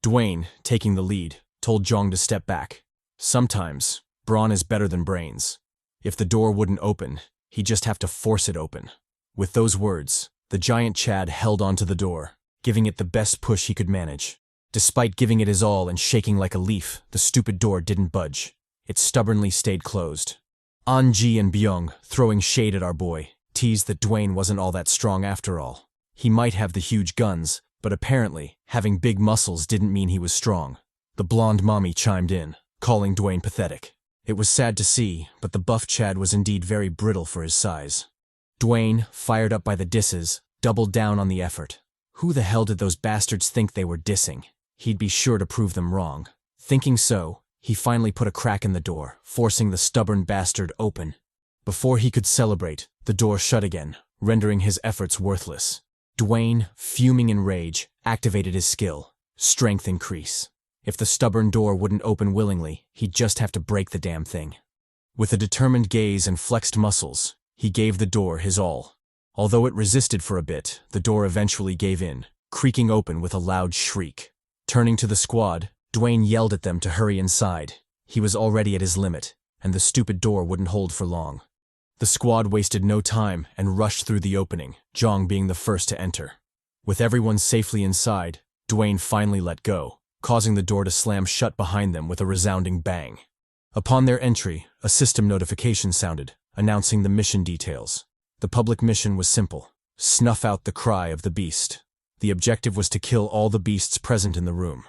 Dwayne, taking the lead, told Jeong to step back. Sometimes, brawn is better than brains. If the door wouldn't open, he'd just have to force it open. With those words, the giant Chad held onto the door, giving it the best push he could manage. Despite giving it his all and shaking like a leaf, the stupid door didn't budge. It stubbornly stayed closed. An-ji and Byung, throwing shade at our boy, teased that Dwayne wasn't all that strong after all. He might have the huge guns, but apparently, having big muscles didn't mean he was strong. The blonde mommy chimed in, calling Dwayne pathetic. It was sad to see, but the buff Chad was indeed very brittle for his size. Dwayne, fired up by the disses, doubled down on the effort. Who the hell did those bastards think they were dissing? He'd be sure to prove them wrong. Thinking so, he finally put a crack in the door, forcing the stubborn bastard open. Before he could celebrate, the door shut again, rendering his efforts worthless. Dwayne, fuming in rage, activated his skill. Strength increase. If the stubborn door wouldn't open willingly, he'd just have to break the damn thing. With a determined gaze and flexed muscles, he gave the door his all. Although it resisted for a bit, the door eventually gave in, creaking open with a loud shriek. Turning to the squad, Dwayne yelled at them to hurry inside. He was already at his limit, and the stupid door wouldn't hold for long. The squad wasted no time and rushed through the opening, Jeong being the first to enter. With everyone safely inside, Dwayne finally let go, causing the door to slam shut behind them with a resounding bang. Upon their entry, a system notification sounded, announcing the mission details. The public mission was simple: snuff out the cry of the beast. The objective was to kill all the beasts present in the room.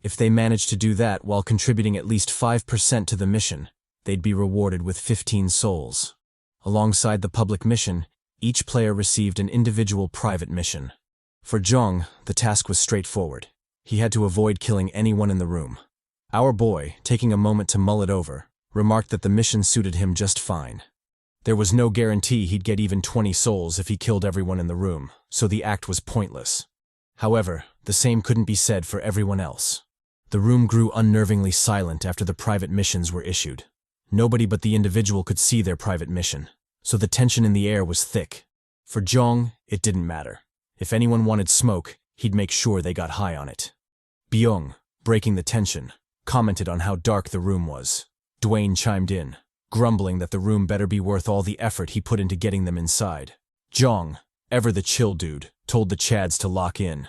If they managed to do that while contributing at least 5% to the mission, they'd be rewarded with 15 souls. Alongside the public mission, each player received an individual private mission. For Jeong, the task was straightforward. He had to avoid killing anyone in the room. Our boy, taking a moment to mull it over, remarked that the mission suited him just fine. There was no guarantee he'd get even 20 souls if he killed everyone in the room, so the act was pointless. However, the same couldn't be said for everyone else. The room grew unnervingly silent after the private missions were issued. Nobody but the individual could see their private mission, so the tension in the air was thick. For Jeong, it didn't matter. If anyone wanted smoke, he'd make sure they got high on it. Byung, breaking the tension, commented on how dark the room was. Dwayne chimed in, grumbling that the room better be worth all the effort he put into getting them inside. Jeong, ever the chill dude, told the Chads to lock in.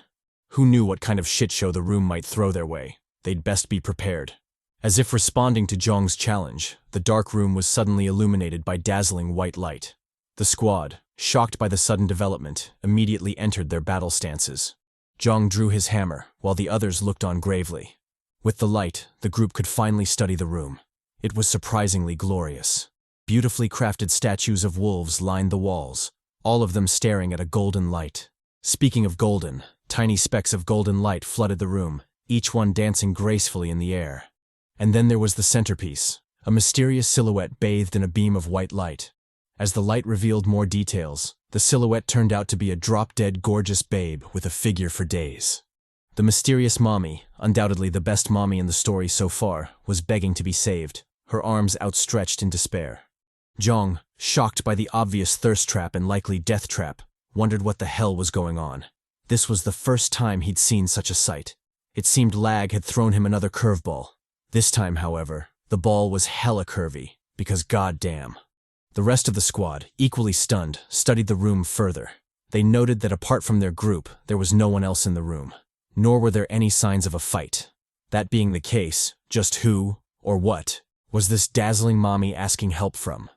Who knew what kind of shit show the room might throw their way? They'd best be prepared. As if responding to Jeong's challenge, the dark room was suddenly illuminated by dazzling white light. The squad, shocked by the sudden development, immediately entered their battle stances. Jeong drew his hammer, while the others looked on gravely. With the light, the group could finally study the room. It was surprisingly glorious. Beautifully crafted statues of wolves lined the walls, all of them staring at a golden light. Speaking of golden, tiny specks of golden light flooded the room, each one dancing gracefully in the air. And then there was the centerpiece, a mysterious silhouette bathed in a beam of white light. As the light revealed more details, the silhouette turned out to be a drop-dead gorgeous babe with a figure for days. The mysterious mommy, undoubtedly the best mommy in the story so far, was begging to be saved, her arms outstretched in despair. Jeong, shocked by the obvious thirst trap and likely death trap, wondered what the hell was going on. This was the first time he'd seen such a sight. It seemed Lag had thrown him another curveball. This time, however, the ball was hella curvy, because goddamn. The rest of the squad, equally stunned, studied the room further. They noted that apart from their group, there was no one else in the room, nor were there any signs of a fight. That being the case, just who, or what, was this dazzling mommy asking help from?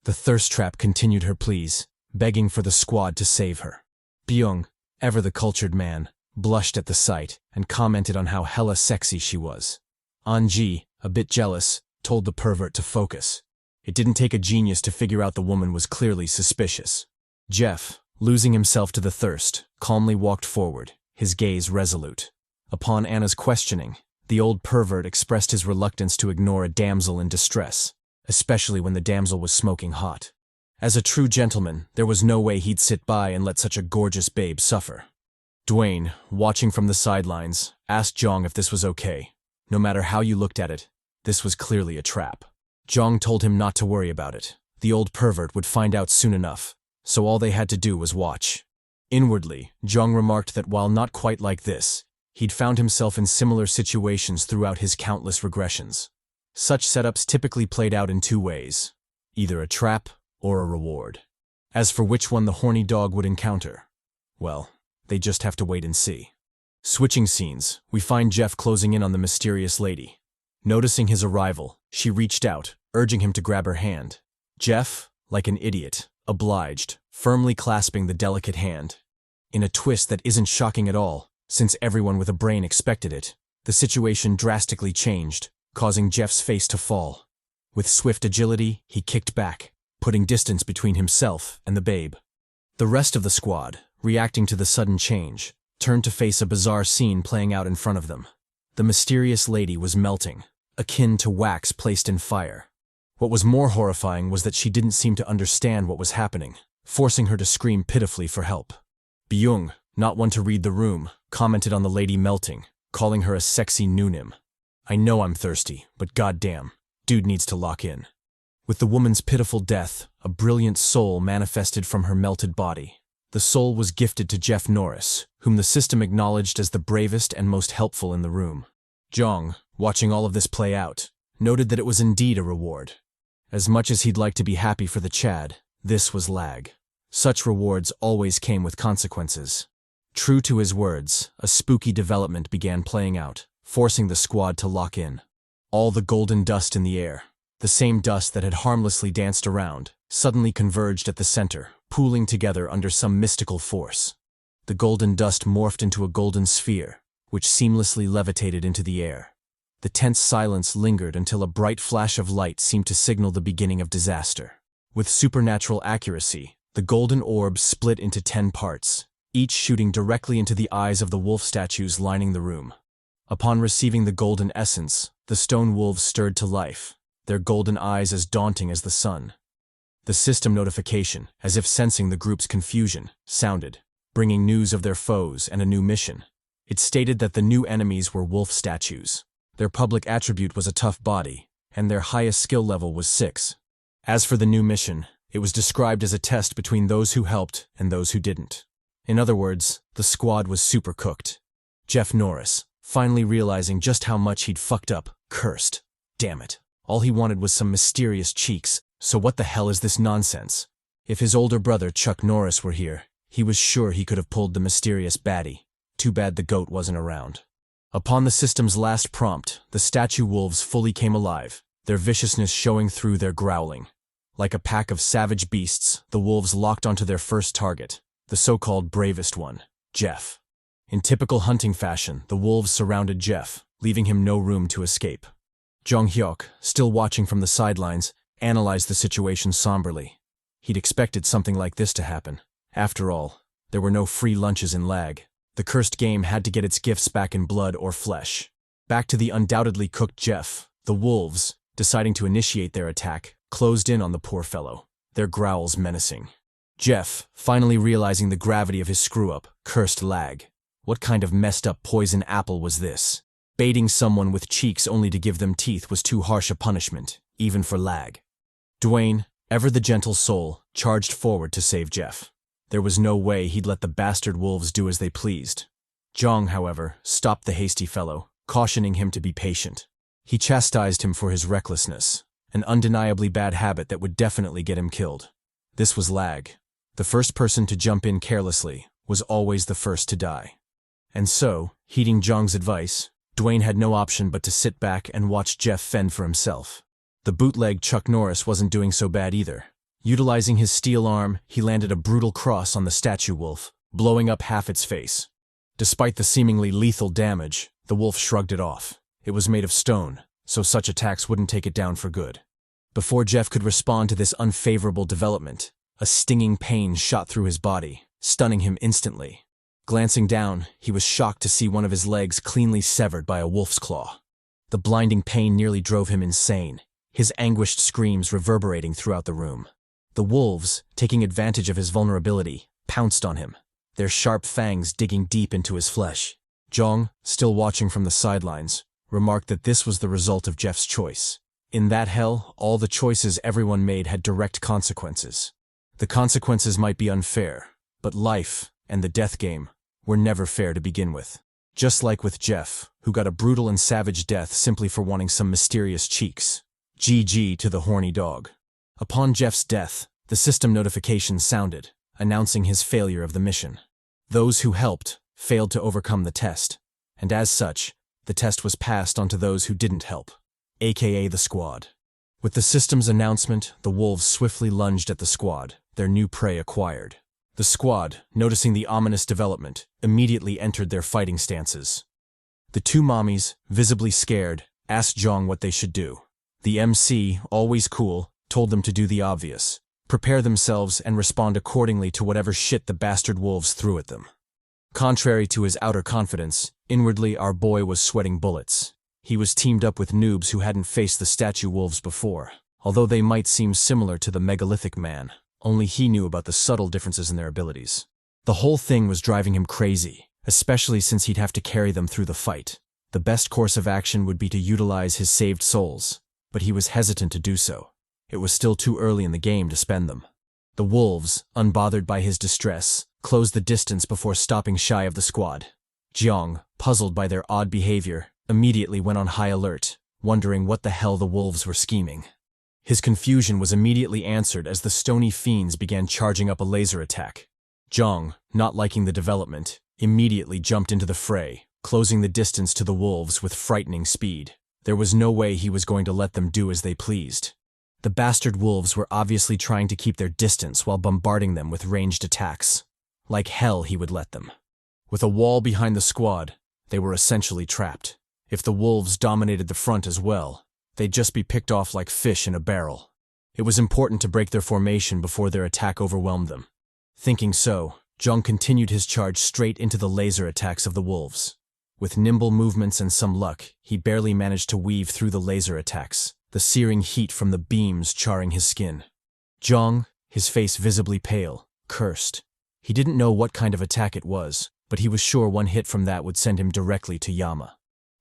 The thirst trap continued her pleas, begging for the squad to save her. Byung, ever the cultured man, blushed at the sight and commented on how hella sexy she was. Anji, a bit jealous, told the pervert to focus. It didn't take a genius to figure out the woman was clearly suspicious. Jeff, losing himself to the thirst, calmly walked forward, his gaze resolute. Upon Anna's questioning, the old pervert expressed his reluctance to ignore a damsel in distress, especially when the damsel was smoking hot. As a true gentleman, there was no way he'd sit by and let such a gorgeous babe suffer. Dwayne, watching from the sidelines, asked Jeong if this was okay. No matter how you looked at it, this was clearly a trap. Jeong told him not to worry about it. The old pervert would find out soon enough, so all they had to do was watch. Inwardly, Jeong remarked that while not quite like this, he'd found himself in similar situations throughout his countless regressions. Such setups typically played out in two ways, either a trap or a reward. As for which one the horny dog would encounter, well, they just have to wait and see. Switching scenes, we find Jeff closing in on the mysterious lady. Noticing his arrival, she reached out, urging him to grab her hand. Jeff, like an idiot, obliged, firmly clasping the delicate hand. In a twist that isn't shocking at all, since everyone with a brain expected it, the situation drastically changed, causing Jeff's face to fall. With swift agility, he kicked back, putting distance between himself and the babe. The rest of the squad, reacting to the sudden change, turned to face a bizarre scene playing out in front of them. The mysterious lady was melting, akin to wax placed in fire. What was more horrifying was that she didn't seem to understand what was happening, forcing her to scream pitifully for help. Byung, not one to read the room, commented on the lady melting, calling her a sexy noonim. I know I'm thirsty, but goddamn, dude needs to lock in. With the woman's pitiful death, a brilliant soul manifested from her melted body. The soul was gifted to Jeff Norris, whom the system acknowledged as the bravest and most helpful in the room. Jeong, watching all of this play out, noted that it was indeed a reward. As much as he'd like to be happy for the Chad, this was Lag. Such rewards always came with consequences. True to his words, a spooky development began playing out, forcing the squad to lock in. All the golden dust in the air, the same dust that had harmlessly danced around, suddenly converged at the center, pooling together under some mystical force. The golden dust morphed into a golden sphere, which seamlessly levitated into the air. The tense silence lingered until a bright flash of light seemed to signal the beginning of disaster. With supernatural accuracy, the golden orb split into 10 parts, each shooting directly into the eyes of the wolf statues lining the room. Upon receiving the golden essence, the stone wolves stirred to life, their golden eyes as daunting as the sun. The system notification, as if sensing the group's confusion, sounded, bringing news of their foes and a new mission. It stated that the new enemies were wolf statues. Their public attribute was a tough body, and their highest skill level was 6. As for the new mission, it was described as a test between those who helped and those who didn't. In other words, the squad was super cooked. Jeff Norris, finally realizing just how much he'd fucked up, cursed. Damn it. All he wanted was some mysterious cheeks, so what the hell is this nonsense? If his older brother Chuck Norris were here, he was sure he could have pulled the mysterious baddie. Too bad the goat wasn't around. Upon the system's last prompt, the statue wolves fully came alive, their viciousness showing through their growling. Like a pack of savage beasts, the wolves locked onto their first target, the so-called bravest one, Jeff. In typical hunting fashion, the wolves surrounded Jeff, leaving him no room to escape. Jeong Hyeok, still watching from the sidelines, analyzed the situation somberly. He'd expected something like this to happen. After all, there were no free lunches in L.A.G. The cursed game had to get its gifts back in blood or flesh. Back to the undoubtedly cooked Jeff, the wolves, deciding to initiate their attack, closed in on the poor fellow. their growls menacing. Jeff, finally realizing the gravity of his screw-up, cursed L.A.G. What kind of messed up poison apple was this? Baiting someone with cheeks only to give them teeth was too harsh a punishment, even for L.A.G. Dwayne, ever the gentle soul, charged forward to save Jeff. There was no way he'd let the bastard wolves do as they pleased. Jeong, however, stopped the hasty fellow, cautioning him to be patient. He chastised him for his recklessness, an undeniably bad habit that would definitely get him killed. This was L.A.G. The first person to jump in carelessly was always the first to die. And so, heeding Jeong's advice, Dwayne had no option but to sit back and watch Jeff fend for himself. The bootleg Chuck Norris wasn't doing so bad either. Utilizing his steel arm, he landed a brutal cross on the statue wolf, blowing up half its face. Despite the seemingly lethal damage, the wolf shrugged it off. It was made of stone, so such attacks wouldn't take it down for good. Before Jeff could respond to this unfavorable development, a stinging pain shot through his body, stunning him instantly. Glancing down, he was shocked to see one of his legs cleanly severed by a wolf's claw. The blinding pain nearly drove him insane, his anguished screams reverberating throughout the room. The wolves, taking advantage of his vulnerability, pounced on him, their sharp fangs digging deep into his flesh. Jeong, still watching from the sidelines, remarked that this was the result of Jeff's choice. In that hell, all the choices everyone made had direct consequences. The consequences might be unfair, but life, and the death game, were never fair to begin with. Just like with Jeff, who got a brutal and savage death simply for wanting some mysterious cheeks. GG to the horny dog. Upon Jeff's death, the system notification sounded, announcing his failure of the mission. Those who helped failed to overcome the test, and as such, the test was passed on to those who didn't help, aka the squad. With the system's announcement, the wolves swiftly lunged at the squad, their new prey acquired. The squad, noticing the ominous development, immediately entered their fighting stances. The two mommies, visibly scared, asked Jeong what they should do. The MC, always cool, told them to do the obvious, prepare themselves and respond accordingly to whatever shit the bastard wolves threw at them. Contrary to his outer confidence, inwardly our boy was sweating bullets. He was teamed up with noobs who hadn't faced the statue wolves before, although they might seem similar to the megalithic man. Only he knew about the subtle differences in their abilities. The whole thing was driving him crazy, especially since he'd have to carry them through the fight. The best course of action would be to utilize his saved souls, but he was hesitant to do so. It was still too early in the game to spend them. The wolves, unbothered by his distress, closed the distance before stopping shy of the squad. Jeong, puzzled by their odd behavior, immediately went on high alert, wondering what the hell the wolves were scheming. His confusion was immediately answered as the stony fiends began charging up a laser attack. Jeong, not liking the development, immediately jumped into the fray, closing the distance to the wolves with frightening speed. There was no way he was going to let them do as they pleased. The bastard wolves were obviously trying to keep their distance while bombarding them with ranged attacks. Like hell he would let them. With a wall behind the squad, they were essentially trapped. If the wolves dominated the front as well, they'd just be picked off like fish in a barrel. It was important to break their formation before their attack overwhelmed them. Thinking so, Jeong continued his charge straight into the laser attacks of the wolves. With nimble movements and some luck, he barely managed to weave through the laser attacks, the searing heat from the beams charring his skin. Jeong, his face visibly pale, cursed. He didn't know what kind of attack it was, but he was sure one hit from that would send him directly to Yama.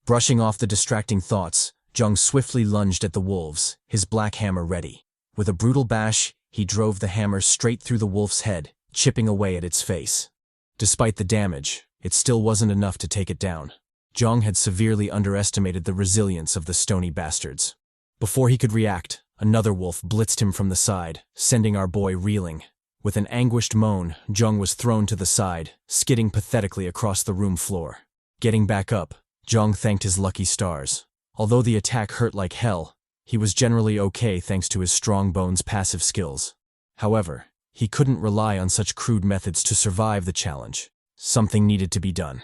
Brushing off the distracting thoughts, Jeong swiftly lunged at the wolves, his black hammer ready. With a brutal bash, he drove the hammer straight through the wolf's head, chipping away at its face. Despite the damage, it still wasn't enough to take it down. Jeong had severely underestimated the resilience of the stony bastards. Before he could react, another wolf blitzed him from the side, sending our boy reeling. With an anguished moan, Jeong was thrown to the side, skidding pathetically across the room floor. Getting back up, Jeong thanked his lucky stars. Although the attack hurt like hell, he was generally okay thanks to his strong bones' passive skills. However, he couldn't rely on such crude methods to survive the challenge. Something needed to be done.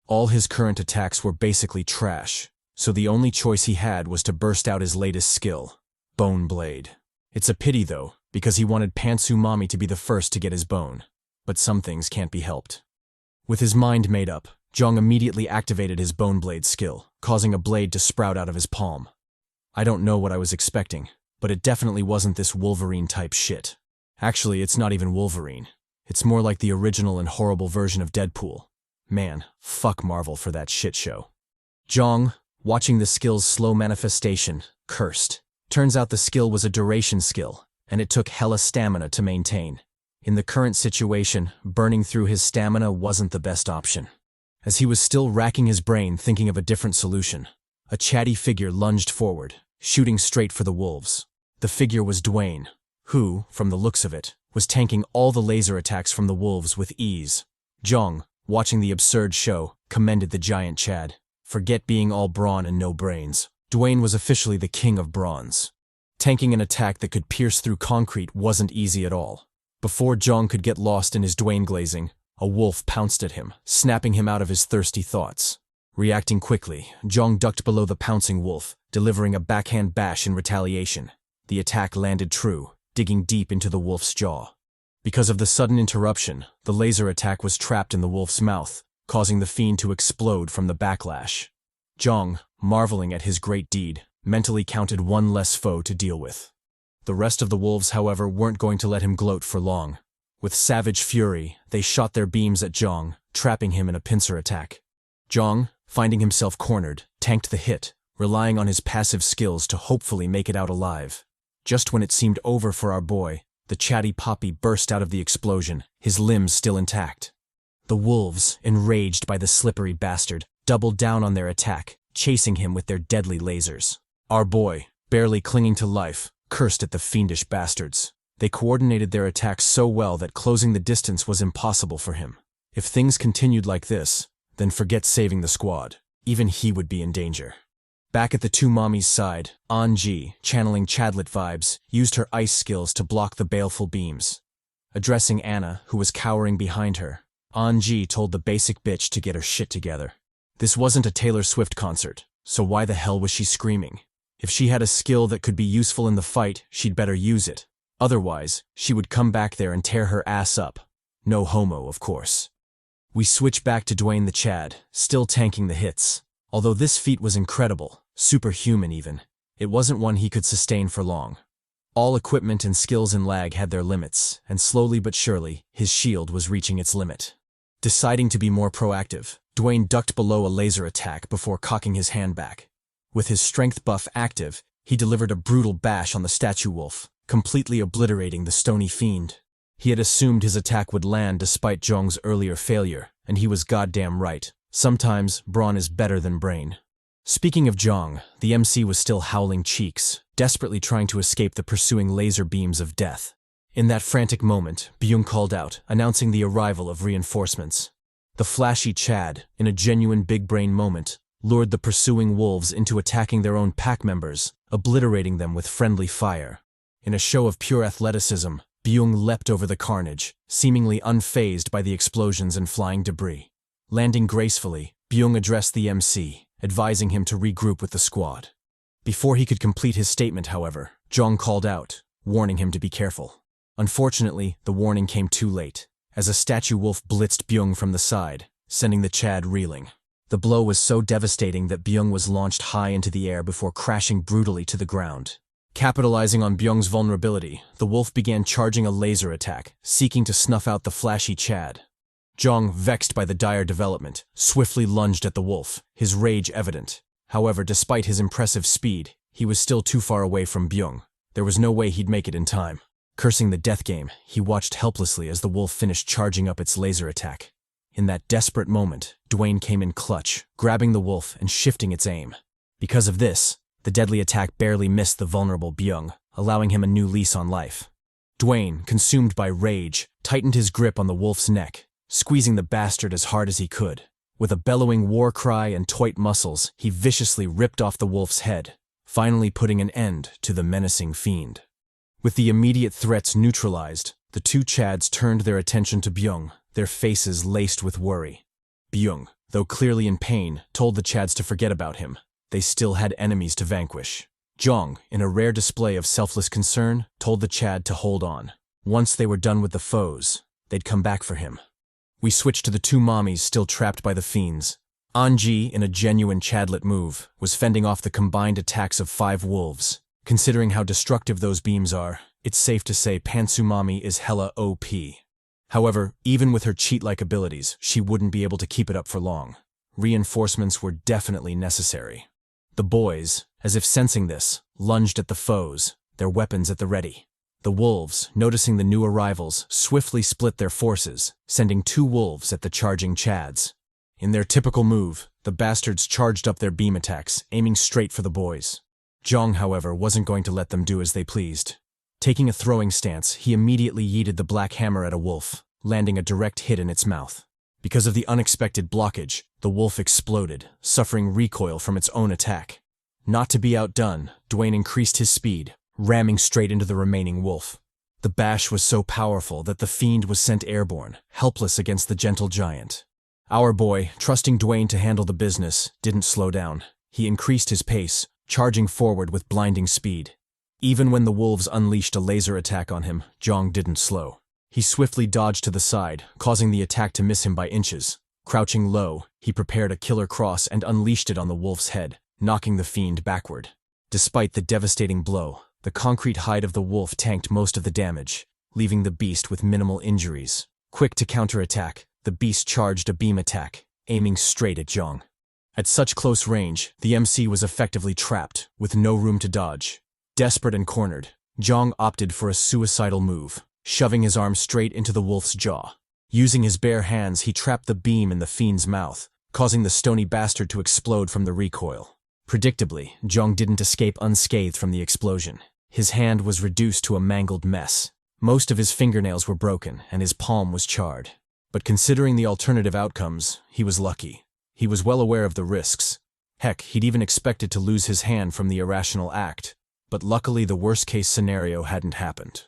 All his current attacks were basically trash, so the only choice he had was to burst out his latest skill, Bone Blade. It's a pity though, because he wanted Pantsu Mommy to be the first to get his bone. But some things can't be helped. With his mind made up, Jeong immediately activated his Bone Blade skill, causing a blade to sprout out of his palm. I don't know what I was expecting, but it definitely wasn't this Wolverine-type shit. Actually, it's not even Wolverine. It's more like the original and horrible version of Deadpool. Man, fuck Marvel for that shit show. Jeong, watching the skill's slow manifestation, cursed. Turns out the skill was a duration skill, and it took hella stamina to maintain. In the current situation, burning through his stamina wasn't the best option. As he was still racking his brain thinking of a different solution, a CHADY figure lunged forward, shooting straight for the wolves. The figure was Dwayne, who, from the looks of it, was tanking all the laser attacks from the wolves with ease. Jeong, watching the absurd show, commended the giant Chad. Forget being all brawn and no brains. Dwayne was officially the king of bronze. Tanking an attack that could pierce through concrete wasn't easy at all. Before Jeong could get lost in his Dwayne glazing, a wolf pounced at him, snapping him out of his thirsty thoughts. Reacting quickly, Jeong ducked below the pouncing wolf, delivering a backhand bash in retaliation. The attack landed true, digging deep into the wolf's jaw. Because of the sudden interruption, the laser attack was trapped in the wolf's mouth, causing the fiend to explode from the backlash. Jeong, marveling at his great deed, mentally counted one less foe to deal with. The rest of the wolves, however, weren't going to let him gloat for long. With savage fury, they shot their beams at Jeong, trapping him in a pincer attack. Jeong, finding himself cornered, tanked the hit, relying on his passive skills to hopefully make it out alive. Just when it seemed over for our boy, the CHADY Poppy burst out of the explosion, his limbs still intact. The wolves, enraged by the slippery bastard, doubled down on their attack, chasing him with their deadly lasers. Our boy, barely clinging to life, cursed at the fiendish bastards. They coordinated their attacks so well that closing the distance was impossible for him. If things continued like this, then forget saving the squad. Even he would be in danger. Back at the two mommies' side, L.A.G, channeling Chadlet vibes, used her ice skills to block the baleful beams. Addressing Anna, who was cowering behind her, L.A.G told the basic bitch to get her shit together. This wasn't a Taylor Swift concert, so why the hell was she screaming? If she had a skill that could be useful in the fight, she'd better use it. Otherwise, she would come back there and tear her ass up. No homo, of course. We switch back to Dwayne the Chad, still tanking the hits. Although this feat was incredible, superhuman even, it wasn't one he could sustain for long. All equipment and skills in L.A.G had their limits, and slowly but surely, his shield was reaching its limit. Deciding to be more proactive, Dwayne ducked below a laser attack before cocking his hand back. With his strength buff active, he delivered a brutal bash on the statue wolf, completely obliterating the stony fiend. He had assumed his attack would land despite Jeong's earlier failure, and he was goddamn right. Sometimes, brawn is better than brain. Speaking of Jeong, the MC was still howling cheeks, desperately trying to escape the pursuing laser beams of death. In that frantic moment, Byung called out, announcing the arrival of reinforcements. The flashy Chad, in a genuine big brain moment, lured the pursuing wolves into attacking their own pack members, obliterating them with friendly fire. In a show of pure athleticism, Byung leapt over the carnage, seemingly unfazed by the explosions and flying debris. Landing gracefully, Byung addressed the MC, advising him to regroup with the squad. Before he could complete his statement, however, Jeong called out, warning him to be careful. Unfortunately, the warning came too late, as a statue wolf blitzed Byung from the side, sending the Chad reeling. The blow was so devastating that Byung was launched high into the air before crashing brutally to the ground. Capitalizing on Byung's vulnerability, the wolf began charging a laser attack, seeking to snuff out the flashy Chad. Jeong, vexed by the dire development, swiftly lunged at the wolf, his rage evident. However, despite his impressive speed, he was still too far away from Byung. There was no way he'd make it in time. Cursing the death game, he watched helplessly as the wolf finished charging up its laser attack. In that desperate moment, Dwayne came in clutch, grabbing the wolf and shifting its aim. Because of this, the deadly attack barely missed the vulnerable Byung, allowing him a new lease on life. Dwayne, consumed by rage, tightened his grip on the wolf's neck, squeezing the bastard as hard as he could. With a bellowing war cry and taut muscles, he viciously ripped off the wolf's head, finally putting an end to the menacing fiend. With the immediate threats neutralized, the two Chads turned their attention to Byung, their faces laced with worry. Byung, though clearly in pain, told the Chads to forget about him. They still had enemies to vanquish. Jeong, in a rare display of selfless concern, told the Chad to hold on. Once they were done with the foes, they'd come back for him. We switched to the two mommies still trapped by the fiends. L.A.G, in a genuine Chadlet move, was fending off the combined attacks of 5 wolves. Considering how destructive those beams are, It's safe to say Pansumami is hella OP. However, even with her cheat-like abilities, she wouldn't be able to keep it up for long. Reinforcements were definitely necessary. The boys, as if sensing this, lunged at the foes, their weapons at the ready. The wolves, noticing the new arrivals, swiftly split their forces, sending 2 wolves at the charging Chads. In their typical move, the bastards charged up their beam attacks, aiming straight for the boys. Jeong, however, wasn't going to let them do as they pleased. Taking a throwing stance, he immediately yeeted the black hammer at a wolf, landing a direct hit in its mouth. Because of the unexpected blockage, the wolf exploded, suffering recoil from its own attack. Not to be outdone, Dwayne increased his speed, ramming straight into the remaining wolf. The bash was so powerful that the fiend was sent airborne, helpless against the gentle giant. Our boy, trusting Dwayne to handle the business, didn't slow down. He increased his pace, charging forward with blinding speed. Even when the wolves unleashed a laser attack on him, Jeong didn't slow. He swiftly dodged to the side, causing the attack to miss him by inches. Crouching low, he prepared a killer cross and unleashed it on the wolf's head, knocking the fiend backward. Despite the devastating blow, the concrete hide of the wolf tanked most of the damage, leaving the beast with minimal injuries. Quick to counterattack, the beast charged a beam attack, aiming straight at Jeong. At such close range, the MC was effectively trapped, with no room to dodge. Desperate and cornered, Jeong opted for a suicidal move, shoving his arm straight into the wolf's jaw. Using his bare hands, he trapped the beam in the fiend's mouth, causing the stony bastard to explode from the recoil. Predictably, Jeong didn't escape unscathed from the explosion. His hand was reduced to a mangled mess. Most of his fingernails were broken, and his palm was charred. But considering the alternative outcomes, he was lucky. He was well aware of the risks. Heck, he'd even expected to lose his hand from the irrational act. But luckily the worst-case scenario hadn't happened.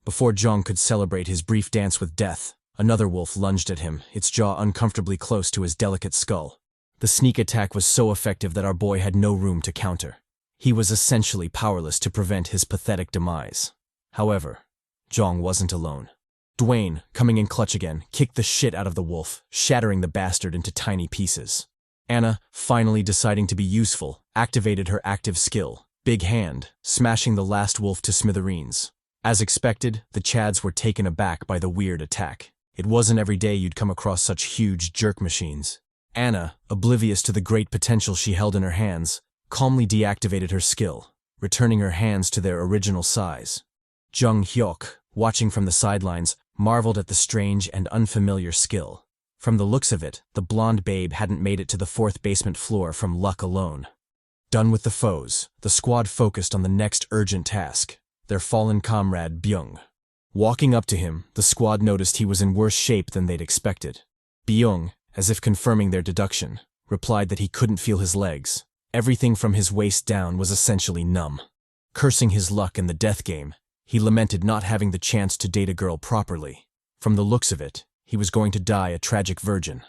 Before Jeong could celebrate his brief dance with death, another wolf lunged at him, its jaw uncomfortably close to his delicate skull. The sneak attack was so effective that our boy had no room to counter. He was essentially powerless to prevent his pathetic demise. However, Jeong wasn't alone. Dwayne, coming in clutch again, kicked the shit out of the wolf, shattering the bastard into tiny pieces. Anna, finally deciding to be useful, activated her active skill, Big Hand, smashing the last wolf to smithereens. As expected, the Chads were taken aback by the weird attack. It wasn't every day you'd come across such huge jerk machines. Anna, oblivious to the great potential she held in her hands, calmly deactivated her skill, returning her hands to their original size. Jeong Hyeok, watching from the sidelines, marveled at the strange and unfamiliar skill. From the looks of it, the blonde babe hadn't made it to the 4th basement floor from luck alone. Done with the foes, the squad focused on the next urgent task, their fallen comrade Byung. Walking up to him, the squad noticed he was in worse shape than they'd expected. Byung, as if confirming their deduction, replied that he couldn't feel his legs. Everything from his waist down was essentially numb. Cursing his luck in the death game, he lamented not having the chance to date a girl properly. From the looks of it, he was going to die a tragic virgin.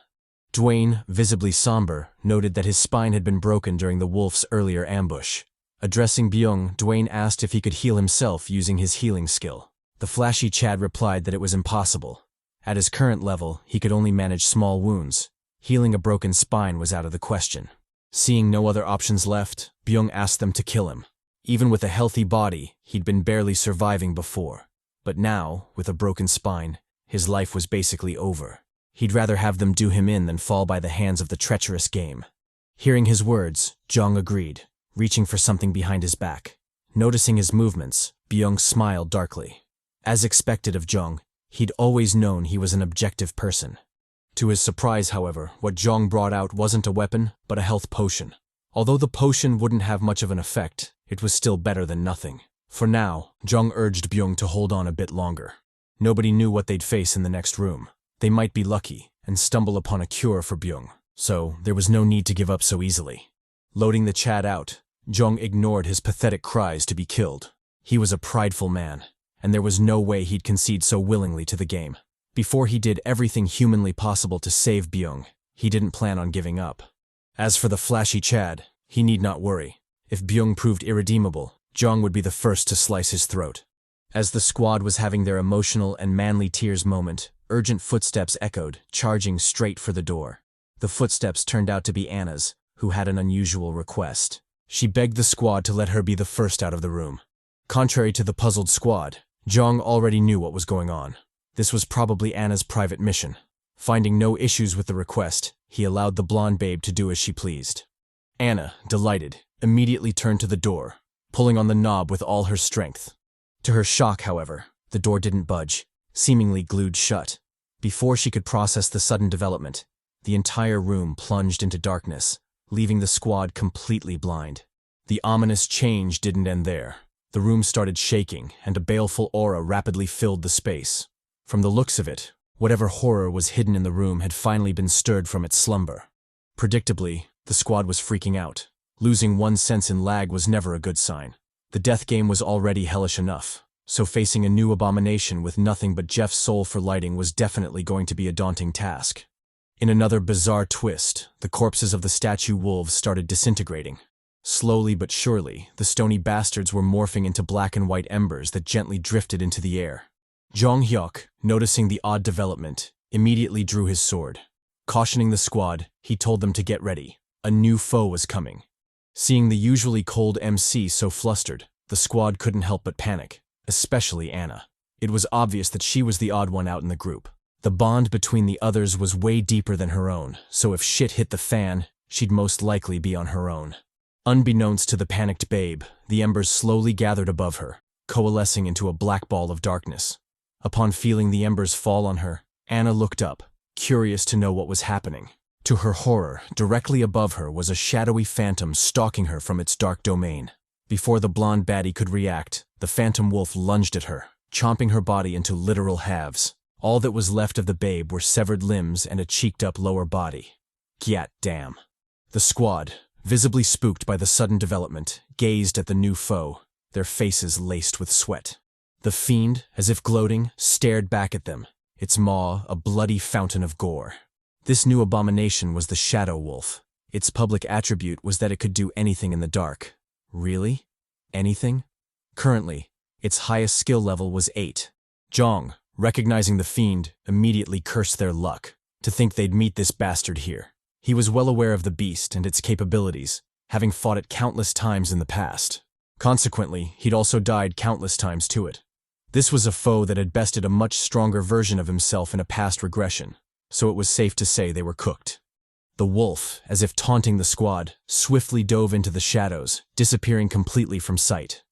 Dwayne, visibly somber, noted that his spine had been broken during the wolf's earlier ambush. Addressing Byung, Dwayne asked if he could heal himself using his healing skill. The flashy Chad replied that it was impossible. At his current level, he could only manage small wounds. Healing a broken spine was out of the question. Seeing no other options left, Byung asked them to kill him. Even with a healthy body, he'd been barely surviving before. But now, with a broken spine, his life was basically over. He'd rather have them do him in than fall by the hands of the treacherous game. Hearing his words, Jeong agreed, reaching for something behind his back. Noticing his movements, Byung smiled darkly. As expected of Jeong, he'd always known he was an objective person. To his surprise, however, what Jeong brought out wasn't a weapon, but a health potion. Although the potion wouldn't have much of an effect, it was still better than nothing. For now, Jeong urged Byung to hold on a bit longer. Nobody knew what they'd face in the next room. They might be lucky and stumble upon a cure for Byung, so there was no need to give up so easily. Loading the Chad out, Jeong ignored his pathetic cries to be killed. He was a prideful man, and there was no way he'd concede so willingly to the game. Before he did everything humanly possible to save Byung, he didn't plan on giving up. As for the flashy Chad, he need not worry. If Byung proved irredeemable, Jeong would be the first to slice his throat. As the squad was having their emotional and manly tears moment, urgent footsteps echoed, charging straight for the door. The footsteps turned out to be Anna's, who had an unusual request. She begged the squad to let her be the first out of the room. Contrary to the puzzled squad, Jeong already knew what was going on. This was probably Anna's private mission. Finding no issues with the request, he allowed the blonde babe to do as she pleased. Anna, delighted, immediately turned to the door, pulling on the knob with all her strength. To her shock, however, the door didn't budge, seemingly glued shut. Before she could process the sudden development, the entire room plunged into darkness, leaving the squad completely blind. The ominous change didn't end there. The room started shaking, and a baleful aura rapidly filled the space. From the looks of it, whatever horror was hidden in the room had finally been stirred from its slumber. Predictably, the squad was freaking out. Losing one sense in L.A.G was never a good sign. The death game was already hellish enough, so facing a new abomination with nothing but Jeff's soul for lighting was definitely going to be a daunting task. In another bizarre twist, the corpses of the statue wolves started disintegrating. Slowly but surely, the stony bastards were morphing into black and white embers that gently drifted into the air. Jeong Hyeok, noticing the odd development, immediately drew his sword. Cautioning the squad, he told them to get ready. A new foe was coming. Seeing the usually cold MC so flustered, the squad couldn't help but panic, especially Anna. It was obvious that she was the odd one out in the group. The bond between the others was way deeper than her own, so if shit hit the fan, she'd most likely be on her own. Unbeknownst to the panicked babe, the embers slowly gathered above her, coalescing into a black ball of darkness. Upon feeling the embers fall on her, Anna looked up, curious to know what was happening. To her horror, directly above her was a shadowy phantom stalking her from its dark domain. Before the blonde baddie could react, the phantom wolf lunged at her, chomping her body into literal halves. All that was left of the babe were severed limbs and a cheeked-up lower body. Gyat damn. The squad, visibly spooked by the sudden development, gazed at the new foe, their faces laced with sweat. The fiend, as if gloating, stared back at them, its maw a bloody fountain of gore. This new abomination was the Shadow Wolf. Its public attribute was that it could do anything in the dark. Really? Anything? Currently, its highest skill level was 8. Jeong, recognizing the fiend, immediately cursed their luck. To think they'd meet this bastard here. He was well aware of the beast and its capabilities, having fought it countless times in the past. Consequently, he'd also died countless times to it. This was a foe that had bested a much stronger version of himself in a past regression, so it was safe to say they were cooked. The wolf, as if taunting the squad, swiftly dove into the shadows, disappearing completely from sight.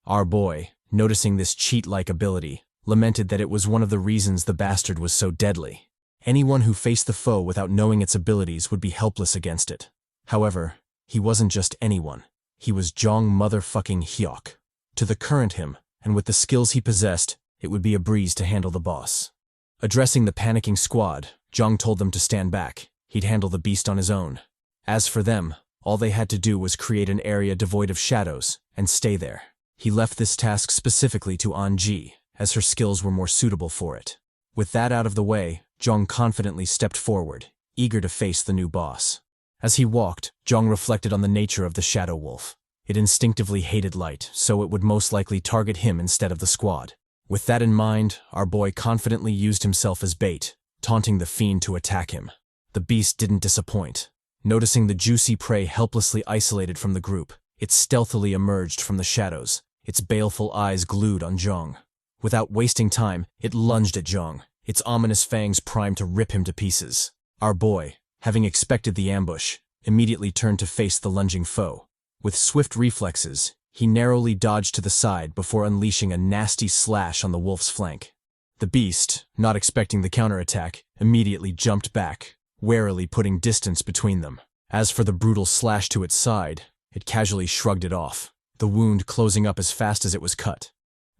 Our boy, noticing this cheat-like ability, lamented that it was one of the reasons the bastard was so deadly. Anyone who faced the foe without knowing its abilities would be helpless against it. However, he wasn't just anyone. He was Jeong motherfucking Hyeok. To the current him, and with the skills he possessed, it would be a breeze to handle the boss. Addressing the panicking squad, Jeong told them to stand back. He'd handle the beast on his own. As for them, all they had to do was create an area devoid of shadows, and stay there. He left this task specifically to An-ji, as her skills were more suitable for it. With that out of the way, Jeong confidently stepped forward, eager to face the new boss. As he walked, Jeong reflected on the nature of the Shadow Wolf. It instinctively hated light, so it would most likely target him instead of the squad. With that in mind, our boy confidently used himself as bait, taunting the fiend to attack him. The beast didn't disappoint. Noticing the juicy prey helplessly isolated from the group, it stealthily emerged from the shadows, its baleful eyes glued on Jeong. Without wasting time, it lunged at Jeong, its ominous fangs primed to rip him to pieces. Our boy, having expected the ambush, immediately turned to face the lunging foe. With swift reflexes, he narrowly dodged to the side before unleashing a nasty slash on the wolf's flank. The beast, not expecting the counterattack, immediately jumped back, warily putting distance between them. As for the brutal slash to its side, it casually shrugged it off, the wound closing up as fast as it was cut.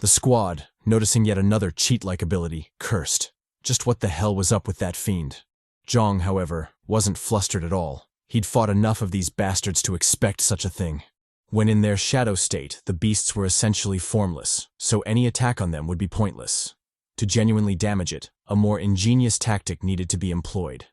The squad, noticing yet another cheat-like ability, cursed. Just what the hell was up with that fiend? Jeong, however, wasn't flustered at all. He'd fought enough of these bastards to expect such a thing. When in their shadow state, the beasts were essentially formless, so any attack on them would be pointless. To genuinely damage it, a more ingenious tactic needed to be employed.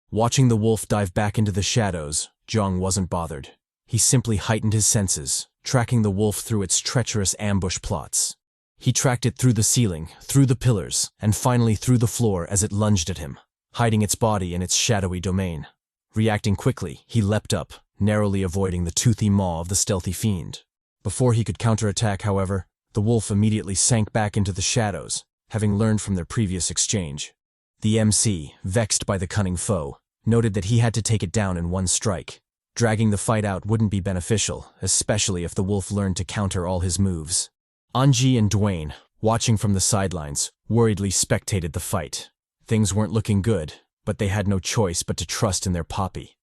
Watching the wolf dive back into the shadows, Jeong wasn't bothered. He simply heightened his senses, tracking the wolf through its treacherous ambush plots. He tracked it through the ceiling, through the pillars, and finally through the floor as it lunged at him, hiding its body in its shadowy domain. Reacting quickly, he leapt up, narrowly avoiding the toothy maw of the stealthy fiend. Before he could counterattack, however, The wolf immediately sank back into the shadows, having learned from their previous exchange. The MC, vexed by the cunning foe, noted that he had to take it down in one strike. Dragging the fight out wouldn't be beneficial, especially if the wolf learned to counter all his moves. Anji and Dwayne, watching from the sidelines, worriedly spectated the fight. Things weren't looking good, but they had no choice but to trust in their poppy.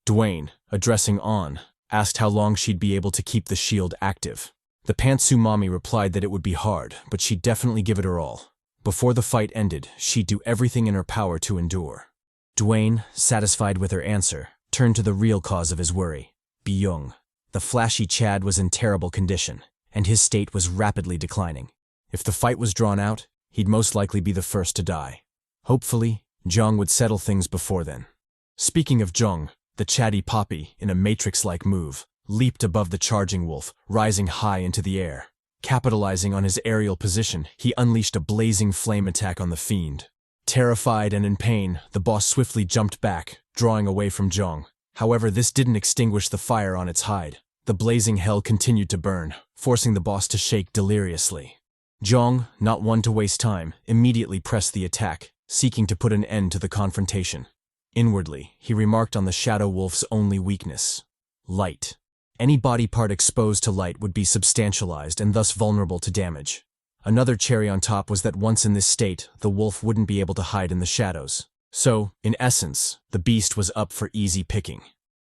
Dwayne, addressing An, asked how long she'd be able to keep the shield active. The pantsu mommy replied that it would be hard, but she'd definitely give it her all. Before the fight ended, she'd do everything in her power to endure. Dwayne, satisfied with her answer, turned to the real cause of his worry, Byung. The flashy Chad was in terrible condition, and his state was rapidly declining. If the fight was drawn out, he'd most likely be the first to die. Hopefully, Jeong would settle things before then. Speaking of Jeong, the CHADY Poppy, in a Matrix-like move, leaped above the charging wolf, rising high into the air. Capitalizing on his aerial position, he unleashed a blazing flame attack on the fiend. Terrified and in pain, the boss swiftly jumped back, drawing away from Jeong. However, this didn't extinguish the fire on its hide. The blazing hell continued to burn, forcing the boss to shake deliriously. Jeong, not one to waste time, immediately pressed the attack, seeking to put an end to the confrontation. Inwardly, he remarked on the Shadow Wolf's only weakness: light. Any body part exposed to light would be substantialized and thus vulnerable to damage. Another cherry on top was that once in this state, the wolf wouldn't be able to hide in the shadows. So, in essence, the beast was up for easy picking.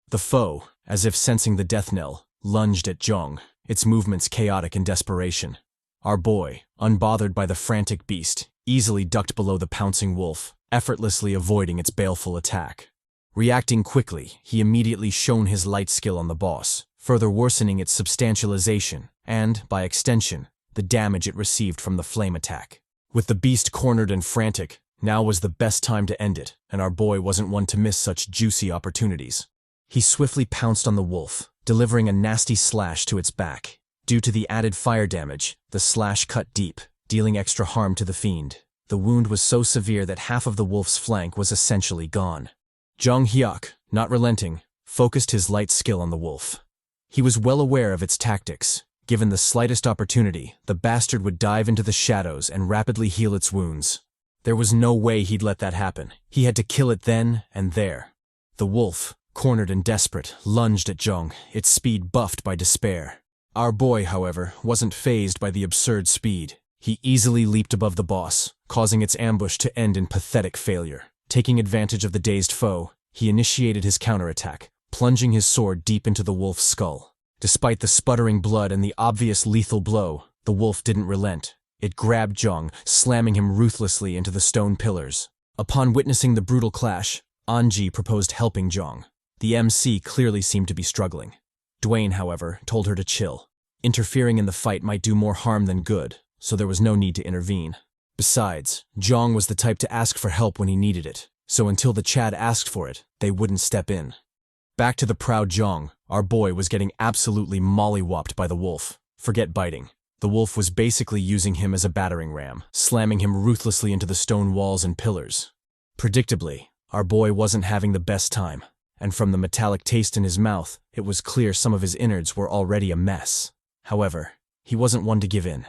The foe, as if sensing the death knell, lunged at Jeong, its movements chaotic in desperation. Our boy, unbothered by the frantic beast, easily ducked below the pouncing wolf, effortlessly avoiding its baleful attack. Reacting quickly, he immediately shone his light skill on the boss, further worsening its substantialization and, by extension, the damage it received from the flame attack. With the beast cornered and frantic, now was the best time to end it, and our boy wasn't one to miss such juicy opportunities. He swiftly pounced on the wolf, delivering a nasty slash to its back. Due to the added fire damage, the slash cut deep, dealing extra harm to the fiend. The wound was so severe that half of the wolf's flank was essentially gone. Jeong Hyeok, not relenting, focused his light skill on the wolf. He was well aware of its tactics. Given the slightest opportunity, the bastard would dive into the shadows and rapidly heal its wounds. There was no way he'd let that happen. He had to kill it then and there. The wolf, cornered and desperate, lunged at Jeong, its speed buffed by despair. Our boy, however, wasn't fazed by the absurd speed. He easily leaped above the boss, causing its ambush to end in pathetic failure. Taking advantage of the dazed foe, he initiated his counterattack, plunging his sword deep into the wolf's skull. Despite the sputtering blood and the obvious lethal blow, the wolf didn't relent. It grabbed Jeong, slamming him ruthlessly into the stone pillars. Upon witnessing the brutal clash, Anji proposed helping Jeong. The MC clearly seemed to be struggling. Dwayne, however, told her to chill. Interfering in the fight might do more harm than good, so there was no need to intervene. Besides, Jeong was the type to ask for help when he needed it, so until the Chad asked for it, they wouldn't step in. Back to the proud Jeong, our boy was getting absolutely mollywopped by the wolf. Forget biting. The wolf was basically using him as a battering ram, slamming him ruthlessly into the stone walls and pillars. Predictably, our boy wasn't having the best time, and from the metallic taste in his mouth, it was clear some of his innards were already a mess. However, he wasn't one to give in.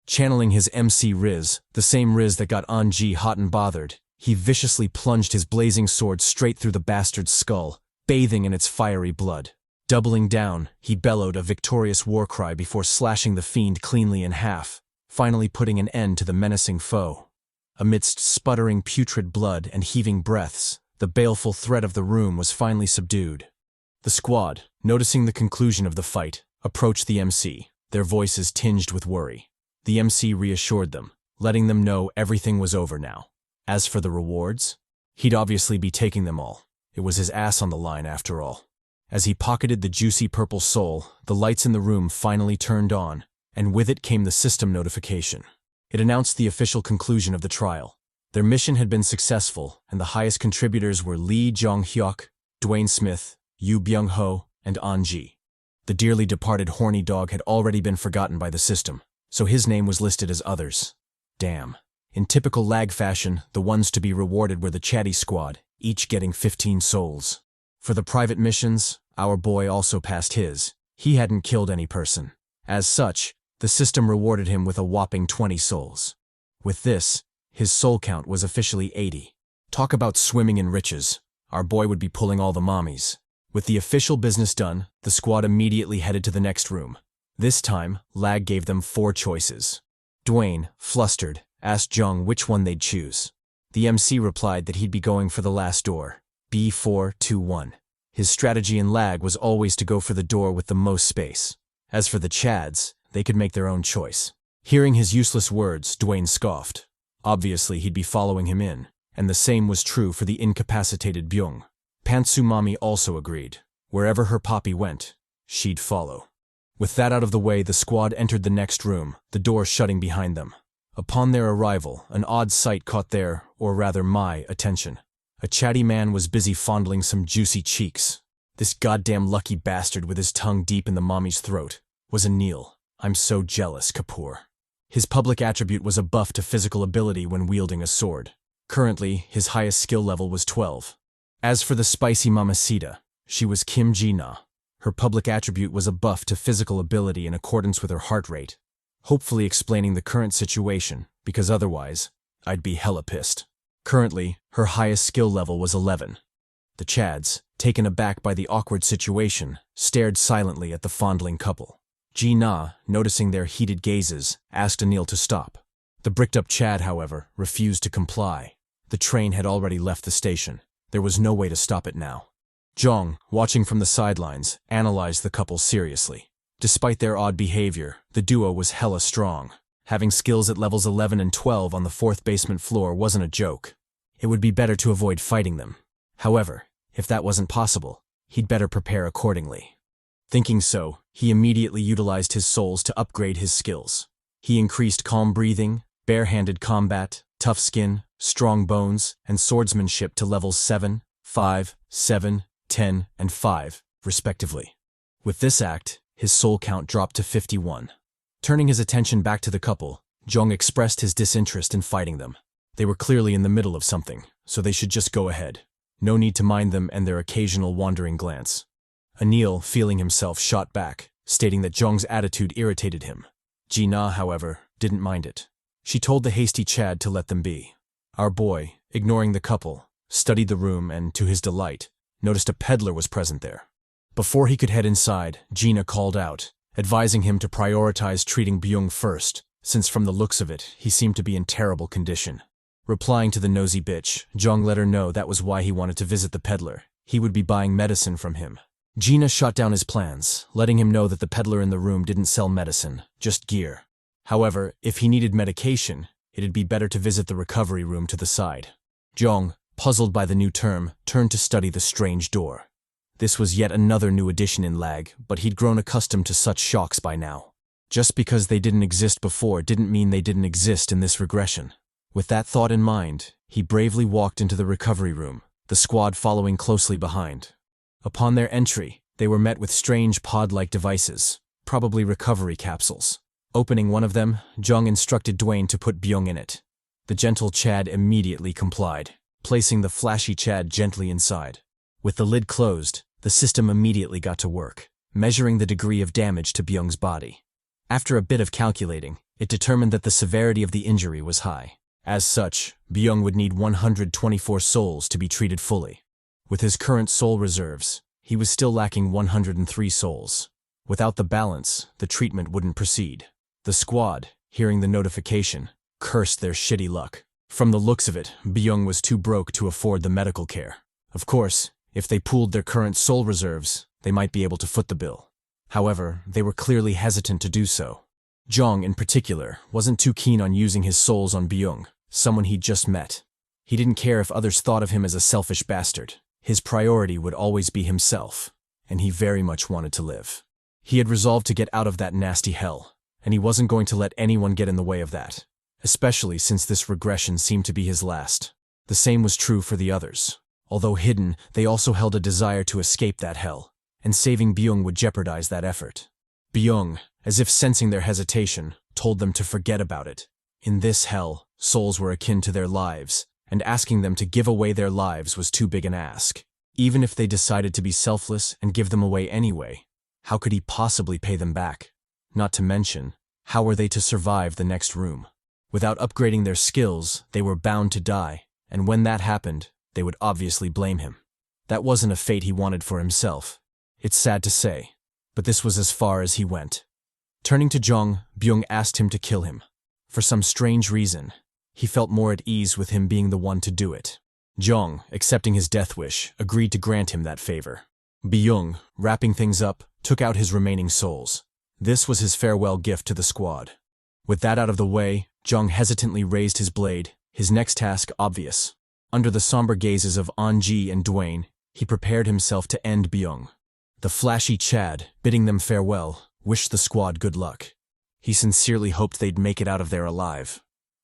Channeling his MC Riz, the same Riz that got Anji hot and bothered, he viciously plunged his blazing sword straight through the bastard's skull, bathing in its fiery blood. Doubling down, he bellowed a victorious war cry before slashing the fiend cleanly in half, finally putting an end to the menacing foe. Amidst sputtering putrid blood and heaving breaths, the baleful threat of the room was finally subdued. The squad, noticing the conclusion of the fight, approached the MC, their voices tinged with worry. The MC reassured them, letting them know everything was over now. As for the rewards, he'd obviously be taking them all. It was his ass on the line after all. As he pocketed the juicy purple soul, the lights in the room finally turned on, and with it came the system notification. It announced the official conclusion of the trial. Their mission had been successful, and the highest contributors were Lee Jeong Hyeok, Dwayne Smith, Yoo Byung-ho, and Anji. The dearly departed horny dog had already been forgotten by the system, so his name was listed as others. Damn. In typical L.A.G fashion, the ones to be rewarded were the CHADY squad, each getting 15 souls. For the private missions, our boy also passed his. He hadn't killed any person. As such, The system rewarded him with a whopping 20 souls. With this, his soul count was officially 80. Talk about swimming in riches. Our boy would be pulling all the mommies. With the official business done, the squad immediately headed to the next room. This time, Lag gave them 4 choices. Dwayne, flustered, asked Jeong which one they'd choose. The MC replied that he'd be going for the last door, B421. His strategy in Lag was always to go for the door with the most space. As for the Chads, they could make their own choice. Hearing his useless words, Dwayne scoffed. Obviously, he'd be following him in, and the same was true for the incapacitated Byung. Pantsu Mommy also agreed. Wherever her poppy went, she'd follow. With that out of the way, the squad entered the next room, the door shutting behind them. Upon their arrival, an odd sight caught their, or rather my, attention. A chatty man was busy fondling some juicy cheeks. This goddamn lucky bastard with his tongue deep in the mommy's throat was Anil. I'm so jealous, Kapoor. His public attribute was a buff to physical ability when wielding a sword. Currently, his highest skill level was 12. As for the spicy mamacita, she was Kim Ji-na. Her public attribute was a buff to physical ability in accordance with her heart rate. Hopefully explaining the current situation, because otherwise, I'd be hella pissed. Currently, her highest skill level was 11. The Chads, taken aback by the awkward situation, stared silently at the fondling couple. Ji-na, noticing their heated gazes, asked Anil to stop. The bricked-up Chad, however, refused to comply. The train had already left the station. There was no way to stop it now. Jeong, watching from the sidelines, analyzed the couple seriously. Despite their odd behavior, the duo was hella strong. Having skills at levels 11 and 12 on the 4th basement floor wasn't a joke. It would be better to avoid fighting them. However, if that wasn't possible, he'd better prepare accordingly. Thinking so, he immediately utilized his souls to upgrade his skills. He increased calm breathing, bare-handed combat, tough skin, strong bones, and swordsmanship to levels 7, 5, 7, 10, and 5, respectively. With this act, his soul count dropped to 51. Turning his attention back to the couple, Jeong expressed his disinterest in fighting them. They were clearly in the middle of something, so they should just go ahead. No need to mind them and their occasional wandering glance. Anil, feeling himself, shot back, stating that Jeong's attitude irritated him. Ji-na, however, didn't mind it. She told the hasty Chad to let them be. Our boy, ignoring the couple, studied the room and, to his delight, noticed a peddler was present there. Before he could head inside, Gina called out, advising him to prioritize treating Byung first, since from the looks of it, he seemed to be in terrible condition. Replying to the nosy bitch, Jeong let her know that was why he wanted to visit the peddler. He would be buying medicine from him. Gina shot down his plans, letting him know that the peddler in the room didn't sell medicine, just gear. However, if he needed medication, it'd be better to visit the recovery room to the side. Jeong, puzzled by the new term, turned to study the strange door. This was yet another new addition in Lag, but he'd grown accustomed to such shocks by now. Just because they didn't exist before didn't mean they didn't exist in this regression. With that thought in mind, he bravely walked into the recovery room, the squad following closely behind. Upon their entry, they were met with strange pod-like devices, probably recovery capsules. Opening one of them, Jeong instructed Dwayne to put Byung in it. The gentle Chad immediately complied, placing the flashy Chad gently inside. With the lid closed, the system immediately got to work, measuring the degree of damage to Byung's body. After a bit of calculating, it determined that the severity of the injury was high. As such, Byung would need 124 souls to be treated fully. With his current soul reserves, he was still lacking 103 souls. Without the balance, the treatment wouldn't proceed. The squad, hearing the notification, cursed their shitty luck. From the looks of it, Byung was too broke to afford the medical care. Of course, if they pooled their current soul reserves, they might be able to foot the bill. However, they were clearly hesitant to do so. Jeong, in particular, wasn't too keen on using his souls on Byung, someone he'd just met. He didn't care if others thought of him as a selfish bastard. His priority would always be himself, and he very much wanted to live. He had resolved to get out of that nasty hell, and he wasn't going to let anyone get in the way of that, especially since this regression seemed to be his last. The same was true for the others. Although hidden, they also held a desire to escape that hell, and saving Byung would jeopardize that effort. Byung, as if sensing their hesitation, told them to forget about it. In this hell, souls were akin to their lives, and asking them to give away their lives was too big an ask. Even if they decided to be selfless and give them away anyway, how could he possibly pay them back? Not to mention, How were they to survive the next room? Without upgrading their skills, they were bound to die, and when that happened, they would obviously blame him. That wasn't a fate he wanted for himself. It's sad to say, but this was as far as he went. Turning to Jeong, Byung asked him to kill him. For some strange reason, he felt more at ease with him being the one to do it. Jeong, accepting his death wish, agreed to grant him that favor. Byung, wrapping things up, took out his remaining souls. This was his farewell gift to the squad. With that out of the way, Jeong hesitantly raised his blade, his next task obvious. Under the somber gazes of An-ji and Dwayne, he prepared himself to end Byung. The flashy Chad, bidding them farewell, wished the squad good luck. He sincerely hoped they'd make it out of there alive.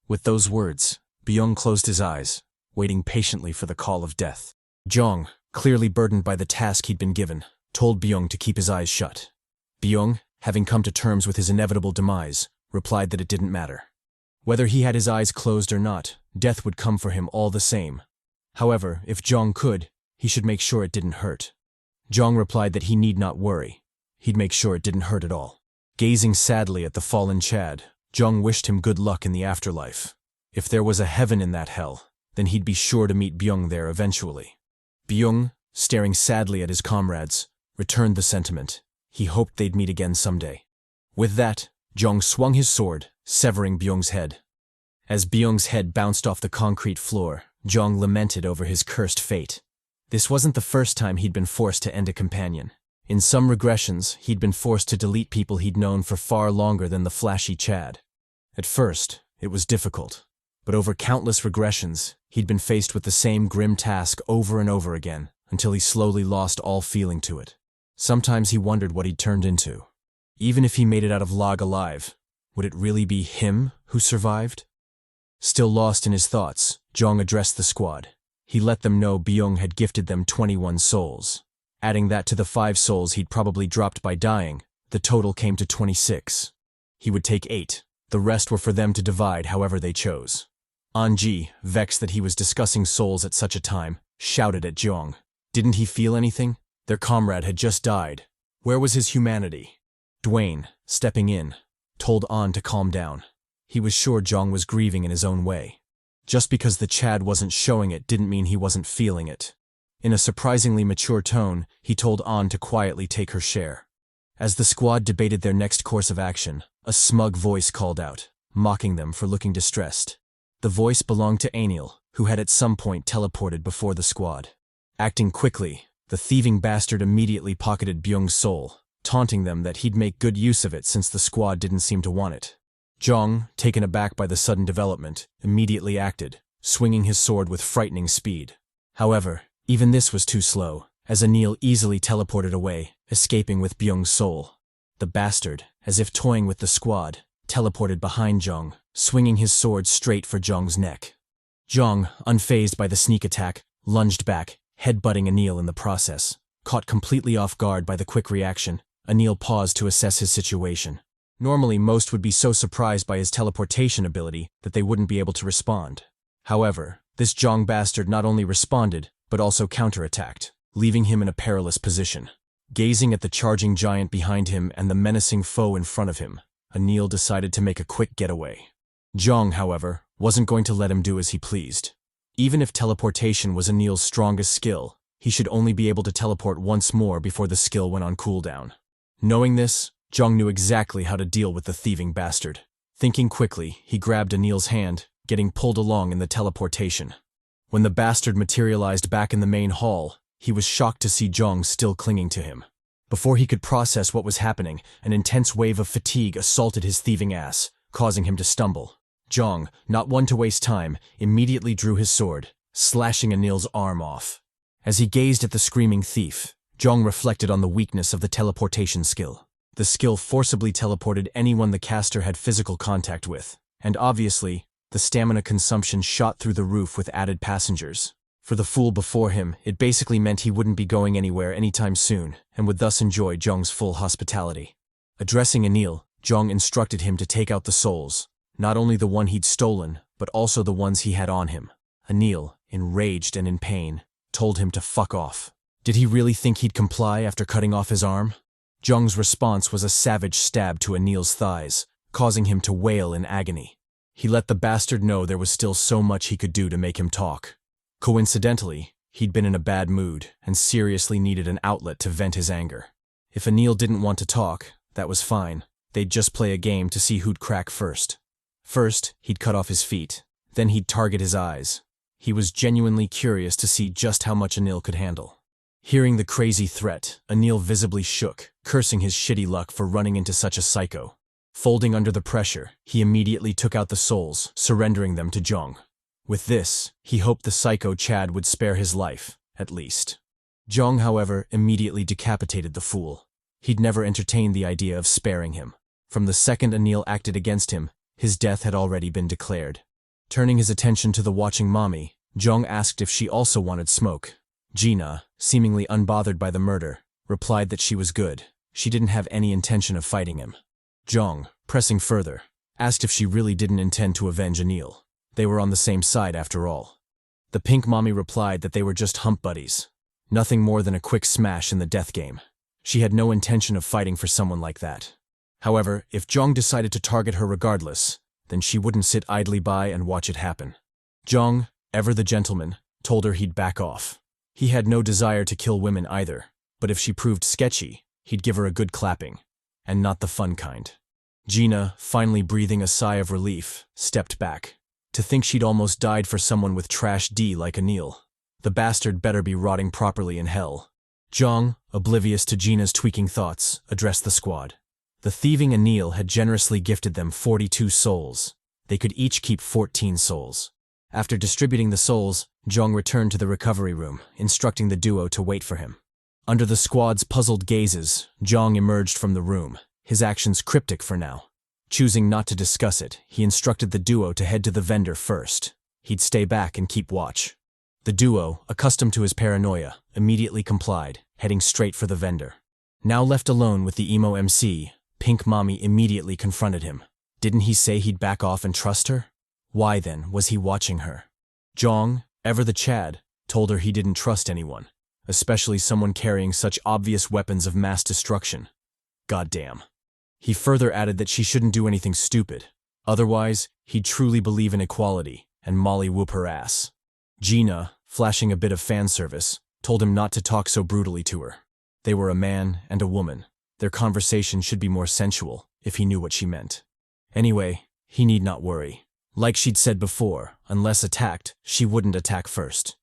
With those words, Byung closed his eyes, waiting patiently for the call of death. Jeong, clearly burdened by the task he'd been given, told Byung to keep his eyes shut. Byung, having come to terms with his inevitable demise, replied that it didn't matter. Whether he had his eyes closed or not, death would come for him all the same. However, if Jeong could, he should make sure it didn't hurt. Jeong replied that he need not worry. He'd make sure it didn't hurt at all. Gazing sadly at the fallen Chad, Jeong wished him good luck in the afterlife. If there was a heaven in that hell, then he'd be sure to meet Byung there eventually. Byung, staring sadly at his comrades, returned the sentiment. He hoped they'd meet again someday. With that, Jeong swung his sword, severing Byung's head. As Byung's head bounced off the concrete floor, Jeong lamented over his cursed fate. This wasn't the first time he'd been forced to end a companion. In some regressions, he'd been forced to delete people he'd known for far longer than the flashy Chad. At first, it was difficult, but over countless regressions, he'd been faced with the same grim task over and over again, until he slowly lost all feeling to it. Sometimes he wondered what he'd turned into. Even if he made it out of L.A.G alive, would it really be him who survived? Still lost in his thoughts, Jeong addressed the squad. He let them know Byung had gifted them 21 souls. Adding that to the 5 souls he'd probably dropped by dying, the total came to 26. He would take 8. The rest were for them to divide however they chose. An-ji, vexed that he was discussing souls at such a time, shouted at Jeong. Didn't he feel anything? Their comrade had just died. Where was his humanity? Dwayne, stepping in, told An to calm down. He was sure Jeong was grieving in his own way. Just because the Chad wasn't showing it didn't mean he wasn't feeling it. In a surprisingly mature tone, he told An to quietly take her share. As the squad debated their next course of action, a smug voice called out, mocking them for looking distressed. The voice belonged to Anil, who had at some point teleported before the squad. Acting quickly, the thieving bastard immediately pocketed Byung's soul, taunting them that he'd make good use of it since the squad didn't seem to want it. Jeong, taken aback by the sudden development, immediately acted, swinging his sword with frightening speed. However, even this was too slow, as Anil easily teleported away, escaping with Byung's soul. The bastard, as if toying with the squad, teleported behind Jeong, swinging his sword straight for Jeong's neck. Jeong, unfazed by the sneak attack, lunged back, headbutting Anil in the process. Caught completely off guard by the quick reaction, Anil paused to assess his situation. Normally, most would be so surprised by his teleportation ability that they wouldn't be able to respond. However, this Jeong bastard not only responded, but also counterattacked, leaving him in a perilous position. Gazing at the charging giant behind him and the menacing foe in front of him, Anil decided to make a quick getaway. Jeong, however, wasn't going to let him do as he pleased. Even if teleportation was Anil's strongest skill, he should only be able to teleport once more before the skill went on cooldown. Knowing this, Jeong knew exactly how to deal with the thieving bastard. Thinking quickly, he grabbed Anil's hand, getting pulled along in the teleportation. When the bastard materialized back in the main hall, he was shocked to see Jeong still clinging to him. Before he could process what was happening, an intense wave of fatigue assaulted his thieving ass, causing him to stumble. Jeong, not one to waste time, immediately drew his sword, slashing Anil's arm off. As he gazed at the screaming thief, Jeong reflected on the weakness of the teleportation skill. The skill forcibly teleported anyone the caster had physical contact with, and obviously, the stamina consumption shot through the roof with added passengers. For the fool before him, it basically meant he wouldn't be going anywhere anytime soon, and would thus enjoy Jeong's full hospitality. Addressing Anil, Jeong instructed him to take out the souls, not only the one he'd stolen, but also the ones he had on him. Anil, enraged and in pain, told him to fuck off. Did he really think he'd comply after cutting off his arm? Jeong's response was a savage stab to Anil's thighs, causing him to wail in agony. He let the bastard know there was still so much he could do to make him talk. Coincidentally, he'd been in a bad mood and seriously needed an outlet to vent his anger. If Anil didn't want to talk, that was fine. They'd just play a game to see who'd crack first. First, he'd cut off his feet. Then he'd target his eyes. He was genuinely curious to see just how much Anil could handle. Hearing the crazy threat, Anil visibly shook, cursing his shitty luck for running into such a psycho. Folding under the pressure, he immediately took out the souls, surrendering them to Jeong. With this, he hoped the psycho Chad would spare his life, at least. Jeong, however, immediately decapitated the fool. He'd never entertained the idea of sparing him. From the second Anil acted against him, his death had already been declared. Turning his attention to the watching mommy, Jeong asked if she also wanted smoke. Gina, seemingly unbothered by the murder, replied that she was good. She didn't have any intention of fighting him. Jeong, pressing further, asked if she really didn't intend to avenge Anil. They were on the same side after all. The pink mommy replied that they were just hump buddies. Nothing more than a quick smash in the death game. She had no intention of fighting for someone like that. However, if Jeong decided to target her regardless, then she wouldn't sit idly by and watch it happen. Jeong, ever the gentleman, told her he'd back off. He had no desire to kill women either, but if she proved sketchy, he'd give her a good clapping. And not the fun kind. Gina, finally breathing a sigh of relief, stepped back. To think she'd almost died for someone with trash D like Anil. The bastard better be rotting properly in hell. Jeong, oblivious to Gina's tweaking thoughts, addressed the squad. The thieving Anil had generously gifted them 42 souls. They could each keep 14 souls. After distributing the souls, Jeong returned to the recovery room, instructing the duo to wait for him. Under the squad's puzzled gazes, Jeong emerged from the room, his actions cryptic for now. Choosing not to discuss it, he instructed the duo to head to the vendor first. He'd stay back and keep watch. The duo, accustomed to his paranoia, immediately complied, heading straight for the vendor. Now left alone with the emo MC, Pink Mommy immediately confronted him. Didn't he say he'd back off and trust her? Why then was he watching her? Jeong, ever the Chad, told her he didn't trust anyone, especially someone carrying such obvious weapons of mass destruction. Goddamn. He further added that she shouldn't do anything stupid. Otherwise, he'd truly believe in equality and molly whoop her ass. Gina, flashing a bit of fan service, told him not to talk so brutally to her. They were a man and a woman. Their conversation should be more sensual, if he knew what she meant. Anyway, he need not worry. Like she'd said before, unless attacked, she wouldn't attack first.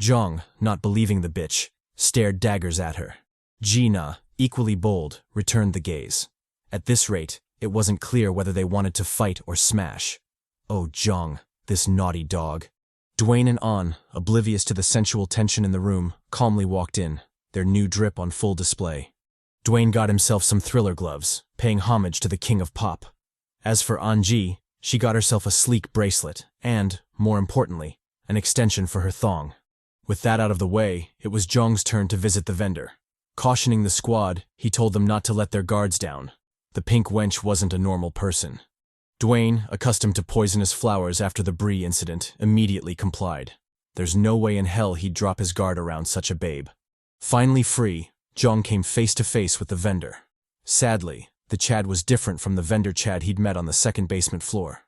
Jeong, not believing the bitch, stared daggers at her. Gina, equally bold, returned the gaze. At this rate, it wasn't clear whether they wanted to fight or smash. Oh, Jeong, this naughty dog. Dwayne and An, oblivious to the sensual tension in the room, calmly walked in, their new drip on full display. Dwayne got himself some Thriller gloves, paying homage to the king of pop. As for Anji, she got herself a sleek bracelet and, more importantly, an extension for her thong. With that out of the way, it was Jeong's turn to visit the vendor. Cautioning the squad, he told them not to let their guards down. The pink wench wasn't a normal person. Dwayne, accustomed to poisonous flowers after the Brie incident, immediately complied. There's no way in hell he'd drop his guard around such a babe. Finally free, Jeong came face to face with the vendor. Sadly, the Chad was different from the vendor Chad he'd met on the second basement floor.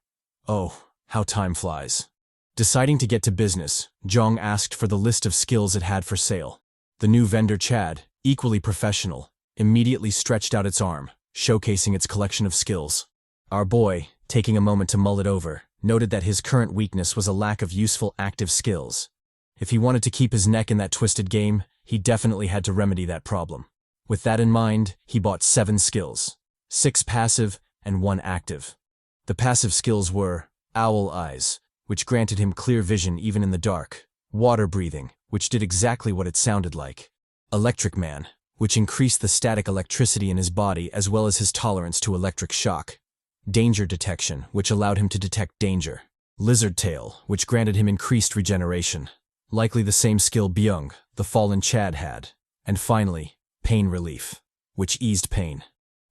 Oh, how time flies. Deciding to get to business, Jeong asked for the list of skills it had for sale. The new vendor Chad, equally professional, immediately stretched out its arm, showcasing its collection of skills. Our boy, taking a moment to mull it over, noted that his current weakness was a lack of useful active skills. If he wanted to keep his neck in that twisted game, he definitely had to remedy that problem. With that in mind, he bought 7 skills, 6 passive and 1 active. The passive skills were Owl Eyes, which granted him clear vision even in the dark, Water Breathing, which did exactly what it sounded like, Electric Man, which increased the static electricity in his body as well as his tolerance to electric shock, Danger Detection, which allowed him to detect danger, Lizard Tail, which granted him increased regeneration, likely the same skill Byung, the fallen Chad, had, and finally, Pain Relief, which eased pain.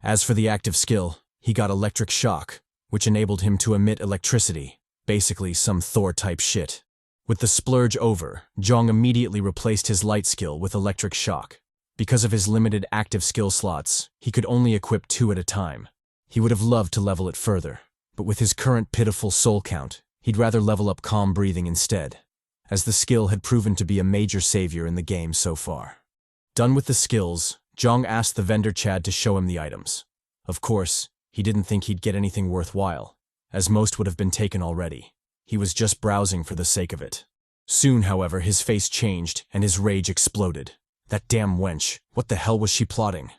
As for the active skill, he got Electric Shock, which enabled him to emit electricity, basically some Thor-type shit. With the splurge over, Jeong immediately replaced his light skill with Electric Shock. Because of his limited active skill slots, he could only equip 2 at a time. He would have loved to level it further, but with his current pitiful soul count, he'd rather level up calm breathing instead, as the skill had proven to be a major savior in the game so far. Done with the skills, Jeong asked the vendor Chad to show him the items. Of course, he didn't think he'd get anything worthwhile, as most would have been taken already. He was just browsing for the sake of it. Soon, however, his face changed and his rage exploded. That damn wench, what the hell was she plotting?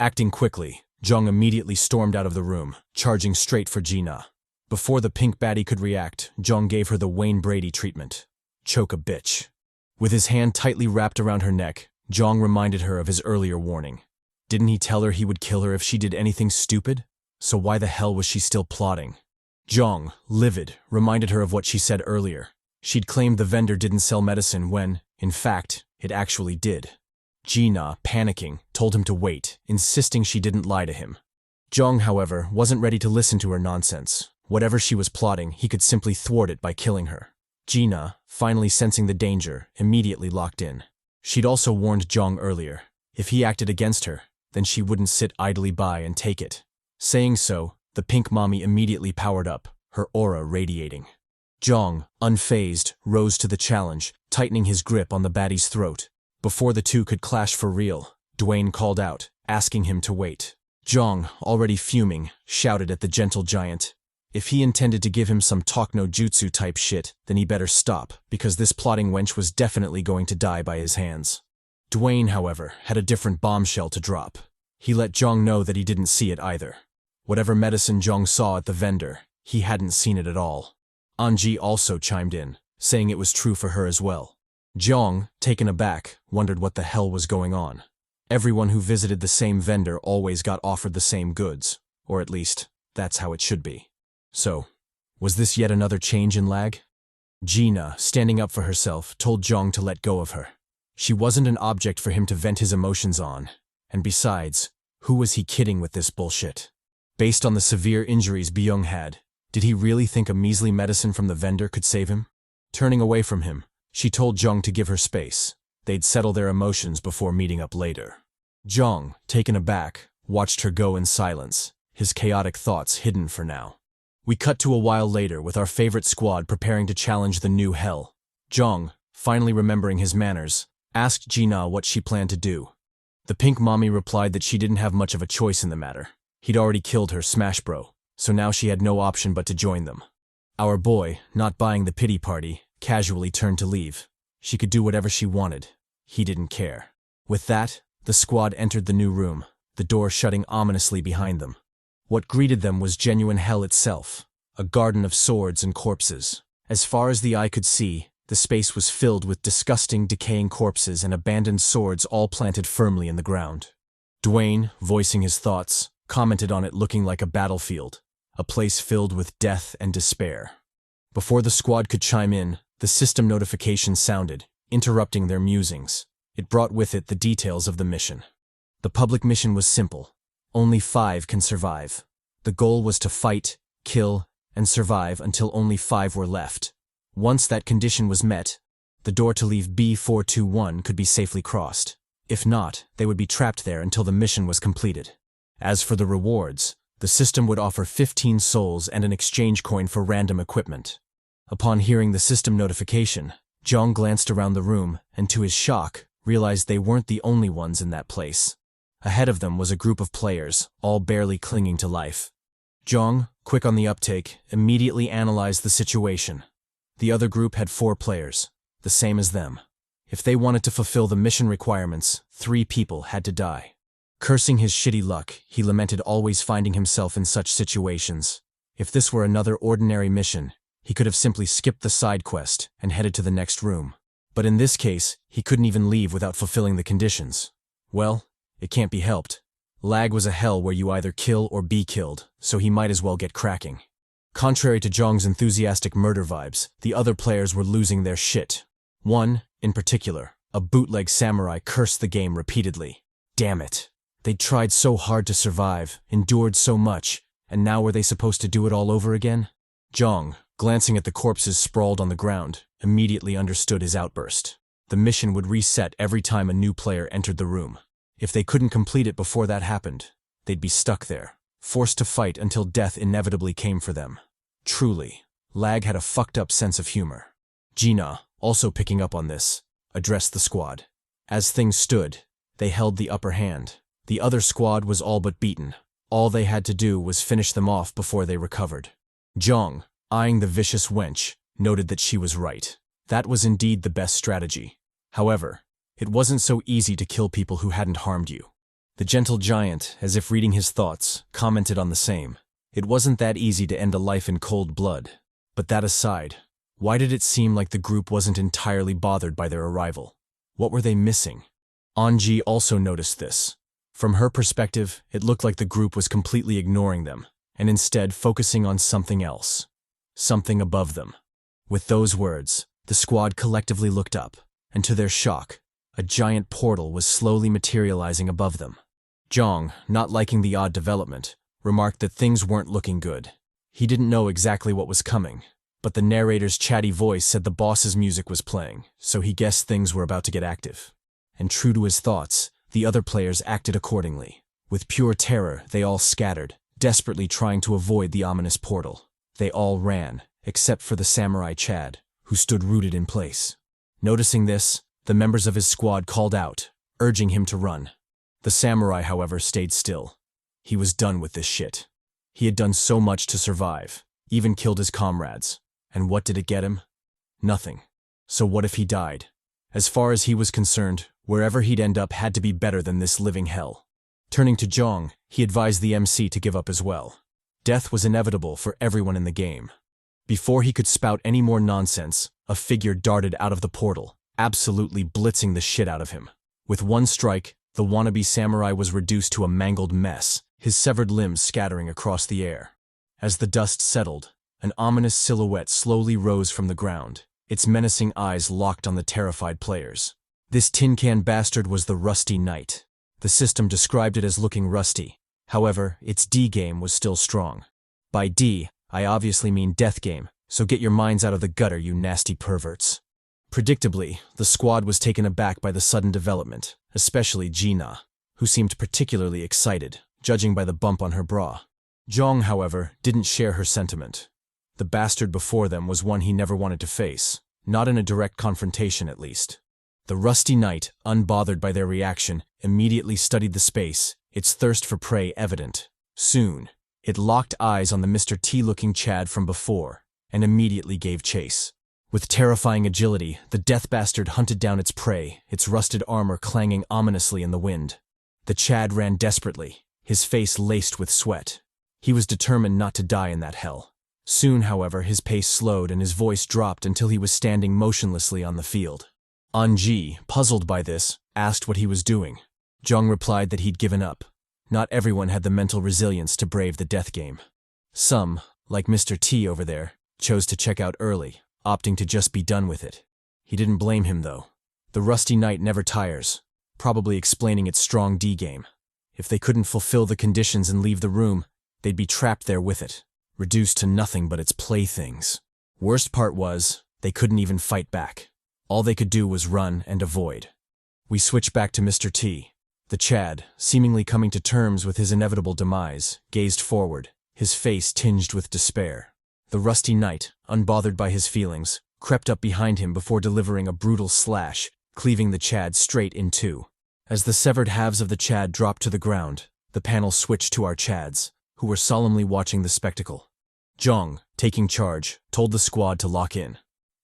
Acting quickly, Jeong immediately stormed out of the room, charging straight for Gina. Before the pink baddie could react, Jeong gave her the Wayne Brady treatment. Choke a bitch. With his hand tightly wrapped around her neck, Jeong reminded her of his earlier warning. Didn't he tell her he would kill her if she did anything stupid? So why the hell was she still plotting? Jeong, livid, reminded her of what she said earlier. She'd claimed the vendor didn't sell medicine when, in fact, it actually did. Gina, panicking, told him to wait, insisting she didn't lie to him. Jeong, however, wasn't ready to listen to her nonsense. Whatever she was plotting, he could simply thwart it by killing her. Gina, finally sensing the danger, immediately locked in. She'd also warned Jeong earlier. If he acted against her, then she wouldn't sit idly by and take it. Saying so, the pink mommy immediately powered up, her aura radiating. Jeong, unfazed, rose to the challenge, tightening his grip on the baddie's throat. Before the two could clash for real, Dwayne called out, asking him to wait. Jeong, already fuming, shouted at the gentle giant. If he intended to give him some talk no jutsu type shit, then he better stop, because this plotting wench was definitely going to die by his hands. Dwayne, however, had a different bombshell to drop. He let Jeong know that he didn't see it either. Whatever medicine Jeong saw at the vendor, he hadn't seen it at all. Anji also chimed in, saying it was true for her as well. Jeong, taken aback, wondered what the hell was going on. Everyone who visited the same vendor always got offered the same goods, or at least, that's how it should be. So, was this yet another change in L.A.G? Gina, standing up for herself, told Jeong to let go of her. She wasn't an object for him to vent his emotions on, and besides, who was he kidding with this bullshit? Based on the severe injuries Byung had, did he really think a measly medicine from the vendor could save him? Turning away from him, she told Jeong to give her space. They'd settle their emotions before meeting up later. Jeong, taken aback, watched her go in silence, his chaotic thoughts hidden for now. We cut to a while later with our favorite squad preparing to challenge the new hell. Jeong, finally remembering his manners, asked Gina what she planned to do. The pink mommy replied that she didn't have much of a choice in the matter. He'd already killed her smash bro, so now she had no option but to join them. Our boy, not buying the pity party, casually turned to leave. She could do whatever she wanted. He didn't care. With that, the squad entered the new room, the door shutting ominously behind them. What greeted them was genuine hell itself, a garden of swords and corpses. As far as the eye could see, the space was filled with disgusting, decaying corpses and abandoned swords all planted firmly in the ground. Dwayne, voicing his thoughts, commented on it looking like a battlefield, a place filled with death and despair. Before the squad could chime in, the system notification sounded, interrupting their musings. It brought with it the details of the mission. The public mission was simple. Only 5 can survive. The goal was to fight, kill, and survive until only 5 were left. Once that condition was met, the door to leave B421 could be safely crossed. If not, they would be trapped there until the mission was completed. As for the rewards, the system would offer 15 souls and an exchange coin for random equipment. Upon hearing the system notification, Jeong glanced around the room and, to his shock, realized they weren't the only ones in that place. Ahead of them was a group of players, all barely clinging to life. Jeong, quick on the uptake, immediately analyzed the situation. The other group had 4 players, the same as them. If they wanted to fulfill the mission requirements, 3 people had to die. Cursing his shitty luck, he lamented always finding himself in such situations. If this were another ordinary mission, he could have simply skipped the side quest and headed to the next room. But in this case, he couldn't even leave without fulfilling the conditions. Well, it can't be helped. L.A.G was a hell where you either kill or be killed, so he might as well get cracking. Contrary to Jeong's enthusiastic murder vibes, the other players were losing their shit. One, in particular, a bootleg samurai, cursed the game repeatedly. Damn it. They'd tried so hard to survive, endured so much, and now were they supposed to do it all over again? Jeong, glancing at the corpses sprawled on the ground, immediately understood his outburst. The mission would reset every time a new player entered the room. If they couldn't complete it before that happened, they'd be stuck there, forced to fight until death inevitably came for them. Truly, Lag had a fucked up sense of humor. Gina, also picking up on this, addressed the squad. As things stood, they held the upper hand. The other squad was all but beaten. All they had to do was finish them off before they recovered. Jeong, eyeing the vicious wench, noted that she was right. That was indeed the best strategy. However, it wasn't so easy to kill people who hadn't harmed you. The gentle giant, as if reading his thoughts, commented on the same. It wasn't that easy to end a life in cold blood. But that aside, why did it seem like the group wasn't entirely bothered by their arrival? What were they missing? Anji also noticed this. From her perspective, it looked like the group was completely ignoring them, and instead focusing on something else. Something above them. With those words, the squad collectively looked up, and to their shock, a giant portal was slowly materializing above them. Jeong, not liking the odd development, remarked that things weren't looking good. He didn't know exactly what was coming, but the narrator's chatty voice said the boss's music was playing, so he guessed things were about to get active. And true to his thoughts, the other players acted accordingly. With pure terror, they all scattered, desperately trying to avoid the ominous portal. They all ran, except for the samurai Chad, who stood rooted in place. Noticing this, the members of his squad called out, urging him to run. The samurai, however, stayed still. He was done with this shit. He had done so much to survive, even killed his comrades. And what did it get him? Nothing. So what if he died? As far as he was concerned, wherever he'd end up had to be better than this living hell. Turning to Jeong, he advised the MC to give up as well. Death was inevitable for everyone in the game. Before he could spout any more nonsense, a figure darted out of the portal, absolutely blitzing the shit out of him. With one strike, the wannabe samurai was reduced to a mangled mess, his severed limbs scattering across the air. As the dust settled, an ominous silhouette slowly rose from the ground, its menacing eyes locked on the terrified players. This tin can bastard was the Rusty Knight. The system described it as looking rusty. However, its D game was still strong. By D, I obviously mean death game, so get your minds out of the gutter, you nasty perverts. Predictably, the squad was taken aback by the sudden development, especially Gina, who seemed particularly excited, judging by the bump on her bra. Jeong, however, didn't share her sentiment. The bastard before them was one he never wanted to face, not in a direct confrontation at least. The Rusty Knight, unbothered by their reaction, immediately studied the space, its thirst for prey evident. Soon, it locked eyes on the Mr. T-looking Chad from before, and immediately gave chase. With terrifying agility, the death bastard hunted down its prey, its rusted armor clanging ominously in the wind. The Chad ran desperately, his face laced with sweat. He was determined not to die in that hell. Soon, however, his pace slowed and his voice dropped until he was standing motionlessly on the field. Anji, puzzled by this, asked what he was doing. Jeong replied that he'd given up. Not everyone had the mental resilience to brave the death game. Some, like Mr. T over there, chose to check out early, opting to just be done with it. He didn't blame him, though. The Rusty Knight never tires, probably explaining its strong D game. If they couldn't fulfill the conditions and leave the room, they'd be trapped there with it, reduced to nothing but its playthings. Worst part was, they couldn't even fight back. All they could do was run and avoid. We switch back to Mr. T. The Chad, seemingly coming to terms with his inevitable demise, gazed forward, his face tinged with despair. The Rusty Knight, unbothered by his feelings, crept up behind him before delivering a brutal slash, cleaving the Chad straight in two. As the severed halves of the Chad dropped to the ground, the panel switched to our Chads, who were solemnly watching the spectacle. Jeong, taking charge, told the squad to lock in.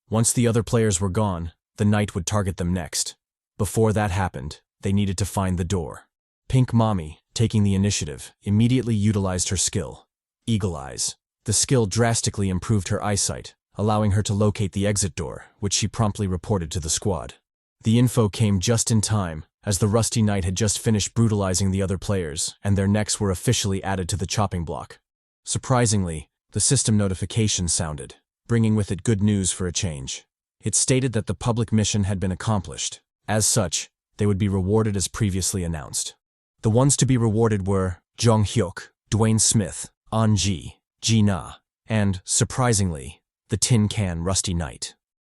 Once the other players were gone, the Knight would target them next. Before that happened, they needed to find the door. Pink Mommy, taking the initiative, immediately utilized her skill, Eagle Eyes. The skill drastically improved her eyesight, allowing her to locate the exit door, which she promptly reported to the squad. The info came just in time, as the Rusty Knight had just finished brutalizing the other players, and their necks were officially added to the chopping block. Surprisingly, the system notification sounded, bringing with it good news for a change. It stated that the public mission had been accomplished. As such, they would be rewarded as previously announced. The ones to be rewarded were Jeong Hyeok, Dwayne Smith, Anji, Gina, and, surprisingly, the Tin Can Rusty Knight.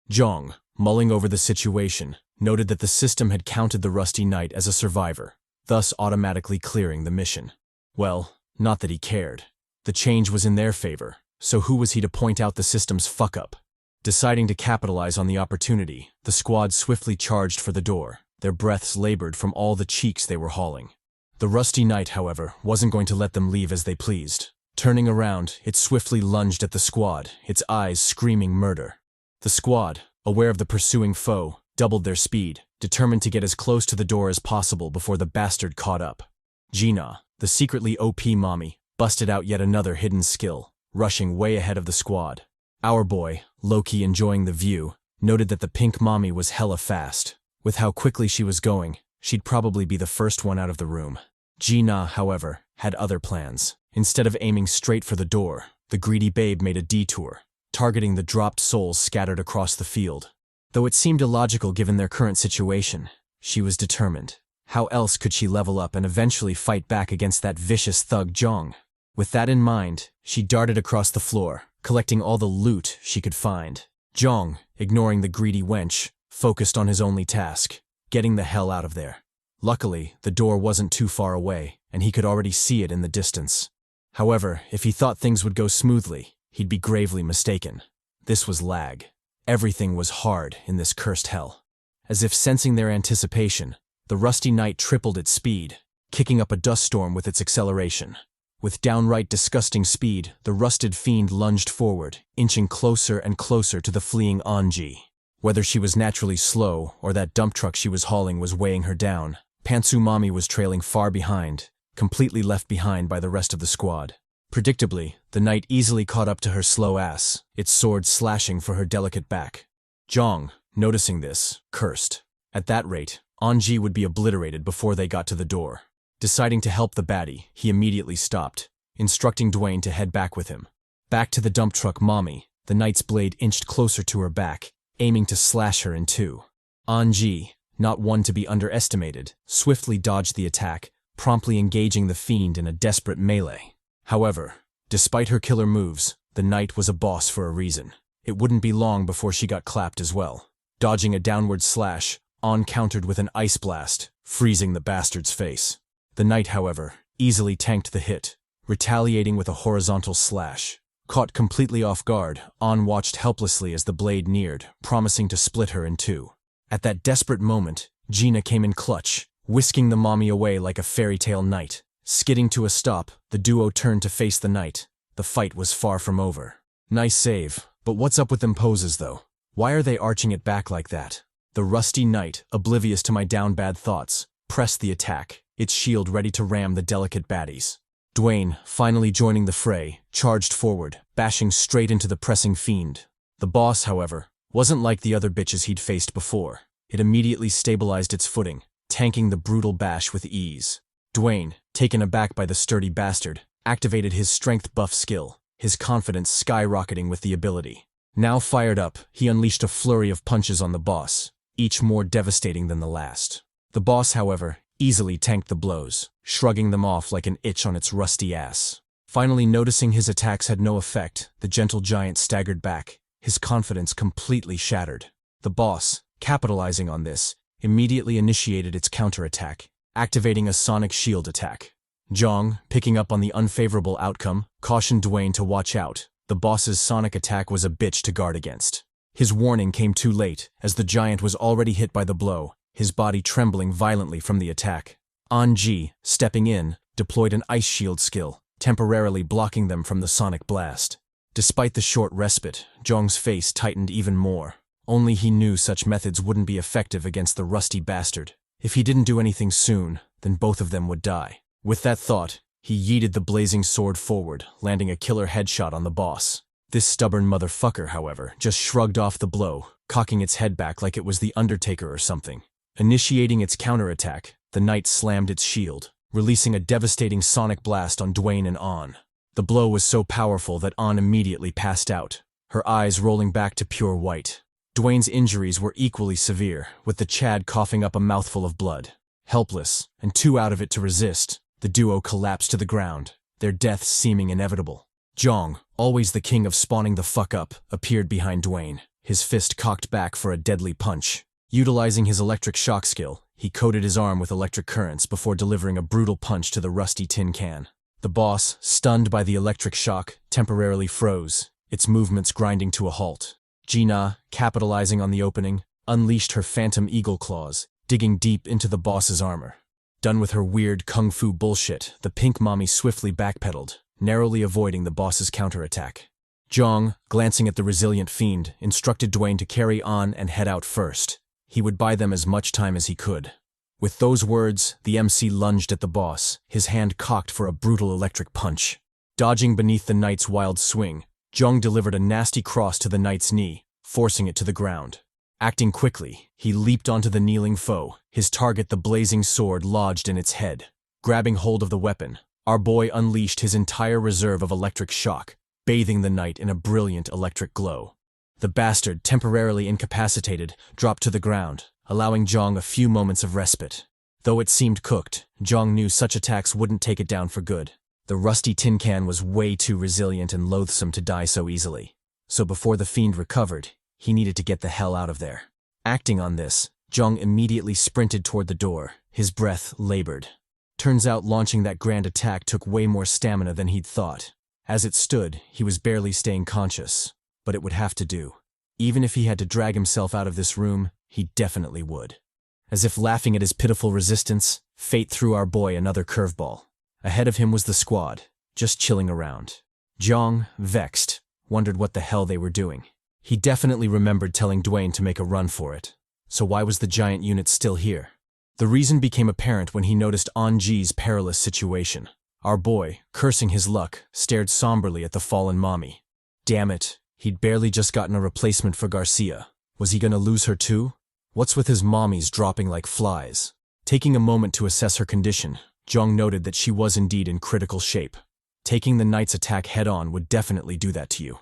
Jeong, mulling over the situation, noted that the system had counted the Rusty Knight as a survivor, thus automatically clearing the mission. Well, Not that he cared. The change was in their favor, so who was he to point out the system's fuck-up? Deciding to capitalize on the opportunity, the squad swiftly charged for the door, their breaths labored from all the cheeks they were hauling. The rusty knight, however, wasn't going to let them leave as they pleased. Turning around, it swiftly lunged at the squad, its eyes screaming murder. The squad, aware of the pursuing foe, doubled their speed, determined to get as close to the door as possible before the bastard caught up. Gina, the secretly OP mommy, busted out yet another hidden skill, rushing way ahead of the squad. Our boy, low-key enjoying the view, noted that the pink mommy was hella fast. With how quickly she was going, she'd probably be the first one out of the room. Gina, however, had other plans. Instead of aiming straight for the door, the greedy babe made a detour, targeting the dropped souls scattered across the field. Though it seemed illogical given their current situation, she was determined. How else could she level up and eventually fight back against that vicious thug Jeong? With that in mind, she darted across the floor, collecting all the loot she could find. Jeong, ignoring the greedy wench, focused on his only task, getting the hell out of there. Luckily, the door wasn't too far away, and he could already see it in the distance. However, if he thought things would go smoothly, he'd be gravely mistaken. This was L.A.G. Everything was hard in this cursed hell. As if sensing their anticipation, the rusty knight tripled its speed, kicking up a dust storm with its acceleration. With downright disgusting speed, the rusted fiend lunged forward, inching closer and closer to the fleeing L.A.G. Whether she was naturally slow or that dump truck she was hauling was weighing her down, Pantsu Mommy was trailing far behind, completely left behind by the rest of the squad. Predictably, the knight easily caught up to her slow ass, its sword slashing for her delicate back. Jeong, noticing this, cursed. At that rate, L.A.G. would be obliterated before they got to the door. Deciding to help the baddie, he immediately stopped, instructing Dwayne to head back with him. Back to the dump truck mommy, the knight's blade inched closer to her back, aiming to slash her in two. L.A.G., not one to be underestimated, swiftly dodged the attack, promptly engaging the fiend in a desperate melee. However, despite her killer moves, the knight was a boss for a reason. It wouldn't be long before she got clapped as well. Dodging a downward slash, An countered with an ice blast, freezing the bastard's face. The knight, however, easily tanked the hit, retaliating with a horizontal slash. Caught completely off guard, An watched helplessly as the blade neared, promising to split her in two. At that desperate moment, Gina came in clutch, whisking the mommy away like a fairy tale knight. Skidding to a stop, the duo turned to face the knight. The fight was far from over. Nice save, but what's up with them poses though? Why are they arching it back like that? The rusty knight, oblivious to my down bad thoughts, pressed the attack, its shield ready to ram the delicate baddies. Dwayne, finally joining the fray, charged forward, bashing straight into the pressing fiend. The boss, however, wasn't like the other bitches he'd faced before. It immediately stabilized its footing, tanking the brutal bash with ease. Dwayne, taken aback by the sturdy bastard, activated his strength buff skill, his confidence skyrocketing with the ability. Now fired up, he unleashed a flurry of punches on the boss, each more devastating than the last. The boss, however, easily tanked the blows, shrugging them off like an itch on its rusty ass. Finally noticing his attacks had no effect, the gentle giant staggered back, his confidence completely shattered. The boss, capitalizing on this, immediately initiated its counterattack, activating a sonic shield attack. Jeong, picking up on the unfavorable outcome, cautioned Dwayne to watch out. The boss's sonic attack was a bitch to guard against. His warning came too late, as the giant was already hit by the blow, his body trembling violently from the attack. An-ji, stepping in, deployed an ice shield skill, temporarily blocking them from the sonic blast. Despite the short respite, Jeong's face tightened even more. Only he knew such methods wouldn't be effective against the rusty bastard. If he didn't do anything soon, then both of them would die. With that thought, he yeeted the blazing sword forward, landing a killer headshot on the boss. This stubborn motherfucker, however, just shrugged off the blow, cocking its head back like it was the Undertaker or something. Initiating its counterattack, the knight slammed its shield, releasing a devastating sonic blast on Dwayne and An. The blow was so powerful that An immediately passed out, her eyes rolling back to pure white. Dwayne's injuries were equally severe, with the Chad coughing up a mouthful of blood. Helpless, and too out of it to resist, the duo collapsed to the ground, their deaths seeming inevitable. Jeong, always the king of spawning the fuck up, appeared behind Dwayne, his fist cocked back for a deadly punch. Utilizing his electric shock skill, he coated his arm with electric currents before delivering a brutal punch to the rusty tin can. The boss, stunned by the electric shock, temporarily froze, its movements grinding to a halt. Gina, capitalizing on the opening, unleashed her phantom eagle claws, digging deep into the boss's armor. Done with her weird kung fu bullshit, the pink mommy swiftly backpedaled, narrowly avoiding the boss's counterattack. Jeong, glancing at the resilient fiend, instructed Dwayne to carry on and head out first. He would buy them as much time as he could. With those words, the MC lunged at the boss, his hand cocked for a brutal electric punch. Dodging beneath the knight's wild swing, Jeong delivered a nasty cross to the knight's knee, forcing it to the ground. Acting quickly, he leaped onto the kneeling foe, his target the blazing sword lodged in its head. Grabbing hold of the weapon, our boy unleashed his entire reserve of electric shock, bathing the knight in a brilliant electric glow. The bastard, temporarily incapacitated, dropped to the ground, allowing Jeong a few moments of respite. Though it seemed cooked, Jeong knew such attacks wouldn't take it down for good. The rusty tin can was way too resilient and loathsome to die so easily. So before the fiend recovered, he needed to get the hell out of there. Acting on this, Jeong immediately sprinted toward the door, his breath labored. Turns out launching that grand attack took way more stamina than he'd thought. As it stood, he was barely staying conscious, but it would have to do. Even if he had to drag himself out of this room, he definitely would. As if laughing at his pitiful resistance, fate threw our boy another curveball. Ahead of him was the squad, just chilling around. Jeong, vexed, wondered what the hell they were doing. He definitely remembered telling Dwayne to make a run for it. So why was the giant unit still here? The reason became apparent when he noticed Anji's perilous situation. Our boy, cursing his luck, stared somberly at the fallen mommy. Damn it, he'd barely just gotten a replacement for Garcia. Was he gonna lose her too? What's with his mommies dropping like flies? Taking a moment to assess her condition, Jeong noted that she was indeed in critical shape. Taking the knight's attack head-on would definitely do that to you.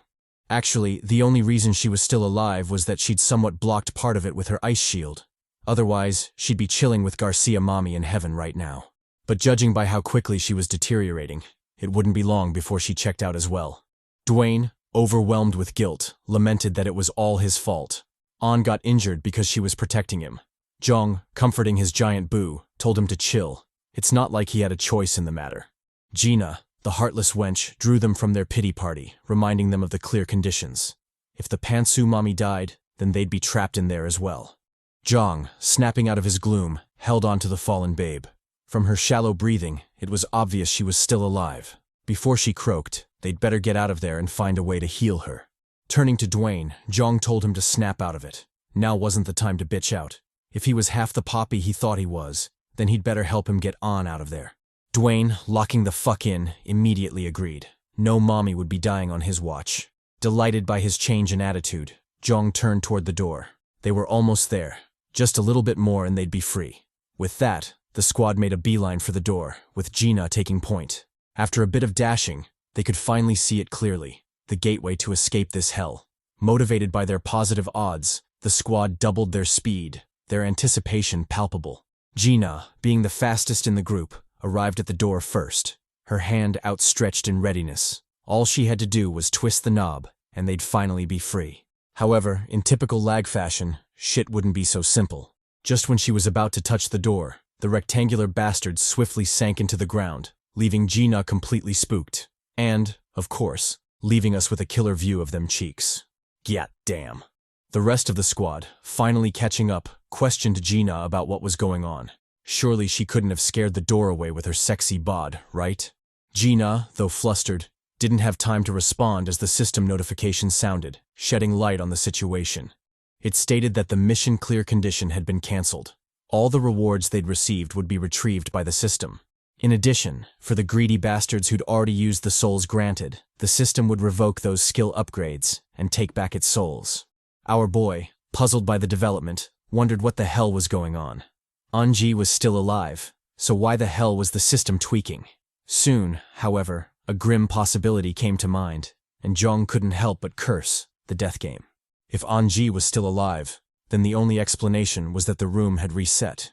Actually, the only reason she was still alive was that she'd somewhat blocked part of it with her ice shield. Otherwise, she'd be chilling with Garcia mommy in heaven right now. But judging by how quickly she was deteriorating, it wouldn't be long before she checked out as well. Dwayne, overwhelmed with guilt, lamented that it was all his fault. An got injured because she was protecting him. Jeong, comforting his giant boo, told him to chill. It's not like he had a choice in the matter. Gina, the heartless wench, drew them from their pity party, reminding them of the clear conditions. If the Pantsu mommy died, then they'd be trapped in there as well. Jeong, snapping out of his gloom, held on to the fallen babe. From her shallow breathing, it was obvious she was still alive. Before she croaked, they'd better get out of there and find a way to heal her. Turning to Dwayne, Jeong told him to snap out of it. Now wasn't the time to bitch out. If he was half the poppy he thought he was, then he'd better help him get on out of there. Dwayne, locking the fuck in, immediately agreed. No mommy would be dying on his watch. Delighted by his change in attitude, Jeong turned toward the door. They were almost there. Just a little bit more and they'd be free. With that, the squad made a beeline for the door, with Gina taking point. After a bit of dashing, they could finally see it clearly, the gateway to escape this hell. Motivated by their positive odds, the squad doubled their speed, their anticipation palpable. Gina, being the fastest in the group, arrived at the door first, her hand outstretched in readiness. All she had to do was twist the knob, and they'd finally be free. However, in typical Lag fashion, shit wouldn't be so simple. Just when she was about to touch the door, the rectangular bastard swiftly sank into the ground, leaving Gina completely spooked. And, of course, leaving us with a killer view of them cheeks. Gyat damn. The rest of the squad, finally catching up, questioned Gina about what was going on. Surely she couldn't have scared the door away with her sexy bod, right? Gina, though flustered, didn't have time to respond as the system notification sounded, shedding light on the situation. It stated that the mission clear condition had been cancelled. All the rewards they'd received would be retrieved by the system. In addition, for the greedy bastards who'd already used the souls granted, the system would revoke those skill upgrades and take back its souls. Our boy, puzzled by the development, wondered what the hell was going on. Anji was still alive, so why the hell was the system tweaking? Soon, however, a grim possibility came to mind, and Jeong couldn't help but curse the death game. If Anji was still alive, then the only explanation was that the room had reset.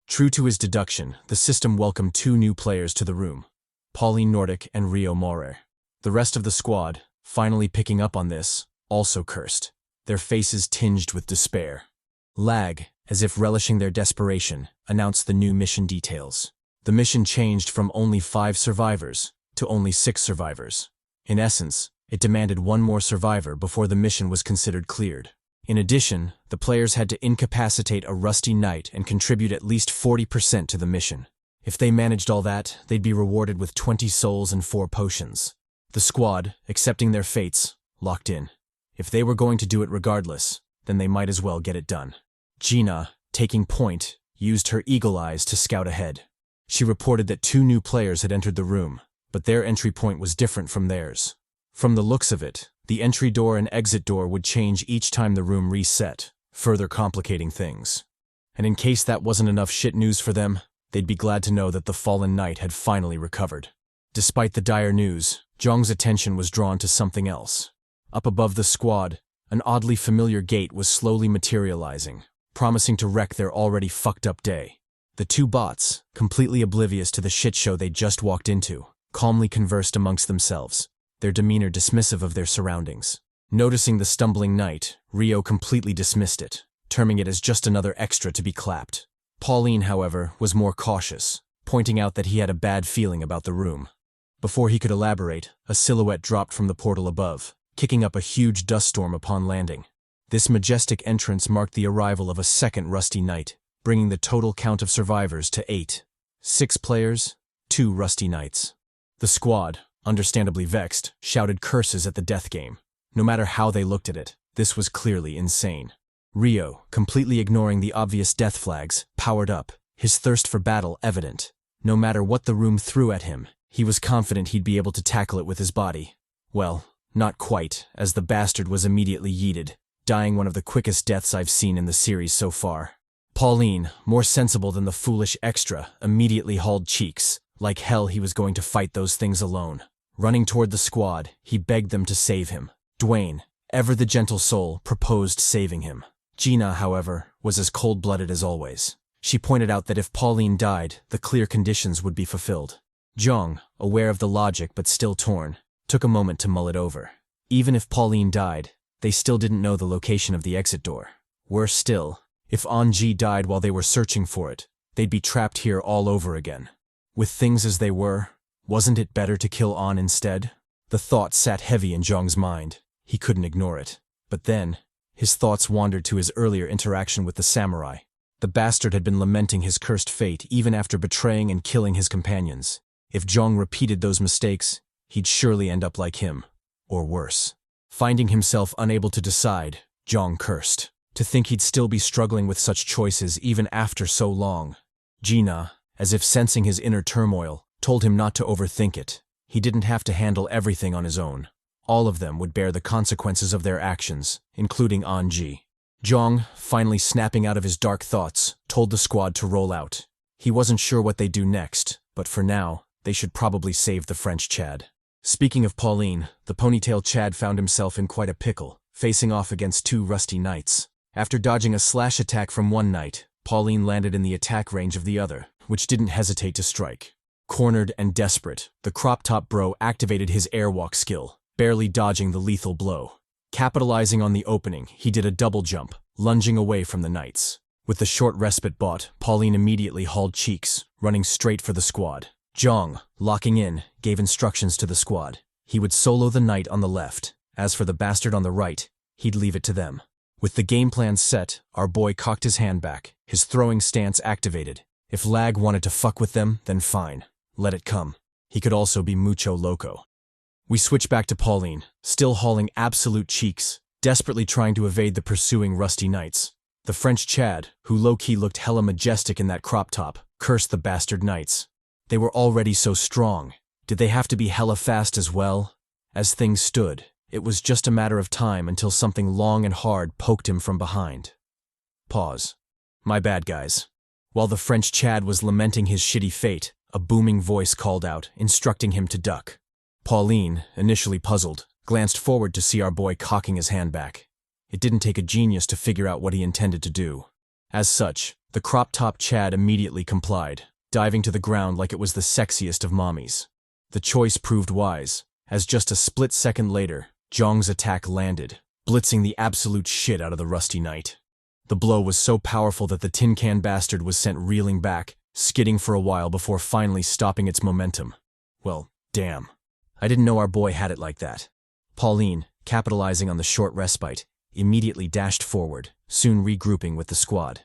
True to his deduction, the system welcomed 2 new players to the room, Pauline Nordic and Rio More. The rest of the squad, finally picking up on this, also cursed, their faces tinged with despair. Lag, as if relishing their desperation, announced the new mission details. The mission changed from only 5 survivors to only 6 survivors. In essence, it demanded one more survivor before the mission was considered cleared. In addition, the players had to incapacitate a rusty knight and contribute at least 40% to the mission. If they managed all that, they'd be rewarded with 20 souls and 4 potions. The squad, accepting their fates, locked in. If they were going to do it regardless, then they might as well get it done. Gina, taking point, used her eagle eyes to scout ahead. She reported that 2 new players had entered the room, but their entry point was different from theirs. From the looks of it, the entry door and exit door would change each time the room reset, further complicating things. And in case that wasn't enough shit news for them, they'd be glad to know that the fallen knight had finally recovered. Despite the dire news, Jeong's attention was drawn to something else. Up above the squad, an oddly familiar gate was slowly materializing, promising to wreck their already fucked up day. The 2 bots, completely oblivious to the shit show they'd just walked into, calmly conversed amongst themselves, their demeanor dismissive of their surroundings. Noticing the stumbling knight, Rio completely dismissed it, terming it as just another extra to be clapped. Pauline, however, was more cautious, pointing out that he had a bad feeling about the room. Before he could elaborate, a silhouette dropped from the portal above, kicking up a huge dust storm upon landing. This majestic entrance marked the arrival of a second rusty knight, bringing the total count of survivors to 8. 6 players, 2 rusty knights. The squad, understandably vexed, shouted curses at the death game. No matter how they looked at it, this was clearly insane. Rio, completely ignoring the obvious death flags, powered up, his thirst for battle evident. No matter what the room threw at him, he was confident he'd be able to tackle it with his body. Well, not quite, as the bastard was immediately yeeted, dying one of the quickest deaths I've seen in the series so far. Pauline, more sensible than the foolish extra, immediately hauled cheeks. Like hell he was going to fight those things alone. Running toward the squad, he begged them to save him. Dwayne, ever the gentle soul, proposed saving him. Gina, however, was as cold-blooded as always. She pointed out that if Pauline died, the clear conditions would be fulfilled. Jeong, aware of the logic but still torn, took a moment to mull it over. Even if Pauline died, they still didn't know the location of the exit door. Worse still, if An-ji died while they were searching for it, they'd be trapped here all over again. With things as they were, wasn't it better to kill An instead? The thought sat heavy in Jeong's mind. He couldn't ignore it. But then, his thoughts wandered to his earlier interaction with the samurai. The bastard had been lamenting his cursed fate even after betraying and killing his companions. If Jeong repeated those mistakes, he'd surely end up like him, or worse. Finding himself unable to decide, Jeong cursed. To think he'd still be struggling with such choices even after so long. Gina, as if sensing his inner turmoil, told him not to overthink it. He didn't have to handle everything on his own. All of them would bear the consequences of their actions, including An-ji. Jeong, finally snapping out of his dark thoughts, told the squad to roll out. He wasn't sure what they'd do next, but for now, they should probably save the French Chad. Speaking of Pauline, the ponytail Chad found himself in quite a pickle, facing off against 2 rusty knights. After dodging a slash attack from one knight, Pauline landed in the attack range of the other, which didn't hesitate to strike. Cornered and desperate, the crop-top bro activated his airwalk skill, barely dodging the lethal blow. Capitalizing on the opening, he did a double jump, lunging away from the knights. With the short respite bought, Pauline immediately hauled cheeks, running straight for the squad. Jeong, locking in, gave instructions to the squad. He would solo the knight on the left. As for the bastard on the right, he'd leave it to them. With the game plan set, our boy cocked his hand back, his throwing stance activated. If L.A.G wanted to fuck with them, then fine. Let it come. He could also be mucho loco. We switch back to Pauline, still hauling absolute cheeks, desperately trying to evade the pursuing rusty knights. The French Chad, who low-key looked hella majestic in that crop top, cursed the bastard knights. They were already so strong. Did they have to be hella fast as well? As things stood, it was just a matter of time until something long and hard poked him from behind. Pause. My bad, guys. While the French Chad was lamenting his shitty fate, a booming voice called out, instructing him to duck. Pauline, initially puzzled, glanced forward to see our boy cocking his hand back. It didn't take a genius to figure out what he intended to do. As such, the crop-top Chad immediately complied, diving to the ground like it was the sexiest of mommies. The choice proved wise, as just a split second later, Jeong's attack landed, blitzing the absolute shit out of the rusty knight. The blow was so powerful that the tin can bastard was sent reeling back, skidding for a while before finally stopping its momentum. Well, Damn. I didn't know our boy had it like that. Pauline, capitalizing on the short respite, immediately dashed forward, soon regrouping with the squad.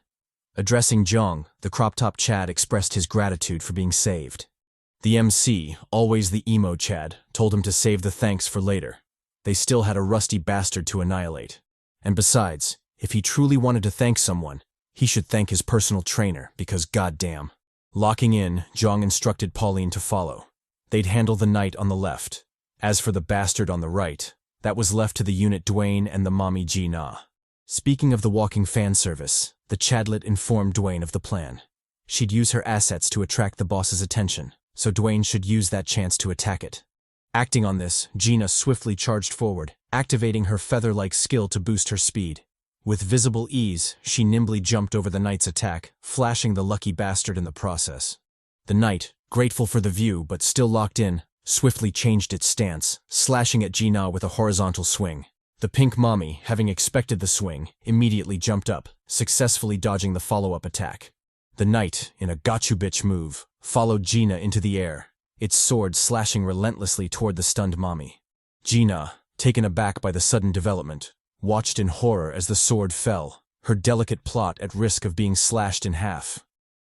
Addressing Jeong, the crop-top Chad expressed his gratitude for being saved. The MC, always the emo Chad, told him to save the thanks for later. They still had a rusty bastard to annihilate. And besides, if he truly wanted to thank someone, he should thank his personal trainer, because goddamn. Locking in, Jeong instructed Pauline to follow. They'd handle the knight on the left. As for the bastard on the right, that was left to the unit Dwayne and the mommy G-Na. Speaking of the walking fan service, the Chadlet informed Dwayne of the plan. She'd use her assets to attract the boss's attention, so Dwayne should use that chance to attack it. Acting on this, Gina swiftly charged forward, activating her feather-like skill to boost her speed. With visible ease, she nimbly jumped over the knight's attack, flashing the lucky bastard in the process. The knight, grateful for the view but still locked in, swiftly changed its stance, slashing at Gina with a horizontal swing. The pink mommy, having expected the swing, immediately jumped up, successfully dodging the follow-up attack. The knight, in a gotcha-bitch move, followed Gina into the air, its sword slashing relentlessly toward the stunned mommy. Gina, taken aback by the sudden development, watched in horror as the sword fell, her delicate plot at risk of being slashed in half.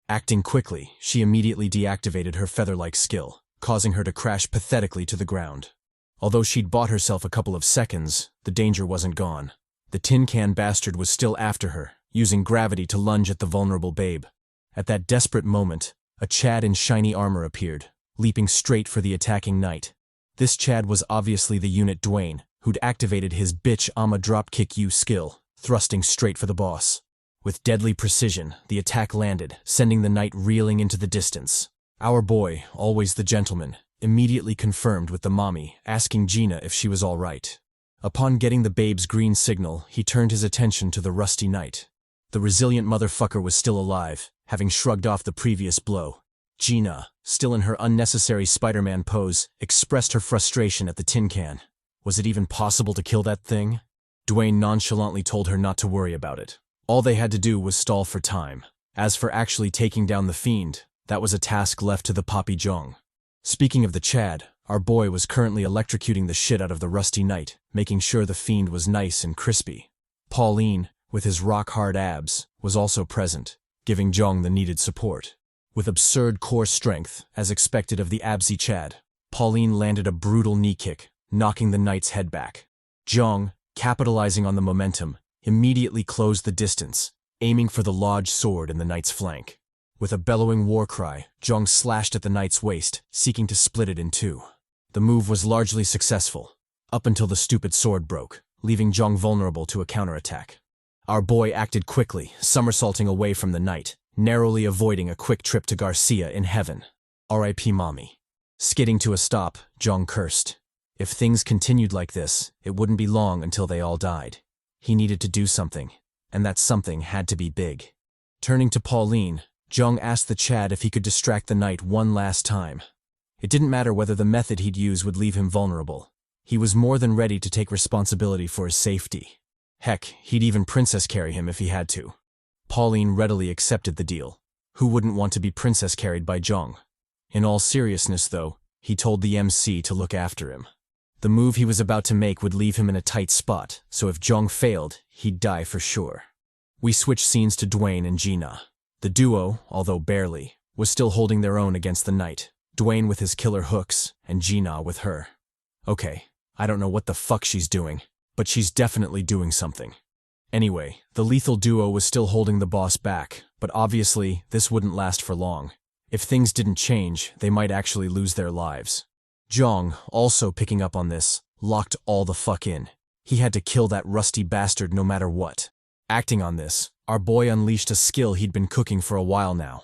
Acting quickly, she immediately deactivated her feather-like skill, causing her to crash pathetically to the ground. Although she'd bought herself a couple of seconds, the danger wasn't gone. The tin can bastard was still after her, using gravity to lunge at the vulnerable babe. At that desperate moment, a Chad in shiny armor appeared, leaping straight for the attacking knight. This Chad was obviously the unit Dwayne, who'd activated his bitch I'ma dropkick you skill, thrusting straight for the boss. With deadly precision, the attack landed, sending the knight reeling into the distance. Our boy, always the gentleman, immediately confirmed with the mommy, asking Gina if she was all right. Upon getting the babe's green signal, he turned his attention to the rusty knight. The resilient motherfucker was still alive, having shrugged off the previous blow. Gina, still in her unnecessary Spider-Man pose, expressed her frustration at the tin can. Was it even possible to kill that thing? Dwayne nonchalantly told her not to worry about it. All they had to do was stall for time. As for actually taking down the fiend, that was a task left to the Poppy Jeong. Speaking of the Chad, our boy was currently electrocuting the shit out of the rusty knight, making sure the fiend was nice and crispy. Pauline, with his rock-hard abs, was also present, giving Jeong the needed support. With absurd core strength, as expected of the absy Chad, Pauline landed a brutal knee kick, knocking the knight's head back. Jeong, capitalizing on the momentum, immediately closed the distance, aiming for the L.A.G sword in the knight's flank. With a bellowing war cry, Jeong slashed at the knight's waist, seeking to split it in two. The move was largely successful, up until the stupid sword broke, leaving Jeong vulnerable to a counterattack. Our boy acted quickly, somersaulting away from the knight, narrowly avoiding a quick trip to Garcia in heaven. R.I.P. Mommy. Skidding to a stop, Jeong cursed. If things continued like this, it wouldn't be long until they all died. He needed to do something, and that something had to be big. Turning to Pauline, Jeong asked the Chad if he could distract the knight one last time. It didn't matter whether the method he'd use would leave him vulnerable. He was more than ready to take responsibility for his safety. Heck, he'd even princess carry him if he had to. Pauline readily accepted the deal. Who wouldn't want to be princess carried by Jeong? In all seriousness, though, he told the MC to look after him. The move he was about to make would leave him in a tight spot, so if Jeong failed, he'd die for sure. We switched scenes to Dwayne and Gina. The duo, although barely, was still holding their own against the knight, Dwayne with his killer hooks, and Gina with her. Okay, I don't know what the fuck she's doing, but she's definitely doing something. Anyway, the lethal duo was still holding the boss back, but obviously, this wouldn't last for long. If things didn't change, they might actually lose their lives. Jeong, also picking up on this, locked all the fuck in. He had to kill that rusty bastard no matter what. Acting on this, our boy unleashed a skill he'd been cooking for a while now.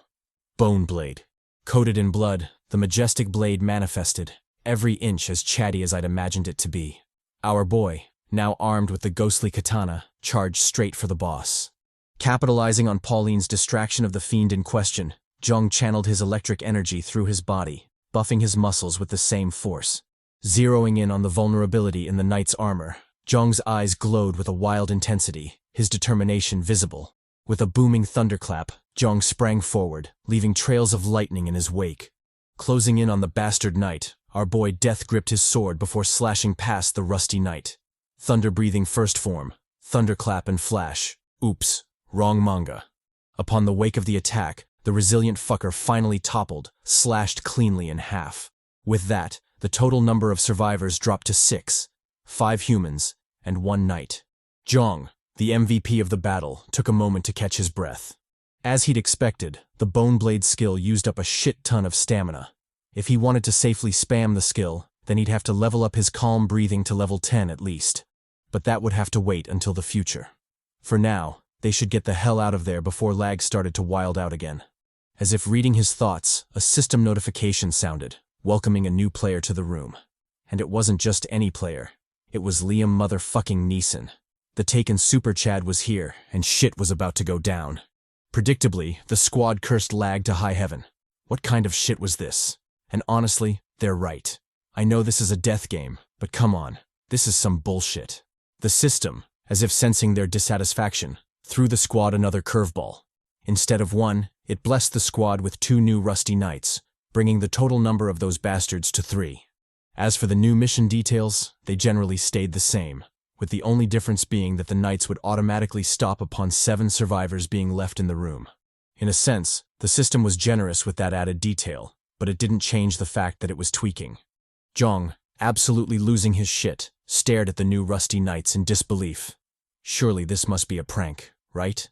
Bone Blade. Coated in blood, the majestic blade manifested, every inch as chatty as I'd imagined it to be. Our boy, now armed with the ghostly katana, charged straight for the boss. Capitalizing on Pauline's distraction of the fiend in question, Jeong channeled his electric energy through his body, buffing his muscles with the same force. Zeroing in on the vulnerability in the knight's armor, Jeong's eyes glowed with a wild intensity, his determination visible. With a booming thunderclap, Jeong sprang forward, leaving trails of lightning in his wake. Closing in on the bastard knight, Our boy Death gripped his sword before slashing past the rusty knight. Thunder-breathing first form, thunderclap and flash. Oops, wrong manga. Upon the wake of the attack, the resilient fucker finally toppled, slashed cleanly in half. With that, the total number of survivors dropped to 6, 5 humans, and 1 knight. Jeong, the MVP of the battle, took a moment to catch his breath. As he'd expected, the Bone Blade skill used up a shit ton of stamina. If he wanted to safely spam the skill, then he'd have to level up his calm breathing to level 10 at least. But that would have to wait until the future. For now, they should get the hell out of there before Lag started to wild out again. As if reading his thoughts, a system notification sounded, welcoming a new player to the room. And it wasn't just any player. It was Liam motherfucking Neeson. The taken Super Chad was here, and shit was about to go down. Predictably, the squad cursed Lag to high heaven. What kind of shit was this? And honestly, they're right. I know this is a death game, but come on, this is some bullshit. The system, as if sensing their dissatisfaction, threw the squad another curveball. Instead of 1, it blessed the squad with 2 new rusty knights, bringing the total number of those bastards to 3. As for the new mission details, they generally stayed the same, with the only difference being that the knights would automatically stop upon 7 survivors being left in the room. In a sense, the system was generous with that added detail, but it didn't change the fact that it was tweaking. Jeong, absolutely losing his shit, stared at the new rusty knights in disbelief. Surely this must be a prank, right?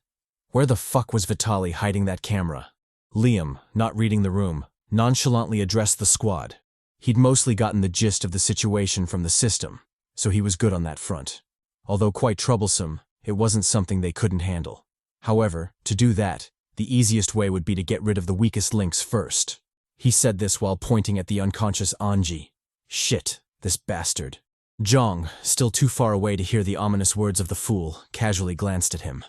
Where the fuck was Vitaly hiding that camera? Liam, not reading the room, nonchalantly addressed the squad. He'd mostly gotten the gist of the situation from the system, so he was good on that front. Although quite troublesome, it wasn't something they couldn't handle. However, to do that, the easiest way would be to get rid of the weakest links first. He said this while pointing at the unconscious Anji. Shit, this bastard. Jeong, still too far away to hear the ominous words of the fool, casually glanced at him.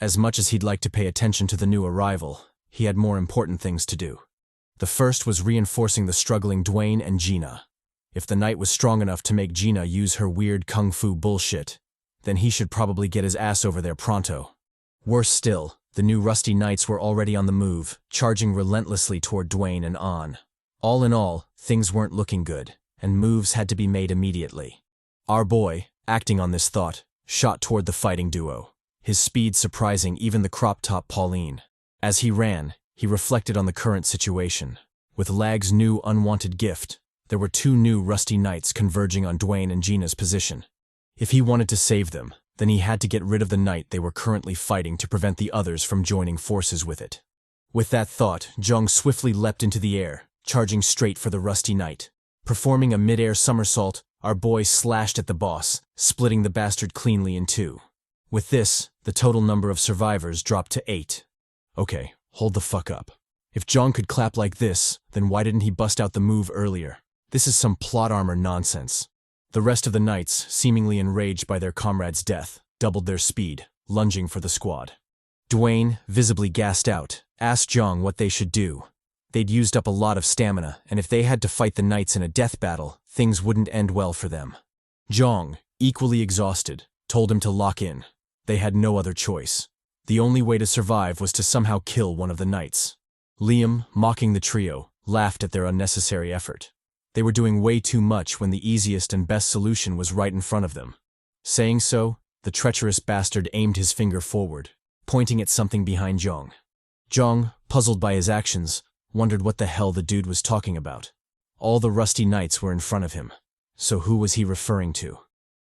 As much as he'd like to pay attention to the new arrival, he had more important things to do. The first was reinforcing the struggling Dwayne and Gina. If the knight was strong enough to make Gina use her weird kung fu bullshit, then he should probably get his ass over there pronto. Worse still, the new rusty knights were already on the move, charging relentlessly toward Dwayne and An. All in all, things weren't looking good, and moves had to be made immediately. Our boy, acting on this thought, shot toward the fighting duo, his speed surprising even the crop-top Pauline. As he ran, he reflected on the current situation. With Lag's new unwanted gift, there were 2 new rusty knights converging on Dwayne and Gina's position. If he wanted to save them, then he had to get rid of the knight they were currently fighting to prevent the others from joining forces with it. With that thought, Jeong swiftly leapt into the air, charging straight for the rusty knight. Performing a mid-air somersault, our boy slashed at the boss, splitting the bastard cleanly in 2. With this, the total number of survivors dropped to 8. Okay, hold the fuck up. If Jeong could clap like this, then why didn't he bust out the move earlier? This is some plot armor nonsense. The rest of the knights, seemingly enraged by their comrade's death, doubled their speed, lunging for the squad. Dwayne, visibly gassed out, asked Jeong what they should do. They'd used up a lot of stamina, and if they had to fight the knights in a death battle, things wouldn't end well for them. Jeong, equally exhausted, told him to lock in. They had no other choice. The only way to survive was to somehow kill one of the knights. Liam, mocking the trio, laughed at their unnecessary effort. They were doing way too much when the easiest and best solution was right in front of them. Saying so, the treacherous bastard aimed his finger forward, pointing at something behind Jeong. Jeong, puzzled by his actions, wondered what the hell the dude was talking about. All the rusty knights were in front of him. So who was he referring to?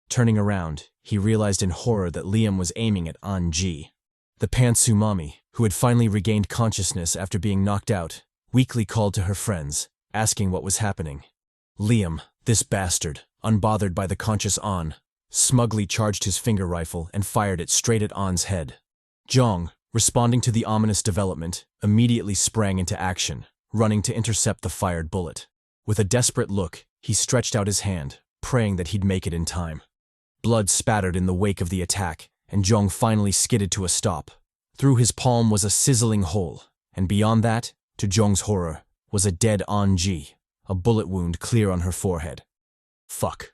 Turning around, he realized in horror that Liam was aiming at An-ji. The pantsu mommy, who had finally regained consciousness after being knocked out, weakly called to her friends, asking what was happening. Liam, this bastard, unbothered by the conscious An, smugly charged his finger rifle and fired it straight at An's head. Jeong, responding to the ominous development, immediately sprang into action, running to intercept the fired bullet. With a desperate look, he stretched out his hand, praying that he'd make it in time. Blood spattered in the wake of the attack, and Jeong finally skidded to a stop. Through his palm was a sizzling hole, and beyond that, to Jeong's horror, was a dead An-ji, a bullet wound clear on her forehead. Fuck.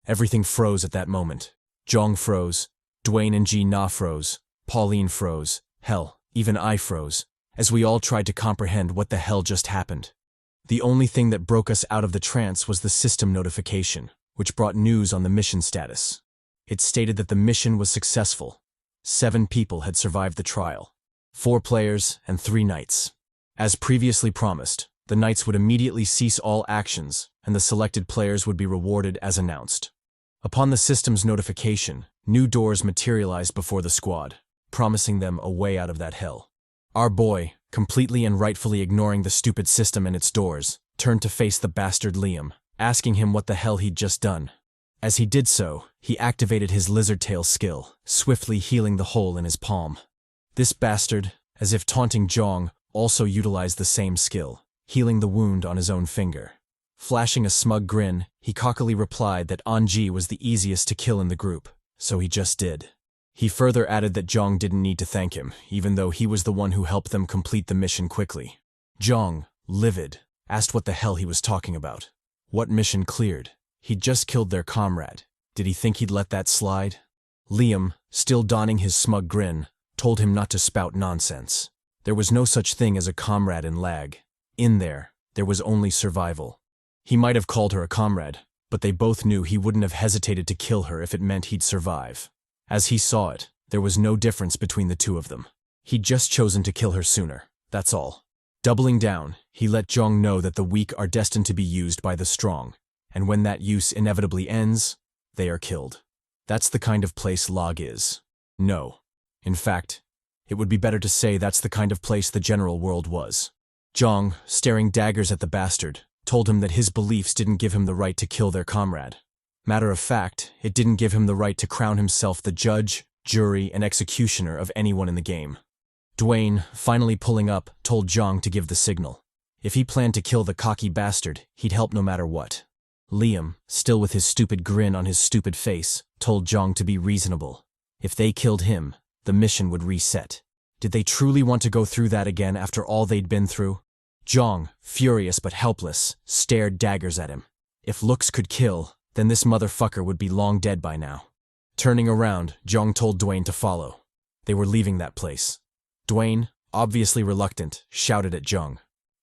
Everything froze at that moment. Jeong froze, Dwayne and Gina froze, Pauline froze, hell, even I froze, as we all tried to comprehend what the hell just happened. The only thing that broke us out of the trance was the system notification, which brought news on the mission status. It stated that the mission was successful. 7 people had survived the trial. 4 players and 3 knights. As previously promised, the knights would immediately cease all actions, and the selected players would be rewarded as announced. Upon the system's notification, new doors materialized before the squad, promising them a way out of that hell. Our boy, completely and rightfully ignoring the stupid system and its doors, turned to face the bastard Liam, asking him what the hell he'd just done. As he did so, he activated his lizard tail skill, swiftly healing the hole in his palm. This bastard, as if taunting Jeong, also utilized the same skill, healing the wound on his own finger. Flashing a smug grin, he cockily replied that L.A.G was the easiest to kill in the group, so he just did. He further added that Jeong didn't need to thank him, even though he was the one who helped them complete the mission quickly. Jeong, livid, asked what the hell he was talking about. What mission cleared? He'd just killed their comrade. Did he think he'd let that slide? Liam, still donning his smug grin, told him not to spout nonsense. There was no such thing as a comrade in L.A.G. In there was only survival. He might have called her a comrade, but they both knew he wouldn't have hesitated to kill her if it meant he'd survive. As he saw it, there was no difference between the two of them. He'd just chosen to kill her sooner, that's all. Doubling down, he let Jeong know that the weak are destined to be used by the strong, and when that use inevitably ends, they are killed. That's the kind of place L.A.G is. No. In fact, it would be better to say that's the kind of place the general world was. Jeong, staring daggers at the bastard, told him that his beliefs didn't give him the right to kill their comrade. Matter of fact, it didn't give him the right to crown himself the judge, jury, and executioner of anyone in the game. Dwayne, finally pulling up, told Jeong to give the signal. If he planned to kill the cocky bastard, he'd help no matter what. Liam, still with his stupid grin on his stupid face, told Jeong to be reasonable. If they killed him, the mission would reset. Did they truly want to go through that again after all they'd been through? Jeong, furious but helpless, stared daggers at him. If looks could kill, then this motherfucker would be long dead by now. Turning around, Jeong told Dwayne to follow. They were leaving that place. Dwayne, obviously reluctant, shouted at Jeong.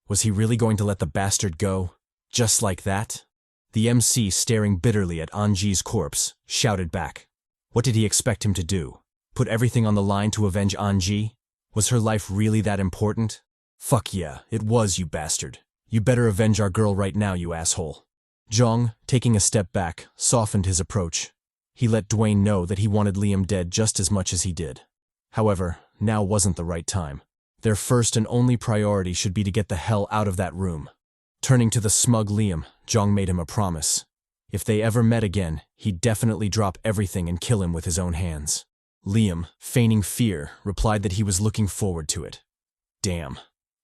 Was he really going to let the bastard go? Just like that? The MC, staring bitterly at L.A.G's corpse, shouted back. What did he expect him to do? Put everything on the line to avenge L.A.G? Was her life really that important? Fuck yeah, it was, you bastard. You better avenge our girl right now, you asshole. Jeong, taking a step back, softened his approach. He let Dwayne know that he wanted Liam dead just as much as he did. However, now wasn't the right time. Their first and only priority should be to get the hell out of that room. Turning to the smug Liam, Jeong made him a promise. If they ever met again, he'd definitely drop everything and kill him with his own hands. Liam, feigning fear, replied that he was looking forward to it. Damn,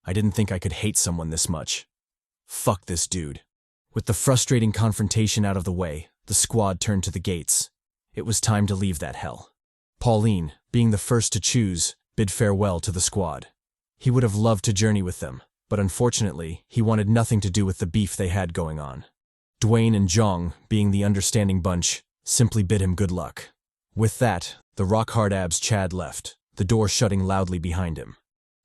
I didn't think I could hate someone this much. Fuck this dude. With the frustrating confrontation out of the way, the squad turned to the gates. It was time to leave that hell. Pauline, being the first to choose, bid farewell to the squad. He would have loved to journey with them, but unfortunately, he wanted nothing to do with the beef they had going on. Dwayne and Jeong, being the understanding bunch, simply bid him good luck. With that, the rock-hard abs Chad left, the door shutting loudly behind him.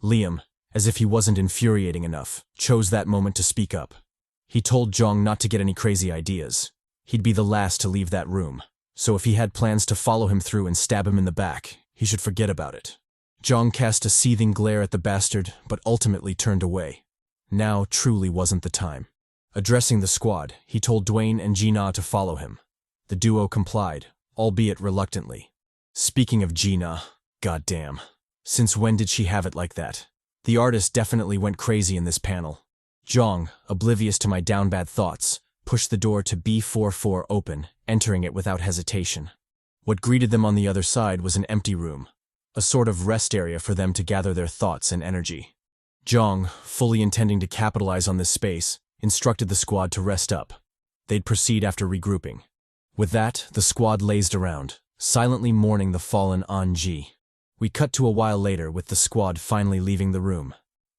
Liam, as if he wasn't infuriating enough, chose that moment to speak up. He told Jeong not to get any crazy ideas. He'd be the last to leave that room, so if he had plans to follow him through and stab him in the back, he should forget about it. Jeong cast a seething glare at the bastard, but ultimately turned away. Now truly wasn't the time. Addressing the squad, he told Dwayne and Gina to follow him. The duo complied, albeit reluctantly. Speaking of Gina, goddamn. Since when did she have it like that? The artist definitely went crazy in this panel. Jeong, oblivious to my down bad thoughts, pushed the door to B44 open, entering it without hesitation. What greeted them on the other side was an empty room, a sort of rest area for them to gather their thoughts and energy. Jeong, fully intending to capitalize on this space, instructed the squad to rest up. They'd proceed after regrouping. With that, the squad lazed around, silently mourning the fallen L.A.G. We cut to a while later with the squad finally leaving the room.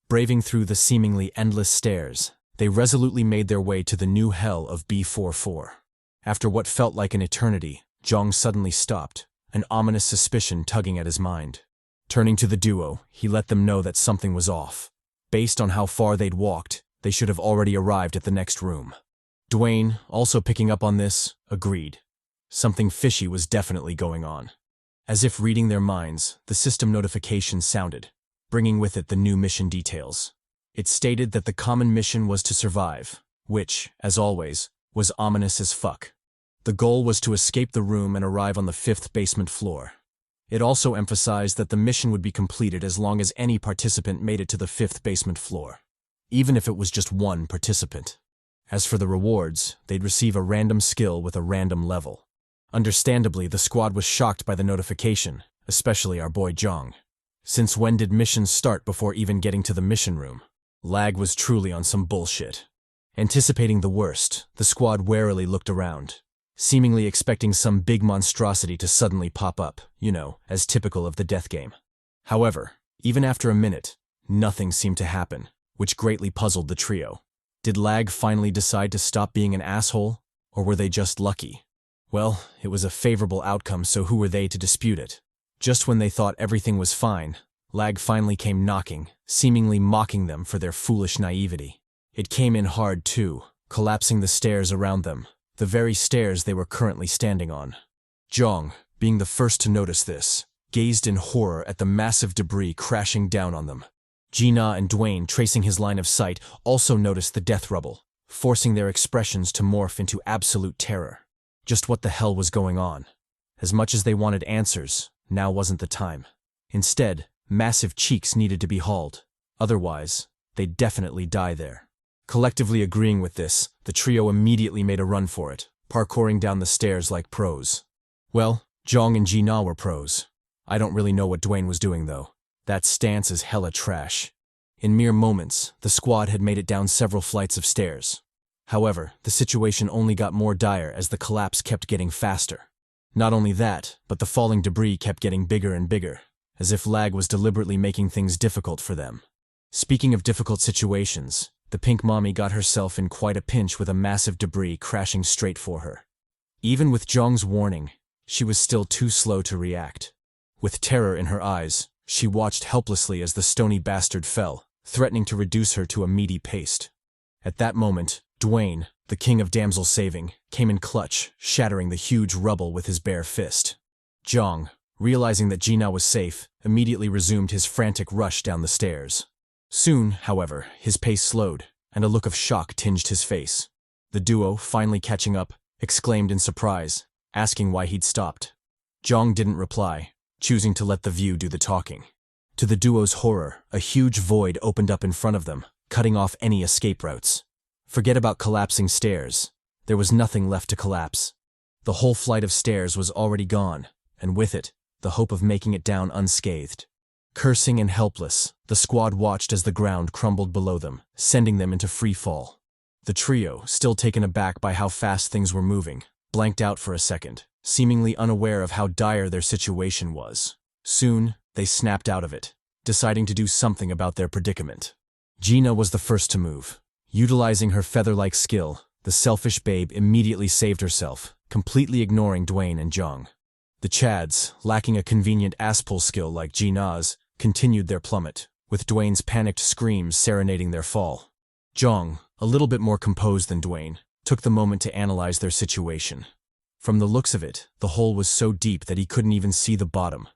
Braving through the seemingly endless stairs, they resolutely made their way to the new hell of B44. After what felt like an eternity, Jeong suddenly stopped, an ominous suspicion tugging at his mind. Turning to the duo, he let them know that something was off. Based on how far they'd walked, They should have already arrived at the next room. Dwayne, also picking up on this, agreed. Something fishy was definitely going on. As if reading their minds, the system notification sounded, bringing with it the new mission details. It stated that the common mission was to survive, which, as always, was ominous as fuck. The goal was to escape the room and arrive on the 5th basement floor. It also emphasized that the mission would be completed as long as any participant made it to the 5th basement floor, even if it was just one participant. As for the rewards, they'd receive a random skill with a random level. Understandably, the squad was shocked by the notification, especially our boy Jeong. Since when did missions start before even getting to the mission room? Lag was truly on some bullshit. Anticipating the worst, the squad warily looked around, seemingly expecting some big monstrosity to suddenly pop up, as typical of the death game. However, even after a minute, nothing seemed to happen, which greatly puzzled the trio. Did Lag finally decide to stop being an asshole, or were they just lucky? Well, it was a favorable outcome, so who were they to dispute it? Just when they thought everything was fine, Lag finally came knocking, seemingly mocking them for their foolish naivety. It came in hard too, collapsing the stairs around them, the very stairs they were currently standing on. Jeong, being the first to notice this, gazed in horror at the massive debris crashing down on them. Gina and Dwayne, tracing his line of sight, also noticed the death rubble, forcing their expressions to morph into absolute terror. Just what the hell was going on? As much as they wanted answers, now wasn't the time. Instead, massive cheeks needed to be hauled. Otherwise, they'd definitely die there. Collectively agreeing with this, the trio immediately made a run for it, parkouring down the stairs like pros. Well, Jeong and Gina were pros. I don't really know what Dwayne was doing though. That stance is hella trash. In mere moments, the squad had made it down several flights of stairs. However, the situation only got more dire as the collapse kept getting faster. Not only that, but the falling debris kept getting bigger and bigger, as if Lag was deliberately making things difficult for them. Speaking of difficult situations, the pink mommy got herself in quite a pinch with a massive debris crashing straight for her. Even with Jeong's warning, she was still too slow to react. With terror in her eyes, she watched helplessly as the stony bastard fell, threatening to reduce her to a meaty paste. At that moment, Dwayne, the king of damsel saving, came in clutch, shattering the huge rubble with his bare fist. Jeong, realizing that Gina was safe, immediately resumed his frantic rush down the stairs. Soon, however, his pace slowed, and a look of shock tinged his face. The duo, finally catching up, exclaimed in surprise, asking why he'd stopped. Jeong didn't reply, choosing to let the view do the talking. To the duo's horror, a huge void opened up in front of them, cutting off any escape routes. Forget about collapsing stairs. There was nothing left to collapse. The whole flight of stairs was already gone, and with it, the hope of making it down unscathed. Cursing and helpless, the squad watched as the ground crumbled below them, sending them into free fall. The trio, still taken aback by how fast things were moving, blanked out for a second, seemingly unaware of how dire their situation was. Soon, they snapped out of it, deciding to do something about their predicament. Gina was the first to move. Utilizing her feather-like skill, the selfish babe immediately saved herself, completely ignoring Dwayne and Jeong. The Chads, lacking a convenient ass-pull skill like Gina's, continued their plummet, with Dwayne's panicked screams serenading their fall. Jeong, a little bit more composed than Dwayne, took the moment to analyze their situation. From the looks of it, the hole was so deep that he couldn't even see the bottom.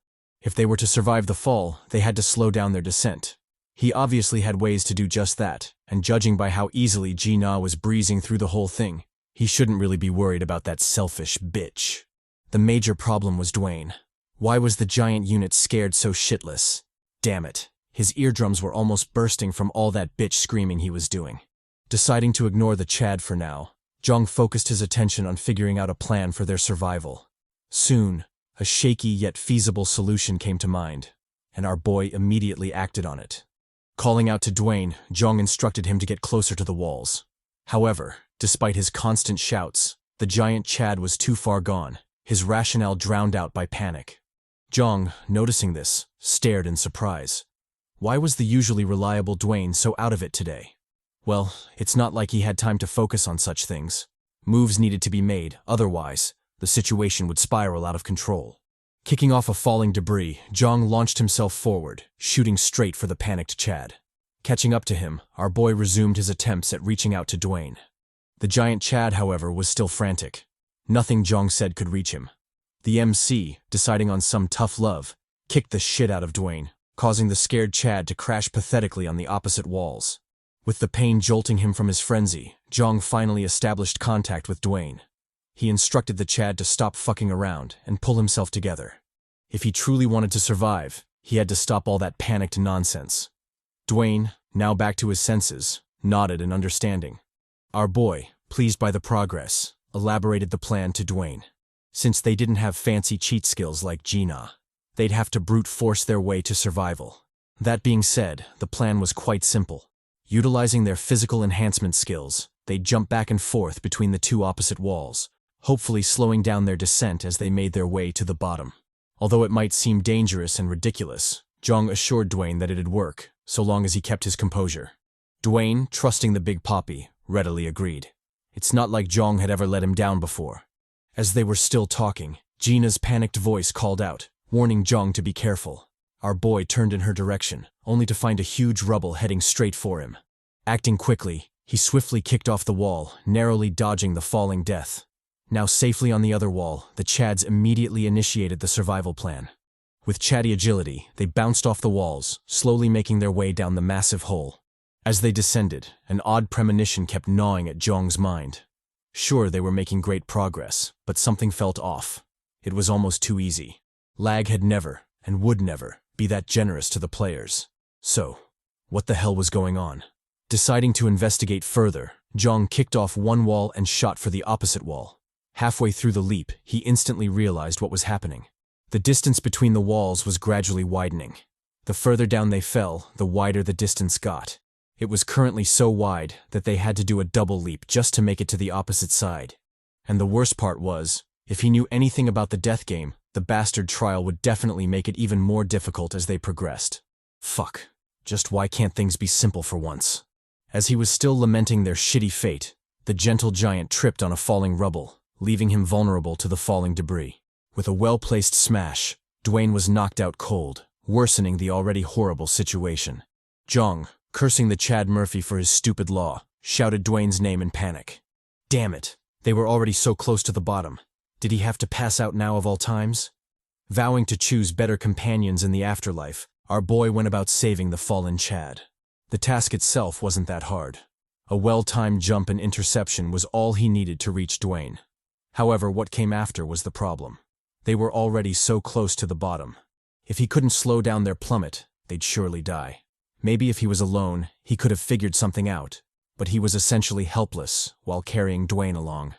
If they were to survive the fall, they had to slow down their descent. He obviously had ways to do just that, and judging by how easily Gina was breezing through the whole thing, he shouldn't really be worried about that selfish bitch. The major problem was Dwayne. Why was the giant unit scared so shitless? Damn it. His eardrums were almost bursting from all that bitch screaming he was doing. Deciding to ignore the Chad for now, Jeong focused his attention on figuring out a plan for their survival. Soon, a shaky yet feasible solution came to mind, and our boy immediately acted on it. Calling out to Dwayne, Jeong instructed him to get closer to the walls. However, despite his constant shouts, the giant Chad was too far gone, his rationale drowned out by panic. Jeong, noticing this, stared in surprise. Why was the usually reliable Dwayne so out of it today? Well, it's not like he had time to focus on such things. Moves needed to be made, otherwise, the situation would spiral out of control. Kicking off a falling debris, Jeong launched himself forward, shooting straight for the panicked Chad. Catching up to him, our boy resumed his attempts at reaching out to Dwayne. The giant Chad, however, was still frantic. Nothing Jeong said could reach him. The MC, deciding on some tough love, kicked the shit out of Dwayne, causing the scared Chad to crash pathetically on the opposite walls. With the pain jolting him from his frenzy, Jeong finally established contact with Dwayne. He instructed the Chad to stop fucking around and pull himself together. If he truly wanted to survive, he had to stop all that panicked nonsense. Dwayne, now back to his senses, nodded in understanding. Our boy, pleased by the progress, elaborated the plan to Dwayne. Since they didn't have fancy cheat skills like Gina, they'd have to brute force their way to survival. That being said, the plan was quite simple. Utilizing their physical enhancement skills, they'd jump back and forth between the two opposite walls, hopefully slowing down their descent as they made their way to the bottom. Although it might seem dangerous and ridiculous, Jeong assured Dwayne that it'd work, so long as he kept his composure. Dwayne, trusting the Big Papi, readily agreed. It's not like Jeong had ever let him down before. As they were still talking, Gina's panicked voice called out, warning Jeong to be careful. Our boy turned in her direction, only to find a huge rubble heading straight for him. Acting quickly, he swiftly kicked off the wall, narrowly dodging the falling death. Now safely on the other wall, the Chads immediately initiated the survival plan. With CHADY agility, they bounced off the walls, slowly making their way down the massive hole. As they descended, an odd premonition kept gnawing at Jeong's mind. Sure, they were making great progress, but something felt off. It was almost too easy. L.A.G had never, and would never, be that generous to the players. So, what the hell was going on? Deciding to investigate further, Jeong kicked off one wall and shot for the opposite wall. Halfway through the leap, he instantly realized what was happening. The distance between the walls was gradually widening. The further down they fell, the wider the distance got. It was currently so wide that they had to do a double leap just to make it to the opposite side. And the worst part was, if he knew anything about the death game, the bastard trial would definitely make it even more difficult as they progressed. Fuck. Just why can't things be simple for once? As he was still lamenting their shitty fate, the gentle giant tripped on a falling rubble, leaving him vulnerable to the falling debris. With a well-placed smash, Dwayne was knocked out cold, worsening the already horrible situation. Jeong, cursing the Chad Murphy for his stupid law, shouted Dwayne's name in panic. Damn it, they were already so close to the bottom. Did he have to pass out now of all times? Vowing to choose better companions in the afterlife, our boy went about saving the fallen Chad. The task itself wasn't that hard. A well-timed jump and interception was all he needed to reach Dwayne. However, what came after was the problem. They were already so close to the bottom. If he couldn't slow down their plummet, they'd surely die. Maybe if he was alone, he could have figured something out, but he was essentially helpless while carrying Dwayne along.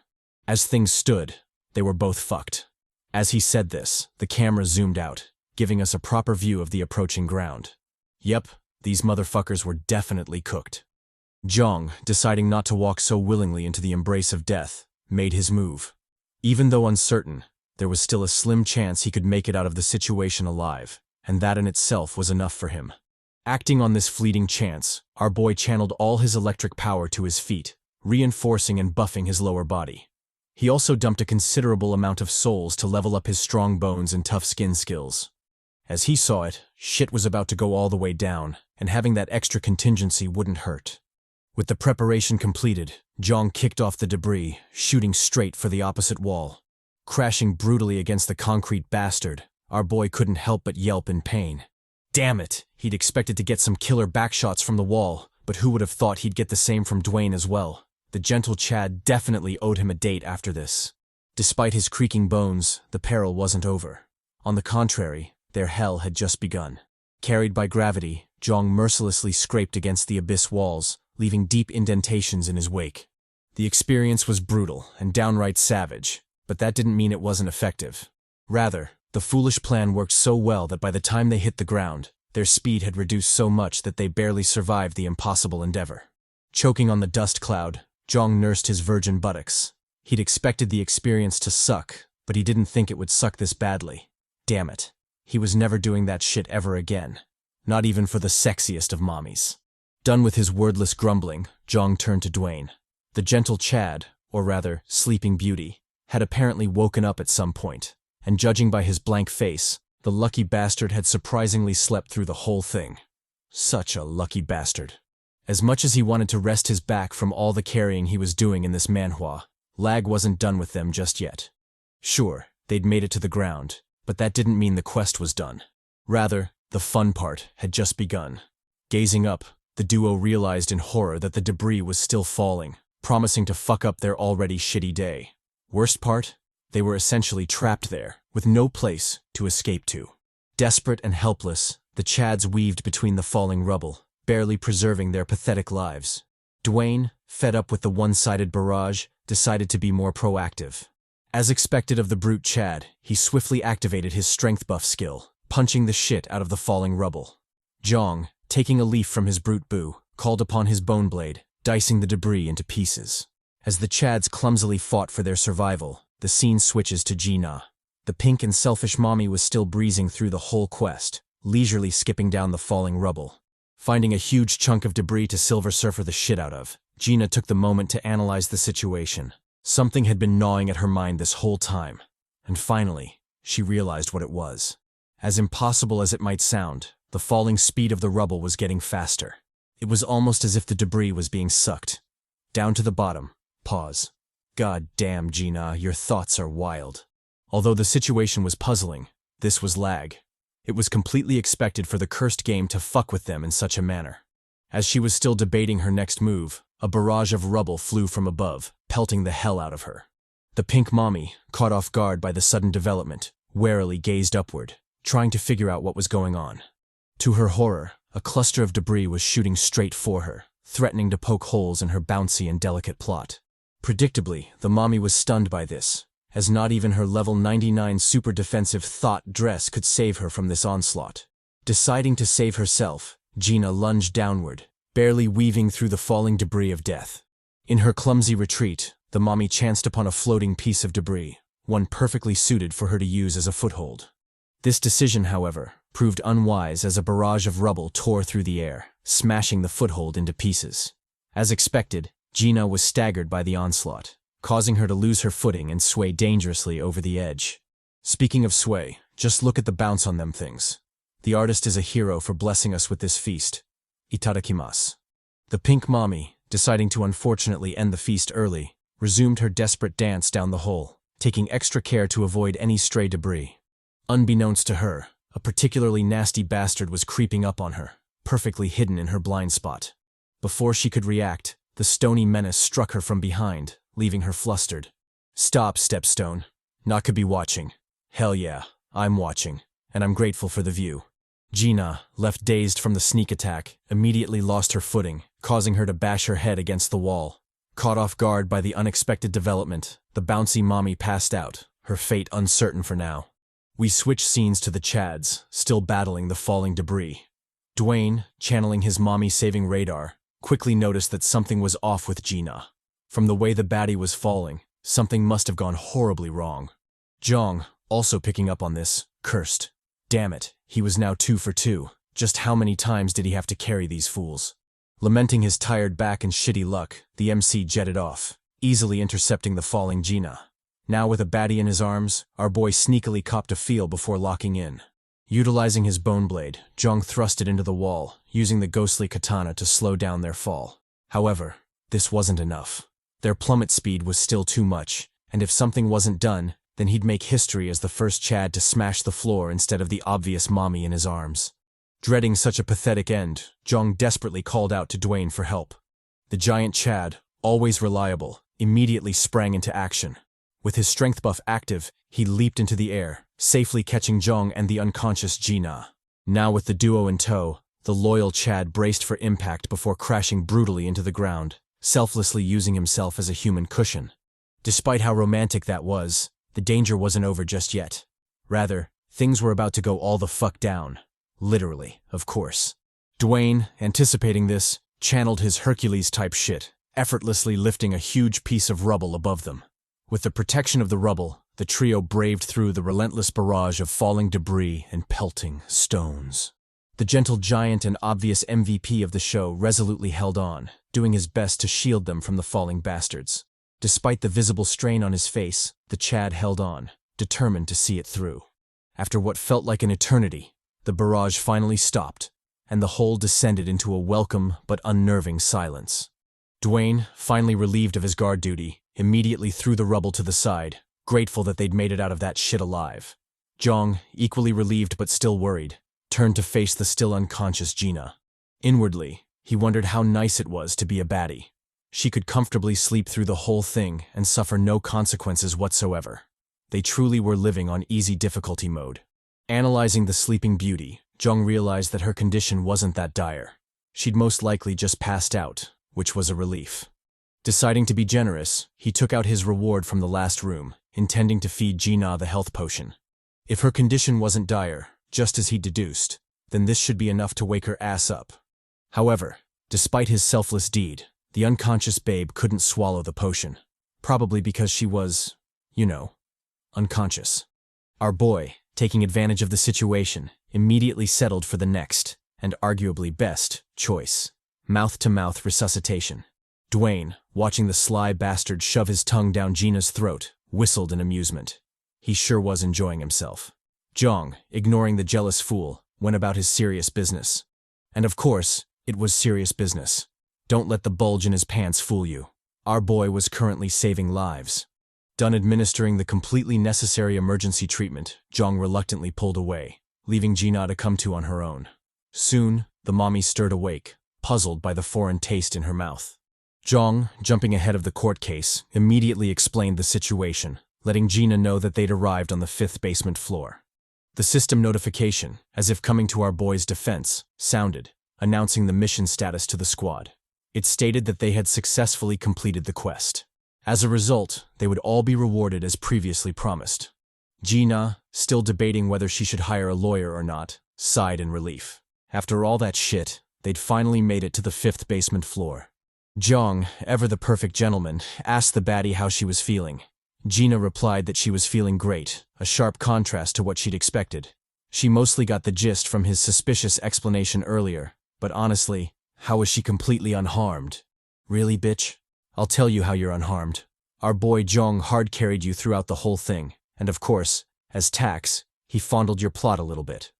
As things stood, they were both fucked. As he said this, the camera zoomed out, giving us a proper view of the approaching ground. Yep, these motherfuckers were definitely cooked. Jeong, deciding not to walk so willingly into the embrace of death, made his move. Even though uncertain, there was still a slim chance he could make it out of the situation alive, and that in itself was enough for him. Acting on this fleeting chance, our boy channeled all his electric power to his feet, reinforcing and buffing his lower body. He also dumped a considerable amount of souls to level up his strong bones and tough skin skills. As he saw it, shit was about to go all the way down, and having that extra contingency wouldn't hurt. With the preparation completed, Jeong kicked off the debris, shooting straight for the opposite wall. Crashing brutally against the concrete bastard, our boy couldn't help but yelp in pain. Damn it! He'd expected to get some killer backshots from the wall, but who would have thought he'd get the same from Dwayne as well? The gentle Chad definitely owed him a date after this. Despite his creaking bones, the peril wasn't over. On the contrary, their hell had just begun. Carried by gravity, Jeong mercilessly scraped against the abyss walls, leaving deep indentations in his wake. The experience was brutal and downright savage, but that didn't mean it wasn't effective. Rather, the foolish plan worked so well that by the time they hit the ground, their speed had reduced so much that they barely survived the impossible endeavor. Choking on the dust cloud, Jeong nursed his virgin buttocks. He'd expected the experience to suck, but he didn't think it would suck this badly. Damn it. He was never doing that shit ever again. Not even for the sexiest of mommies. Done with his wordless grumbling, Jeong turned to Dwayne. The gentle Chad, or rather, Sleeping Beauty, had apparently woken up at some point, and judging by his blank face, the lucky bastard had surprisingly slept through the whole thing. Such a lucky bastard. As much as he wanted to rest his back from all the carrying he was doing in this manhwa, Lag wasn't done with them just yet. Sure, they'd made it to the ground, but that didn't mean the quest was done. Rather, the fun part had just begun. Gazing up, the duo realized in horror that the debris was still falling, promising to fuck up their already shitty day. Worst part? They were essentially trapped there, with no place to escape to. Desperate and helpless, the Chads weaved between the falling rubble, barely preserving their pathetic lives. Dwayne, fed up with the one-sided barrage, decided to be more proactive. As expected of the brute Chad, he swiftly activated his strength buff skill, punching the shit out of the falling rubble. Jeong, taking a leaf from his brute boo, called upon his bone blade, dicing the debris into pieces. As the Chads clumsily fought for their survival, the scene switches to Gina. The pink and selfish mommy was still breezing through the whole quest, leisurely skipping down the falling rubble. Finding a huge chunk of debris to Silver Surfer the shit out of, Gina took the moment to analyze the situation. Something had been gnawing at her mind this whole time, and finally, she realized what it was. As impossible as it might sound, the falling speed of the rubble was getting faster. It was almost as if the debris was being sucked down to the bottom. Pause. God damn, Gina, your thoughts are wild. Although the situation was puzzling, this was Lag. It was completely expected for the cursed game to fuck with them in such a manner. As she was still debating her next move, a barrage of rubble flew from above, pelting the hell out of her. The pink mommy, caught off guard by the sudden development, warily gazed upward, trying to figure out what was going on. To her horror, a cluster of debris was shooting straight for her, threatening to poke holes in her bouncy and delicate plot. Predictably, the mommy was stunned by this, as not even her level 99 super defensive thought dress could save her from this onslaught. Deciding to save herself, Gina lunged downward, barely weaving through the falling debris of death. In her clumsy retreat, the mommy chanced upon a floating piece of debris, one perfectly suited for her to use as a foothold. This decision, however, proved unwise as a barrage of rubble tore through the air, smashing the foothold into pieces. As expected, Gina was staggered by the onslaught, causing her to lose her footing and sway dangerously over the edge. Speaking of sway, just look at the bounce on them things. The artist is a hero for blessing us with this feast. Itadakimasu. The pink mommy, deciding to unfortunately end the feast early, resumed her desperate dance down the hole, taking extra care to avoid any stray debris. Unbeknownst to her, a particularly nasty bastard was creeping up on her, perfectly hidden in her blind spot. Before she could react, the stony menace struck her from behind, leaving her flustered. Stop, Stepstone. Not could be watching. Hell yeah, I'm watching, and I'm grateful for the view. Gina, left dazed from the sneak attack, immediately lost her footing, causing her to bash her head against the wall. Caught off guard by the unexpected development, the bouncy mommy passed out, her fate uncertain for now. We switch scenes to the Chads, still battling the falling debris. Dwayne, channeling his mommy-saving radar, quickly noticed that something was off with Gina. From the way the baddie was falling, something must have gone horribly wrong. Jeong, also picking up on this, cursed. Damn it, he was now 2 for 2. Just how many times did he have to carry these fools? Lamenting his tired back and shitty luck, the MC jetted off, easily intercepting the falling Gina. Now with a baddie in his arms, our boy sneakily copped a feel before locking in. Utilizing his bone blade, Jeong thrust it into the wall, using the ghostly katana to slow down their fall. However, this wasn't enough. Their plummet speed was still too much, and if something wasn't done, then he'd make history as the first Chad to smash the floor instead of the obvious mommy in his arms. Dreading such a pathetic end, Jeong desperately called out to Dwayne for help. The giant Chad, always reliable, immediately sprang into action. With his strength buff active, he leaped into the air, safely catching Jeong and the unconscious Gina. Now with the duo in tow, the loyal Chad braced for impact before crashing brutally into the ground, selflessly using himself as a human cushion. Despite how romantic that was, the danger wasn't over just yet. Rather, things were about to go all the fuck down. Literally, of course. Dwayne, anticipating this, channeled his Hercules-type shit, effortlessly lifting a huge piece of rubble above them. With the protection of the rubble, the trio braved through the relentless barrage of falling debris and pelting stones. The gentle giant and obvious MVP of the show resolutely held on, doing his best to shield them from the falling bastards. Despite the visible strain on his face, the Chad held on, determined to see it through. After what felt like an eternity, the barrage finally stopped, and the whole descended into a welcome but unnerving silence. Dwayne, finally relieved of his guard duty, immediately threw the rubble to the side, grateful that they'd made it out of that shit alive. Jeong, equally relieved but still worried, turned to face the still unconscious Gina. Inwardly, he wondered how nice it was to be a baddie. She could comfortably sleep through the whole thing and suffer no consequences whatsoever. They truly were living on easy difficulty mode. Analyzing the sleeping beauty, Jeong realized that her condition wasn't that dire. She'd most likely just passed out, which was a relief. Deciding to be generous, he took out his reward from the last room, intending to feed Gina the health potion. If her condition wasn't dire, just as he'd deduced, then this should be enough to wake her ass up. However, despite his selfless deed, the unconscious babe couldn't swallow the potion. Probably because she was, unconscious. Our boy, taking advantage of the situation, immediately settled for the next, and arguably best, choice: mouth-to-mouth resuscitation. Dwayne, watching the sly bastard shove his tongue down Gina's throat, whistled in amusement. He sure was enjoying himself. Jeong, ignoring the jealous fool, went about his serious business. And of course, it was serious business. Don't let the bulge in his pants fool you. Our boy was currently saving lives. Done administering the completely necessary emergency treatment, Jeong reluctantly pulled away, leaving Gina to come to on her own. Soon, the mommy stirred awake, puzzled by the foreign taste in her mouth. Jeong, jumping ahead of the court case, immediately explained the situation, letting Gina know that they'd arrived on the 5th basement floor. The system notification, as if coming to our boy's defense, sounded, announcing the mission status to the squad. It stated that they had successfully completed the quest. As a result, they would all be rewarded as previously promised. Gina, still debating whether she should hire a lawyer or not, sighed in relief. After all that shit, they'd finally made it to the 5th basement floor. Jeong, ever the perfect gentleman, asked the baddie how she was feeling. Gina replied that she was feeling great, a sharp contrast to what she'd expected. She mostly got the gist from his suspicious explanation earlier, but honestly, how was she completely unharmed? Really, bitch? I'll tell you how you're unharmed. Our boy Jeong hard-carried you throughout the whole thing, and of course, as tax, he fondled your plot a little bit.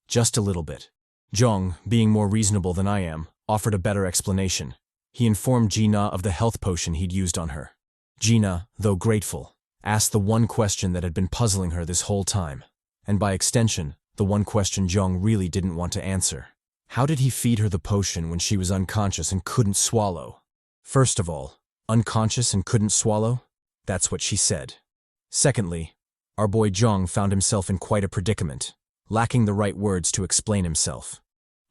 Just a little bit. Jeong, being more reasonable than I am, offered a better explanation. He informed Gina of the health potion he'd used on her. Gina, though grateful, asked the one question that had been puzzling her this whole time, and by extension, the one question Jeong really didn't want to answer. How did he feed her the potion when she was unconscious and couldn't swallow? First of all, unconscious and couldn't swallow? That's what she said. Secondly, our boy Jeong found himself in quite a predicament, lacking the right words to explain himself.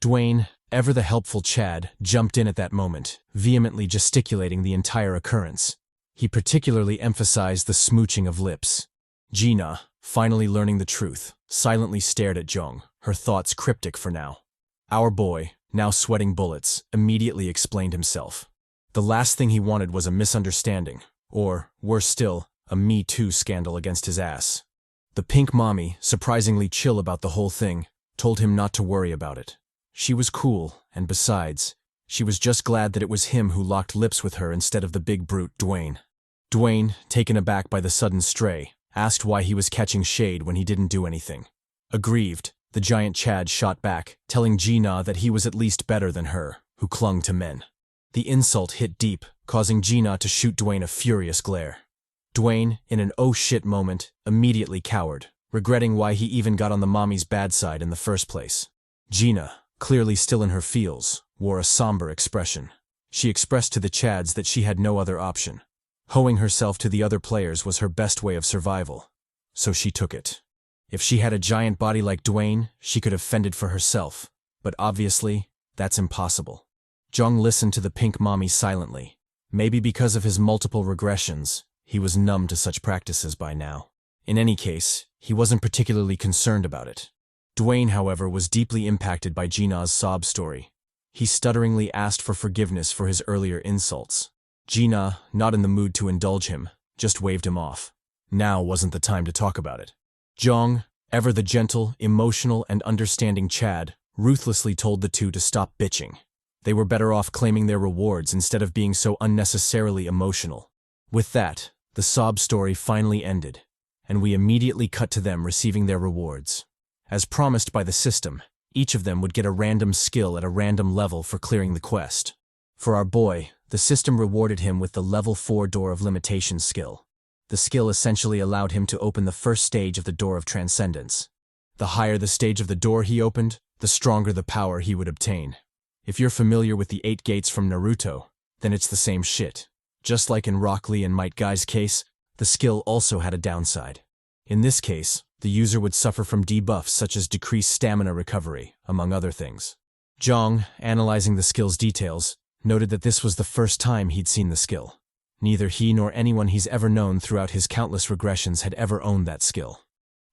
Dwayne, ever the helpful Chad, jumped in at that moment, vehemently gesticulating the entire occurrence. He particularly emphasized the smooching of lips. Gina, finally learning the truth, silently stared at Jeong, her thoughts cryptic for now. Our boy, now sweating bullets, immediately explained himself. The last thing he wanted was a misunderstanding, or, worse still, a Me Too scandal against his ass. The pink mommy, surprisingly chill about the whole thing, told him not to worry about it. She was cool, and besides, she was just glad that it was him who locked lips with her instead of the big brute Dwayne. Dwayne, taken aback by the sudden stray, asked why he was catching shade when he didn't do anything. Aggrieved, the giant Chad shot back, telling Gina that he was at least better than her, who clung to men. The insult hit deep, causing Gina to shoot Dwayne a furious glare. Dwayne, in an oh shit moment, immediately cowered, regretting why he even got on the mommy's bad side in the first place. Gina, clearly still in her feels, wore a somber expression. She expressed to the Chads that she had no other option. Hoeing herself to the other players was her best way of survival. So she took it. If she had a giant body like Dwayne, she could have fended for herself. But obviously, that's impossible. Jeong listened to the pink mommy silently. Maybe because of his multiple regressions, he was numb to such practices by now. In any case, he wasn't particularly concerned about it. Dwayne, however, was deeply impacted by Gina's sob story. He stutteringly asked for forgiveness for his earlier insults. Gina, not in the mood to indulge him, just waved him off. Now wasn't the time to talk about it. Jeong, ever the gentle, emotional, and understanding Chad, ruthlessly told the two to stop bitching. They were better off claiming their rewards instead of being so unnecessarily emotional. With that, the sob story finally ended, and we immediately cut to them receiving their rewards. As promised by the system, Each of them would get a random skill at a random level for clearing the quest. For our boy, the system rewarded him with the level 4 Door of Limitation skill. The skill essentially allowed him to open the first stage of the Door of Transcendence. The higher the stage of the door he opened, the stronger the power he would obtain. If you're familiar with the 8 gates from Naruto, then it's the same shit. Just like in Rock Lee and Might Guy's case, the skill also had a downside. In this case, the user would suffer from debuffs such as decreased stamina recovery, among other things. Jeong, analyzing the skill's details, noted that this was the first time he'd seen the skill. Neither he nor anyone he's ever known throughout his countless regressions had ever owned that skill.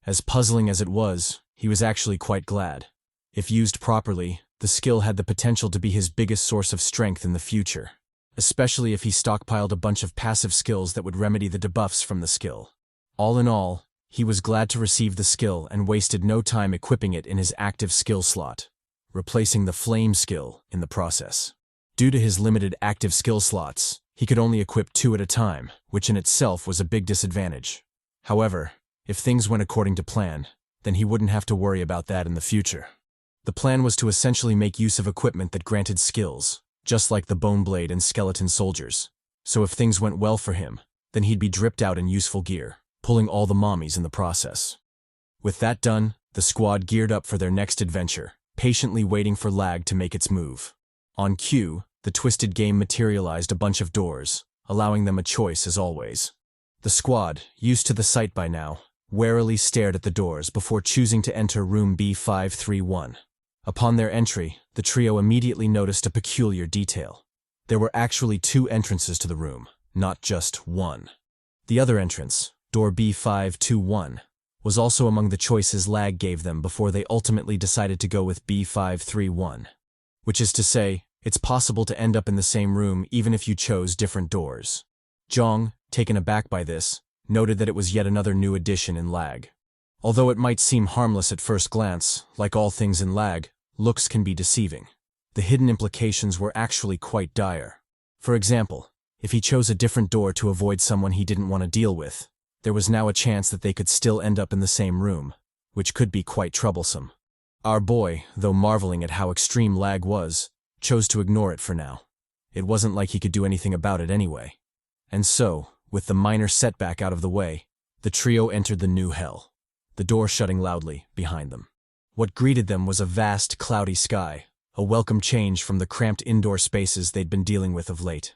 As puzzling as it was, he was actually quite glad. If used properly, the skill had the potential to be his biggest source of strength in the future, especially if he stockpiled a bunch of passive skills that would remedy the debuffs from the skill. All in all, he was glad to receive the skill and wasted no time equipping it in his active skill slot, replacing the flame skill in the process. Due to his limited active skill slots, he could only equip 2 at a time, which in itself was a big disadvantage. However, if things went according to plan, then he wouldn't have to worry about that in the future. The plan was to essentially make use of equipment that granted skills, just like the Bone Blade and Skeleton Soldiers. So if things went well for him, then he'd be dripped out in useful gear, pulling all the mommies in the process. With that done, the squad geared up for their next adventure, patiently waiting for L.A.G to make its move. On cue, the twisted game materialized a bunch of doors, allowing them a choice as always. The squad, used to the sight by now, warily stared at the doors before choosing to enter room B531. Upon their entry, the trio immediately noticed a peculiar detail. There were actually 2 entrances to the room, not just one. The other entrance, door B521, was also among the choices L.A.G gave them before they ultimately decided to go with B531. Which is to say, it's possible to end up in the same room even if you chose different doors. Jeong, taken aback by this, noted that it was yet another new addition in L.A.G. Although it might seem harmless at first glance, like all things in L.A.G, looks can be deceiving. The hidden implications were actually quite dire. For example, if he chose a different door to avoid someone he didn't want to deal with, there was now a chance that they could still end up in the same room, which could be quite troublesome. Our boy, though marveling at how extreme L.A.G was, chose to ignore it for now. It wasn't like he could do anything about it anyway. And so, with the minor setback out of the way, the trio entered the new hell, the door shutting loudly behind them. What greeted them was a vast, cloudy sky, a welcome change from the cramped indoor spaces they'd been dealing with of late.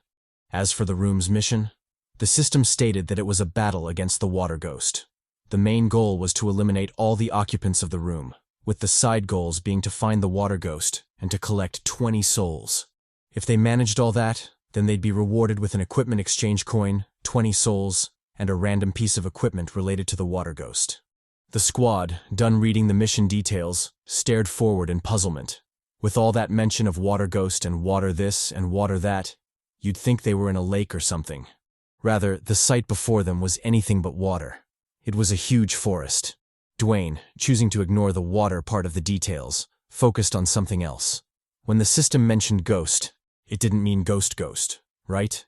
As for the room's mission, the system stated that it was a battle against the water ghost. The main goal was to eliminate all the occupants of the room, with the side goals being to find the water ghost and to collect 20 souls. If they managed all that, then they'd be rewarded with an equipment exchange coin, 20 souls, and a random piece of equipment related to the water ghost. The squad, done reading the mission details, stared forward in puzzlement. With all that mention of water ghost and water this and water that, you'd think they were in a lake or something. Rather, the sight before them was anything but water. It was a huge forest. Dwayne, choosing to ignore the water part of the details, focused on something else. When the system mentioned ghost, it didn't mean ghost, right?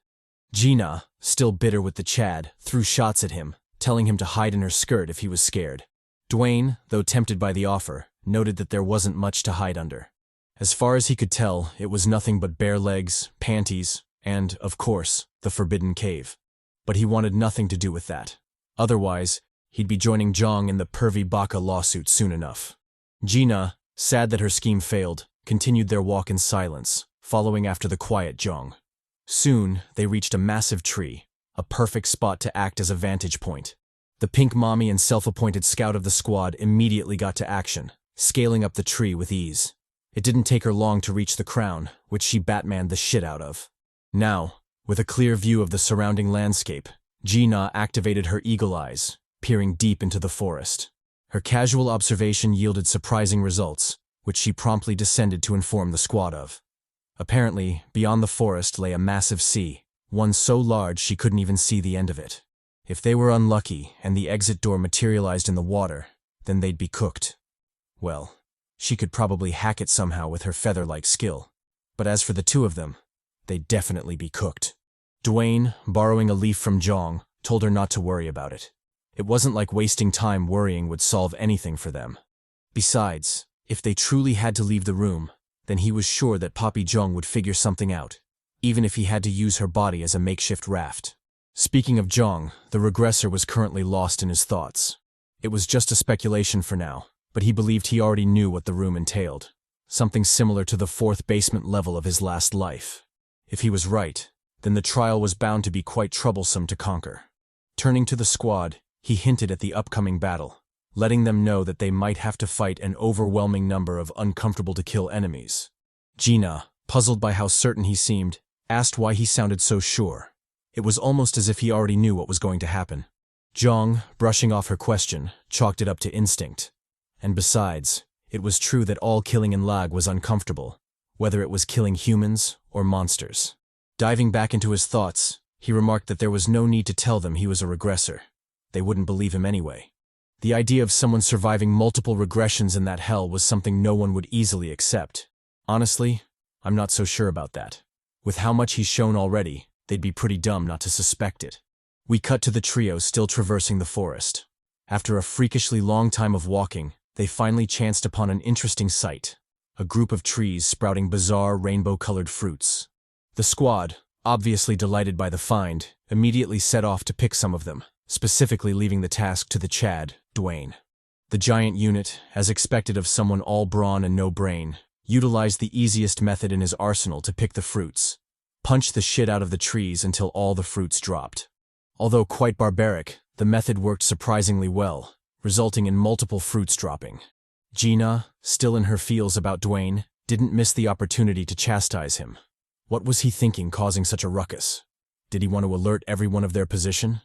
Gina, still bitter with the Chad, threw shots at him, telling him to hide in her skirt if he was scared. Dwayne, though tempted by the offer, noted that there wasn't much to hide under. As far as he could tell, it was nothing but bare legs, panties, and, of course, the forbidden cave. But he wanted nothing to do with that. Otherwise, he'd be joining Jeong in the pervy Baka lawsuit soon enough. Gina, sad that her scheme failed, continued their walk in silence, following after the quiet Jeong. Soon, they reached a massive tree, a perfect spot to act as a vantage point. The pink mommy and self-appointed scout of the squad immediately got to action, scaling up the tree with ease. It didn't take her long to reach the crown, which she Batmaned the shit out of. Now, with a clear view of the surrounding landscape, Gina activated her eagle eyes, peering deep into the forest. Her casual observation yielded surprising results, which she promptly descended to inform the squad of. Apparently, beyond the forest lay a massive sea, one so large she couldn't even see the end of it. If they were unlucky and the exit door materialized in the water, then they'd be cooked. Well, she could probably hack it somehow with her feather-like skill. But as for the 2 of them, they'd definitely be cooked. Dwayne, borrowing a leaf from Jeong, told her not to worry about it. It wasn't like wasting time worrying would solve anything for them. Besides, If they truly had to leave the room, then he was sure that Poppy Jeong would figure something out, even if he had to use her body as a makeshift raft. Speaking of Jeong, the regressor was currently lost in his thoughts. It was just a speculation for now, but he believed he already knew what the room entailed. Something similar to the fourth basement level of his last life. If he was right, then the trial was bound to be quite troublesome to conquer. Turning to the squad, he hinted at the upcoming battle, letting them know that they might have to fight an overwhelming number of uncomfortable-to-kill enemies. Gina, puzzled by how certain he seemed, asked why he sounded so sure. It was almost as if he already knew what was going to happen. Jeong, brushing off her question, chalked it up to instinct. And besides, it was true that all killing in L.A.G was uncomfortable, whether it was killing humans or monsters. Diving back into his thoughts, he remarked that there was no need to tell them he was a regressor. They wouldn't believe him anyway. The idea of someone surviving multiple regressions in that hell was something no one would easily accept. Honestly, I'm not so sure about that. With how much he's shown already, they'd be pretty dumb not to suspect it. We cut to the trio still traversing the forest. After a freakishly long time of walking, they finally chanced upon an interesting sight. A group of trees sprouting bizarre rainbow-colored fruits. The squad, obviously delighted by the find, immediately set off to pick some of them, specifically leaving the task to the Chad, Dwayne. The giant unit, as expected of someone all brawn and no brain, utilized the easiest method in his arsenal to pick the fruits. Punch the shit out of the trees until all the fruits dropped. Although quite barbaric, the method worked surprisingly well, resulting in multiple fruits dropping. Gina, still in her feels about Dwayne, didn't miss the opportunity to chastise him. What was he thinking causing such a ruckus? Did he want to alert everyone of their position?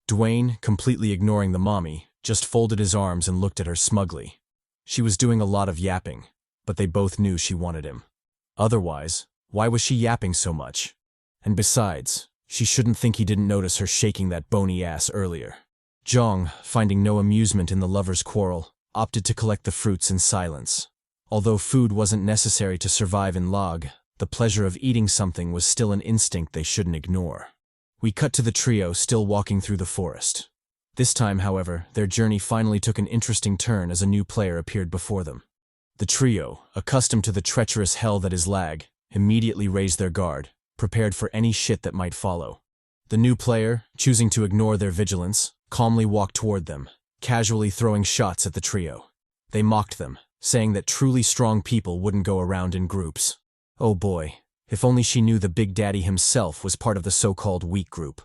Dwayne, completely ignoring the mommy, just folded his arms and looked at her smugly. She was doing a lot of yapping, but they both knew she wanted him. Otherwise, why was she yapping so much? And besides, she shouldn't think he didn't notice her shaking that bony ass earlier. Jeong, finding no amusement in the lovers' quarrel, opted to collect the fruits in silence. Although food wasn't necessary to survive in L.A.G, the pleasure of eating something was still an instinct they shouldn't ignore. We cut to the trio still walking through the forest. This time, however, their journey finally took an interesting turn as a new player appeared before them. The trio, accustomed to the treacherous hell that is L.A.G, immediately raised their guard, prepared for any shit that might follow. The new player, choosing to ignore their vigilance, calmly walked toward them, casually throwing shots at the trio. They mocked them, saying that truly strong people wouldn't go around in groups. Oh boy, if only she knew the Big Daddy himself was part of the so-called weak group.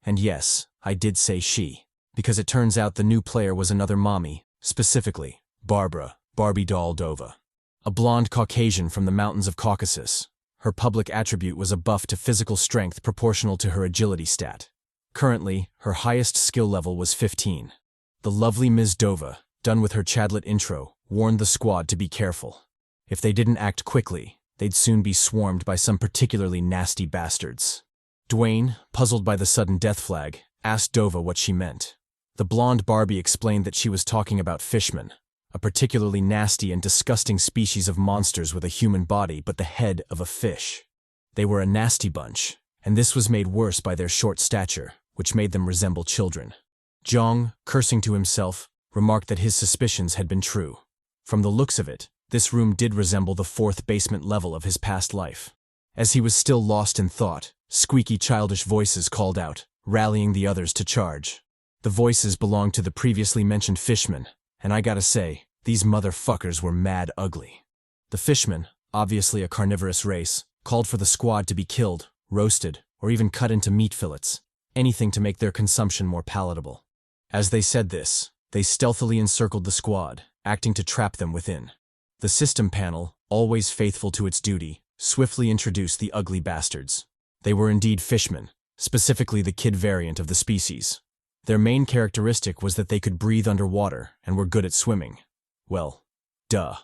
And yes, I did say she, because it turns out the new player was another mommy, specifically, Barbara, Barbie doll Dova. A blonde Caucasian from the mountains of Caucasus. Her public attribute was a buff to physical strength proportional to her agility stat. Currently, her highest skill level was 15. The lovely Ms. Dova, done with her Chadlet intro, warned the squad to be careful. If they didn't act quickly, they'd soon be swarmed by some particularly nasty bastards. Dwayne, puzzled by the sudden death flag, asked Dova what she meant. The blonde Barbie explained that she was talking about fishmen, a particularly nasty and disgusting species of monsters with a human body but the head of a fish. They were a nasty bunch, and this was made worse by their short stature, which made them resemble children. Jeong, cursing to himself, remarked that his suspicions had been true. From the looks of it, this room did resemble the fourth basement level of his past life. As he was still lost in thought, squeaky childish voices called out, rallying the others to charge. The voices belonged to the previously mentioned fishmen, and I gotta say, these motherfuckers were mad ugly. The fishmen, obviously a carnivorous race, called for the squad to be killed, roasted, or even cut into meat fillets, anything to make their consumption more palatable. As they said this, they stealthily encircled the squad, acting to trap them within. The system panel, always faithful to its duty, swiftly introduced the ugly bastards. They were indeed fishmen, specifically the kid variant of the species. Their main characteristic was that they could breathe underwater and were good at swimming. Well, duh.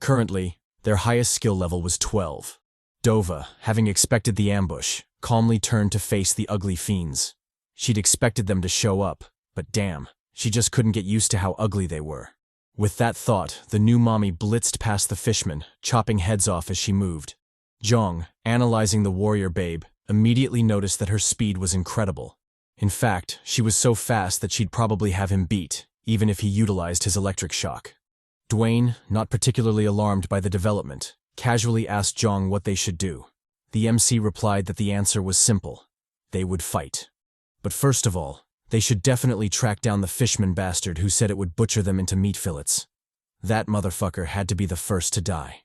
Currently, their highest skill level was 12. Dova, having expected the ambush, calmly turned to face the ugly fiends. She'd expected them to show up, but damn, she just couldn't get used to how ugly they were. With that thought, the new mommy blitzed past the fishmen, chopping heads off as she moved. Jeong, analyzing the warrior babe, immediately noticed that her speed was incredible. In fact, she was so fast that she'd probably have him beat, even if he utilized his electric shock. Dwayne, not particularly alarmed by the development, casually asked Jeong what they should do. The MC replied that the answer was simple. They would fight. But first of all, they should definitely track down the fishman bastard who said it would butcher them into meat fillets. That motherfucker had to be the first to die.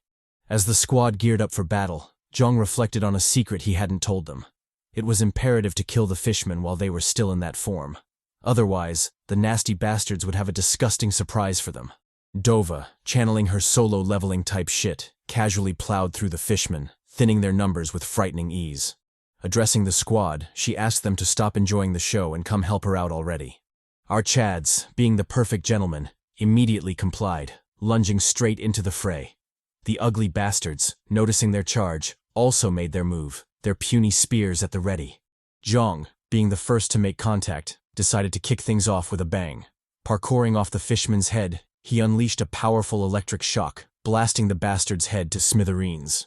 As the squad geared up for battle, Jeong reflected on a secret he hadn't told them. It was imperative to kill the fishmen while they were still in that form. Otherwise, the nasty bastards would have a disgusting surprise for them. Dova, channeling her solo leveling type shit, casually plowed through the fishmen, thinning their numbers with frightening ease. Addressing the squad, she asked them to stop enjoying the show and come help her out already. Our Chads, being the perfect gentlemen, immediately complied, lunging straight into the fray. The ugly bastards, noticing their charge, also made their move, their puny spears at the ready. Jeong, being the first to make contact, decided to kick things off with a bang. Parkouring off the fishman's head, he unleashed a powerful electric shock, blasting the bastard's head to smithereens.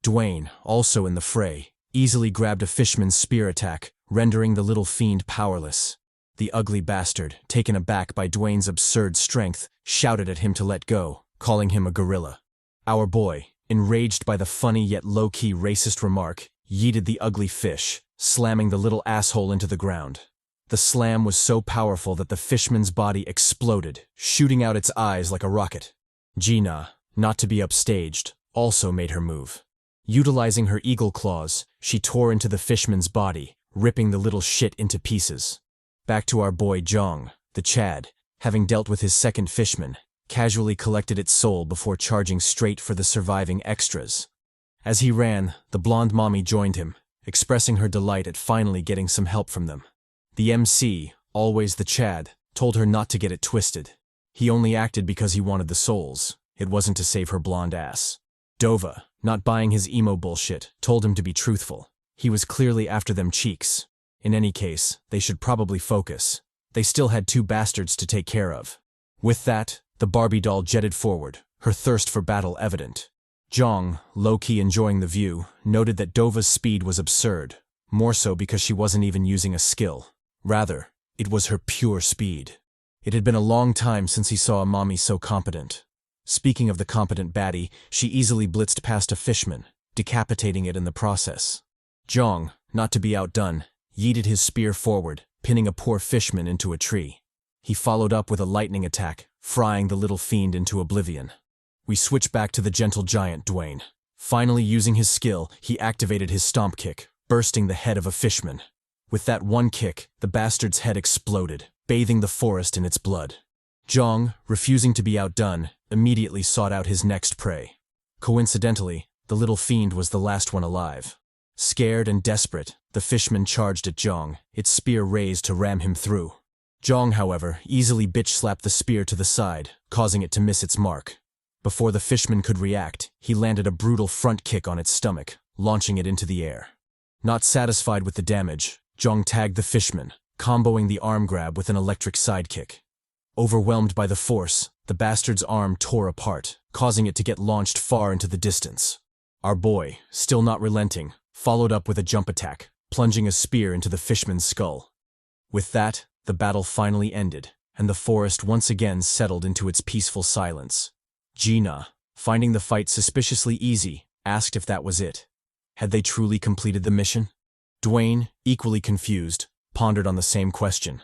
Dwayne, also in the fray, easily grabbed a fishman's spear attack, rendering the little fiend powerless. The ugly bastard, taken aback by Dwayne's absurd strength, shouted at him to let go, calling him a gorilla. Our boy, enraged by the funny yet low-key racist remark, yeeted the ugly fish, slamming the little asshole into the ground. The slam was so powerful that the fishman's body exploded, shooting out its eyes like a rocket. Gina, not to be upstaged, also made her move. Utilizing her eagle claws, she tore into the fishman's body, ripping the little shit into pieces. Back to our boy Jeong, the Chad, having dealt with his second fishman, casually collected its soul before charging straight for the surviving extras. As he ran, the blonde mommy joined him, expressing her delight at finally getting some help from them. The MC, always the Chad, told her not to get it twisted. He only acted because he wanted the souls. It wasn't to save her blonde ass. Dova, not buying his emo bullshit, told him to be truthful. He was clearly after them cheeks. In any case, they should probably focus. They still had two bastards to take care of. With that, the Barbie doll jetted forward, her thirst for battle evident. Jeong, low-key enjoying the view, noted that Dova's speed was absurd, more so because she wasn't even using a skill. Rather, it was her pure speed. It had been a long time since he saw a mommy so competent. Speaking of the competent baddie, she easily blitzed past a fishman, decapitating it in the process. Jeong, not to be outdone, yeeted his spear forward, pinning a poor fishman into a tree. He followed up with a lightning attack, frying the little fiend into oblivion. We switch back to the gentle giant Dwayne. Finally using his skill, he activated his stomp kick, bursting the head of a fishman. With that one kick, the bastard's head exploded, bathing the forest in its blood. Jeong, refusing to be outdone, immediately sought out his next prey. Coincidentally, the little fiend was the last one alive. Scared and desperate, the fishman charged at Jeong, its spear raised to ram him through. Jeong, however, easily bitch-slapped the spear to the side, causing it to miss its mark. Before the fishman could react, he landed a brutal front kick on its stomach, launching it into the air. Not satisfied with the damage, Jeong tagged the fishman, comboing the arm grab with an electric sidekick. Overwhelmed by the force, the bastard's arm tore apart, causing it to get launched far into the distance. Our boy, still not relenting, followed up with a jump attack, plunging a spear into the fishman's skull. With that, the battle finally ended, and the forest once again settled into its peaceful silence. Gina, finding the fight suspiciously easy, asked if that was it. Had they truly completed the mission? Dwayne, equally confused, pondered on the same question.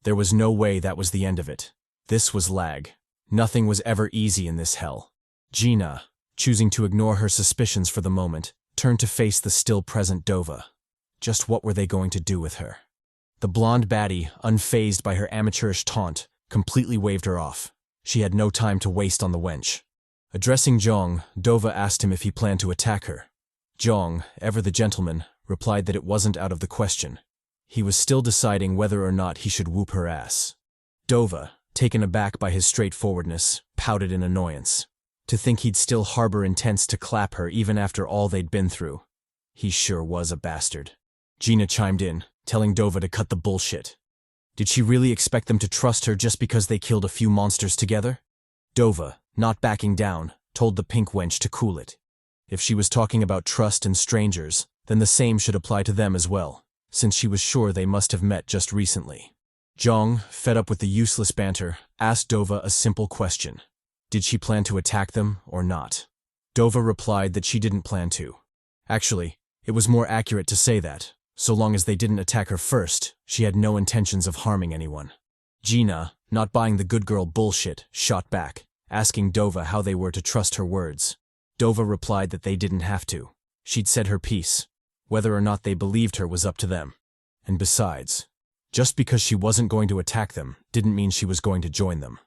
There was no way that was the end of it. This was L.A.G. Nothing was ever easy in this hell. Gina, choosing to ignore her suspicions for the moment, turned to face the still-present Dova. Just what were they going to do with her? The blonde baddie, unfazed by her amateurish taunt, completely waved her off. She had no time to waste on the wench. Addressing Jeong, Dova asked him if he planned to attack her. Jeong, ever the gentleman, replied that it wasn't out of the question. He was still deciding whether or not he should whoop her ass. Dova, taken aback by his straightforwardness, pouted in annoyance. To think he'd still harbor intents to clap her even after all they'd been through. He sure was a bastard. Gina chimed in, telling Dova to cut the bullshit. Did she really expect them to trust her just because they killed a few monsters together? Dova, not backing down, told the pink wench to cool it. If she was talking about trust and strangers, then the same should apply to them as well, since she was sure they must have met just recently. Jeong, fed up with the useless banter, asked Dova a simple question. Did she plan to attack them or not? Dova replied that she didn't plan to. Actually, it was more accurate to say that, so long as they didn't attack her first, she had no intentions of harming anyone. Gina, not buying the good girl bullshit, shot back, asking Dova how they were to trust her words. Dova replied that they didn't have to. She'd said her piece. Whether or not they believed her was up to them. And besides, just because she wasn't going to attack them didn't mean she was going to join them.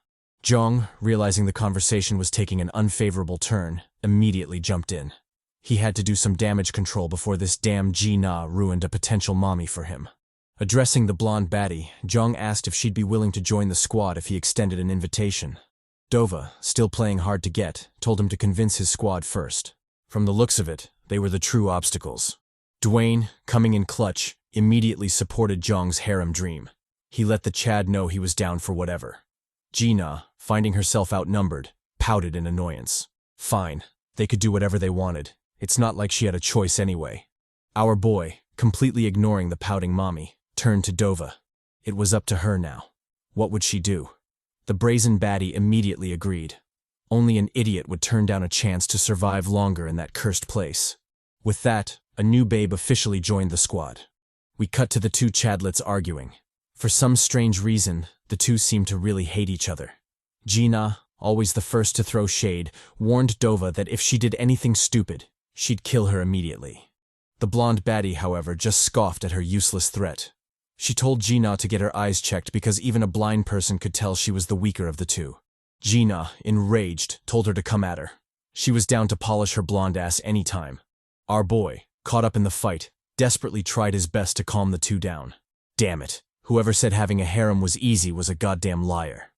Jeong, realizing the conversation was taking an unfavorable turn, immediately jumped in. He had to do some damage control before this damn Gina ruined a potential mommy for him. Addressing the blonde baddie, Jeong asked if she'd be willing to join the squad if he extended an invitation. Dova, still playing hard to get, told him to convince his squad first. From the looks of it, they were the true obstacles. Dwayne, coming in clutch, immediately supported Jeong's harem dream. He let the Chad know he was down for whatever. Gina, finding herself outnumbered, pouted in annoyance. Fine, they could do whatever they wanted. It's not like she had a choice anyway. Our boy, completely ignoring the pouting mommy, turned to Dova. It was up to her now. What would she do? The brazen baddie immediately agreed. Only an idiot would turn down a chance to survive longer in that cursed place. With that, a new babe officially joined the squad. We cut to the two Chadlets arguing. For some strange reason, the two seemed to really hate each other. Gina, always the first to throw shade, warned Dova that if she did anything stupid, she'd kill her immediately. The blonde baddie, however, just scoffed at her useless threat. She told Gina to get her eyes checked because even a blind person could tell she was the weaker of the two. Gina, enraged, told her to come at her. She was down to polish her blonde ass any time. Our boy, caught up in the fight, desperately tried his best to calm the two down. Damn it, whoever said having a harem was easy was a goddamn liar.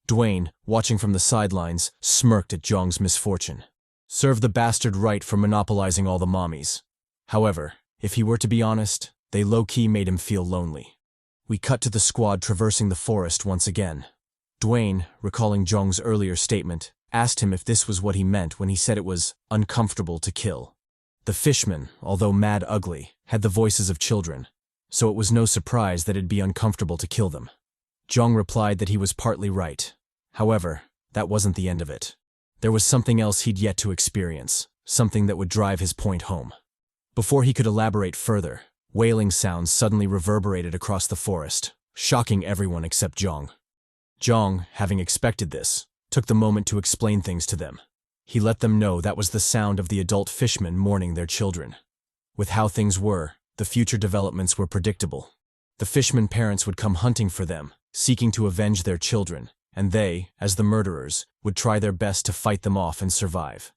Dwayne, watching from the sidelines, smirked at Jeong's misfortune. Serve the bastard right for monopolizing all the mommies. However, if he were to be honest, they low-key made him feel lonely. We cut to the squad traversing the forest once again. Dwayne, recalling Jeong's earlier statement, asked him if this was what he meant when he said it was uncomfortable to kill. The fishmen, although mad ugly, had the voices of children, so it was no surprise that it'd be uncomfortable to kill them. Jeong replied that he was partly right. However, that wasn't the end of it. There was something else he'd yet to experience, something that would drive his point home. Before he could elaborate further, wailing sounds suddenly reverberated across the forest, shocking everyone except Jeong. Jeong, having expected this, took the moment to explain things to them. He let them know that was the sound of the adult fishmen mourning their children. With how things were, the future developments were predictable. The fishmen parents would come hunting for them, seeking to avenge their children, and they, as the murderers, would try their best to fight them off and survive.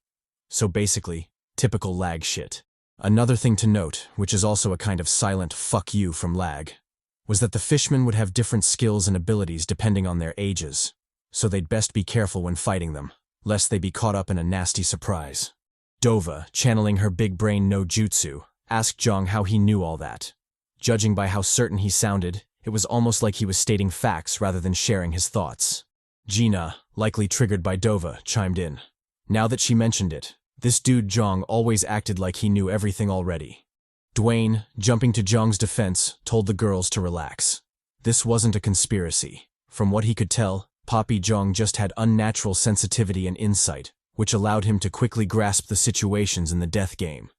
So basically, typical L.A.G shit. Another thing to note, which is also a kind of silent fuck you from L.A.G, was that the fishmen would have different skills and abilities depending on their ages, so they'd best be careful when fighting them, lest they be caught up in a nasty surprise. Dova, channeling her big brain no jutsu, asked Jeong how he knew all that. Judging by how certain he sounded, it was almost like he was stating facts rather than sharing his thoughts. Gina, likely triggered by Dova, chimed in. Now that she mentioned it, this dude Jeong always acted like he knew everything already. Dwayne, jumping to Jeong's defense, told the girls to relax. This wasn't a conspiracy. From what he could tell, Poppy Jeong just had unnatural sensitivity and insight, which allowed him to quickly grasp the situations in the death game.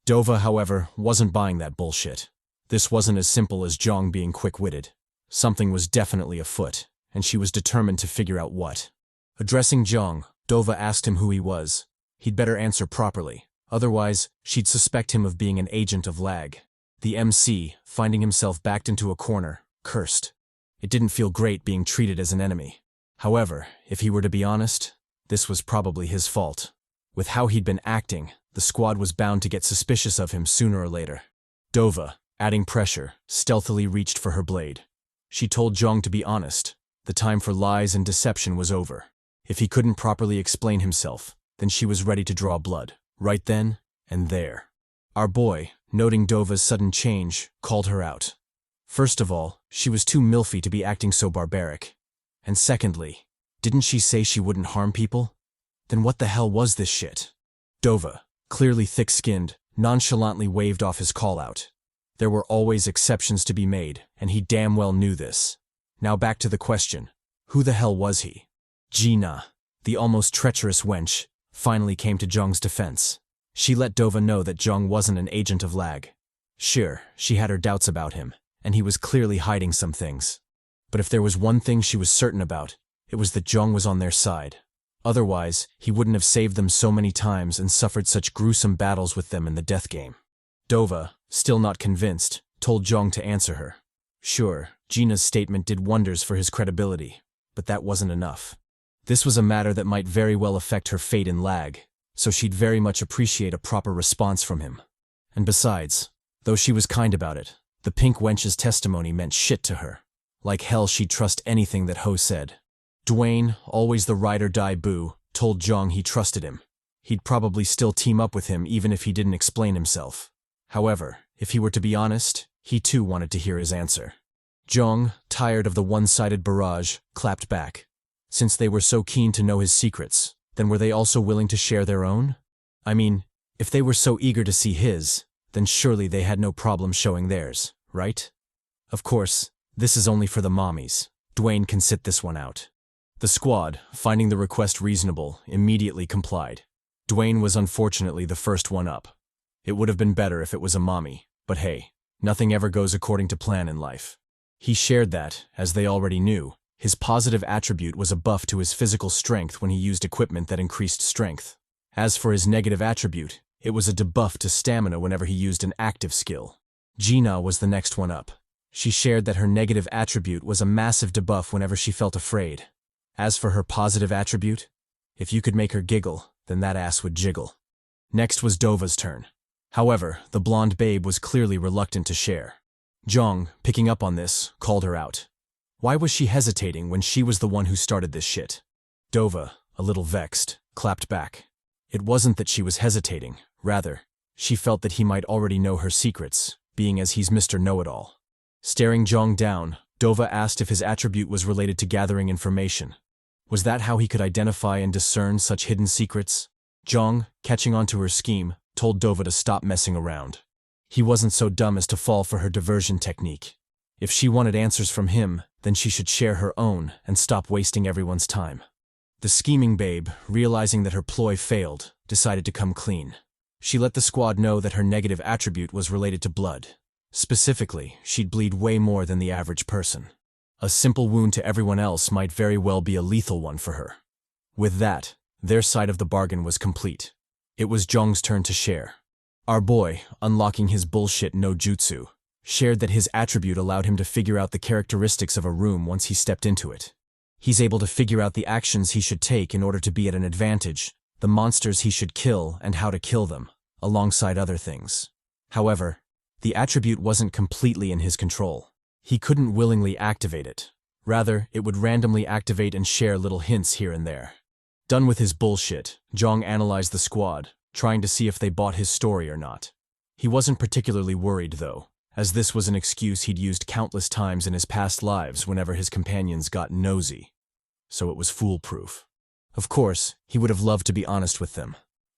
Dova, however, wasn't buying that bullshit. This wasn't as simple as Jeong being quick-witted. Something was definitely afoot, and she was determined to figure out what. Addressing Jeong, Dova asked him who he was. He'd better answer properly, otherwise she'd suspect him of being an agent of L.A.G. The MC, finding himself backed into a corner, cursed. It didn't feel great being treated as an enemy. However, if he were to be honest, this was probably his fault. With how he'd been acting, the squad was bound to get suspicious of him sooner or later. Dova, adding pressure, stealthily reached for her blade. She told Jeong to be honest. The time for lies and deception was over. If he couldn't properly explain himself, then she was ready to draw blood, right then and there. Our boy, noting Dova's sudden change, called her out. First of all, she was too milfy to be acting so barbaric. And secondly, didn't she say she wouldn't harm people? Then what the hell was this shit? Dova, clearly thick-skinned, nonchalantly waved off his call-out. There were always exceptions to be made, and he damn well knew this. Now back to the question. Who the hell was he? Gina. The almost treacherous wench finally came to Jeong's defense. She let Dova know that Jeong wasn't an agent of L.A.G. Sure, she had her doubts about him, and he was clearly hiding some things. But if there was one thing she was certain about, it was that Jeong was on their side. Otherwise, he wouldn't have saved them so many times and suffered such gruesome battles with them in the death game. Dova, still not convinced, told Jeong to answer her. Sure, Gina's statement did wonders for his credibility, but that wasn't enough. This was a matter that might very well affect her fate in L.A.G, so she'd very much appreciate a proper response from him. And besides, though she was kind about it, the pink wench's testimony meant shit to her. Like hell she'd trust anything that Ho said. Dwayne, always the ride-or-die boo, told Jeong he trusted him. He'd probably still team up with him even if he didn't explain himself. However, if he were to be honest, he too wanted to hear his answer. Jeong, tired of the one-sided barrage, clapped back. Since they were so keen to know his secrets, then were they also willing to share their own? I mean, if they were so eager to see his, then surely they had no problem showing theirs, right? Of course, this is only for the mommies. Dwayne can sit this one out. The squad, finding the request reasonable, immediately complied. Dwayne was unfortunately the first one up. It would have been better if it was a mommy, but hey, nothing ever goes according to plan in life. He shared that, as they already knew, his positive attribute was a buff to his physical strength when he used equipment that increased strength. As for his negative attribute, it was a debuff to stamina whenever he used an active skill. Gina was the next one up. She shared that her negative attribute was a massive debuff whenever she felt afraid. As for her positive attribute, if you could make her giggle, then that ass would jiggle. Next was Dova's turn. However, the blonde babe was clearly reluctant to share. Jeong, picking up on this, called her out. Why was she hesitating when she was the one who started this shit? Dova, a little vexed, clapped back. It wasn't that she was hesitating, rather, she felt that he might already know her secrets, being as he's Mr. Know-It-All. Staring Jeong down, Dova asked if his attribute was related to gathering information. Was that how he could identify and discern such hidden secrets? Jeong, catching on to her scheme, told Dova to stop messing around. He wasn't so dumb as to fall for her diversion technique. If she wanted answers from him, then she should share her own and stop wasting everyone's time. The scheming babe, realizing that her ploy failed, decided to come clean. She let the squad know that her negative attribute was related to blood. Specifically, she'd bleed way more than the average person. A simple wound to everyone else might very well be a lethal one for her. With that, their side of the bargain was complete. It was Jeong's turn to share. Our boy, unlocking his bullshit no jutsu, shared that his attribute allowed him to figure out the characteristics of a room once he stepped into it. He's able to figure out the actions he should take in order to be at an advantage, the monsters he should kill and how to kill them, alongside other things. However, the attribute wasn't completely in his control. He couldn't willingly activate it. Rather, it would randomly activate and share little hints here and there. Done with his bullshit, Jeong analyzed the squad, trying to see if they bought his story or not. He wasn't particularly worried, though, as this was an excuse he'd used countless times in his past lives whenever his companions got nosy. So it was foolproof. Of course, he would have loved to be honest with them.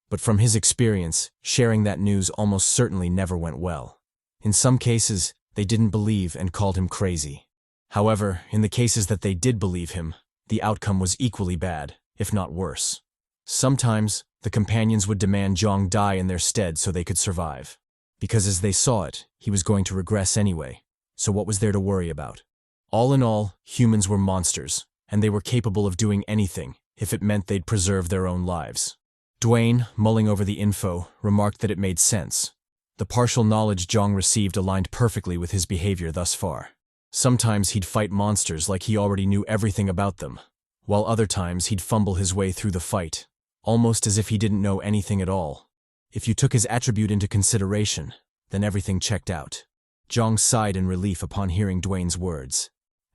But from his experience, sharing that news almost certainly never went well. In some cases, they didn't believe and called him crazy. However, in the cases that they did believe him, the outcome was equally bad, if not worse. Sometimes, the companions would demand Jeong die in their stead so they could survive. Because as they saw it, he was going to regress anyway, so what was there to worry about? All in all, humans were monsters, and they were capable of doing anything if it meant they'd preserve their own lives. Dwayne, mulling over the info, remarked that it made sense. The partial knowledge Jeong received aligned perfectly with his behavior thus far. Sometimes he'd fight monsters like he already knew everything about them, while other times he'd fumble his way through the fight, almost as if he didn't know anything at all. If you took his attribute into consideration, then everything checked out. Jeong sighed in relief upon hearing Dwayne's words.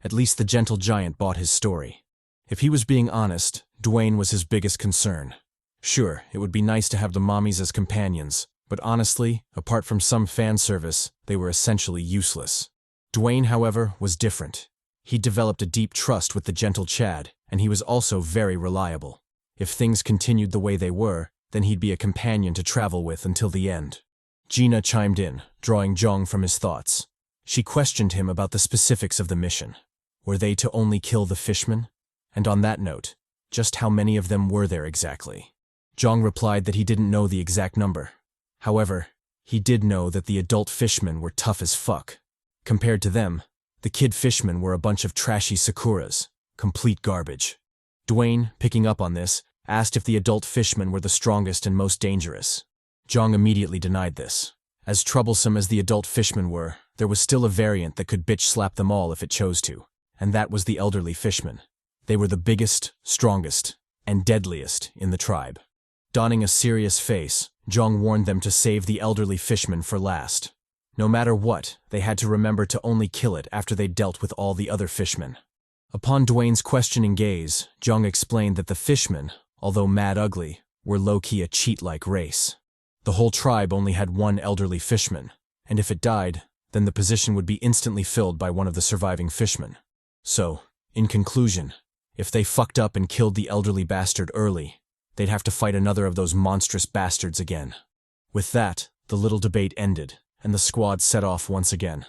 At least the gentle giant bought his story. If he was being honest, Dwayne was his biggest concern. Sure, it would be nice to have the mommies as companions, but honestly, apart from some fan service, they were essentially useless. Dwayne, however, was different. He'd developed a deep trust with the gentle Chad, and he was also very reliable. If things continued the way they were, then he'd be a companion to travel with until the end. Gina chimed in, drawing Jeong from his thoughts. She questioned him about the specifics of the mission. Were they to only kill the fishmen? And on that note, just how many of them were there exactly. Jeong replied that he didn't know the exact number. However, he did know that the adult fishmen were tough as fuck. Compared to them, the kid fishmen were a bunch of trashy sakuras, complete garbage. Dwayne, picking up on this, asked if the adult fishmen were the strongest and most dangerous. Jeong immediately denied this. As troublesome as the adult fishmen were, there was still a variant that could bitch slap them all if it chose to, and that was the elderly fishmen. They were the biggest, strongest, and deadliest in the tribe. Donning a serious face, Jeong warned them to save the elderly fishmen for last. No matter what, they had to remember to only kill it after they dealt with all the other fishmen. Upon Dwayne's questioning gaze, Jeong explained that the fishmen, although mad ugly, were low-key a cheat-like race. The whole tribe only had one elderly fishman, and if it died, then the position would be instantly filled by one of the surviving fishmen. So, in conclusion, if they fucked up and killed the elderly bastard early, they'd have to fight another of those monstrous bastards again. With that, the little debate ended, and the squad set off once again.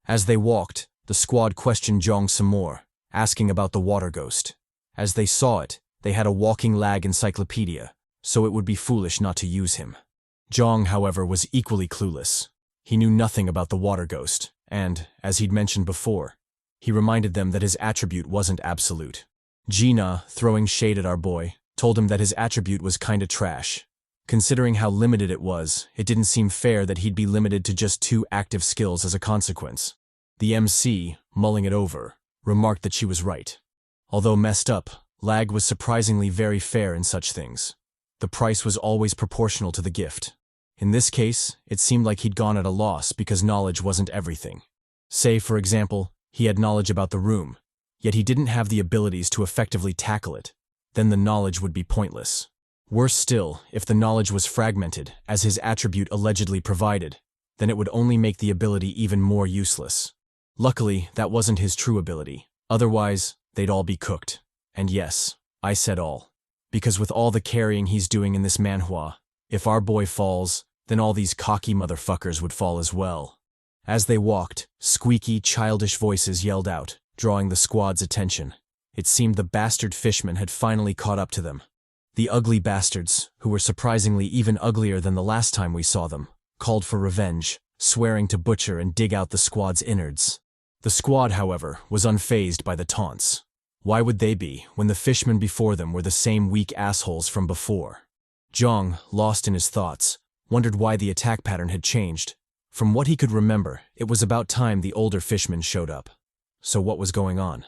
As they walked, the squad questioned Jeong some more, asking about the water ghost. As they saw it, they had a walking lag encyclopedia, so it would be foolish not to use him. Jeong, however, was equally clueless. He knew nothing about the water ghost, and, as he'd mentioned before, he reminded them that his attribute wasn't absolute. Gina, throwing shade at our boy, told him that his attribute was kinda trash. Considering how limited it was, it didn't seem fair that he'd be limited to just 2 active skills as a consequence. The MC, mulling it over, remarked that she was right. Although messed up, L.A.G was surprisingly very fair in such things. The price was always proportional to the gift. In this case, it seemed like he'd gone at a loss because knowledge wasn't everything. Say, for example, he had knowledge about the room, yet he didn't have the abilities to effectively tackle it. Then the knowledge would be pointless. Worse still, if the knowledge was fragmented, as his attribute allegedly provided, then it would only make the ability even more useless. Luckily, that wasn't his true ability. Otherwise, they'd all be cooked. And yes, I said all. Because with all the carrying he's doing in this manhwa, if our boy falls, then all these cocky motherfuckers would fall as well. As they walked, squeaky, childish voices yelled out, drawing the squad's attention. It seemed the bastard fishmen had finally caught up to them. The ugly bastards, who were surprisingly even uglier than the last time we saw them, called for revenge, swearing to butcher and dig out the squad's innards. The squad, however, was unfazed by the taunts. Why would they be, when the fishmen before them were the same weak assholes from before? Jeong, lost in his thoughts, wondered why the attack pattern had changed. From what he could remember, it was about time the older fishmen showed up. So what was going on?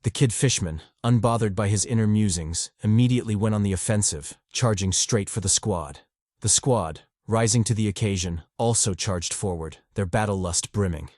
The kid fishman, unbothered by his inner musings, immediately went on the offensive, charging straight for the squad. The squad, rising to the occasion, also charged forward, their battle lust brimming.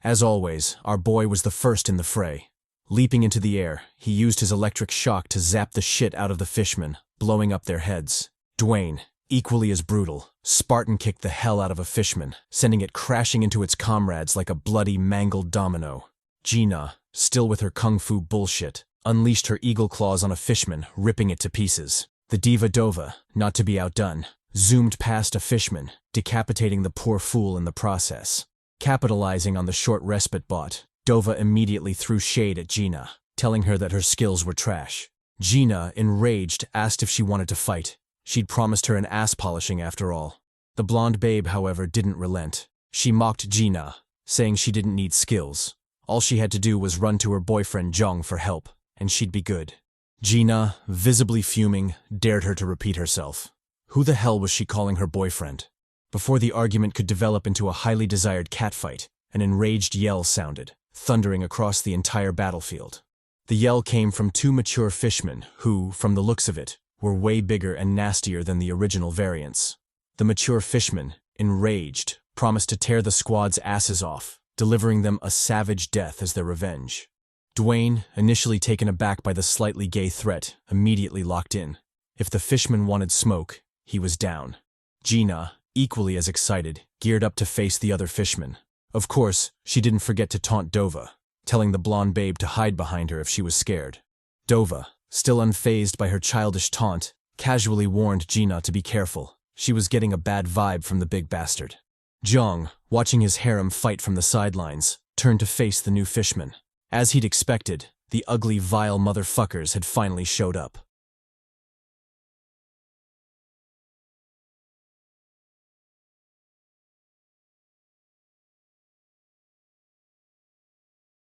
As always, our boy was the first in the fray. Leaping into the air, he used his electric shock to zap the shit out of the fishmen, blowing up their heads. Dwayne, equally as brutal, Spartan kicked the hell out of a fishman, sending it crashing into its comrades like a bloody, mangled domino. Gina, still with her kung fu bullshit, unleashed her eagle claws on a fishman, ripping it to pieces. The diva Dova, not to be outdone, zoomed past a fishman, decapitating the poor fool in the process. Capitalizing on the short respite bought, Dova immediately threw shade at Gina, telling her that her skills were trash. Gina, enraged, asked if she wanted to fight. She'd promised her an ass polishing after all. The blonde babe, however, didn't relent. She mocked Gina, saying she didn't need skills. All she had to do was run to her boyfriend Jeong for help, and she'd be good. Gina, visibly fuming, dared her to repeat herself. Who the hell was she calling her boyfriend? Before the argument could develop into a highly desired catfight, an enraged yell sounded, thundering across the entire battlefield. The yell came from 2 mature fishmen who, from the looks of it, were way bigger and nastier than the original variants. The mature fishmen, enraged, promised to tear the squad's asses off, delivering them a savage death as their revenge. Dwayne, initially taken aback by the slightly gay threat, immediately locked in. If the fishman wanted smoke, he was down. Gina, equally as excited, geared up to face the other fishmen. Of course, she didn't forget to taunt Dova, telling the blonde babe to hide behind her if she was scared. Dova, still unfazed by her childish taunt, casually warned Gina to be careful. She was getting a bad vibe from the big bastard. Jeong, watching his harem fight from the sidelines, turned to face the new fishman. As he'd expected, the ugly, vile motherfuckers had finally showed up.